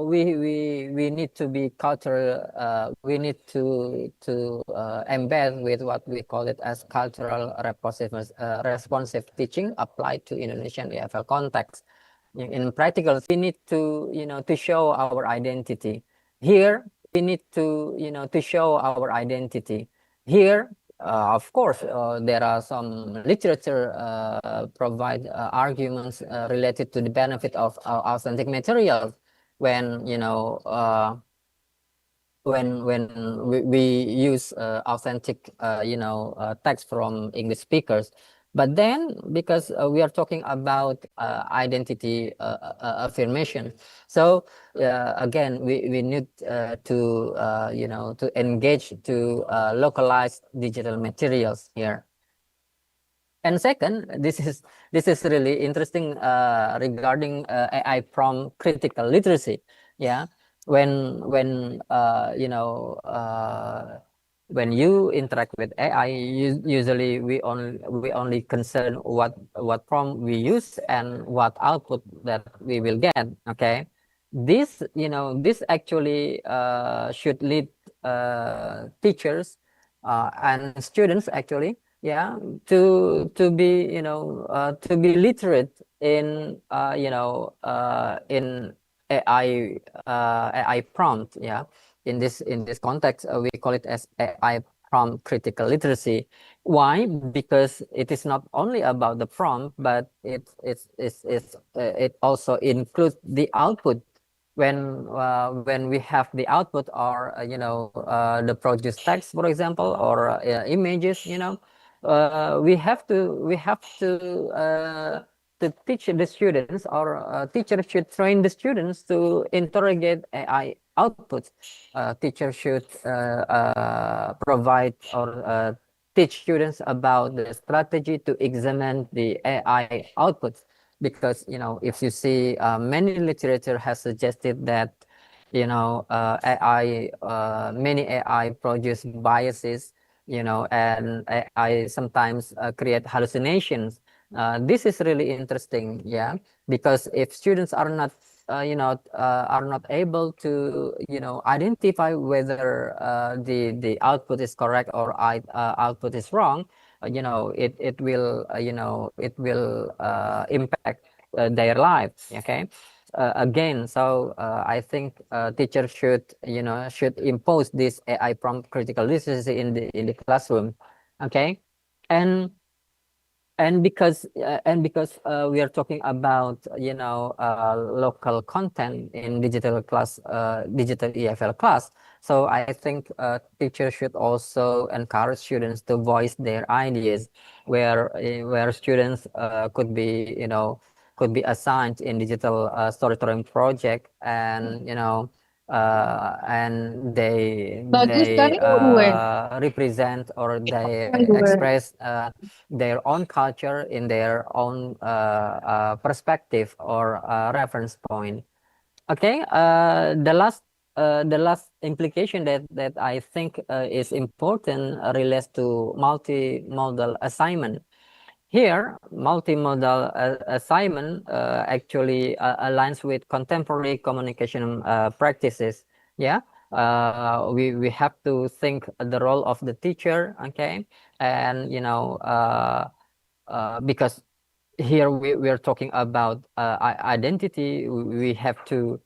we need to be cultural. We need to embed with what we call it as cultural responsive teaching applied to Indonesian EFL context. In practical, we need to to show our identity. Here we need to to show our identity. Here of course, there are some literature provide arguments related to the benefit of authentic materials when when we use authentic text from English speakers. But then, because we are talking about identity affirmation, so again, we need to to engage to localize digital materials here. And second, this is really interesting regarding AI prompt critical literacy. When when you interact with AI, usually we only concern what prompt we use and what output that we will get. Okay, this this actually should lead teachers and students actually to be to be literate in in AI prompt. Yeah, in this context, we call it as AI prompt critical literacy. Why? Because it is not only about the prompt, but it also includes the output. When we have the output, or the produced text, for example, or images, we have to teach the students, or teacher should train the students to interrogate AI outputs. Teacher should provide, or teach students about the strategy to examine the AI outputs. Because if you see, many literature has suggested that AI, many AI produce biases, and AI sometimes create hallucinations. This is really interesting, yeah, because if students are not are not able to identify whether the output is correct, or output is wrong, it will impact their lives. Okay. Again, so I think teachers should impose this AI prompt critical literacy in the classroom. Okay. and because we are talking about local content in digital class, digital EFL class, so I think teachers should also encourage students to voice their ideas, where students could be assigned in digital storytelling project, and and Bagus they sekali Urwen. represent, or they Urwen. express their own culture in their own perspective, or reference point. Okay. The last implication that I think is important relates to multimodal assignment. Here, multimodal assignment actually aligns with contemporary communication practices. Yeah, we have to think the role of the teacher. Okay, and because here we are talking about identity, we have to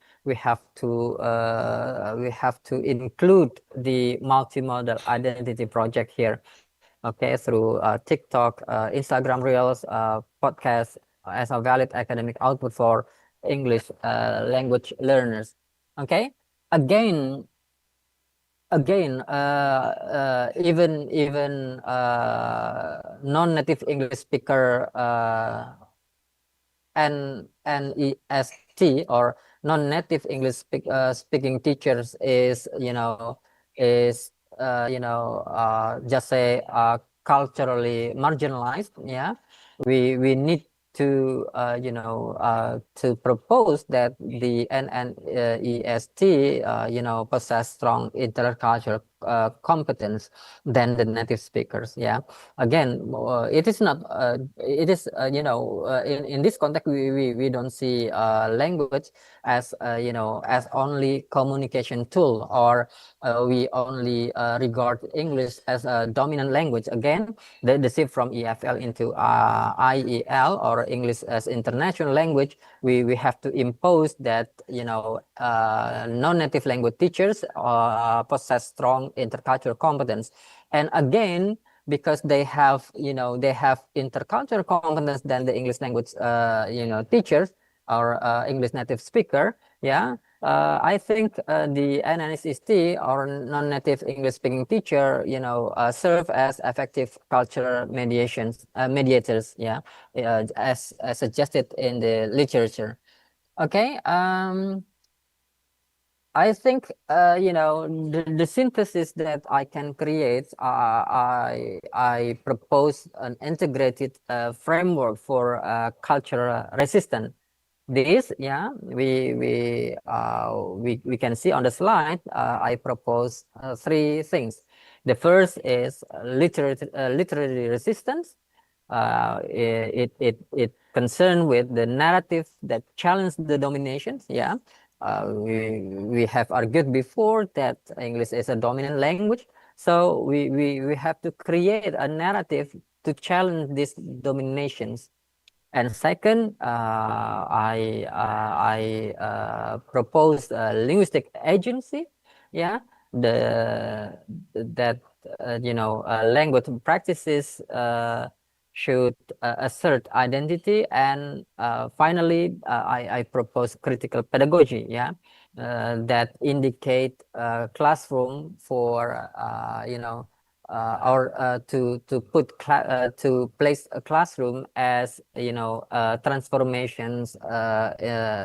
include the multimodal identity project here. Okay, through TikTok, Instagram Reels, podcasts, as a valid academic output for English language learners. Okay, again, even non-native English speaker NEST, or non-native English speaking teachers is just say culturally marginalized. Yeah, we need to to propose that the NNEST possess strong intercultural competence than the native speakers. Yeah, again, it is not it is in this context, we don't see language as as only communication tool, or we only regard English as a dominant language. Again, the shift from EFL into IEL, or English as international language, we have to impose that non-native language teachers possess strong intercultural competence. And again, because they have intercultural competence than the English language teachers, or English native speaker. Yeah, I think the NNSST, or non-native English speaking teacher, serve as effective cultural mediators. Yeah, as suggested in the literature. Okay. I think the synthesis that I can create. I propose an integrated framework for cultural resistance. This, yeah, we can see on the slide. I propose three things. The first is literary resistance. It concerned with the narrative that challenge the dominations. Yeah, we have argued before that English is a dominant language, so we have to create a narrative to challenge these dominations. And second, I proposed a linguistic agency. Yeah, that language practices should assert identity, and finally, I propose critical pedagogy. Yeah, that indicate classroom for or to place a classroom as transformations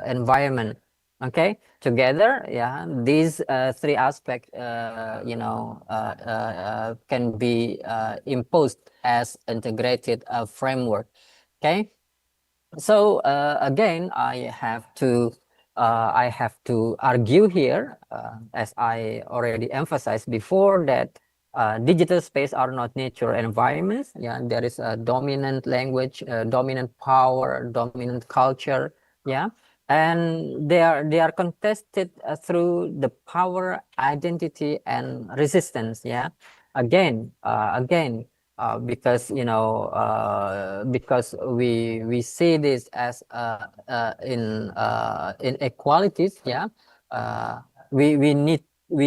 environment. Okay, together, yeah, these three aspects, can be imposed as integrated framework. Okay, so again, I have to argue here, as I already emphasized before, that digital space are not nature environments. Yeah, there is a dominant language, dominant power, dominant culture. Yeah, and they are contested through the power, identity, and resistance. Yeah, again, because because we see this as inequalities. Yeah, we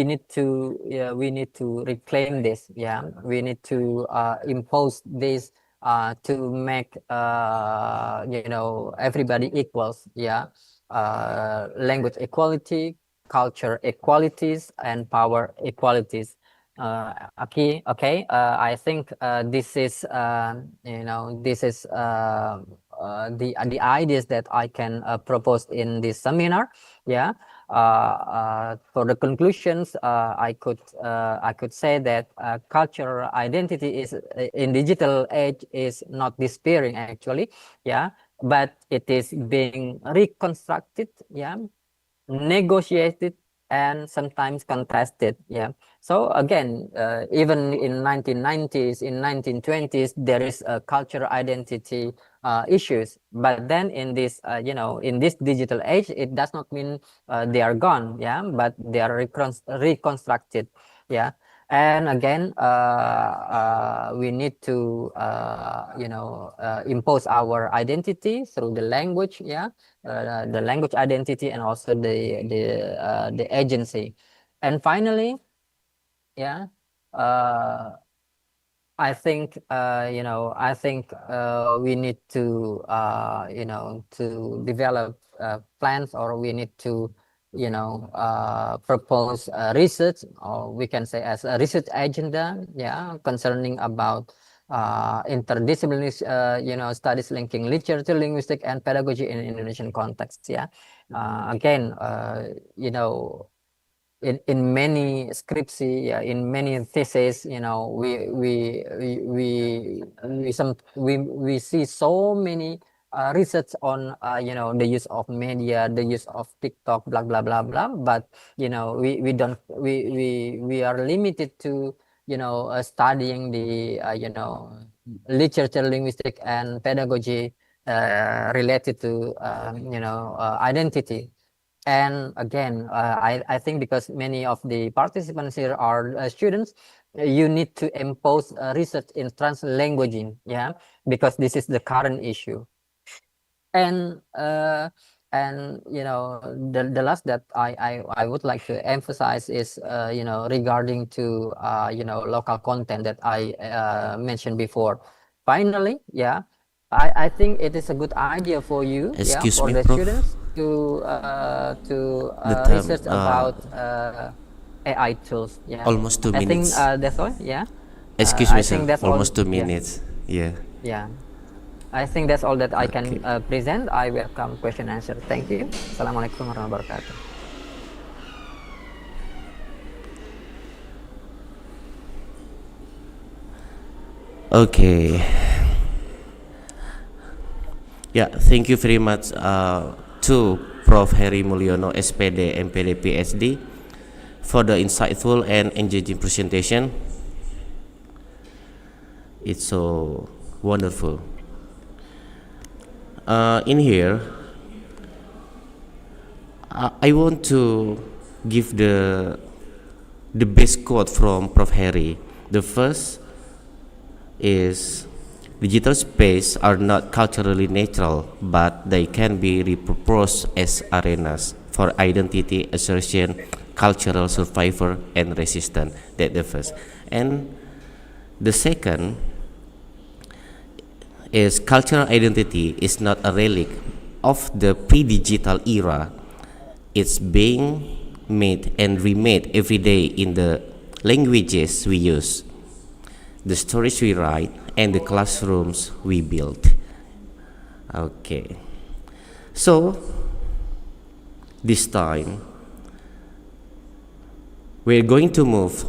need to reclaim this. Yeah, we need to impose this to make everybody equals. Yeah, language equality, culture equalities, and power equalities. Okay. I think this is the ideas that I can propose in this seminar. Yeah. For the conclusions, I could say that cultural identity is in digital age is not disappearing actually. Yeah, but it is being reconstructed. Yeah, negotiated, and sometimes contested. Yeah, so again, even in 1990s, in 1920s, there is a cultural identity issues, but then in this in this digital age, it does not mean they are gone. Yeah, but they are reconstructed. Yeah, and again, we need to impose our identity through the language. Yeah, the language identity, and also the agency. And finally, yeah, I think we need to to develop plans, or we need to propose research, or we can say as a research agenda. Yeah, concerning about interdisciplinary studies linking literature, linguistic, and pedagogy in Indonesian context. Yeah, again, in many scriptsy, in many theses, we see so many research on the use of media, the use of TikTok, blah blah blah blah. But we don't we are limited to studying the literature, linguistic, and pedagogy related to identity. And again, I think because many of the participants here are students, you need to impose research in translanguaging. Yeah, because this is the current issue. And the last that I would like to emphasize is regarding to local content that I mentioned before. Finally, yeah, I think it is a good idea for you, Excuse for me, the Prof. students to The time, research about AI tools. Yeah, almost 2 I think minutes. that's all. Yeah, Excuse me, I think sir. that's Almost all. 2 Yeah. minutes. Yeah. Yeah, I think that's all that I can present. I welcome question and answer. Thank you. Assalamualaikum warahmatullahi wabarakatuh. Okay. Yeah, thank you very much to Prof. Heri Mulyono, SPD, MPD, PhD, for the insightful and engaging presentation. It's so wonderful. In here, I want to give the best quote from Prof. Heri. The first is, Digital space are not culturally neutral, but they can be repurposed as arenas for identity assertion, cultural survival, and resistance. That's the first. And the second is cultural identity is not a relic of the pre-digital era. It's being made and remade every day in the languages we use, the stories we write, and the classrooms we build. Okay. So, this time, we're going to move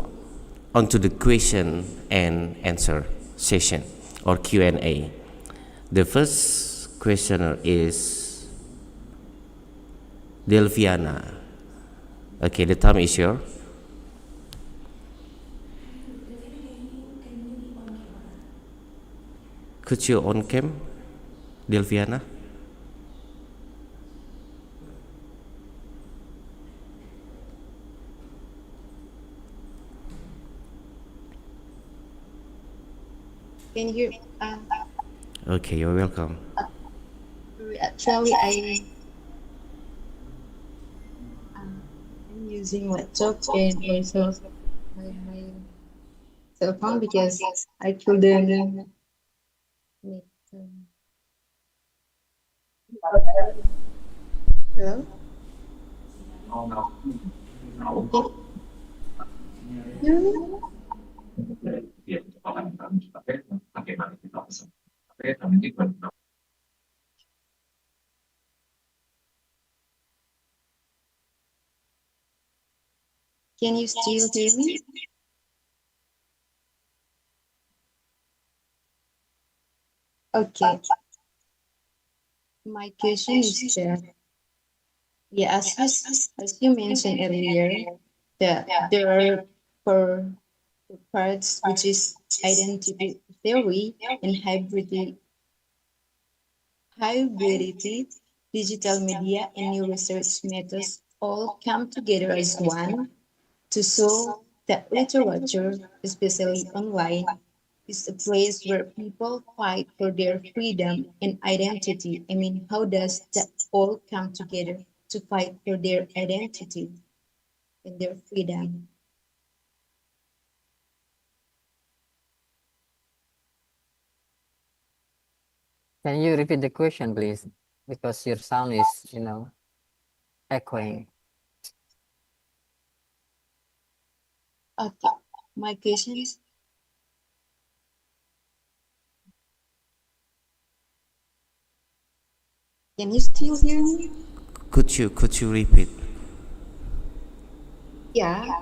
on to the question and answer session, or Q&A. The first questioner is Delviana. Okay, the time is yours. Could you on cam, Delviana? Can you? Okay, you're welcome. Actually, I'm using laptop and also my cell phone because I couldn't make. Hello. Can you still hear me? Okay. My question is that, yeah, as you mentioned earlier, that there are four parts, which is identity theory and hybridity, digital media, and new research methods all come together as one to show that literature, especially online, is a place where people fight for their freedom and identity. I mean, how does that all come together to fight for their identity and their freedom? Can you repeat the question, please? Because your sound is, echoing. Okay, my question is, can you still hear me? Could you repeat? Yeah.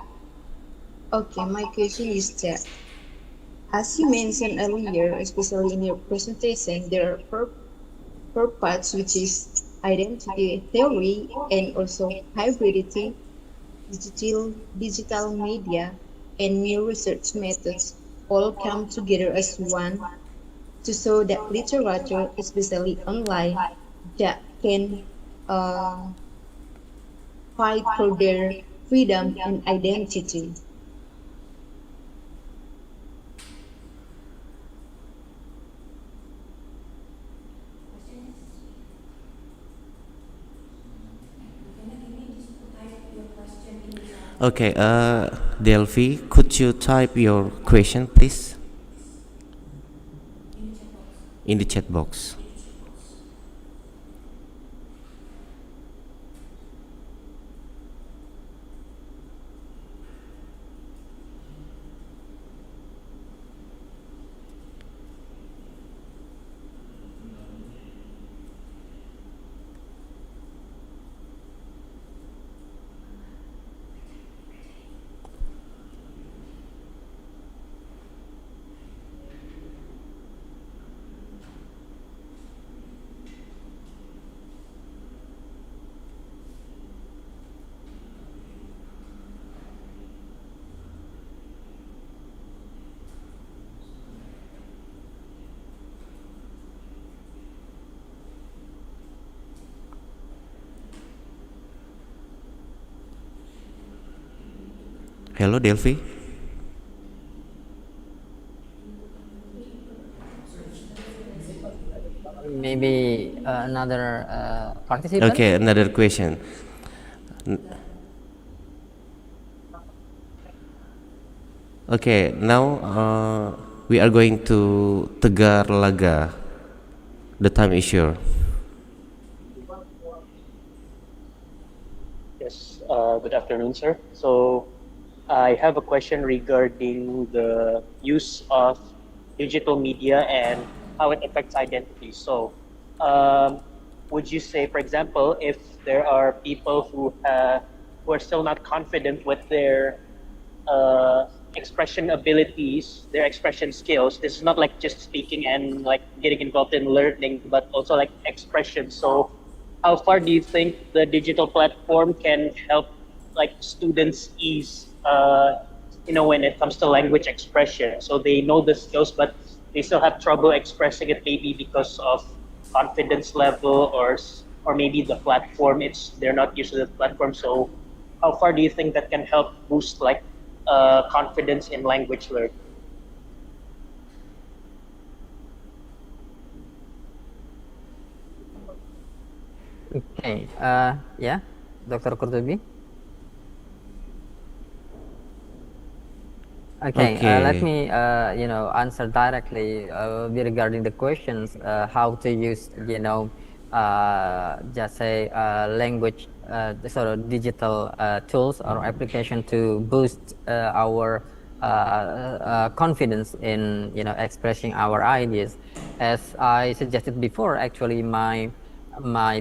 Okay, my question is that, as you mentioned earlier, especially in your presentation, there are four parts, which is identity theory and also hybridity, digital media, and new research methods all come together as one to show that literature, especially online, that can fight for their freedom and identity. Okay, Delphi, could you type your question, please? In the chat box. Hello, Delphi. maybe another participant. Okay, another question. Okay, now we are going to Tegar Laga. The time is sure. Yes, good afternoon, sir. So I have a question regarding the use of digital media and how it affects identity. So, would you say, for example, if there are people who are still not confident with their expression abilities, their expression skills. This is not like just speaking and like getting involved in learning, but also like expression. So, how far do you think the digital platform can help like students ease, when it comes to language expression? So they know the skills, but they still have trouble expressing it, maybe because of confidence level or maybe the platform. They're not used to the platform. So how far do you think that can help boost like confidence in language learning? Okay, yeah, Dr. Kurtubi. Okay, let Okay. me answer directly regarding the questions how to use just say language sort of digital tools or application to boost our confidence in expressing our ideas. As I suggested before, actually my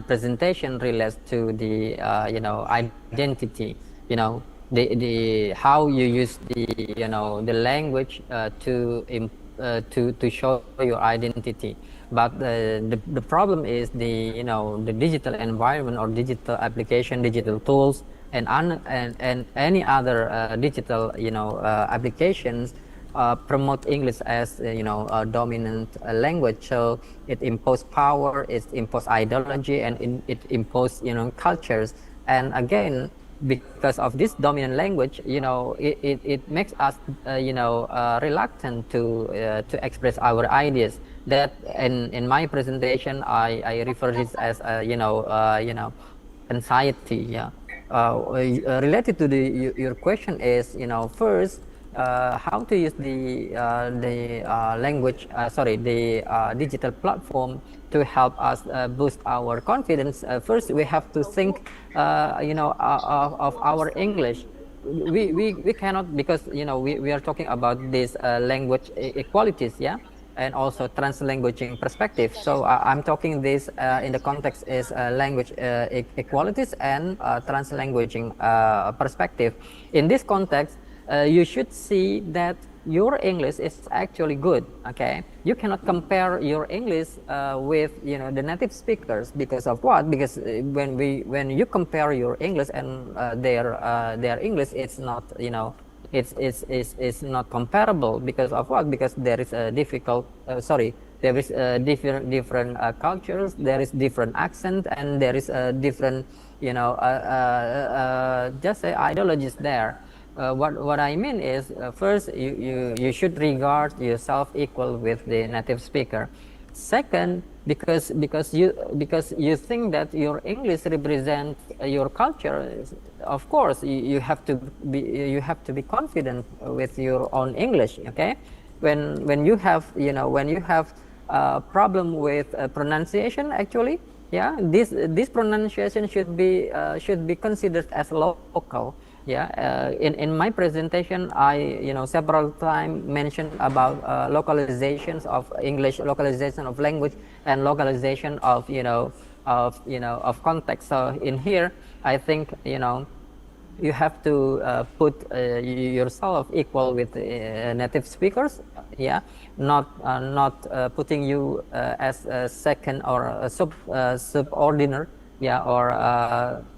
presentation relates to the identity, the how you use the the language to show your identity. But the problem is the digital environment or digital application, digital tools, and any other digital applications promote English as a dominant language. So it imposes power, it imposes ideology, and it imposes cultures. And again, because of this dominant language, it makes us reluctant to express our ideas. That in my presentation, I refer this as anxiety. Yeah. Related to your question is first how to use the language the digital platform to help us boost our confidence. First we have to think of our English. We cannot, because we are talking about this language equalities, yeah, and also translanguaging perspective. So I'm talking this in the context is language equalities and translanguaging perspective. In this context, you should see that your English is actually good. Okay, you cannot compare your English with the native speakers. Because of what? Because when you compare your English and their English, it's not it's not comparable. Because of what? Because there is a there is different cultures, there is different accent, and there is a different just say ideologies there. What I mean is, first you should regard yourself equal with the native speaker. Second, because you think that your English represents your culture, of course you have to be confident with your own English. Okay, when you have a problem with pronunciation, actually, yeah, this pronunciation should be considered as local. Yeah, in my presentation, I several times mentioned about localizations of English, localization of language, and localization of of context. So in here, I think you have to put yourself equal with native speakers. Yeah, not putting you as a second or a subordinate, yeah, or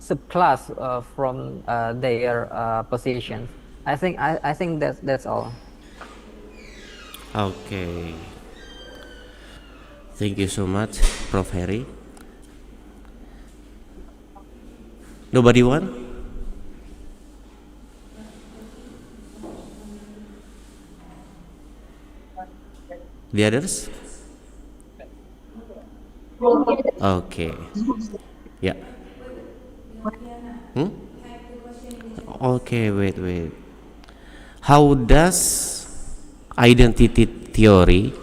subclass from their positions. I think that's all. Okay. Thank you so much, Prof. Harry. Nobody want? The others? Okay. Yeah. Hmm? Okay, wait. How does identity theory,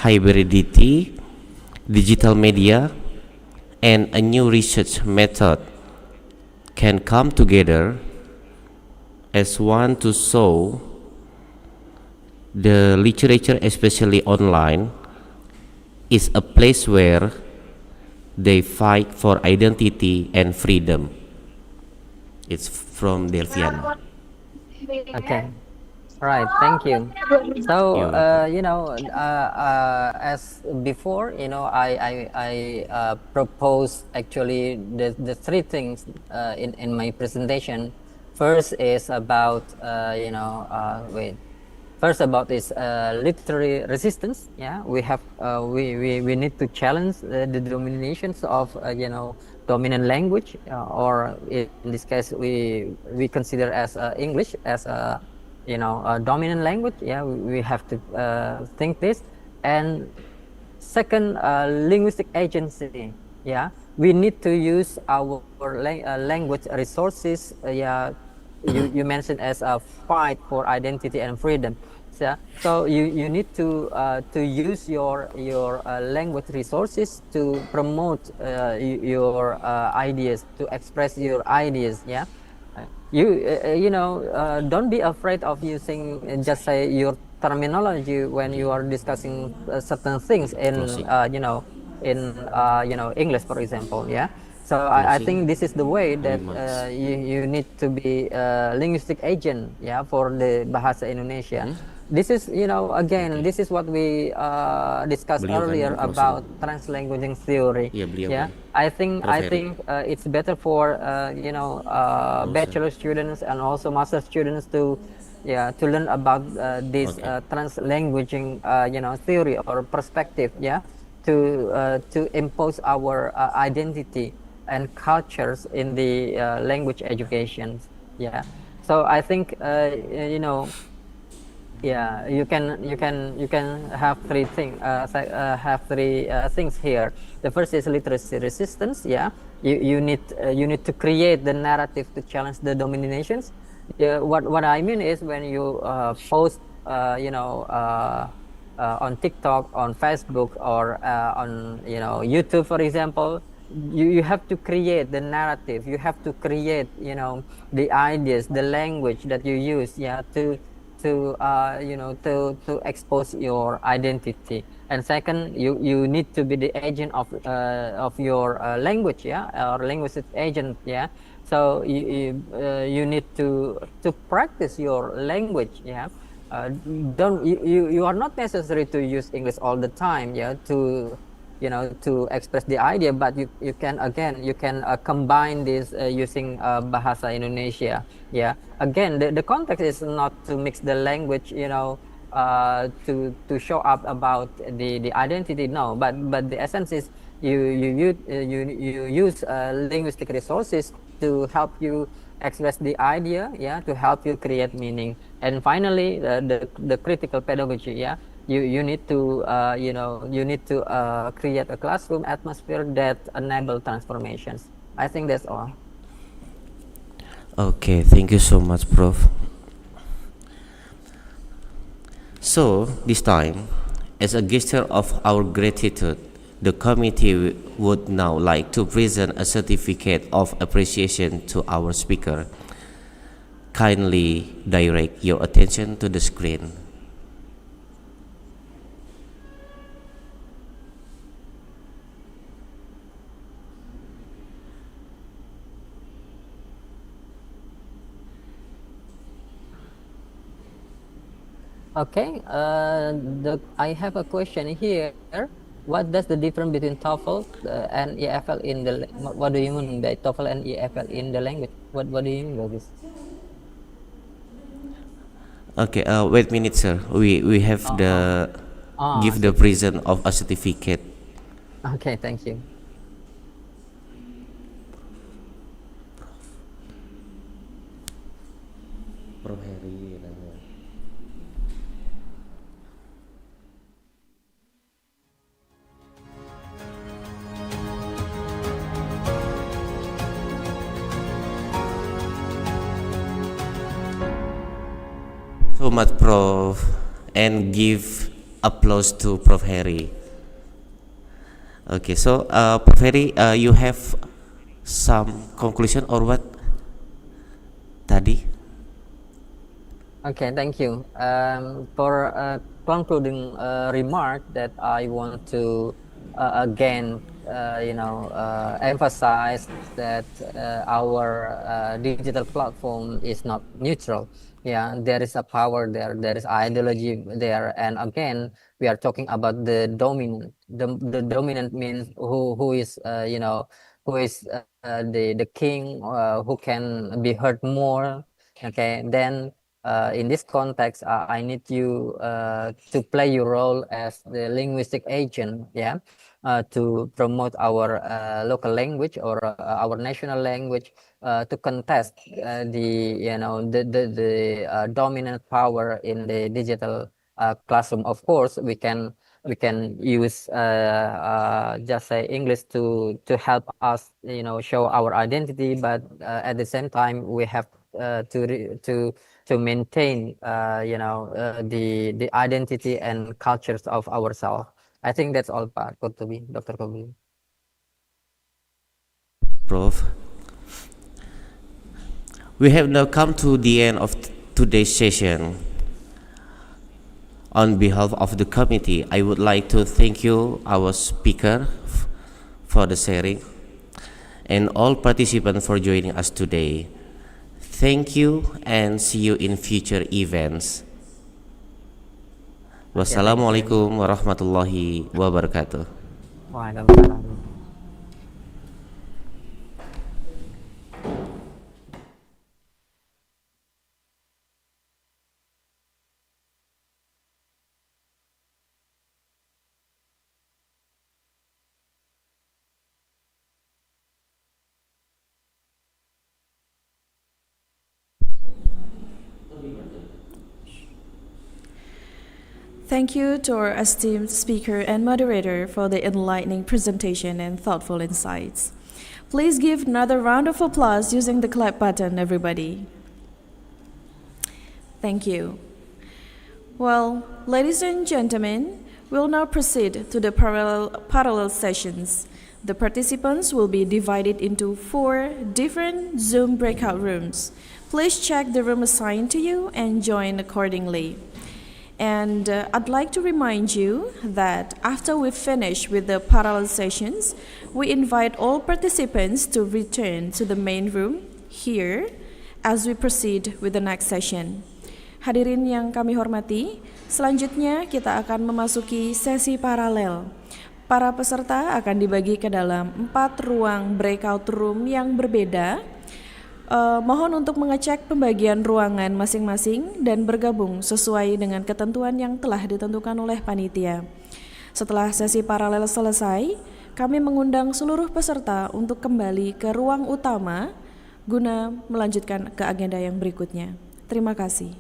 hybridity, digital media, and a new research method can come together as one to show the literature, especially online, is a place where they fight for identity and freedom? It's from Delviana. Okay. Right, thank you. So, You're welcome. as before, I propose actually the three things in my presentation. First is about, first about this literary resistance. Yeah, we need to challenge the dominations of, dominant language, or in this case, we consider as English as a dominant language. Yeah, we have to think this. And second, linguistic agency. Yeah, we need to use our language resources. Yeah, you mentioned as a fight for identity and freedom. So you need to use your language resources to promote your ideas, to express your ideas. Yeah, don't be afraid of using just say your terminology when you are discussing certain things in Closing. English, for example. Yeah, so I Closing think this is the way that remarks. you need to be a linguistic agent, yeah, for the Bahasa Indonesia. This is, again, Okay. this is what we discussed Beliau kan earlier yang closing. about translanguaging theory. Iya, beliau Yeah, kan. I think Prof. Heri. it's better for Nggak usah. bachelor students and also master students to learn about this Okay. translanguaging theory or perspective. Yeah, to impose our identity and cultures in the language education. Yeah, so I think yeah, you can have have three things here. The first is literacy resistance. Yeah, you need to create the narrative to challenge the dominations. Yeah, what I mean is when you post on TikTok, on Facebook, or on YouTube, for example, you have to create the narrative. You have to create the ideas, the language that you use. Yeah, to expose your identity. And second, you need to be the agent of your language, yeah, or linguistic agent. Yeah, so you need to practice your language. Yeah, don't you are not necessary to use English all the time. Yeah, to express the idea, but you can, again, you can combine this using Bahasa Indonesia. Yeah, again, the context is not to mix the language, to show up about the identity. No, but the essence is you use linguistic resources to help you express the idea. Yeah, to help you create meaning. And finally, the critical pedagogy. Yeah, you need to create a classroom atmosphere that enable transformations. I think that's all. Okay, thank you so much, Prof. So, this time, as a gesture of our gratitude, the committee would now like to present a certificate of appreciation to our speaker. Kindly direct your attention to the screen. Okay, I have a question here. What does the difference between TOEFL and EFL in the what do you mean by TOEFL and EFL in the language? What do you mean by this? Okay, wait a minute, sir. We have the give the present of a certificate. Okay, thank you. Prof. Heri. so much, Prof. And give applause to Prof. Harry. Okay, so Prof. Harry, you have some conclusion or what tadi? Okay, thank you. For a concluding remark that I want to again, emphasize that our digital platform is not neutral. Yeah, there is a power there, there is ideology there, and again, we are talking about the dominant. The dominant means who is who is the king, who can be heard more. Okay, then in this context, I need you to play your role as the linguistic agent, yeah, to promote our local language or our national language, to contest the dominant power in the digital classroom. Of course, we can use just say English to help us, show our identity, but at the same time we have to maintain the identity and cultures of ourselves. I think that's all, Pak Kotobi, Dr. Kobi. Prof. We have now come to the end of today's session. On behalf of the committee, I would like to thank you, our speaker, for the sharing, and all participants for joining us today. Thank you and see you in future events. Wassalamualaikum warahmatullahi wabarakatuh. Waalaikumsalam. Thank you to our esteemed speaker and moderator for the enlightening presentation and thoughtful insights. Please give another round of applause using the clap button, everybody. Thank you. Well, ladies and gentlemen, we'll now proceed to the parallel sessions. The participants will be divided into 4 different Zoom breakout rooms. Please check the room assigned to you and join accordingly. And I'd like to remind you that after we finish with the parallel sessions, we invite all participants to return to the main room here as we proceed with the next session. Hadirin yang kami hormati, selanjutnya kita akan memasuki sesi paralel. Para peserta akan dibagi ke dalam 4 ruang breakout room yang berbeda. Mohon untuk mengecek pembagian ruangan masing-masing dan bergabung sesuai dengan ketentuan yang telah ditentukan oleh panitia. Setelah sesi paralel selesai, kami mengundang seluruh peserta untuk kembali ke ruang utama guna melanjutkan ke agenda yang berikutnya. Terima kasih.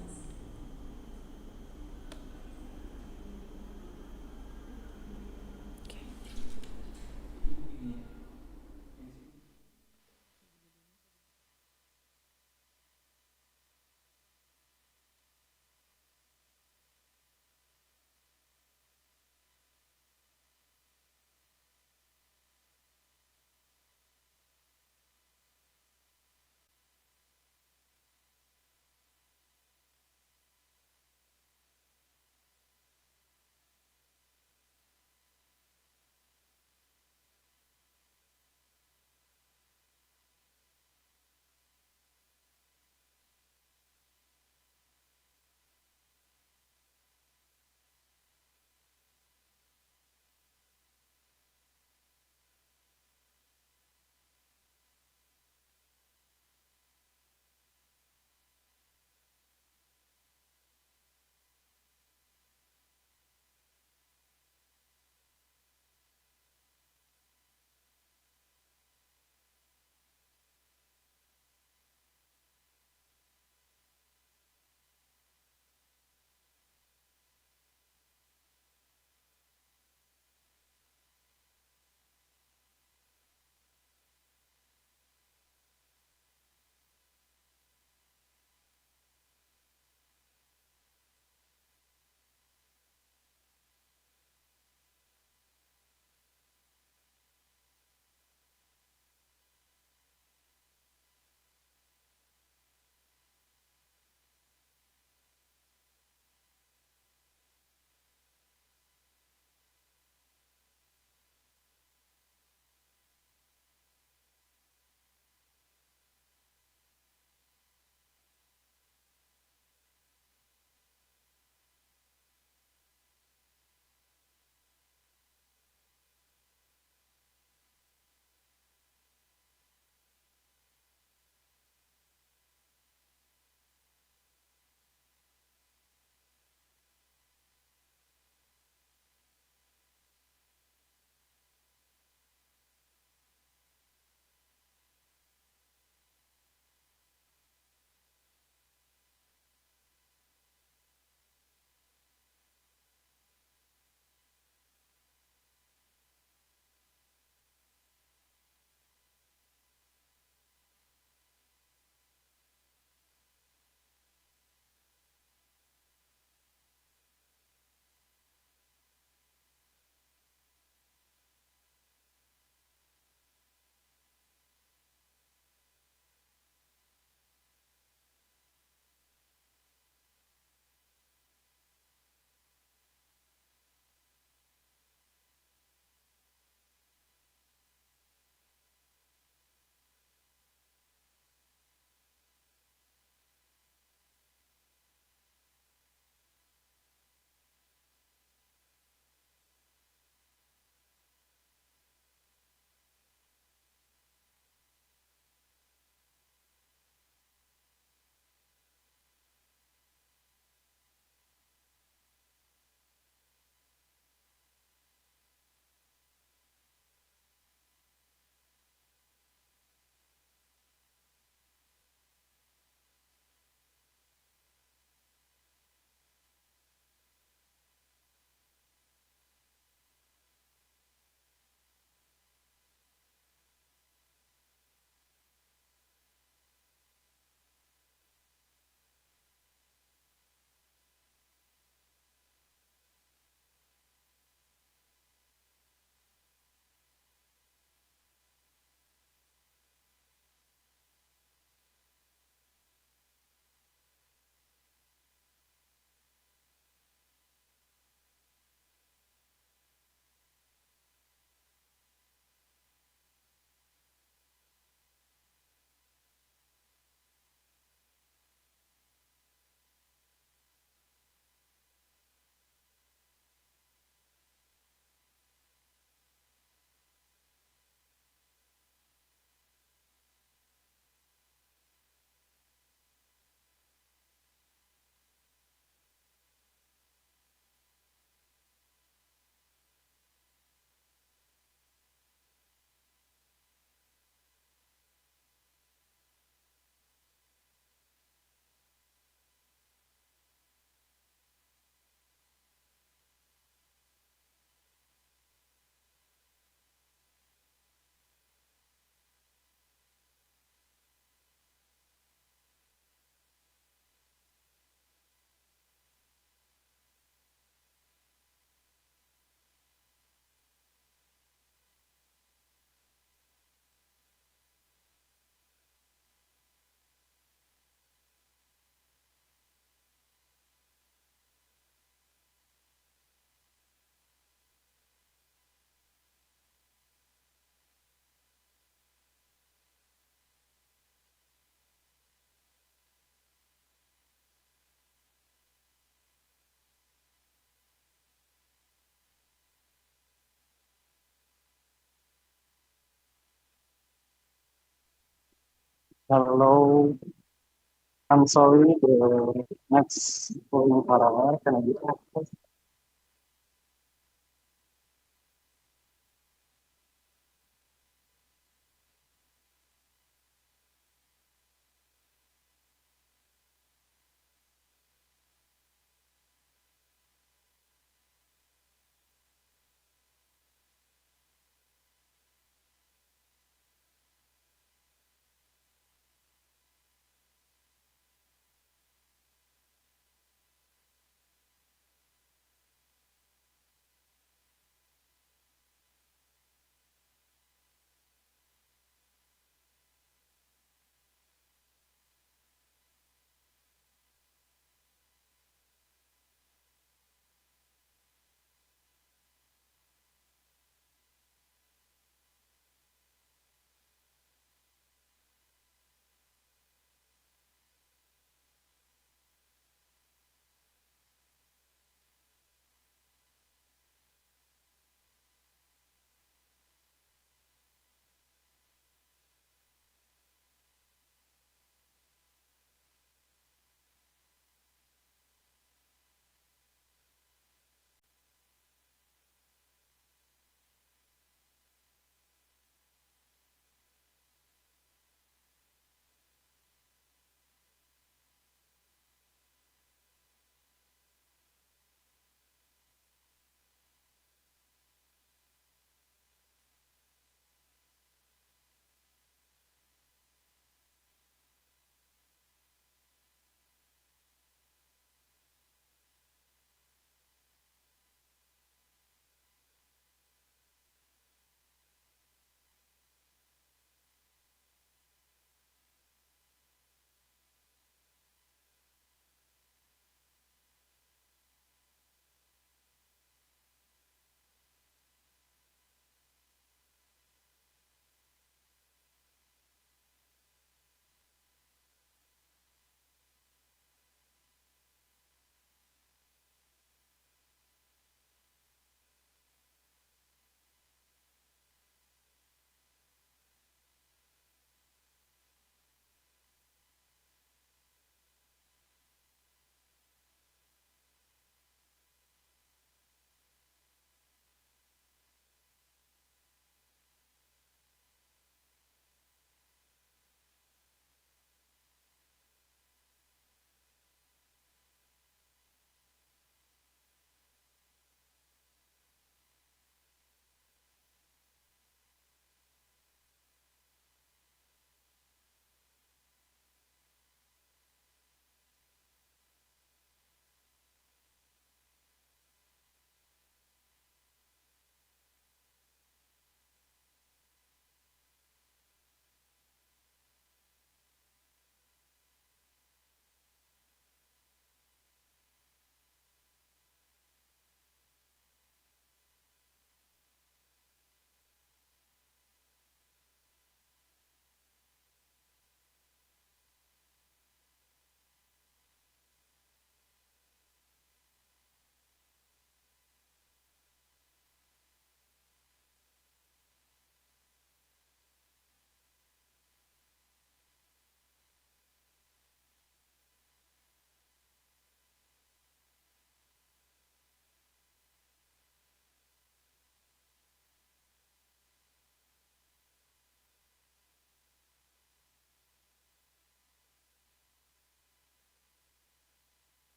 Hello, I'm sorry, the next phone call can I be accessed?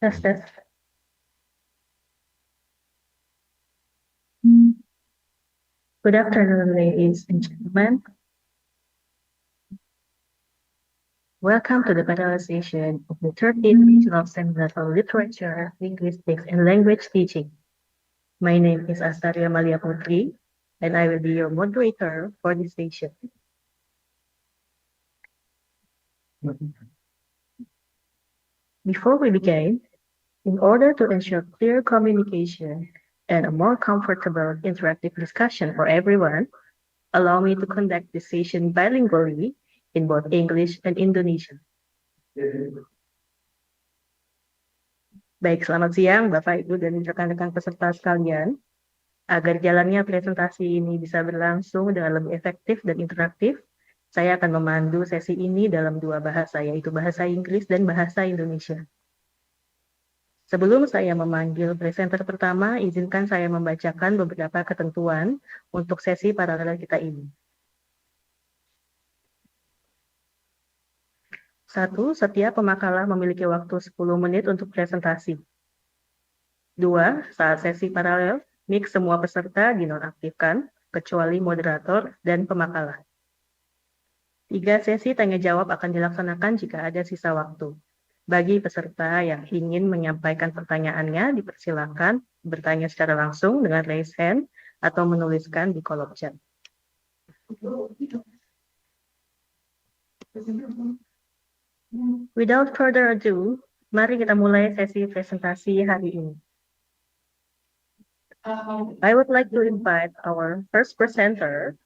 Test, test. Good afternoon, ladies and gentlemen. Welcome to the panelization of the 13th Regional Seminar on Literature, Linguistics, and Language Teaching. My name is Astaria Malia Putri, and I will be your moderator for this session. Before we begin, in order to ensure clear communication and a more comfortable interactive discussion for everyone, allow me to conduct this session bilingually in both English and Indonesian. Baik, selamat siang Bapak, Ibu, dan rekan-rekan peserta sekalian. Agar jalannya presentasi ini bisa berlangsung dengan lebih efektif dan interaktif, saya akan memandu sesi ini dalam dua bahasa, yaitu bahasa Inggris dan bahasa Indonesia. Sebelum saya memanggil presenter pertama, izinkan saya membacakan beberapa ketentuan untuk sesi paralel kita ini. 1. Setiap pemakalah memiliki waktu 10 menit untuk presentasi. 2. Saat sesi paralel, mic semua peserta dinonaktifkan, kecuali moderator dan pemakalah. 3. Sesi tanya jawab akan dilaksanakan jika ada sisa waktu. Bagi peserta yang ingin menyampaikan pertanyaannya, dipersilakan bertanya secara langsung dengan raise hand atau menuliskan di kolom chat. Without further ado, mari kita mulai sesi presentasi hari ini. I would like to invite our first presenter,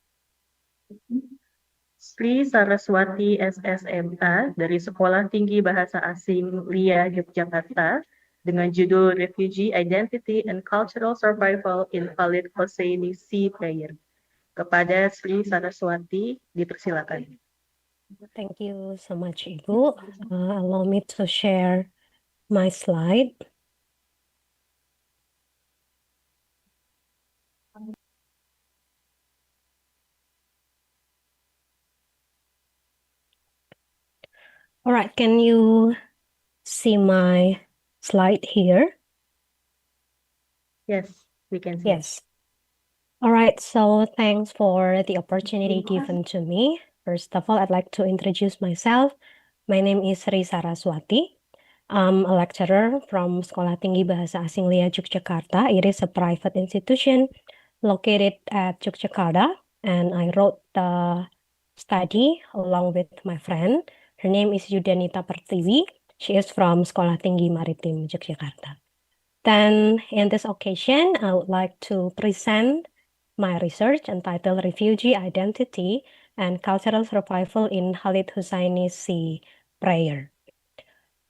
Sri Saraswati SSMA dari Sekolah Tinggi Bahasa Asing LIA Yogyakarta dengan judul Refugee Identity and Cultural Survival in Khalid Hosseini Sea Prayer. Kepada Sri Saraswati, dipersilakan. Thank you so much, Ibu. Allow me to share my slide. All right, can you see my slide here? Yes, we can see. Yes. All right, so thanks for the opportunity given to me. First of all, I'd like to introduce myself. My name is Sri Saraswati. I'm a lecturer from Sekolah Tinggi Bahasa Asing LIA Yogyakarta. It is a private institution located at Yogyakarta, and I wrote the study along with my friend. Her name is Yudanita Pertiwi. She is from Sekolah Tinggi Maritim Yogyakarta. Then, in this occasion, I would like to present my research entitled Refugee Identity and Cultural Survival in Khalid Hosseini Sea Prayer.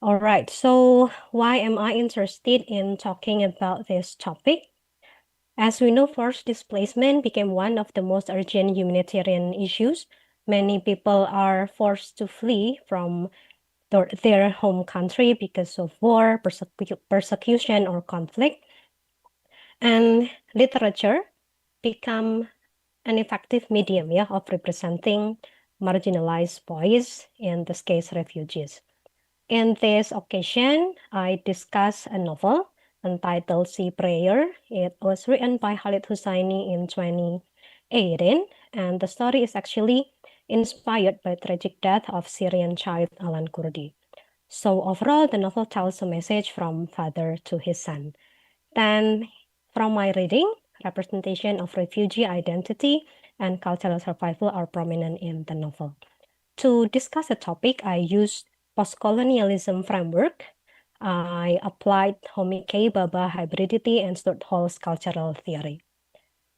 All right, so why am I interested in talking about this topic? As we know, forced displacement became one of the most urgent humanitarian issues. Many people are forced to flee from their home country because of war, persecution, or conflict. And literature become an effective medium of representing marginalized voice, in this case, refugees. In this occasion, I discuss a novel entitled Sea Prayer. It was written by Khalid Hosseini in 2018, and the story is actually inspired by the tragic death of Syrian child Alan Kurdi. So overall, the novel tells a message from father to his son. Then, from my reading, representation of refugee identity and cultural survival are prominent in the novel. To discuss the topic, I used post-colonialism framework. I applied Homike Baba hybridity and Stuart Hall's cultural theory.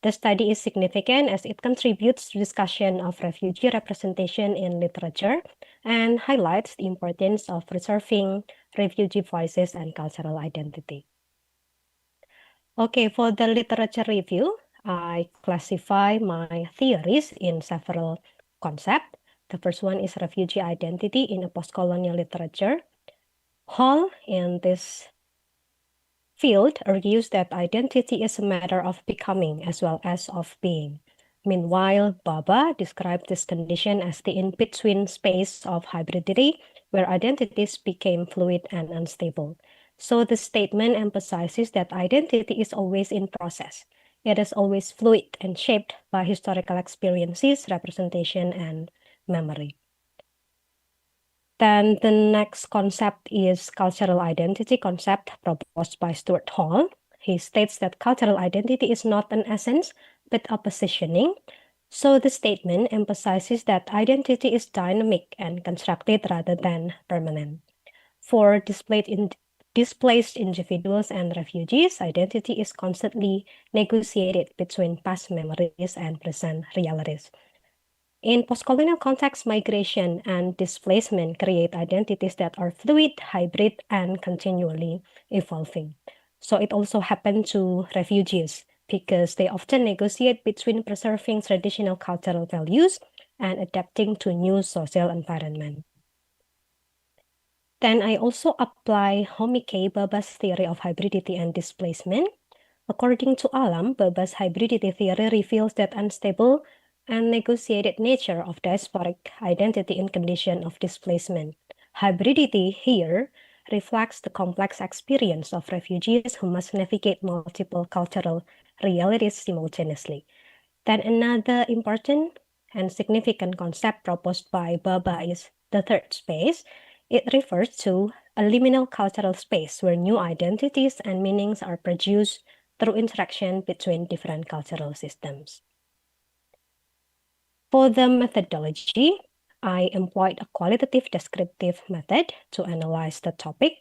The study is significant as it contributes to discussion of refugee representation in literature and highlights the importance of preserving refugee voices and cultural identity. Okay, for the literature review, I classify my theories in several concepts. The first one is refugee identity in a post-colonial literature. Hall, in this field, argues that identity is a matter of becoming as well as of being. Meanwhile, Baba described this condition as the in-between space of hybridity, where identities became fluid and unstable. So the statement emphasizes that identity is always in process. It is always fluid and shaped by historical experiences, representation, and memory. Then the next concept is cultural identity concept proposed by Stuart Hall. He states that cultural identity is not an essence, but a positioning. So the statement emphasizes that identity is dynamic and constructed rather than permanent. For displaced individuals and refugees, identity is constantly negotiated between past memories and present realities. In post-colonial context, migration and displacement create identities that are fluid, hybrid, and continually evolving. So it also happened to refugees because they often negotiate between preserving traditional cultural values and adapting to new social environment. Then I also apply Homike Baba's theory of hybridity and displacement. According to Alam, Baba's hybridity theory reveals that unstable and negotiated nature of diasporic identity in condition of displacement. Hybridity here reflects the complex experience of refugees who must navigate multiple cultural realities simultaneously. Then another important and significant concept proposed by Baba is the third space. It refers to a liminal cultural space where new identities and meanings are produced through interaction between different cultural systems. For the methodology, I employed a qualitative descriptive method to analyze the topic.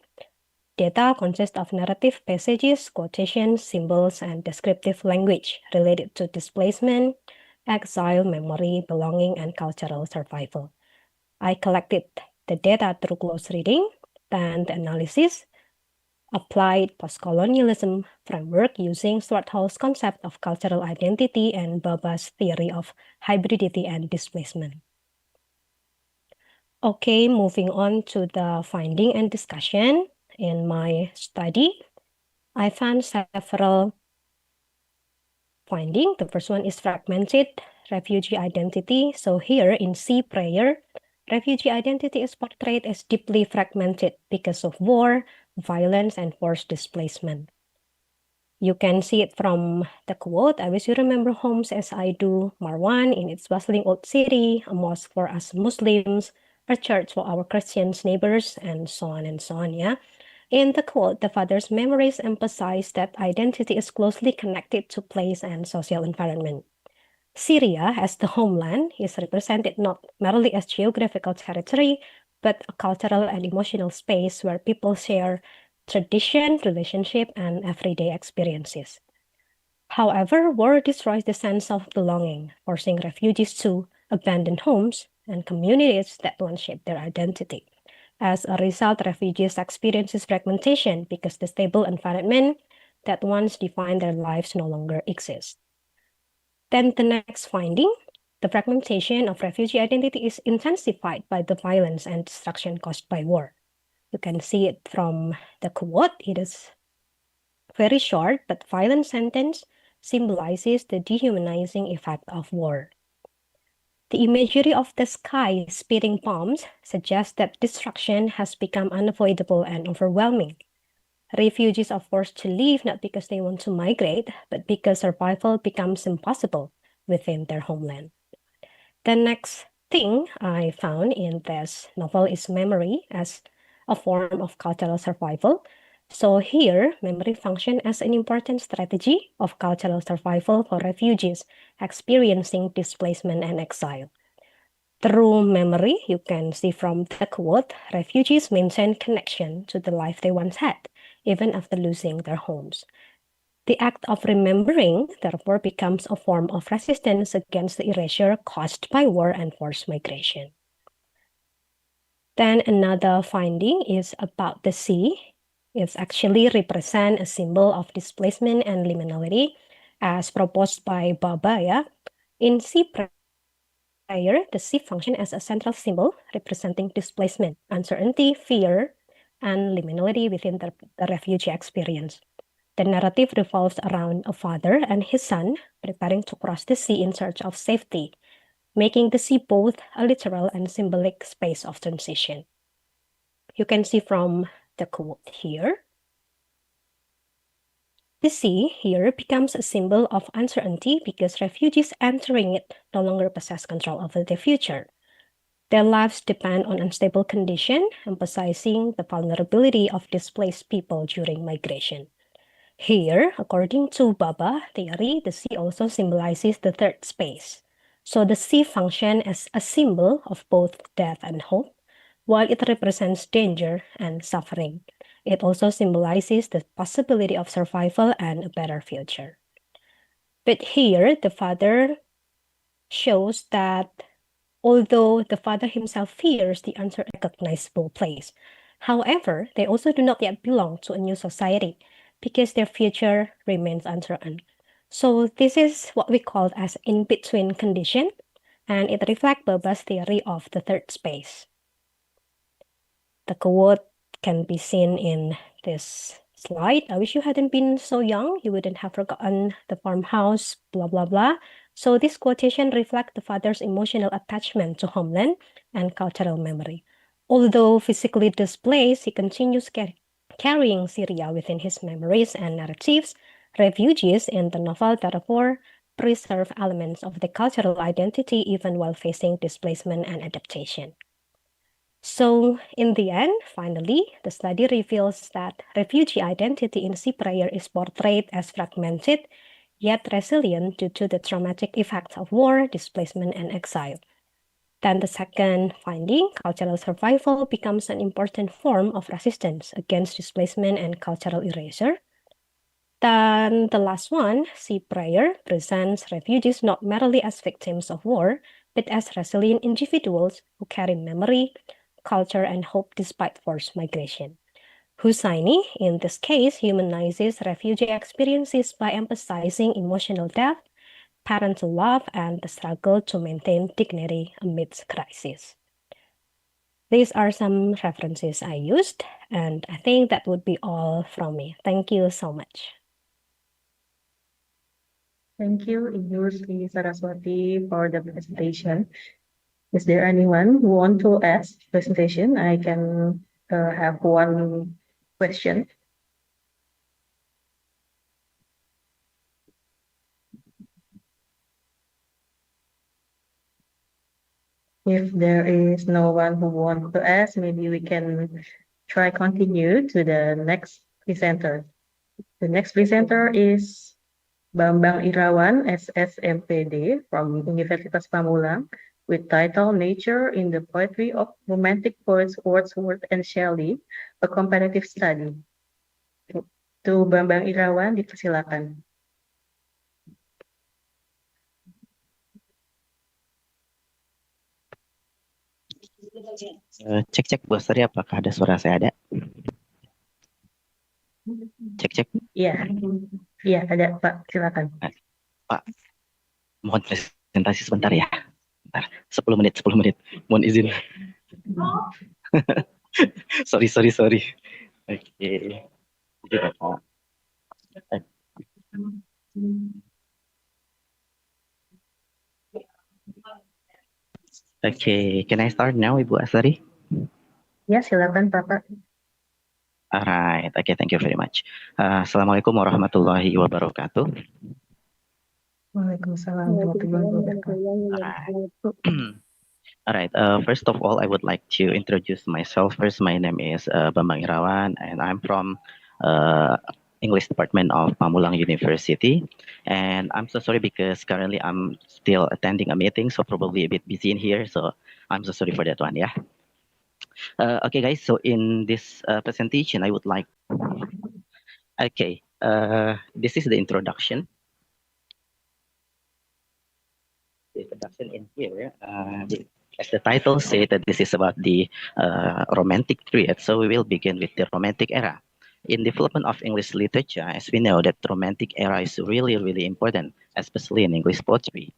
Data consists of narrative passages, quotations, symbols, and descriptive language related to displacement, exile, memory, belonging, and cultural survival. I collected the data through close reading, then the analysis, applied post-colonialism framework using Stuart Hall's concept of cultural identity and Baba's theory of hybridity and displacement. Okay, moving on to the finding and discussion. In my study, I found several findings. The first one is fragmented refugee identity. So here in C prayer, refugee identity is portrayed as deeply fragmented because of war, violence, and forced displacement. You can see it from the quote, I wish you remember homes as I do, Marwan in its bustling old city, a mosque for us Muslims, a church for our Christian neighbors, and so on, yeah. In the quote, the father's memories emphasize that identity is closely connected to place and social environment. Syria, as the homeland, is represented not merely as geographical territory, but a cultural and emotional space where people share tradition, relationship, and everyday experiences. However, war destroys the sense of belonging, forcing refugees to abandon homes and communities that once shaped their identity. As a result, refugees experience fragmentation because the stable environment that once defined their lives no longer exists. Then the next finding, the fragmentation of refugee identity is intensified by the violence and destruction caused by war. You can see it from the quote. It is very short, but violent sentence symbolizes the dehumanizing effect of war. The imagery of the sky spitting bombs suggests that destruction has become unavoidable and overwhelming. Refugees are forced to leave not because they want to migrate, but because survival becomes impossible within their homeland. The next thing I found in this novel is memory as a form of cultural survival. So here, memory functions as an important strategy of cultural survival for refugees experiencing displacement and exile. Through memory, you can see from the quote, refugees maintain connection to the life they once had, even after losing their homes. The act of remembering, therefore, becomes a form of resistance against the erasure caused by war and forced migration. Then another finding is about the sea. It actually represents a symbol of displacement and liminality as proposed by Baba. Yeah? In sea prayer, the sea functions as a central symbol representing displacement, uncertainty, fear, and liminality within the refugee experience. The narrative revolves around a father and his son preparing to cross the sea in search of safety, making the sea both a literal and symbolic space of transition. You can see from the quote here, The sea here becomes a symbol of uncertainty because refugees entering it no longer possess control over their future. Their lives depend on unstable condition, emphasizing the vulnerability of displaced people during migration. Here, according to Baba theory, the sea also symbolizes the third space. So the sea functions as a symbol of both death and hope, while it represents danger and suffering. It also symbolizes the possibility of survival and a better future. But here, the father shows that although the father himself fears the unrecognizable place, however, they also do not yet belong to a new society because their future remains uncertain. So this is what we call as in-between condition, and it reflects Baba's theory of the third space. The quote can be seen in this slide. I wish you hadn't been so young. You wouldn't have forgotten the farmhouse, blah, blah, blah. So this quotation reflects the father's emotional attachment to homeland and cultural memory. Although physically displaced, he continues carrying Syria within his memories and narratives. Refugees in the novel, therefore, preserve elements of the cultural identity even while facing displacement and adaptation. So, in the end, finally, the study reveals that refugee identity in sea prayer is portrayed as fragmented, yet resilient due to the traumatic effects of war, displacement, and exile. Then the second finding, cultural survival becomes an important form of resistance against displacement and cultural erasure. Then the last one, sea prayer, presents refugees not merely as victims of war, but as resilient individuals who carry memory, culture, and hope despite forced migration. Hussaini, in this case, humanizes refugee experiences by emphasizing emotional depth, parental love, and the struggle to maintain dignity amidst crisis. These are some references I used, and I think that would be all from me. Thank you so much. Thank you, Ibu Sri Saraswati, for the presentation. Is there anyone who want to ask presentation? I can have one question. If there is no one who wants to ask, maybe we can try continue to the next presenter. The next presenter is Bambang Irawan, SSMPD from Universitas Pamulang, with title Nature in the Poetry of Romantic Poets Wordsworth and Shelley, a Comparative Study. To Bambang Irawan, dipersilakan. Cek Bu Astri, apakah ada suara saya ada? Cek. Iya, iya ada Pak, silakan. Pak, mohon presentasi sebentar ya. Bentar, 10 menit. Mohon izin. sorry. Oke. Okay, can I start now, Ibu Astari? Ya, silakan Bapak. Alright, okay, thank you very much. Assalamualaikum warahmatullahi wabarakatuh. Waalaikumsalam warahmatullahi wabarakatuh. Alright, first of all, I would like to introduce myself. First, my name is Bambang Irawan, and I'm from English Department of Pamulang University. And I'm so sorry because currently I'm still attending a meeting, so probably a bit busy in here. So I'm so sorry for that one, yeah. Okay, guys, so in this presentation, I would like... Okay, this is the introduction. The introduction in here, as the title says, that this is about the Romantic period. So we will begin with the Romantic era. In development of English literature, as we know that the Romantic era is really, really important, especially in English poetry.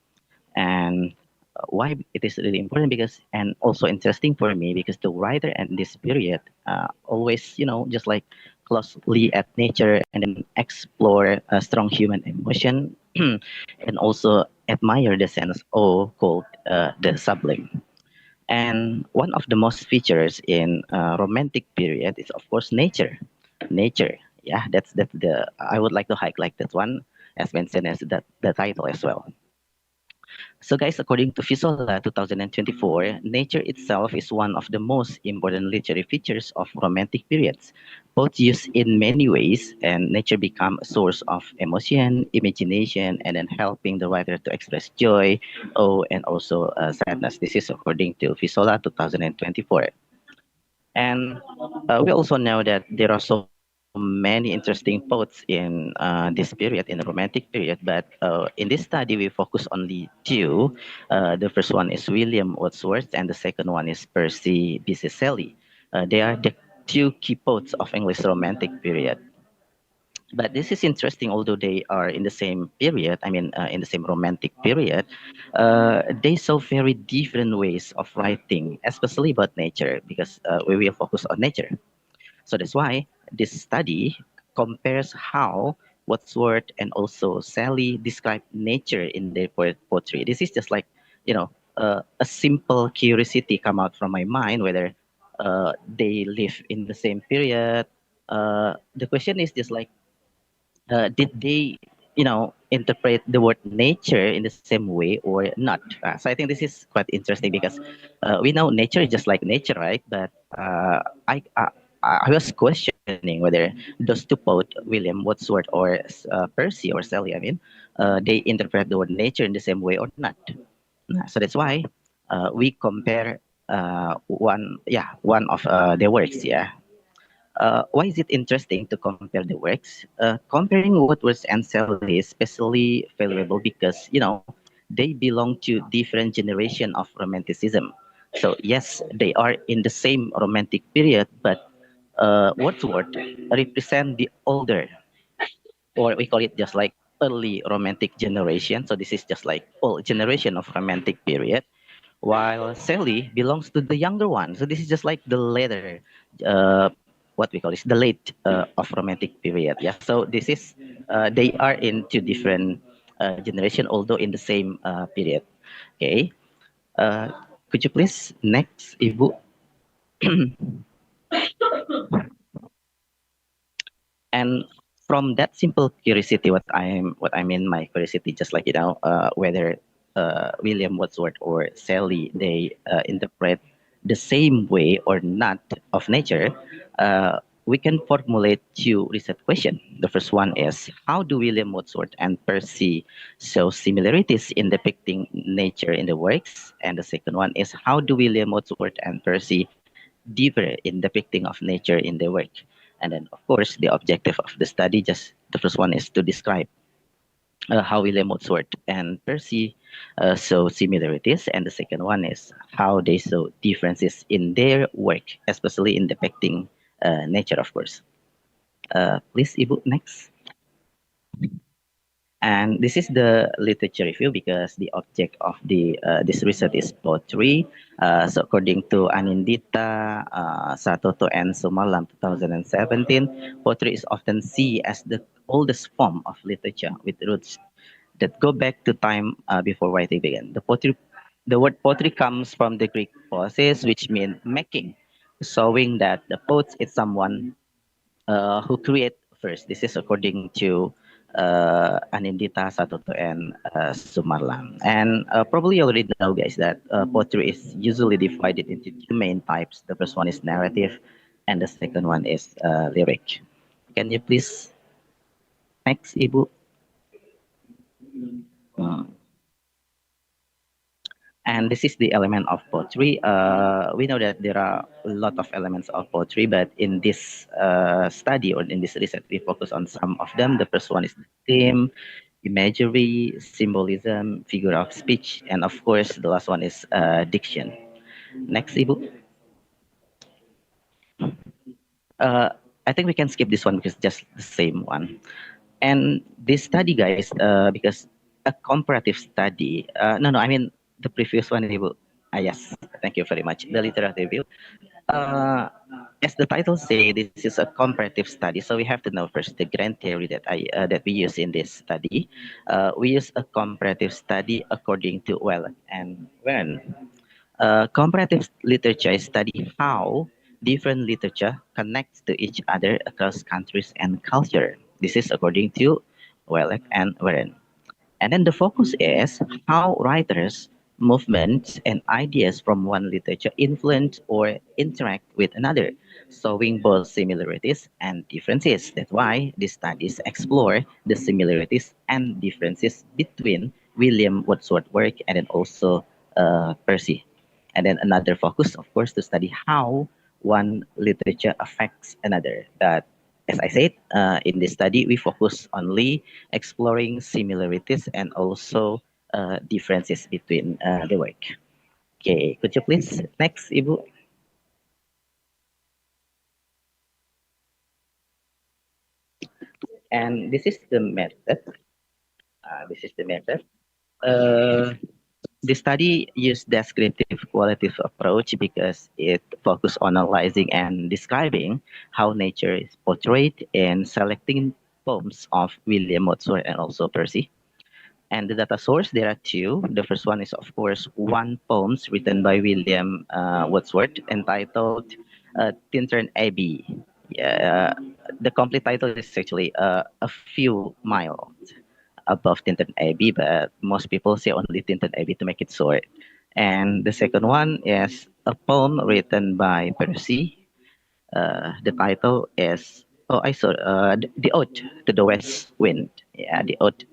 And why it is really important because, and also interesting for me, because the writer in this period always, just like closely at nature and then explore a strong human emotion and also admire the sense of called the sublime. And one of the most features in romantic period is of course nature. Yeah, that's the I would like to highlight that one as mentioned as the title as well. So guys, according to Fisola 2024, nature itself is one of the most important literary features of romantic periods. Both used in many ways, and nature become a source of emotion, imagination, and then helping the writer to express joy, awe, and also sadness. This is according to Fisola 2024. And we also know that there are so many interesting poets in this period, in the romantic period. But in this study, we focus only two. The first one is William Wordsworth, and the second one is Percy Bysshe Shelley. They are the two key poets of English romantic period. But this is interesting, although they are in the same period, I mean, in the same romantic period, they saw very different ways of writing, especially about nature, because we will focus on nature. So that's why this study compares how Wordsworth and also Shelley describe nature in their poetry. This is just like, a simple curiosity come out from my mind whether they live in the same period. The question is just like, did they interpret the word nature in the same way or not. So I think this is quite interesting because we know nature is just like nature, right? But I, I I was questioning whether those two poets, William Wordsworth or Percy or Shelley, I mean, they interpret the word nature in the same way or not. So that's why we compare one of their works. Yeah. Why is it interesting to compare the works? Comparing Woodward's and Shelley is especially valuable because they belong to different generation of romanticism. So yes, they are in the same romantic period, but Wordsworth represent the older, or we call it just like early romantic generation. So this is just like old generation of romantic period, while Sally belongs to the younger one. So this is just like the later, what we call is the late of romantic period. Yeah. So this is they are in two different generation, although in the same period. Okay. Uh, could you please next, Ibu? And from that simple curiosity, what I mean my curiosity, just like whether William Wordsworth or Shelley they interpret the same way or not of nature, we can formulate two research questions. The first one is how do William Wordsworth and Percy show similarities in depicting nature in the works, and the second one is how do William Wordsworth and Percy differ in depicting of nature in their work. And then, of course, the objective of the study, just the first one is to describe how William Wordsworth and Percy show similarities, and the second one is how they show differences in their work, especially in depicting nature, of course. Please, Ibu, next. And this is the literature review because the object of the this research is poetry. So according to Anindita, Satoto, and Sumalam 2017, poetry is often seen as the oldest form of literature with roots that go back to time before writing began. The word poetry comes from the Greek poesis, which means making, showing that the poet is someone who create first. This is according to Anindita, Satoto, and Sumarlam. And probably you already know, guys, that poetry is usually divided into two main types. The first one is narrative, and the second one is lyric. Can you please next, Ibu? Hmm. And this is the element of poetry. We know that there are a lot of elements of poetry, but in this study or in this research, we focus on some of them. The first one is the theme, imagery, symbolism, figure of speech, and of course, the last one is diction. Next, Ibu. Uh, I think we can skip this one because just the same one. And this study, guys, because a comparative study, no, I mean the previous one, Ibu. Yes, thank you very much. The literature review. Uh, as the title say, this is a comparative study. So we have to know first the grand theory that we use in this study. We use a comparative study according to Well and Wern. Comparative literature study how different literature connects to each other across countries and culture. This is according to Welleck and Warren. And then the focus is how writers, movements, and ideas from one literature influence or interact with another, showing both similarities and differences. That's why these studies explore the similarities and differences between William Wordsworth's work and then also Percy. And then another focus, of course, to study how one literature affects another. But as I said, in this study, we focus only exploring similarities and also differences between the work. Okay, could you please next, Ibu? And this is the method. This is the method. Uh, the study used descriptive qualitative approach because it focused on analyzing and describing how nature is portrayed in selecting poems of William Wordsworth and also Percy. And the data source, there are two. The first one is, of course, one poems written by William Wordsworth entitled Tintern Abbey. Yeah, the complete title is actually A Few Miles Above Tintern Abbey, but most people say only Tintern Abbey to make it short. And the second one is a poem written by Percy. The title is I saw the Ode to the West Wind. Yeah, the Ode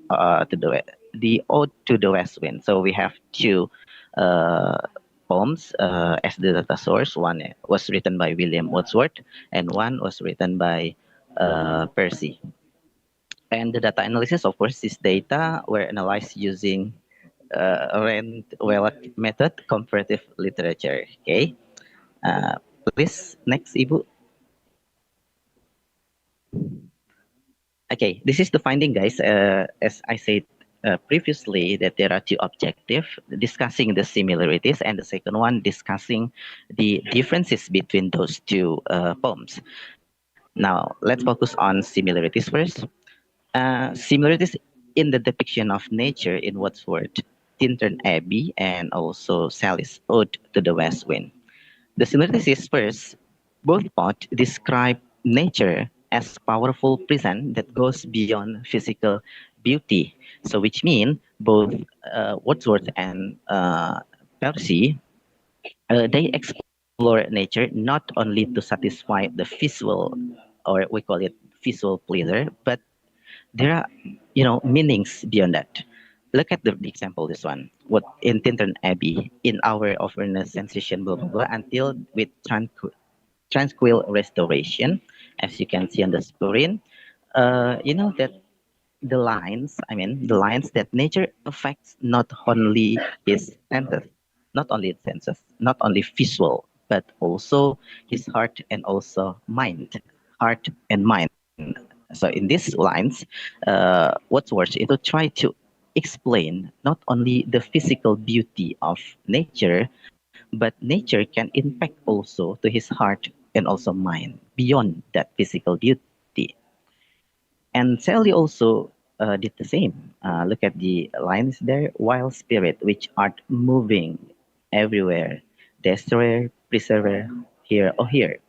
to the West Wind. So we have two uh, poems as the data source. One was written by William Wordsworth, and one was written by Percy. And the data analysis, of course, this data were analyzed using Rand Wellak method, comparative literature. Okay, please next, Ibu. Okay, this is the finding, guys. As I said previously, that there are two objectives, discussing the similarities, and the second one, discussing the differences between those two poems. Now, let's focus on similarities first. Similarities in the depiction of nature in Wordsworth, Tintern Abbey, and also Sally's Ode to the West Wind. The similarities is first, both poems describe nature as powerful present that goes beyond physical beauty. So, which mean both Wordsworth and Percy, they explore nature not only to satisfy the visual, or we call it visual pleasure, but there are meanings beyond that. Look at the example, this one, what in Tintern Abbey, in hour of earnest sensation, blah blah blah, until with tranquil restoration, as you can see on the screen. You know that the lines that nature affects not only his senses, not only visual, but also his heart and also mind, heart and mind. So in these lines, Wordsworth to try to explain not only the physical beauty of nature, but nature can impact also to his heart and also mind beyond that physical beauty. And Sally also did the same. Look at the lines there. Wild spirit, which art moving everywhere. Destroyer, preserver, here or here.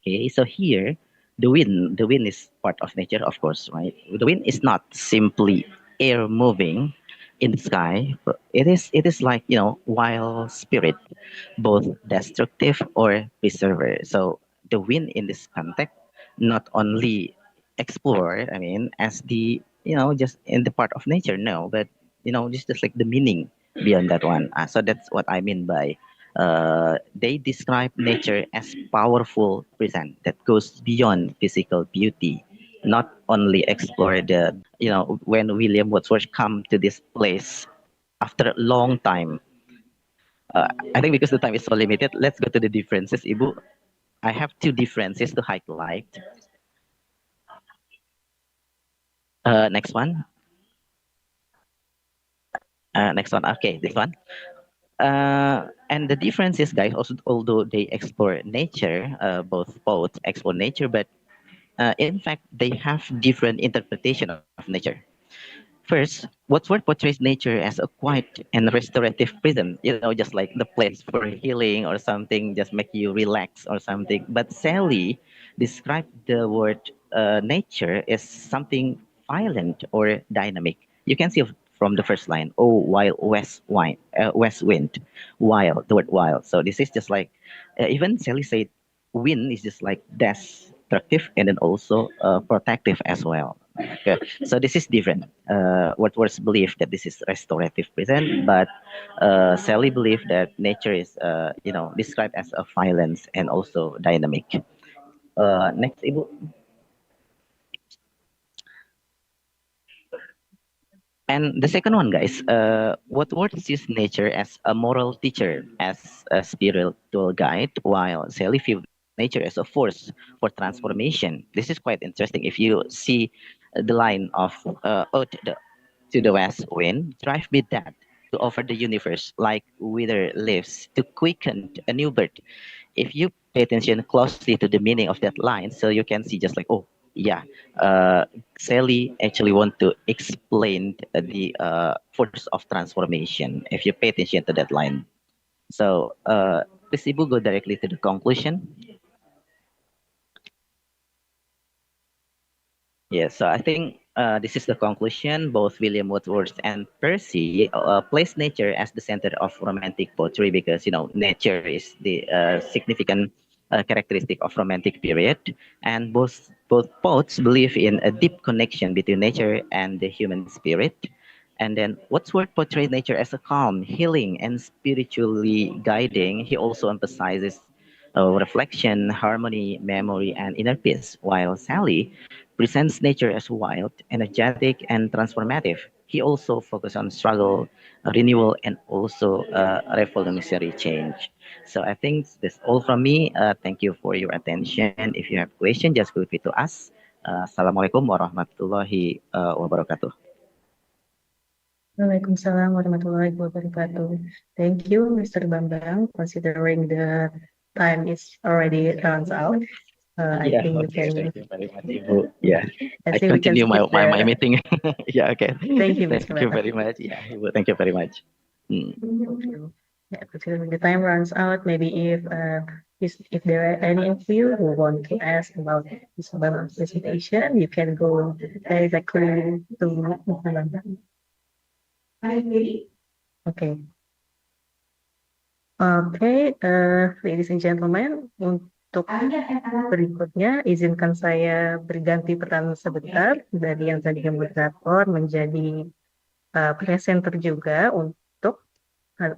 Okay, so here, the wind is part of nature, of course, right? The wind is not simply air moving in the sky. But it is like wild spirit, both destructive or preserver. So the wind in this context not only explore, as the just in the part of nature, no, but just like the meaning beyond that one. So that's what I mean by they describe nature as powerful present that goes beyond physical beauty, not only explore the when William Wordsworth come to this place after a long time. I think because the time is so limited, let's go to the differences, Ibu. I have two differences to highlight. Next one. Next one. Okay, this one. And the difference is, guys, also although they explore nature, both explore nature, but in fact they have different interpretation of nature. First, Wordsworth portrays nature as a quiet and restorative prison, just like the place for healing or something, just make you relax or something. But Sally described the word nature as something violent or dynamic. You can see from the first line, oh, wild west wind, wild, the word wild. So this is just like, even Sally said, wind is just like destructive and then also protective as well. Okay. So this is different. Wordsworth believe that this is restorative present, but Sally believed that nature is, described as a violence and also dynamic. Next, Ibu. And the second one, guys, Wordsworth sees nature as a moral teacher, as a spiritual guide, while Sally views nature as a force for transformation. This is quite interesting. If you see the line of Earth to the west wind, drive me that to offer the universe like wither leaves to quicken a new birth. If you pay attention closely to the meaning of that line, so you can see just like, oh, yeah, uh, Sally actually want to explain the force of transformation. If you pay attention to that line, so please Ibu go directly to the conclusion. Yes, so I think this is the conclusion. Both William Wordsworth and Percy place nature as the center of romantic poetry because nature is the significant characteristic of romantic period, and both poets believe in a deep connection between nature and the human spirit. And then Wordsworth portrays nature as a calm, healing, and spiritually guiding. He also emphasizes reflection, harmony, memory, and inner peace, while Sally presents nature as wild, energetic, and transformative. He also focuses on struggle, renewal, and also revolutionary change. So I think that's all from me. Thank you for your attention. If you have questions, just feel free to ask. Assalamualaikum warahmatullahi wabarakatuh. Waalaikumsalam warahmatullahi wabarakatuh. Thank you, Mr. Bambang. Considering the time is already runs out, I think we can. Thank you very much, Ibu. Yeah, I I think we can continue my, skip my, my the. meeting. Yeah, okay. Thank you, Mr. Thank you Bambang. very much. Yeah, Ibu, thank you very much. Yeah, considering the time runs out, maybe if there are any of you who want to ask about this presentation, you can go directly to Mr. Bambang. Okay. Oke, ladies and gentlemen, untuk berikutnya izinkan saya berganti peran sebentar dari yang tadi moderator menjadi presenter juga untuk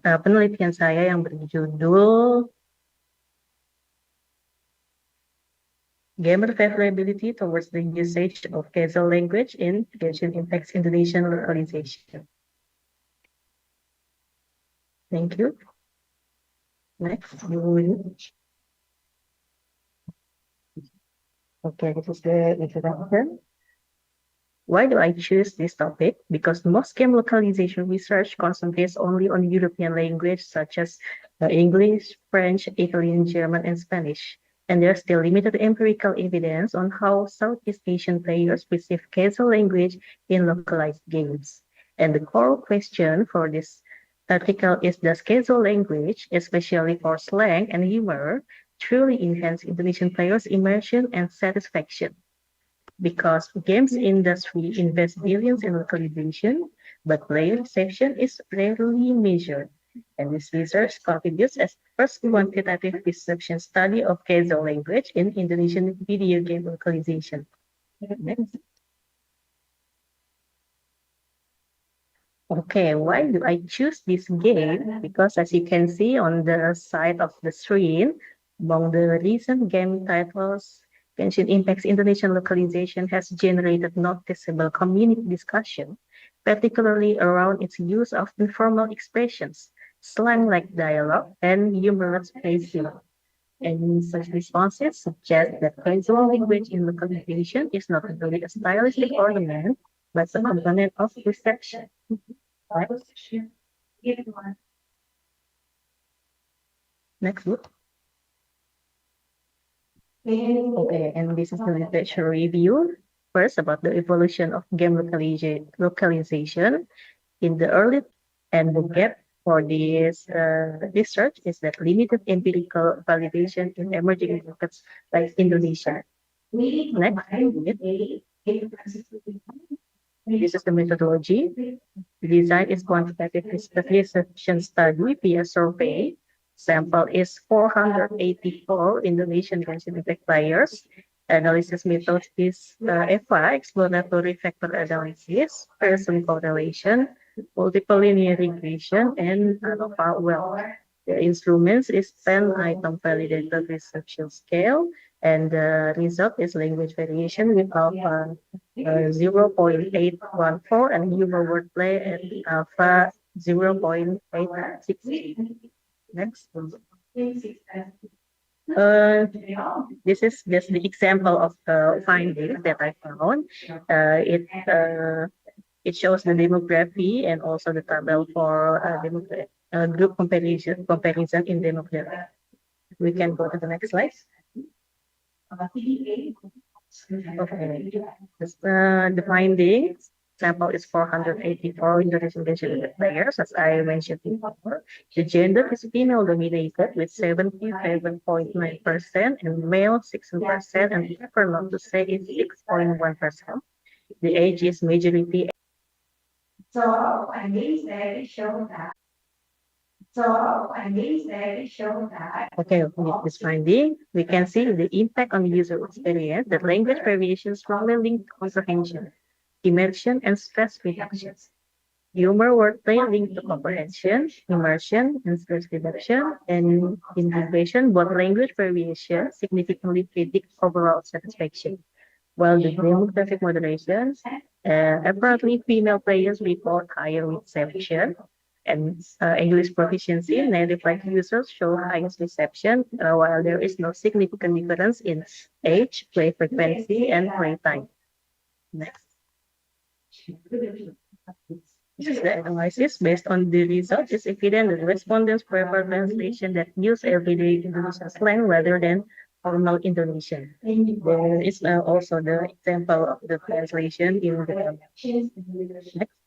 penelitian saya yang berjudul Gamer Favorability Towards the Usage of Casual Language in Genshin Impact's Indonesian Localization. Thank you. Next, okay, this is the introduction. Why do I choose this topic? Because most game localization research concentrates only on European language such as English, French, Italian, German, and Spanish. And there's still limited empirical evidence on how Southeast Asian players perceive casual language in localized games. And the core question for this article is, does casual language, especially for slang and humor, truly enhance Indonesian players' immersion and satisfaction? Because games industry invests billions in localization, but player reception is rarely measured. And this research contributes as first quantitative perception study of casual language in Indonesian video game localization. Next. Okay, why do I choose this game? Because as you can see on the side of the screen, among the recent game titles, Genshin Impact's Indonesian localization has generated noticeable community discussion, particularly around its use of informal expressions, slang-like dialogue, and humorous phrasing. And such responses suggest that casual language in localization is not only a stylistic ornament, but a component of perception. Right? Next book. Okay, and this is the literature review. First, about the evolution of game localization in the early, and the gap for this research is that limited empirical validation in emerging markets like Indonesia. Next, this is the methodology. The design is quantitative reception study via survey. Sample is 484 Indonesian resident players. Analysis method is EVA, exploratory factor analysis, person correlation, multiple linear regression, and ANOVA well. The instruments is 10 item validated reception scale, and the result is language variation with alpha 0.814 and humor wordplay at alpha 0.868. Next. This is just the example of the findings that I found. It shows the demography and also the table for group comparison in demography. We can go to the next slide. Okay. The findings sample is 484 Indonesian players, as I mentioned before. The gender is female dominated with 77.9% and male 16%, and prefer not to say is 6.1%. The age is majority. So I mean they show that. Okay, with this finding, we can see the impact on user experience that language variation strongly linked to comprehension, immersion, and stress reduction. Humor wordplay linked to comprehension, immersion, and stress reduction, and integration, both language variation significantly predict overall satisfaction. While the demographic moderation, apparently female players report higher reception, and English proficiency, native language users show highest reception, while there is no significant difference in age, play frequency, and play time. Next. This is the analysis. Based on the results, it's evident that respondents prefer translation that use everyday Indonesian slang rather than formal Indonesian. There is also the example of the translation in the next.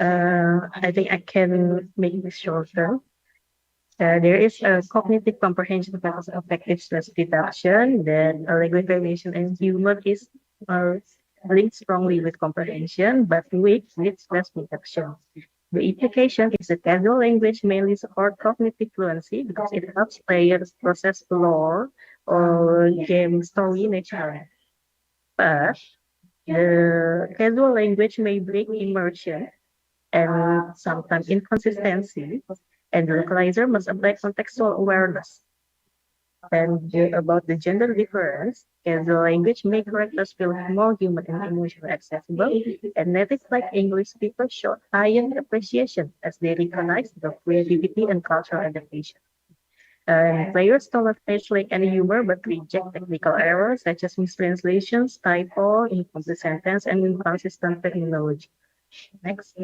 I think I can make this shorter. There is a cognitive comprehension versus affective stress reduction. Then language variation and humor is linked strongly with comprehension, but weak with stress reduction. The implication is that casual language mainly support cognitive fluency because it helps players process lore or game story naturally. But the casual language may break immersion and sometimes inconsistency, and the localizer must apply contextual awareness. And about the gender difference, casual language make characters feel more human and emotionally accessible, and native like English speakers show higher appreciation as they recognize the creativity and cultural adaptation. Players tolerate translate any humor but reject technical errors such as mistranslations, typo, incomplete sentence, and inconsistent terminology. Next.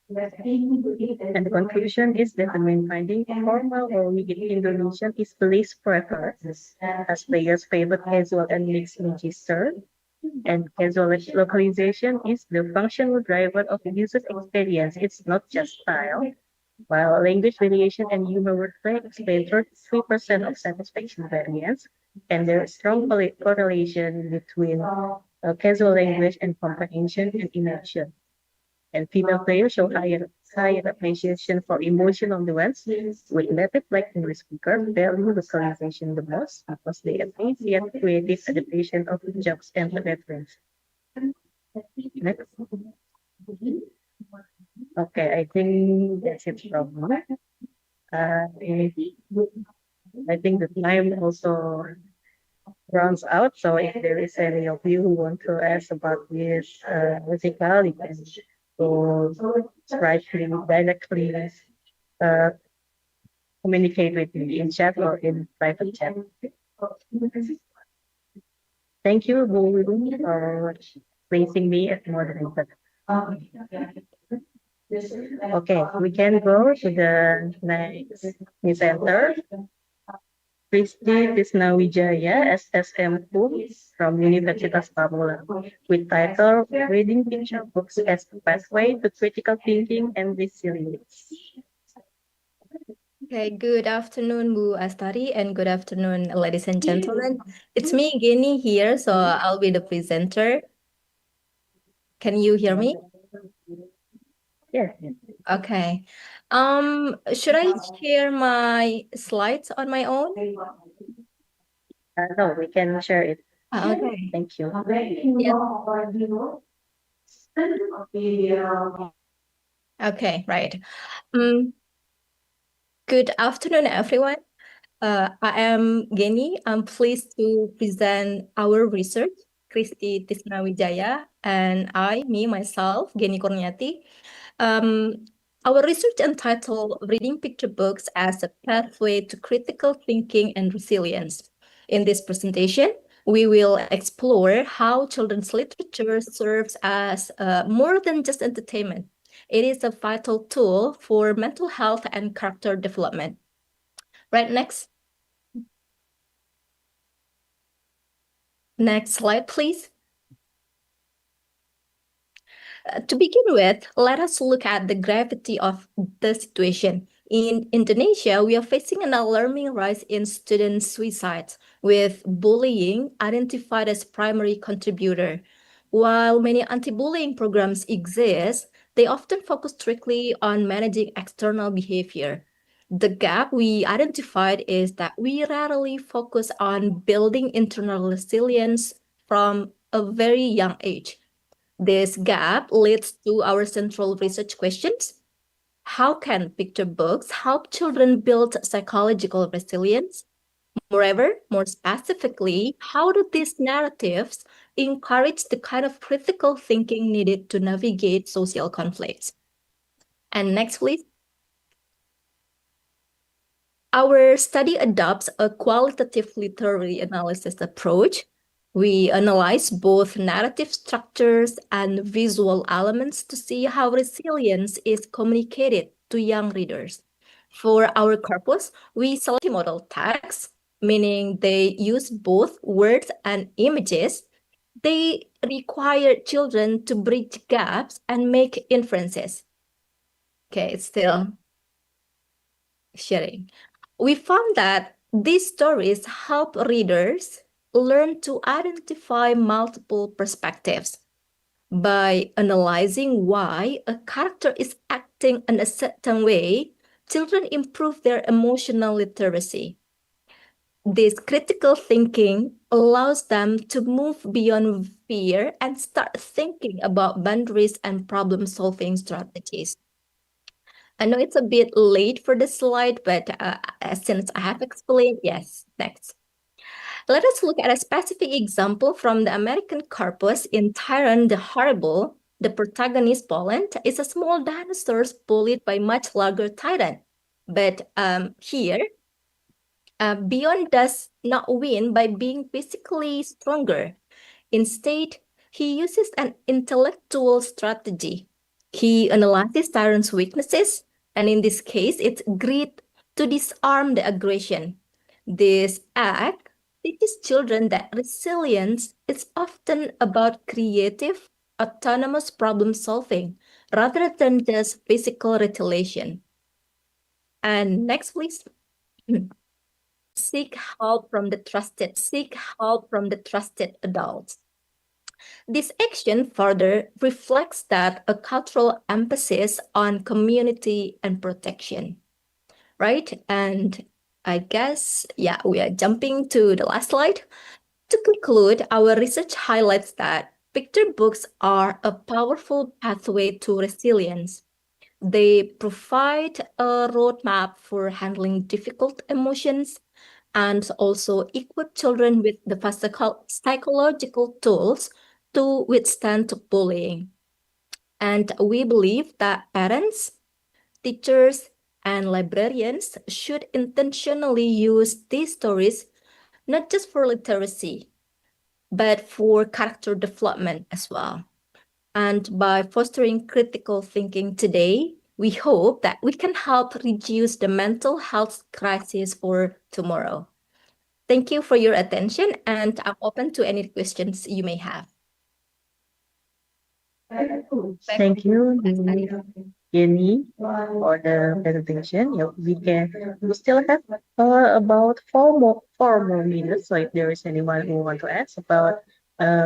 And the conclusion is that the main finding formal or rigid Indonesian is least preferred as players favor casual and mixed register. And casual localization is the functional driver of user experience. It's not just style. While language variation and humor wordplay explain 33% of satisfaction variance, and there is strong correlation between casual language and comprehension and immersion. And female players show higher appreciation for emotional nuance, with native like English speakers value localization the most because they appreciate creative adaptation of jokes and reference. Next. Okay, I think that's it from me. I think the time also runs out. So if there is any of you who want to ask about this musical, you can go directly communicate with me in chat or in private chat. Thank you, Bu, for placing me as moderator. Okay, we can go to the next presenter. Kristi Tisnawijaya, SSM from Universitas Pamulang, with title Reading Picture Books as a Pathway to Critical Thinking and Resilience. Okay, good afternoon, Bu Astari, and good afternoon, ladies and gentlemen. It's me, Geni, here, so I'll be the presenter. Can you hear me? Yes. Okay. Should I share my slides on my own? No, we can share it. Okay. Thank you. Okay, right. Good afternoon, everyone. I am Geni. I'm pleased to present our research, Kristi Tisnawijaya, and myself, Geni Kurniati. Our research entitled Reading Picture Books as a Pathway to Critical Thinking and Resilience. In this presentation, we will explore how children's literature serves as more than just entertainment. It is a vital tool for mental health and character development. Right, next. Next slide, please. To begin with, let us look at the gravity of the situation. In Indonesia, we are facing an alarming rise in student suicides, with bullying identified as primary contributor. While many anti-bullying programs exist, they often focus strictly on managing external behavior. The gap we identified is that we rarely focus on building internal resilience from a very young age. This gap leads to our central research questions. How can picture books help children build psychological resilience? Moreover, more specifically, how do these narratives encourage the kind of critical thinking needed to navigate social conflicts? And next, please. Our study adopts a qualitative literary analysis approach. We analyze both narrative structures and visual elements to see how resilience is communicated to young readers. For our corpus, we select multimodal text, meaning they use both words and images. They require children to bridge gaps and make inferences. Okay, still sharing. We found that these stories help readers learn to identify multiple perspectives. By analyzing why a character is acting in a certain way, children improve their emotional literacy. This critical thinking allows them to move beyond fear and start thinking about boundaries and problem-solving strategies. I know it's a bit late for the slide, but since I have explained, yes, next. Let us look at a specific example from the American corpus in Tyrant the Horrible. The protagonist, Poland, is a small dinosaur bullied by much larger tyrant. But here, Beyond does not win by being physically stronger. Instead, he uses an intellectual strategy. He analyzes Tyrant's weaknesses, and in this case, it's greed to disarm the aggression. This act teaches children that resilience is often about creative, autonomous problem solving rather than just physical retaliation. And next, please. Seek help from the trusted adults. This action further reflects that a cultural emphasis on community and protection, right? And I guess, yeah, we are jumping to the last slide. To conclude, our research highlights that picture books are a powerful pathway to resilience. They provide a roadmap for handling difficult emotions and also equip children with the psychological tools to withstand bullying. And we believe that parents, teachers, and librarians should intentionally use these stories not just for literacy, but for character development as well. And by fostering critical thinking today, we hope that we can help reduce the mental health crisis for tomorrow. Thank you for your attention, and I'm open to any questions you may have. Thank you, Jenny, for the presentation. Yeah, we still have about four more minutes. So if there is anyone who want to ask about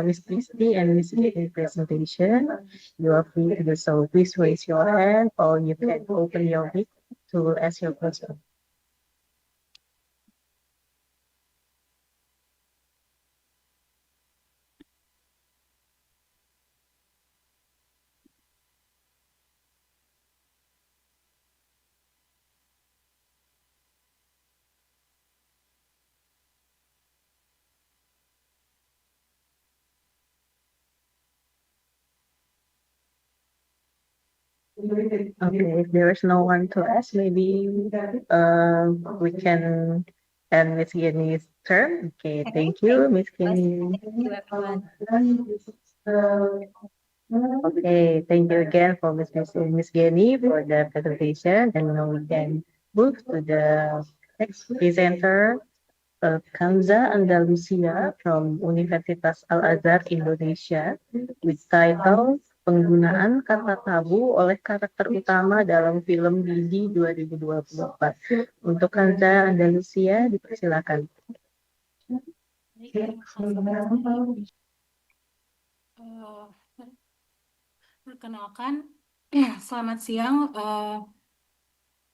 Miss Christie and Miss Jenny's presentation, you are free to do so. Please raise your hand or you can open your mic to ask your question. Okay, if there is no one to ask, maybe we can end Miss Jenny's turn. Okay, thank you, Miss Jenny. Okay, thank you again for Miss Jenny for the presentation, and now we can move to the next presenter, Kanza Andalusia from Universitas Al-Azhar Indonesia with title Penggunaan Kata Tabu oleh Karakter Utama dalam Film Didi 2024. Untuk Kanza Andalusia, dipersilakan. Perkenalkan, selamat siang.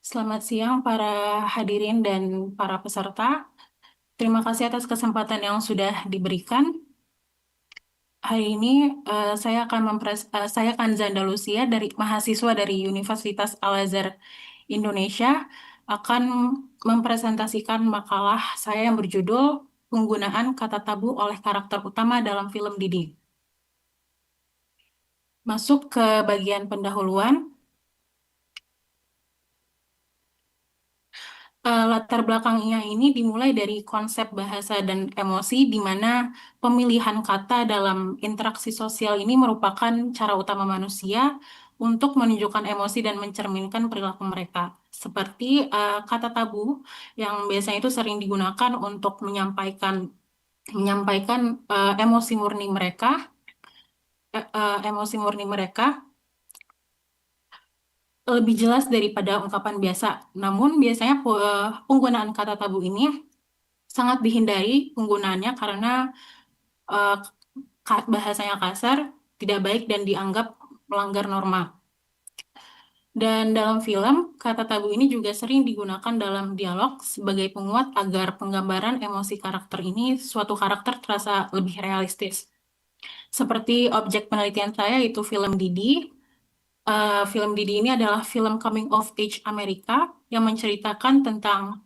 Selamat siang para hadirin dan para peserta. Terima kasih atas kesempatan yang sudah diberikan. Hari ini saya Kanza Andalusia dari mahasiswa dari Universitas Al-Azhar Indonesia akan mempresentasikan makalah saya yang berjudul Penggunaan Kata Tabu oleh Karakter Utama dalam Film Didi. Masuk ke bagian pendahuluan. Latar belakangnya ini dimulai dari konsep bahasa dan emosi, di mana pemilihan kata dalam interaksi sosial ini merupakan cara utama manusia untuk menunjukkan emosi dan mencerminkan perilaku mereka. Seperti kata tabu yang biasanya itu sering digunakan untuk menyampaikan emosi murni mereka, lebih jelas daripada ungkapan biasa. Namun biasanya penggunaan kata tabu ini sangat dihindari penggunaannya karena bahasanya kasar, tidak baik dan dianggap melanggar norma. Dan dalam film, kata tabu ini juga sering digunakan dalam dialog sebagai penguat agar penggambaran emosi karakter ini, suatu karakter terasa lebih realistis. Seperti objek penelitian saya, yaitu film Didi. Film Didi ini adalah film coming of age Amerika yang menceritakan tentang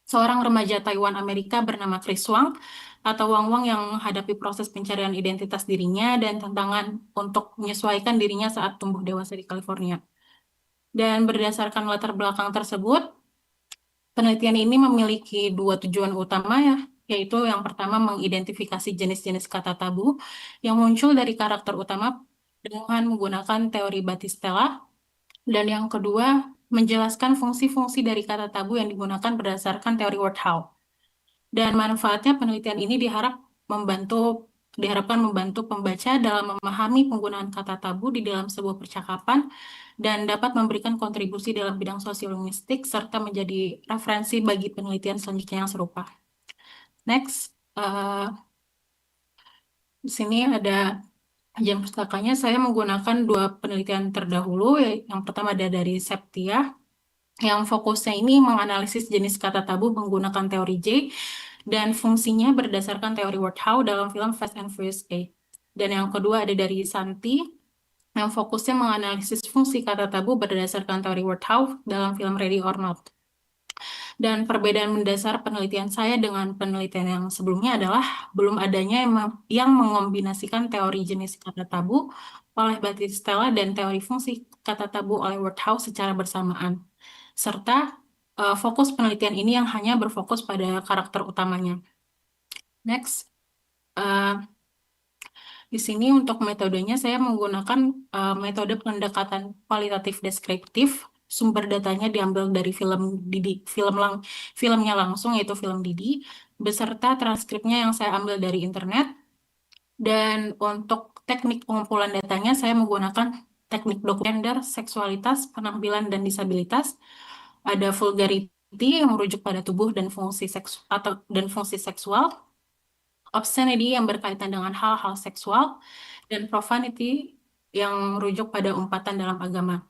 seorang remaja Taiwan Amerika bernama Chris Wang atau Wang Wang yang menghadapi proses pencarian identitas dirinya dan tantangan untuk menyesuaikan dirinya saat tumbuh dewasa di California. Dan berdasarkan latar belakang tersebut, penelitian ini memiliki dua tujuan utama ya, yaitu yang pertama mengidentifikasi jenis-jenis kata tabu yang muncul dari karakter utama dengan menggunakan teori Battistella, dan yang kedua menjelaskan fungsi-fungsi dari kata tabu yang digunakan berdasarkan teori word how. Dan manfaatnya penelitian ini diharapkan membantu pembaca dalam memahami penggunaan kata tabu di dalam sebuah percakapan dan dapat memberikan kontribusi dalam bidang sosiolinguistik serta menjadi referensi bagi penelitian selanjutnya yang serupa. Next, di sini ada jam pustakanya. Saya menggunakan dua penelitian terdahulu. Yang pertama ada dari Septia, yang fokusnya ini menganalisis jenis kata tabu menggunakan teori J dan fungsinya berdasarkan teori word how dalam film Fast and Furious 8. Dan yang kedua ada dari Santi, yang fokusnya menganalisis fungsi kata tabu berdasarkan teori word how dalam film Ready or Not. Dan perbedaan mendasar penelitian saya dengan penelitian yang sebelumnya adalah belum adanya yang mengombinasikan teori jenis kata tabu oleh Battistella dan teori fungsi kata tabu oleh word how secara bersamaan. Serta fokus penelitian ini yang hanya berfokus pada karakter utamanya. Next, di sini untuk metodenya saya menggunakan metode pendekatan kualitatif deskriptif sumber datanya diambil dari filmnya langsung, yaitu film Didi, beserta transkripnya yang saya ambil dari internet. Dan untuk teknik pengumpulan datanya, saya menggunakan teknik gender, seksualitas, penampilan, dan disabilitas. Ada vulgarity yang merujuk pada tubuh dan fungsi seksual, obscenity yang berkaitan dengan hal-hal seksual, dan profanity yang merujuk pada umpatan dalam agama.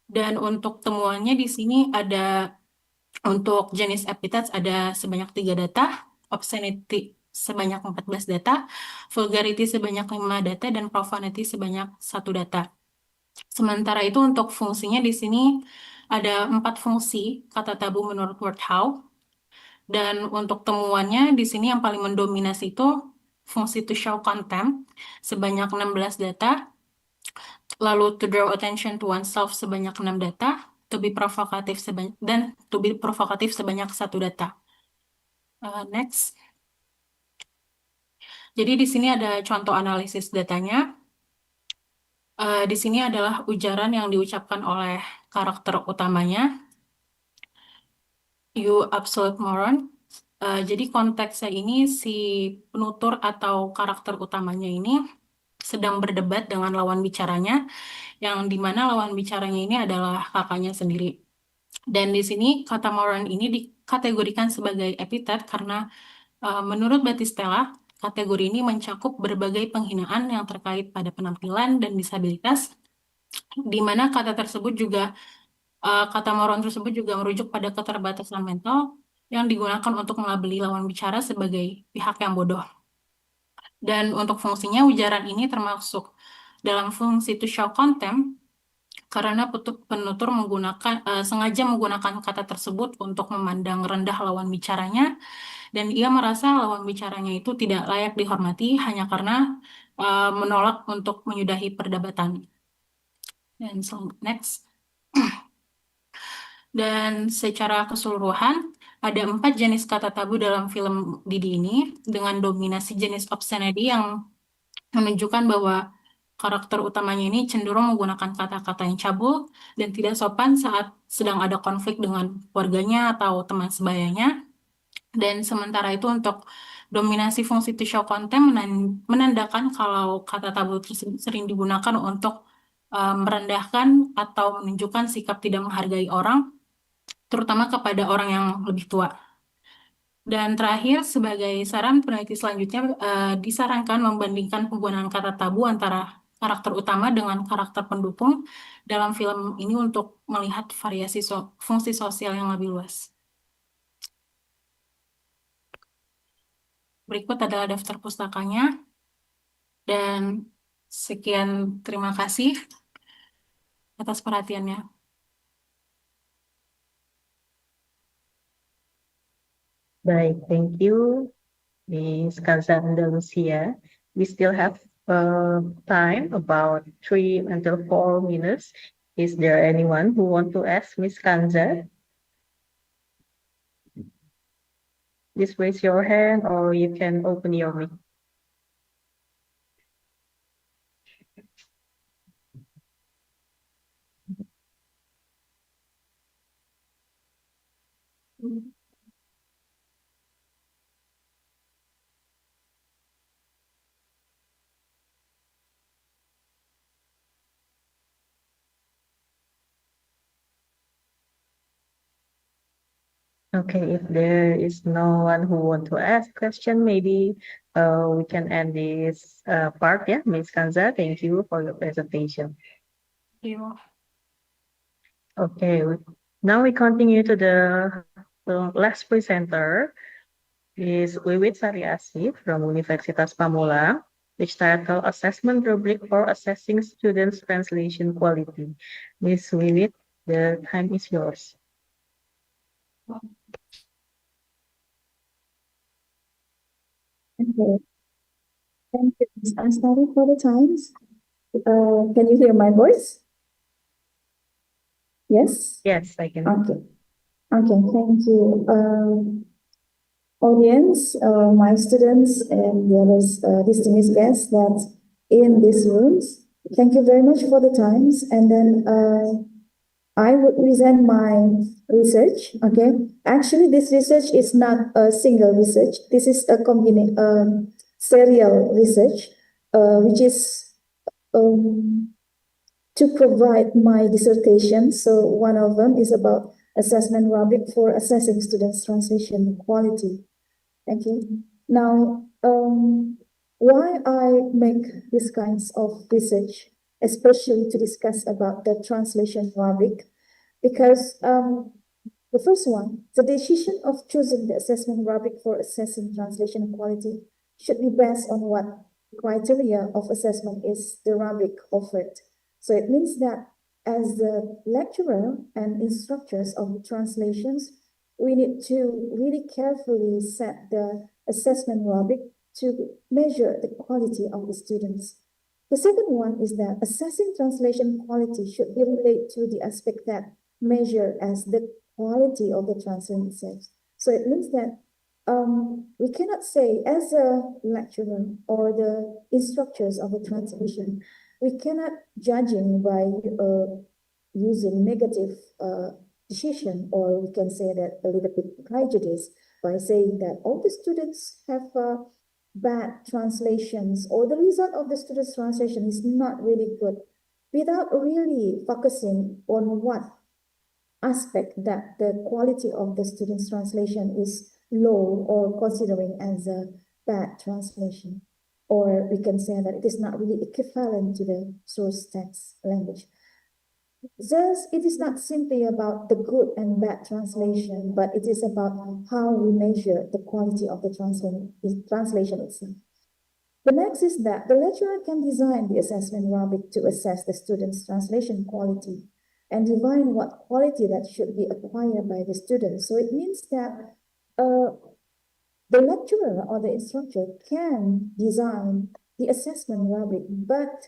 Dan untuk temuannya di sini ada, untuk jenis epithets ada sebanyak 3 data, obscenity sebanyak 14 data, vulgarity sebanyak 5 data, dan profanity sebanyak 1 data. Sementara itu untuk fungsinya di sini ada 4 fungsi kata tabu menurut Word How. Dan untuk temuannya di sini yang paling mendominasi itu fungsi to show contempt sebanyak 16 data, lalu to draw attention to oneself sebanyak 6 data, to be provocative sebanyak 1 data. Next. Jadi di sini ada contoh analisis datanya. Di sini adalah ujaran yang diucapkan oleh karakter utamanya, "You absolute moron." Jadi konteksnya ini si penutur atau karakter utamanya ini sedang berdebat dengan lawan bicaranya, yang dimana lawan bicaranya ini adalah kakaknya sendiri. Dan di sini kata moron ini dikategorikan sebagai epitet karena menurut Batistella, kategori ini mencakup berbagai penghinaan yang terkait pada penampilan dan disabilitas, di mana kata moron tersebut juga merujuk pada keterbatasan mental yang digunakan untuk melabeli lawan bicara sebagai pihak yang bodoh. Dan untuk fungsinya, ujaran ini termasuk dalam fungsi to show contempt karena penutur sengaja menggunakan kata tersebut untuk memandang rendah lawan bicaranya, dan ia merasa lawan bicaranya itu tidak layak dihormati hanya karena menolak untuk menyudahi perdebatan. Dan next. Dan secara keseluruhan, ada 4 jenis kata tabu dalam film Didi ini, dengan dominasi jenis obscenity yang menunjukkan bahwa karakter utamanya ini cenderung menggunakan kata-kata yang cabul dan tidak sopan saat sedang ada konflik dengan keluarganya atau teman sebayanya. Dan sementara itu untuk dominasi fungsi to show contempt menandakan kalau kata tabu tersebut sering digunakan untuk merendahkan atau menunjukkan sikap tidak menghargai orang, terutama kepada orang yang lebih tua. Dan terakhir, sebagai saran peneliti selanjutnya, disarankan membandingkan penggunaan kata tabu antara karakter utama dengan karakter pendukung dalam film ini untuk melihat variasi fungsi sosial yang lebih luas. Berikut adalah daftar pustakanya. Dan sekian, terima kasih atas perhatiannya. Baik, thank you, Ms. Kanza Andalusia. We still have time, about 3 until 4 minutes. Is there anyone who want to ask Ms. Kanza? Please raise your hand or you can open your mic. Okay, if there is no one who want to ask question, maybe we can end this part. Yeah, Ms. Kanza, thank you for your presentation. Thank you. Okay, now we continue to the last presenter, is Wiwit Sariasi from Universitas Pamulang, which title Assessment Rubric for Assessing Students' Translation Quality. Ms. Wiwit, the time is yours. Okay. Thank you. I'm starting for the times. Can you hear my voice? Yes? Yes, I can. Okay. Okay, thank you. Audience, my students, and the other distinguished guests that in these rooms, thank you very much for the times. And then I would present my research. Okay, actually, this research is not a single research. This is a serial research, which is to provide my dissertation. So one of them is about assessment rubric for assessing students' translation quality. Okay. Now, why I make these kinds of research, especially to discuss about the translation rubric, because the first one, the decision of choosing the assessment rubric for assessing translation quality should be based on what criteria of assessment is the rubric offered. So it means that as the lecturer and instructors of the translations, we need to really carefully set the assessment rubric to measure the quality of the students. The second one is that assessing translation quality should be related to the aspect that measure as the quality of the translation itself. So it means that we cannot say as a lecturer or the instructors of the translation, we cannot judging by using negative decision, or we can say that a little bit prejudice by saying that all the students have bad translations, or the result of the students' translation is not really good, without really focusing on what aspect that the quality of the student's translation is low, or considering as a bad translation, or we can say that it is not really equivalent to the source text language. Thus, it is not simply about the good and bad translation, but it is about how we measure the quality of the translation itself. The next is that the lecturer can design the assessment rubric to assess the student's translation quality and define what quality that should be acquired by the student. So it means that the lecturer or the instructor can design the assessment rubric, but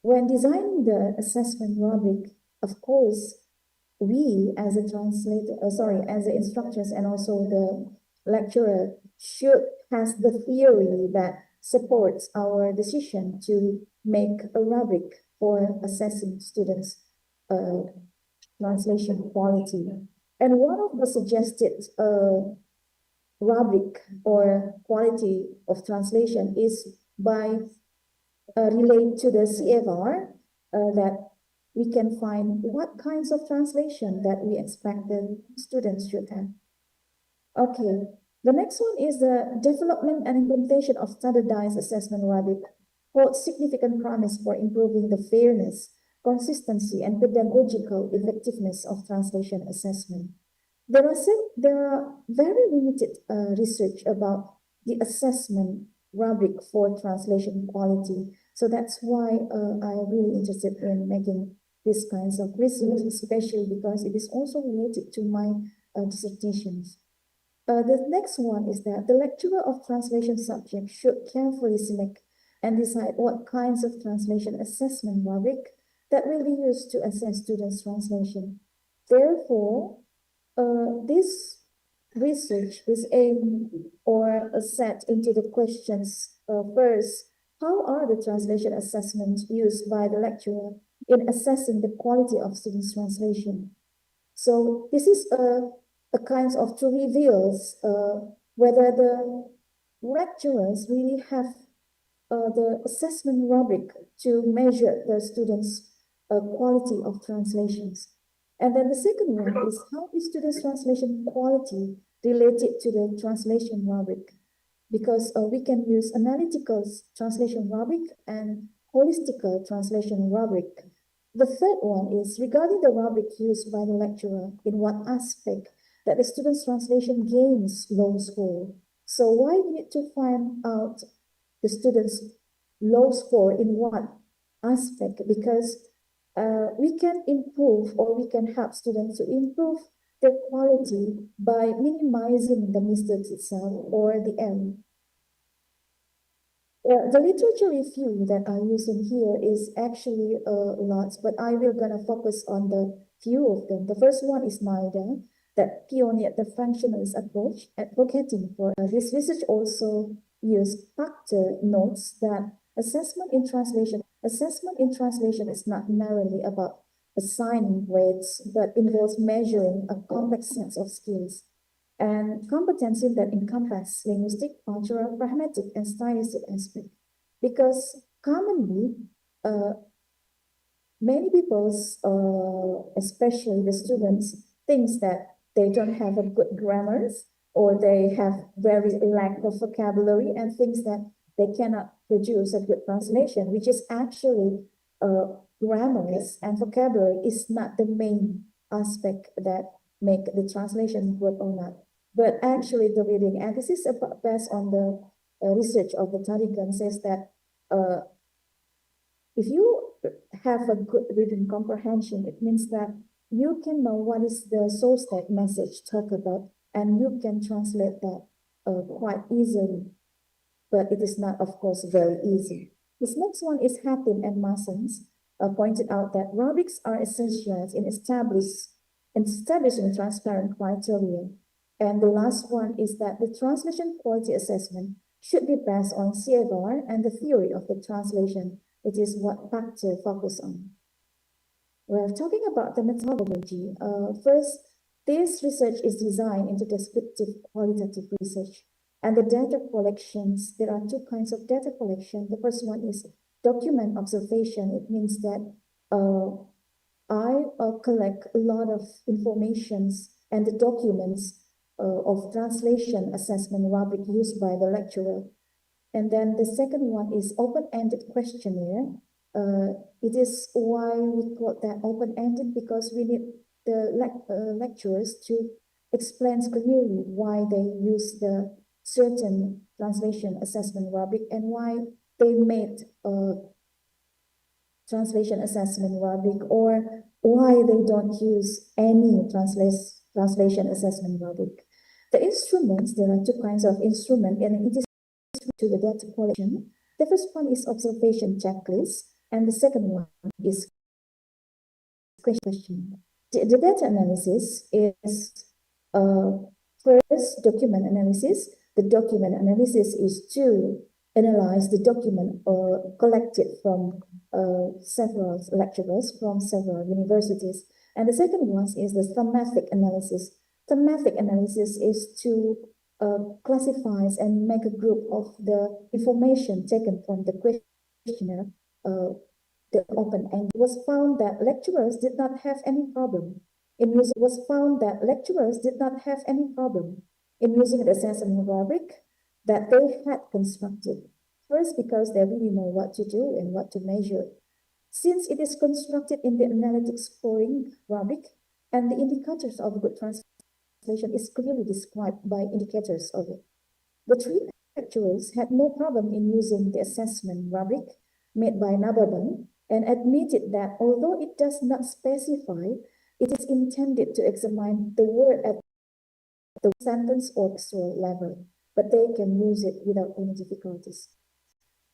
when designing the assessment rubric, of course, we as a as the instructors and also the lecturer should has the theory that supports our decision to make a rubric for assessing students' translation quality. And one of the suggested rubric or quality of translation is by relate to the CFR that we can find what kinds of translation that we expect the students should have. Okay, the next one is the development and implementation of standardized assessment rubric holds significant promise for improving the fairness, consistency, and pedagogical effectiveness of translation assessment. There are very limited research about the assessment rubric for translation quality. So that's why I'm really interested in making these kinds of research, especially because it is also related to my dissertations. The next one is that the lecturer of translation subject should carefully select and decide what kinds of translation assessment rubric that will be used to assess students' translation. Therefore, this research is aimed or set into the questions first, how are the translation assessments used by the lecturer in assessing the quality of students' translation? So this is a kind of to reveals whether the lecturers really have the assessment rubric to measure the students' quality of translations. And then the second one is how is students' translation quality related to the translation rubric? Because we can use analytical translation rubric and holistical translation rubric. The third one is regarding the rubric used by the lecturer, in what aspect that the student's translation gains low score. So why we need to find out the students' low score in what aspect? Because we can improve, or we can help students to improve their quality by minimizing the mistakes itself or the error. The literature review that I'm using here is actually lots, but I will gonna focus on the few of them. The first one is NIDA, that pioneered the functionalist approach, advocating for this research also used factor notes that assessment in translation is not narrowly about assigning grades, but involves measuring a complex set of skills and competency that encompass linguistic, cultural, pragmatic, and stylistic aspect. Because commonly, many people, especially the students, thinks that they don't have a good grammars or they have very lack of vocabulary and thinks that they cannot produce a good translation, which is actually grammars and vocabulary is not the main aspect that make the translation good or not, but actually the reading. And this is based on the research of the Taliban says that if you have a good reading comprehension, it means that you can know what is the source that message talk about, and you can translate that quite easily. But it is not, of course, very easy. This next one is Hatim and Massens pointed out that rubrics are essential in establishing transparent criteria. And the last one is that the translation quality assessment should be based on CFR and the theory of the translation. It is what factor focus on. We're talking about the methodology. First, this research is designed into descriptive qualitative research. And the data collections, there are two kinds of data collection. The first one is document observation. It means that I collect a lot of informations and the documents of translation assessment rubric used by the lecturer. And then the second one is open-ended questionnaire. It is why we call that open-ended because we need the lecturers to explain clearly why they use the certain translation assessment rubric and why they made a translation assessment rubric or why they don't use any translation assessment rubric. The instruments, there are two kinds of instrument and it is to the data collection. The first one is observation checklist and the second one is question. The data analysis is first document analysis. The document analysis is to analyze the document collected from several lecturers from several universities. And the second one is the thematic analysis. Thematic analysis is to classify and make a group of the information taken from the questionnaire, the open, and it was found that lecturers did not have any problem in using. Was found that lecturers did not have any problem in using the assessment rubric that they had constructed. First, because they really know what to do and what to measure. Since it is constructed in the analytic scoring rubric, and the indicators of good translation is clearly described by indicators of it. The three lecturers had no problem in using the assessment rubric made by Nababan and admitted that although it does not specify, it is intended to examine the word at the sentence or textual level, but they can use it without any difficulties.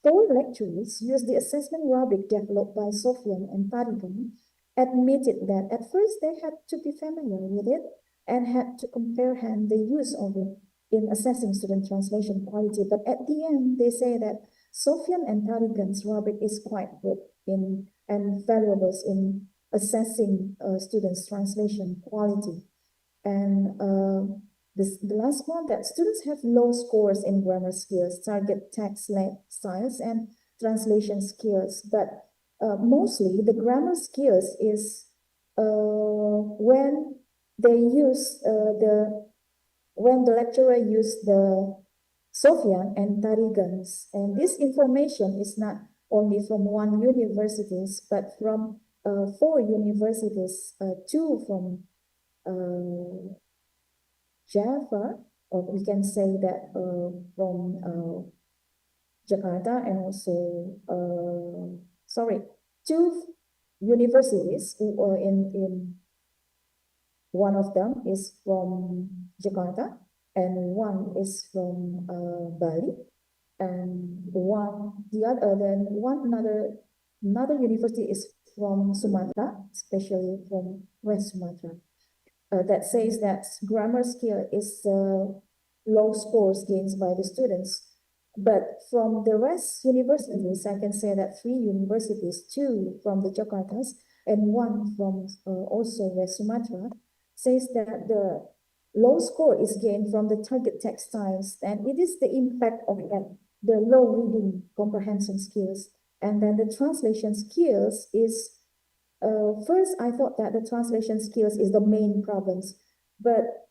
4 lecturers used the assessment rubric developed by Sofyan and Tarigan, admitted that at first they had to be familiar with it and had to comprehend the use of it in assessing student translation quality. But at the end, they say that Sofyan and Tarigan's rubric is quite good in and valuable in assessing students' translation quality. And the last one, that students have low scores in grammar skills, target text styles, and translation skills. But mostly the grammar skills is when they use when the lecturer used the Sofyan and Tarigan's. And this information is not only from one universities, but from 4 universities, 2 from Java, or we can say that from Jakarta, and also, 2 universities who are in one of them is from Jakarta and one is from Bali, and another university is from Sumatra, especially from West Sumatra. That says that grammar skill is low scores gained by the students. But from the rest universities, I can say that 3 universities, 2 from the Jakartas, and one from also West Sumatra, says that the low score is gained from the target text styles, and it is the impact of that, the low reading comprehension skills. And then the translation skills is, first I thought that the translation skills is the main problems, but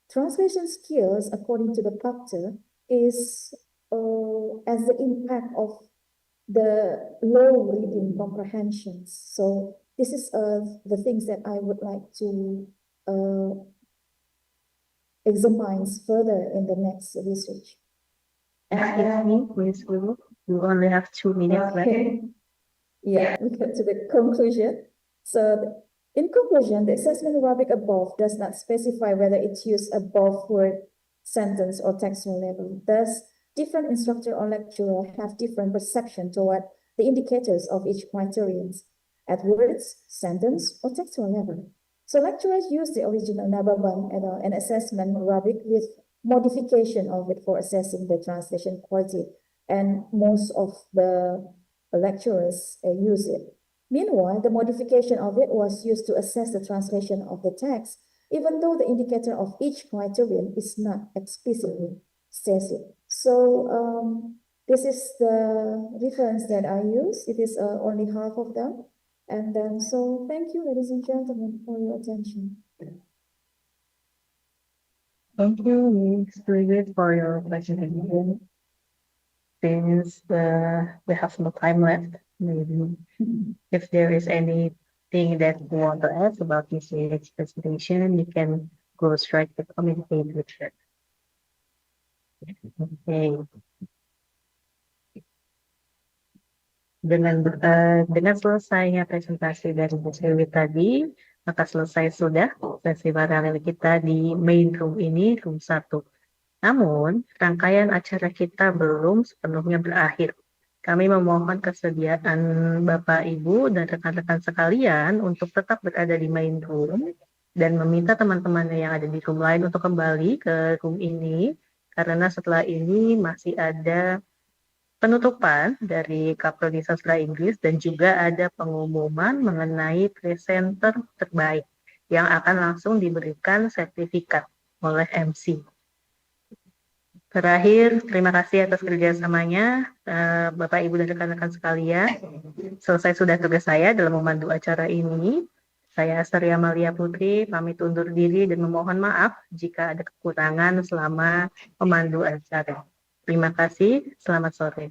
translation skills, according to the factor, is as the impact of the low reading comprehensions. So this is the things that I would like to examine further in the next research. Excuse me, Miss Wu, you only have 2 minutes left. Yeah, we get to the conclusion. So in conclusion, the assessment rubric above does not specify whether it's used above word, sentence, or textual level. Thus, different instructor or lecturer have different perception toward the indicators of each criterion at words, sentence, or textual level. So lecturers use the original Nababan and assessment rubric with modification of it for assessing the translation quality, and most of the lecturers use it. Meanwhile, the modification of it was used to assess the translation of the text, even though the indicator of each criterion is not explicitly stated. So this is the reference that I use. It is only half of them. And then, so thank you, ladies and gentlemen, for your attention. Thank you, Ms. Brigid, for your presentation. Since we have no time left, maybe if there is anything that you want to ask about Ms. Brigid's presentation, you can go straight to communicate with her. Okay. Dengan selesainya presentasi dari Bu Dewi tadi, maka selesai sudah sesi paralel kita di main room ini, room 1. Namun, rangkaian acara kita belum sepenuhnya berakhir. Kami memohon kesediaan Bapak, Ibu, dan rekan-rekan sekalian untuk tetap berada di main room dan meminta teman-teman yang ada di room lain untuk kembali ke room ini, karena setelah ini masih ada penutupan dari Kaprodi Sastra Inggris dan juga ada pengumuman mengenai presenter terbaik yang akan langsung diberikan sertifikat oleh MC. Terakhir, terima kasih atas kerjasamanya Bapak, Ibu, dan rekan-rekan sekalian. Selesai sudah tugas saya dalam memandu acara ini. Saya Astari Amalia Putri, pamit undur diri dan memohon maaf jika ada kekurangan selama memandu acara. Terima kasih, selamat sore.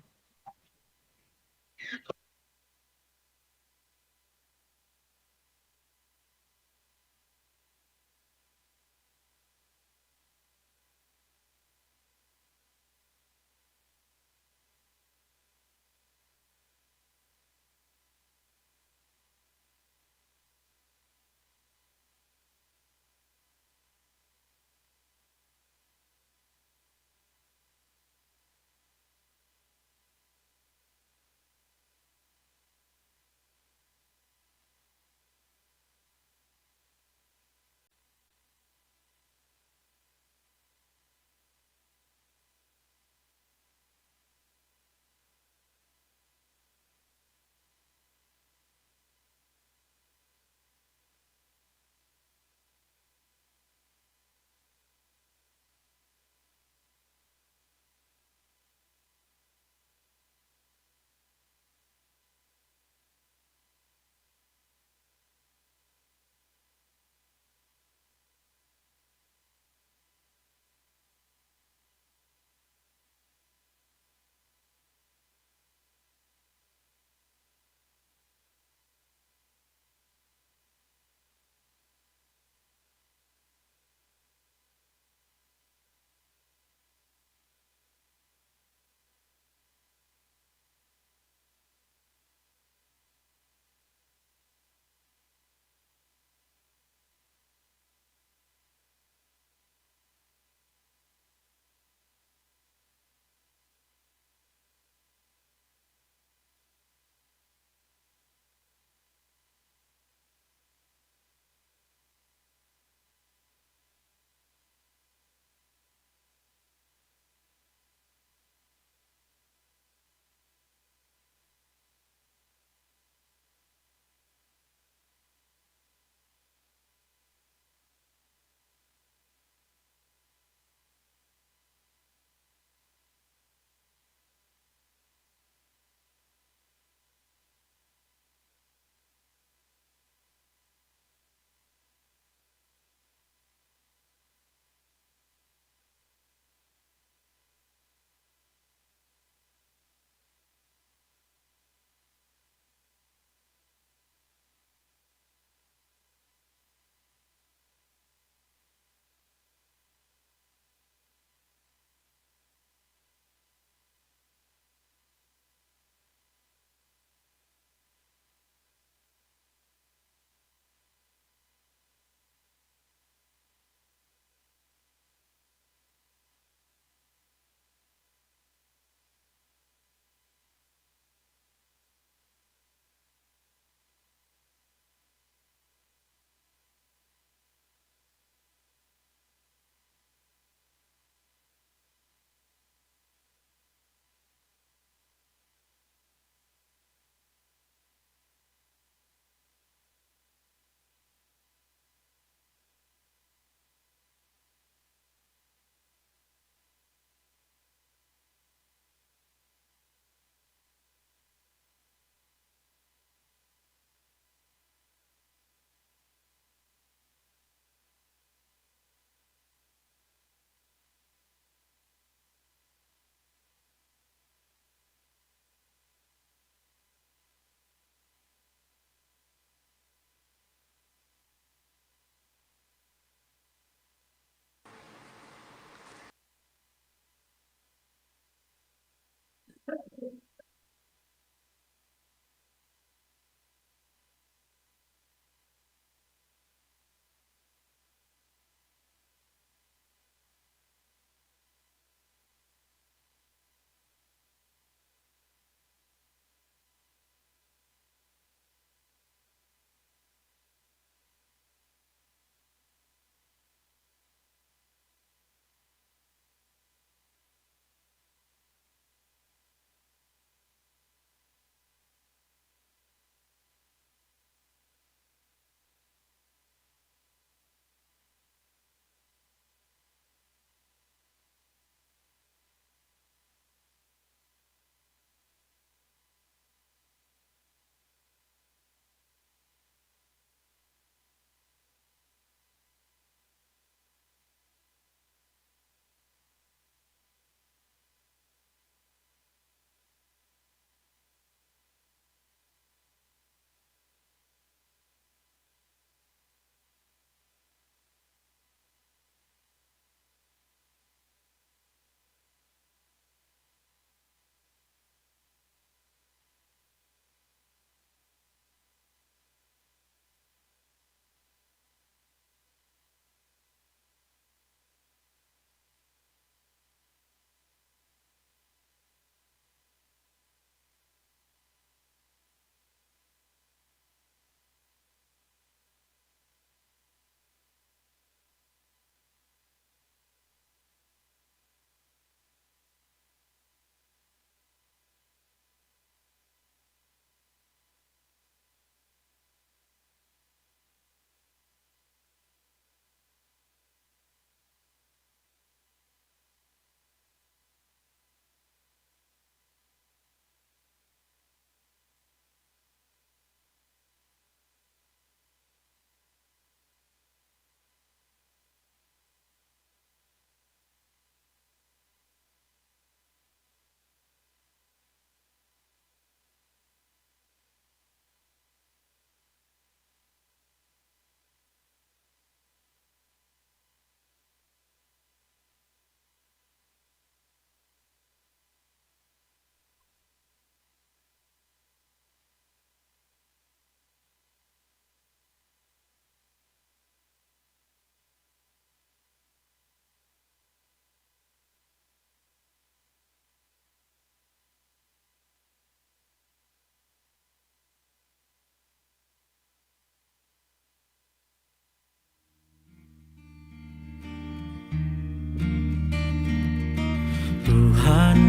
Tuhan,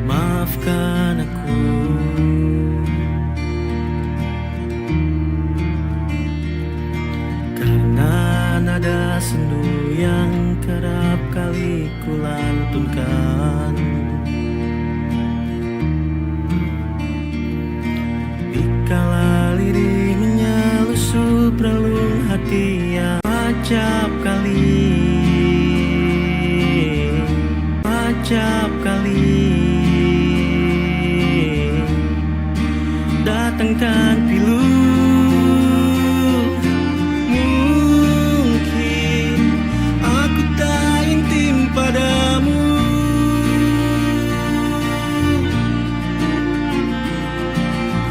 maafkan aku. Karena nada sendu yang kerap kali ku lantunkan, dikala lirih menyelusup relung hati yang acap kali datangkan pilu. Mungkin aku tak intim padamu,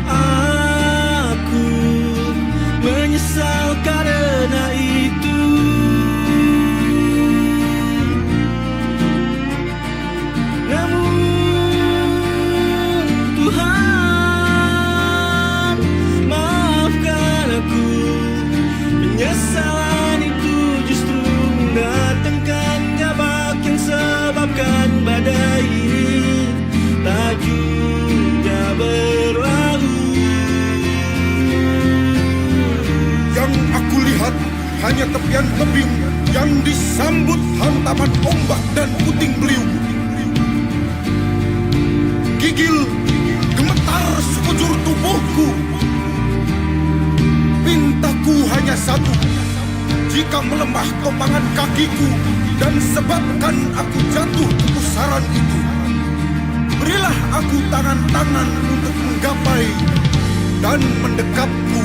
aku menyesal karena itu. Namun Tuhan, maafkan aku. Penyesalan itu justru mendatangkan jabak yang sebabkan badai ini tak juga berlalu. Yang aku lihat hanya tepian tebing yang disambut hantaman ombak dan puting beliung. Gigil gemetar sekujur tubuhku. Pintaku hanya satu, jika melemah topangan kakiku dan sebabkan aku jatuh ke pusaran itu, berilah aku tangan-tangan untuk menggapai dan mendekapku.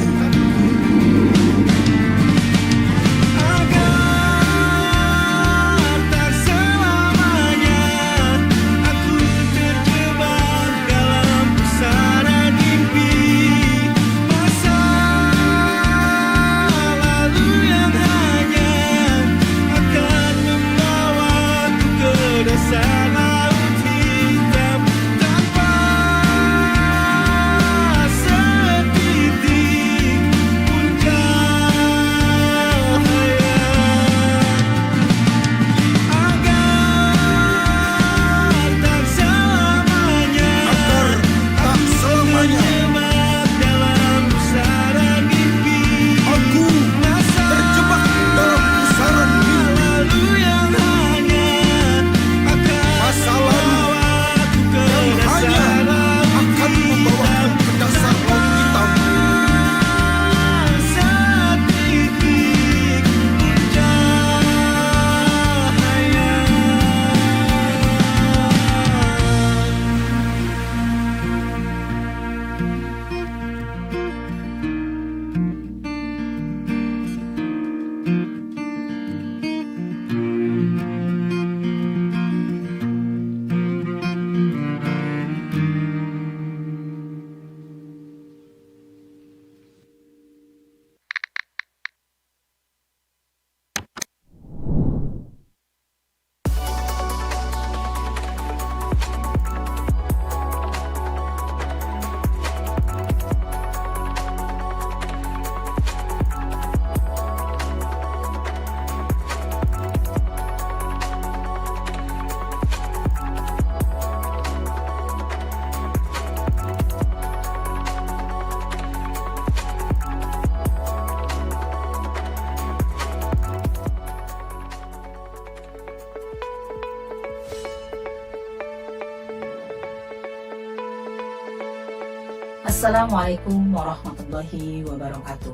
Assalamualaikum warahmatullahi wabarakatuh.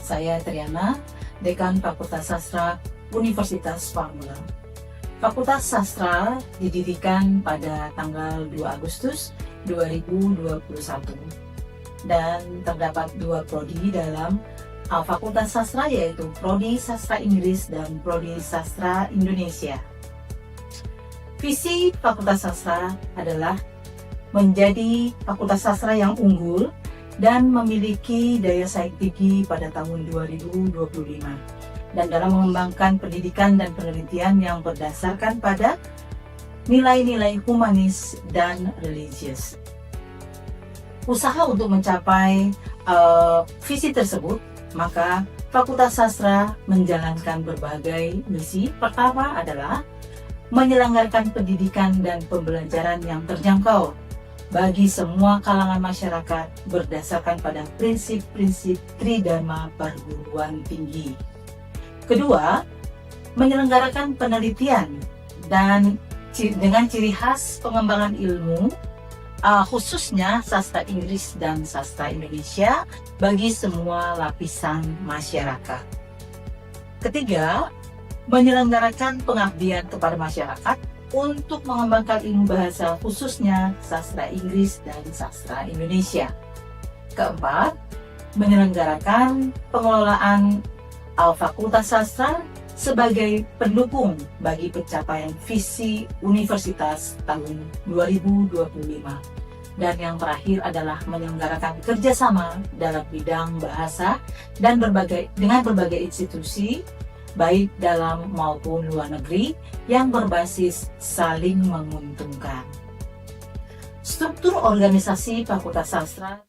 Saya Triana, Dekan Fakultas Sastra Universitas Pamulang. Fakultas Sastra didirikan pada tanggal 2 Agustus 2021 dan terdapat dua prodi dalam Fakultas Sastra, yaitu Prodi Sastra Inggris dan Prodi Sastra Indonesia. Visi Fakultas Sastra adalah menjadi fakultas sastra yang unggul dan memiliki daya saing tinggi pada tahun 2025, dan dalam mengembangkan pendidikan dan penelitian yang berdasarkan pada nilai-nilai humanis dan religius. Usaha untuk mencapai visi tersebut, maka Fakultas Sastra menjalankan berbagai misi. Pertama adalah menyelenggarakan pendidikan dan pembelajaran yang terjangkau bagi semua kalangan masyarakat berdasarkan pada prinsip-prinsip Tridharma perguruan tinggi. Kedua, menyelenggarakan penelitian dan dengan ciri khas pengembangan ilmu, khususnya sastra Inggris dan sastra Indonesia bagi semua lapisan masyarakat. Ketiga, menyelenggarakan pengabdian kepada masyarakat untuk mengembangkan ilmu bahasa khususnya sastra Inggris dan sastra Indonesia. Keempat, menyelenggarakan pengelolaan Fakultas Sastra sebagai pendukung bagi pencapaian visi universitas tahun 2025. Dan yang terakhir adalah menyelenggarakan kerjasama dalam bidang bahasa dan dengan berbagai institusi baik dalam maupun luar negeri yang berbasis saling menguntungkan. Struktur organisasi Fakultas Sastra.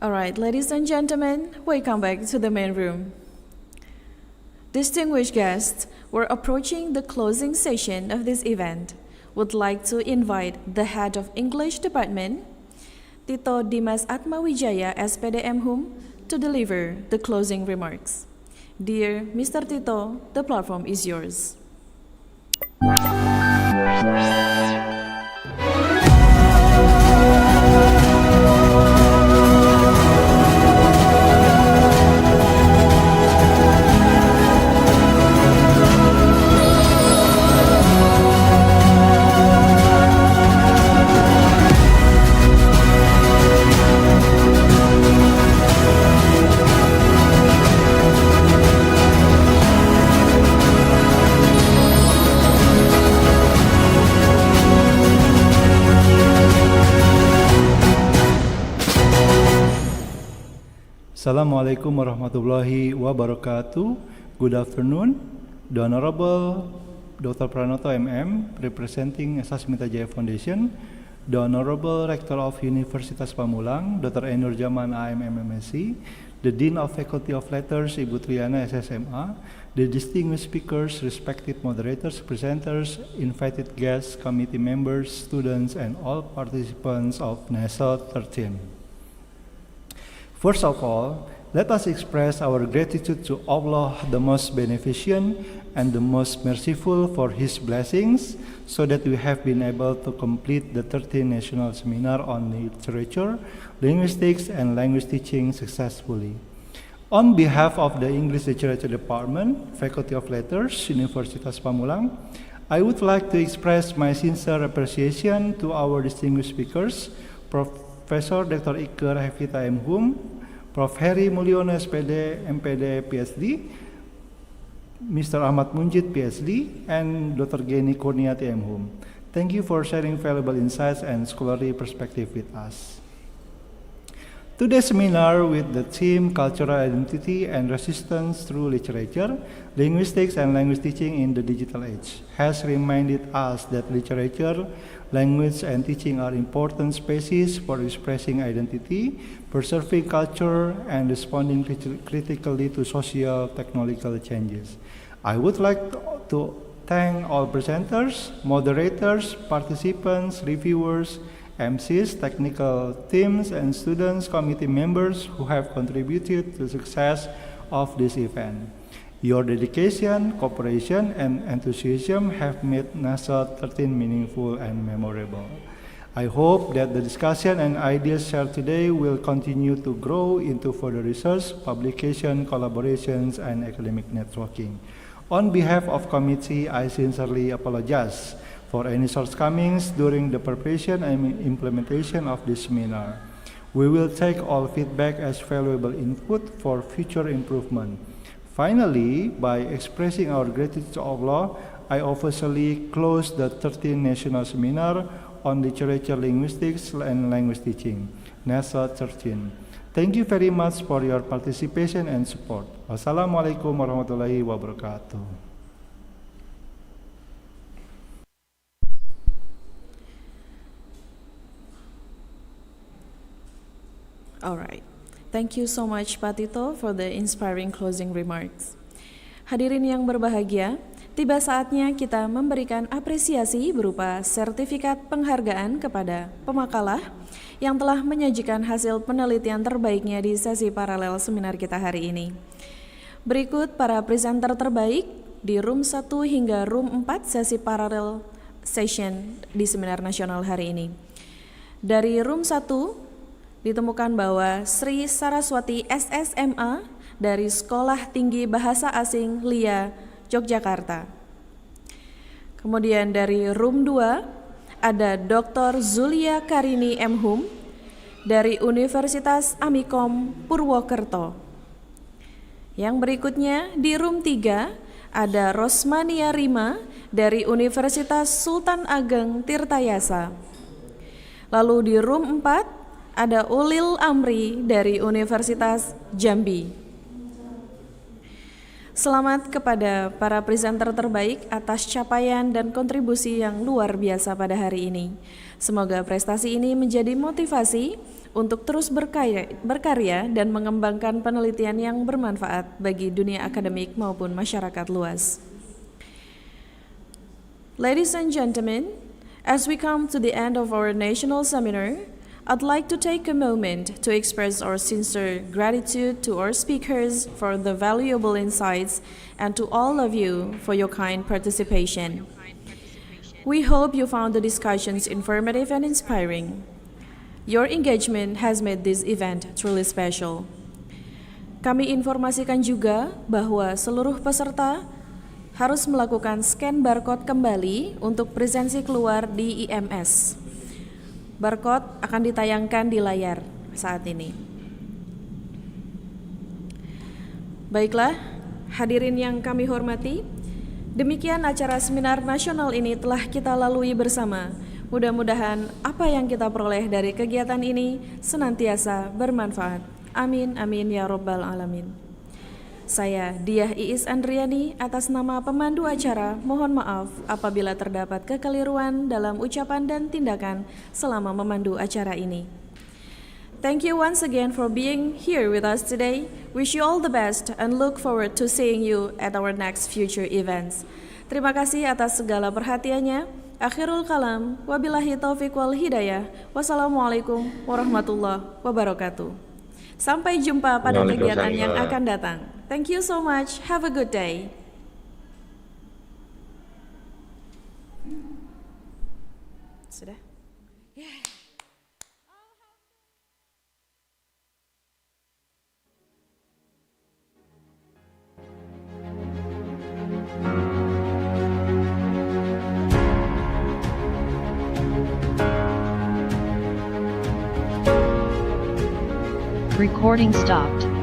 Alright, ladies and gentlemen, welcome back to the main room. Distinguished guests, we're approaching the closing session of this event. Would like to invite the head of English department, Tito Dimas Atmawijaya SPDM Hum, to deliver the closing remarks. Dear Mr. Tito, the platform is yours. Assalamualaikum warahmatullahi wabarakatuh. Good afternoon. The Honorable Dr. Pranoto MM, representing Sasmita Jaya Foundation, the Honorable Rector of Universitas Pamulang, Dr. Ainur Jaman AM MMSc, the Dean of Faculty of Letters, Ibu Triana SSMA, the distinguished speakers, respected moderators, presenters, invited guests, committee members, students, and all participants of Naselllt 13. First of all, let us express our gratitude to Allah, the most beneficent and the most merciful, for His blessings, so that we have been able to complete the 13th National Seminar on Literature, Linguistics, and Language Teaching successfully. On behalf of the English Literature Department, Faculty of Letters, Universitas Pamulang, I would like to express my sincere appreciation to our distinguished speakers, Profesor Dr. Iker Hevita M. Hum, Prof. Heri Mulyono SPD, MPD, PhD, Mr. Ahmad Munjid, PhD, and Dr. Geni Kurniati M. Hum. Thank you for sharing valuable insights and scholarly perspective with us. Today's seminar with the theme Cultural Identity and Resistance Through Literature, Linguistics and Language Teaching in the Digital Age has reminded us that literature, language, and teaching are important spaces for expressing identity, preserving culture, and responding critically to social technological changes. I would like to thank all presenters, moderators, participants, reviewers, MCs, technical teams, and students, committee members who have contributed to the success of this event. Your dedication, cooperation, and enthusiasm have made Naselllt 13 meaningful and memorable. I hope that the discussion and ideas shared today will continue to grow into further research, publication, collaborations, and academic networking. On behalf of committee, I sincerely apologize for any shortcomings during the preparation and implementation of this seminar. We will take all feedback as valuable input for future improvement. Finally, by expressing our gratitude to Allah, I officially close the 13th National Seminar on Literature, Linguistics, and Language Teaching, Naselltt 13. Thank you very much for your participation and support. Wassalamualaikum warahmatullahi wabarakatuh. Alright. Thank you so much Pak Tito for the inspiring closing remarks. Hadirin yang berbahagia, tiba saatnya kita memberikan apresiasi berupa sertifikat penghargaan kepada pemakalah yang telah menyajikan hasil penelitian terbaiknya di sesi paralel seminar kita hari ini. Berikut para presenter terbaik di room 1 hingga room 4 sesi paralel session di seminar nasional hari ini. Dari room 1 ditemukan bahwa Sri Saraswati SSMA dari Sekolah Tinggi Bahasa Asing LIA, Yogyakarta. Kemudian dari room 2 ada Dr. Zulia Karini M. Hum dari Universitas Amikom Purwokerto. Yang berikutnya di room 3 ada Rosmania Rima dari Universitas Sultan Ageng Tirtayasa. Lalu di room 4 ada Ulil Amri dari Universitas Jambi. Selamat kepada para presenter terbaik atas capaian dan kontribusi yang luar biasa pada hari ini. Semoga prestasi ini menjadi motivasi untuk terus berkarya dan mengembangkan penelitian yang bermanfaat bagi dunia akademik maupun masyarakat luas. Ladies and gentlemen, as we come to the end of our national seminar, I'd like to take a moment to express our sincere gratitude to our speakers for the valuable insights and to all of you for your kind participation. We hope you found the discussions informative and inspiring. Your engagement has made this event truly special. Kami informasikan juga bahwa seluruh peserta harus melakukan scan barcode kembali untuk presensi keluar di IMS. Barcode akan ditayangkan di layar saat ini. Baiklah, hadirin yang kami hormati, demikian acara seminar nasional ini telah kita lalui bersama. Mudah-mudahan apa yang kita peroleh dari kegiatan ini senantiasa bermanfaat. Amin, amin ya robbal alamin. Saya Diah Iis Andriani atas nama pemandu acara mohon maaf apabila terdapat kekeliruan dalam ucapan dan tindakan selama memandu acara ini. Thank you once again for being here with us today. Wish you all the best and look forward to seeing you at our next future events. Terima kasih atas segala perhatiannya. Akhirul kalam, wabillahi taufiq wal hidayah. Wassalamualaikum warahmatullahi wabarakatuh. Sampai jumpa pada kegiatan yang akan datang. Thank you so much. Have a good day. Sudah? Yeah. Recording stopped.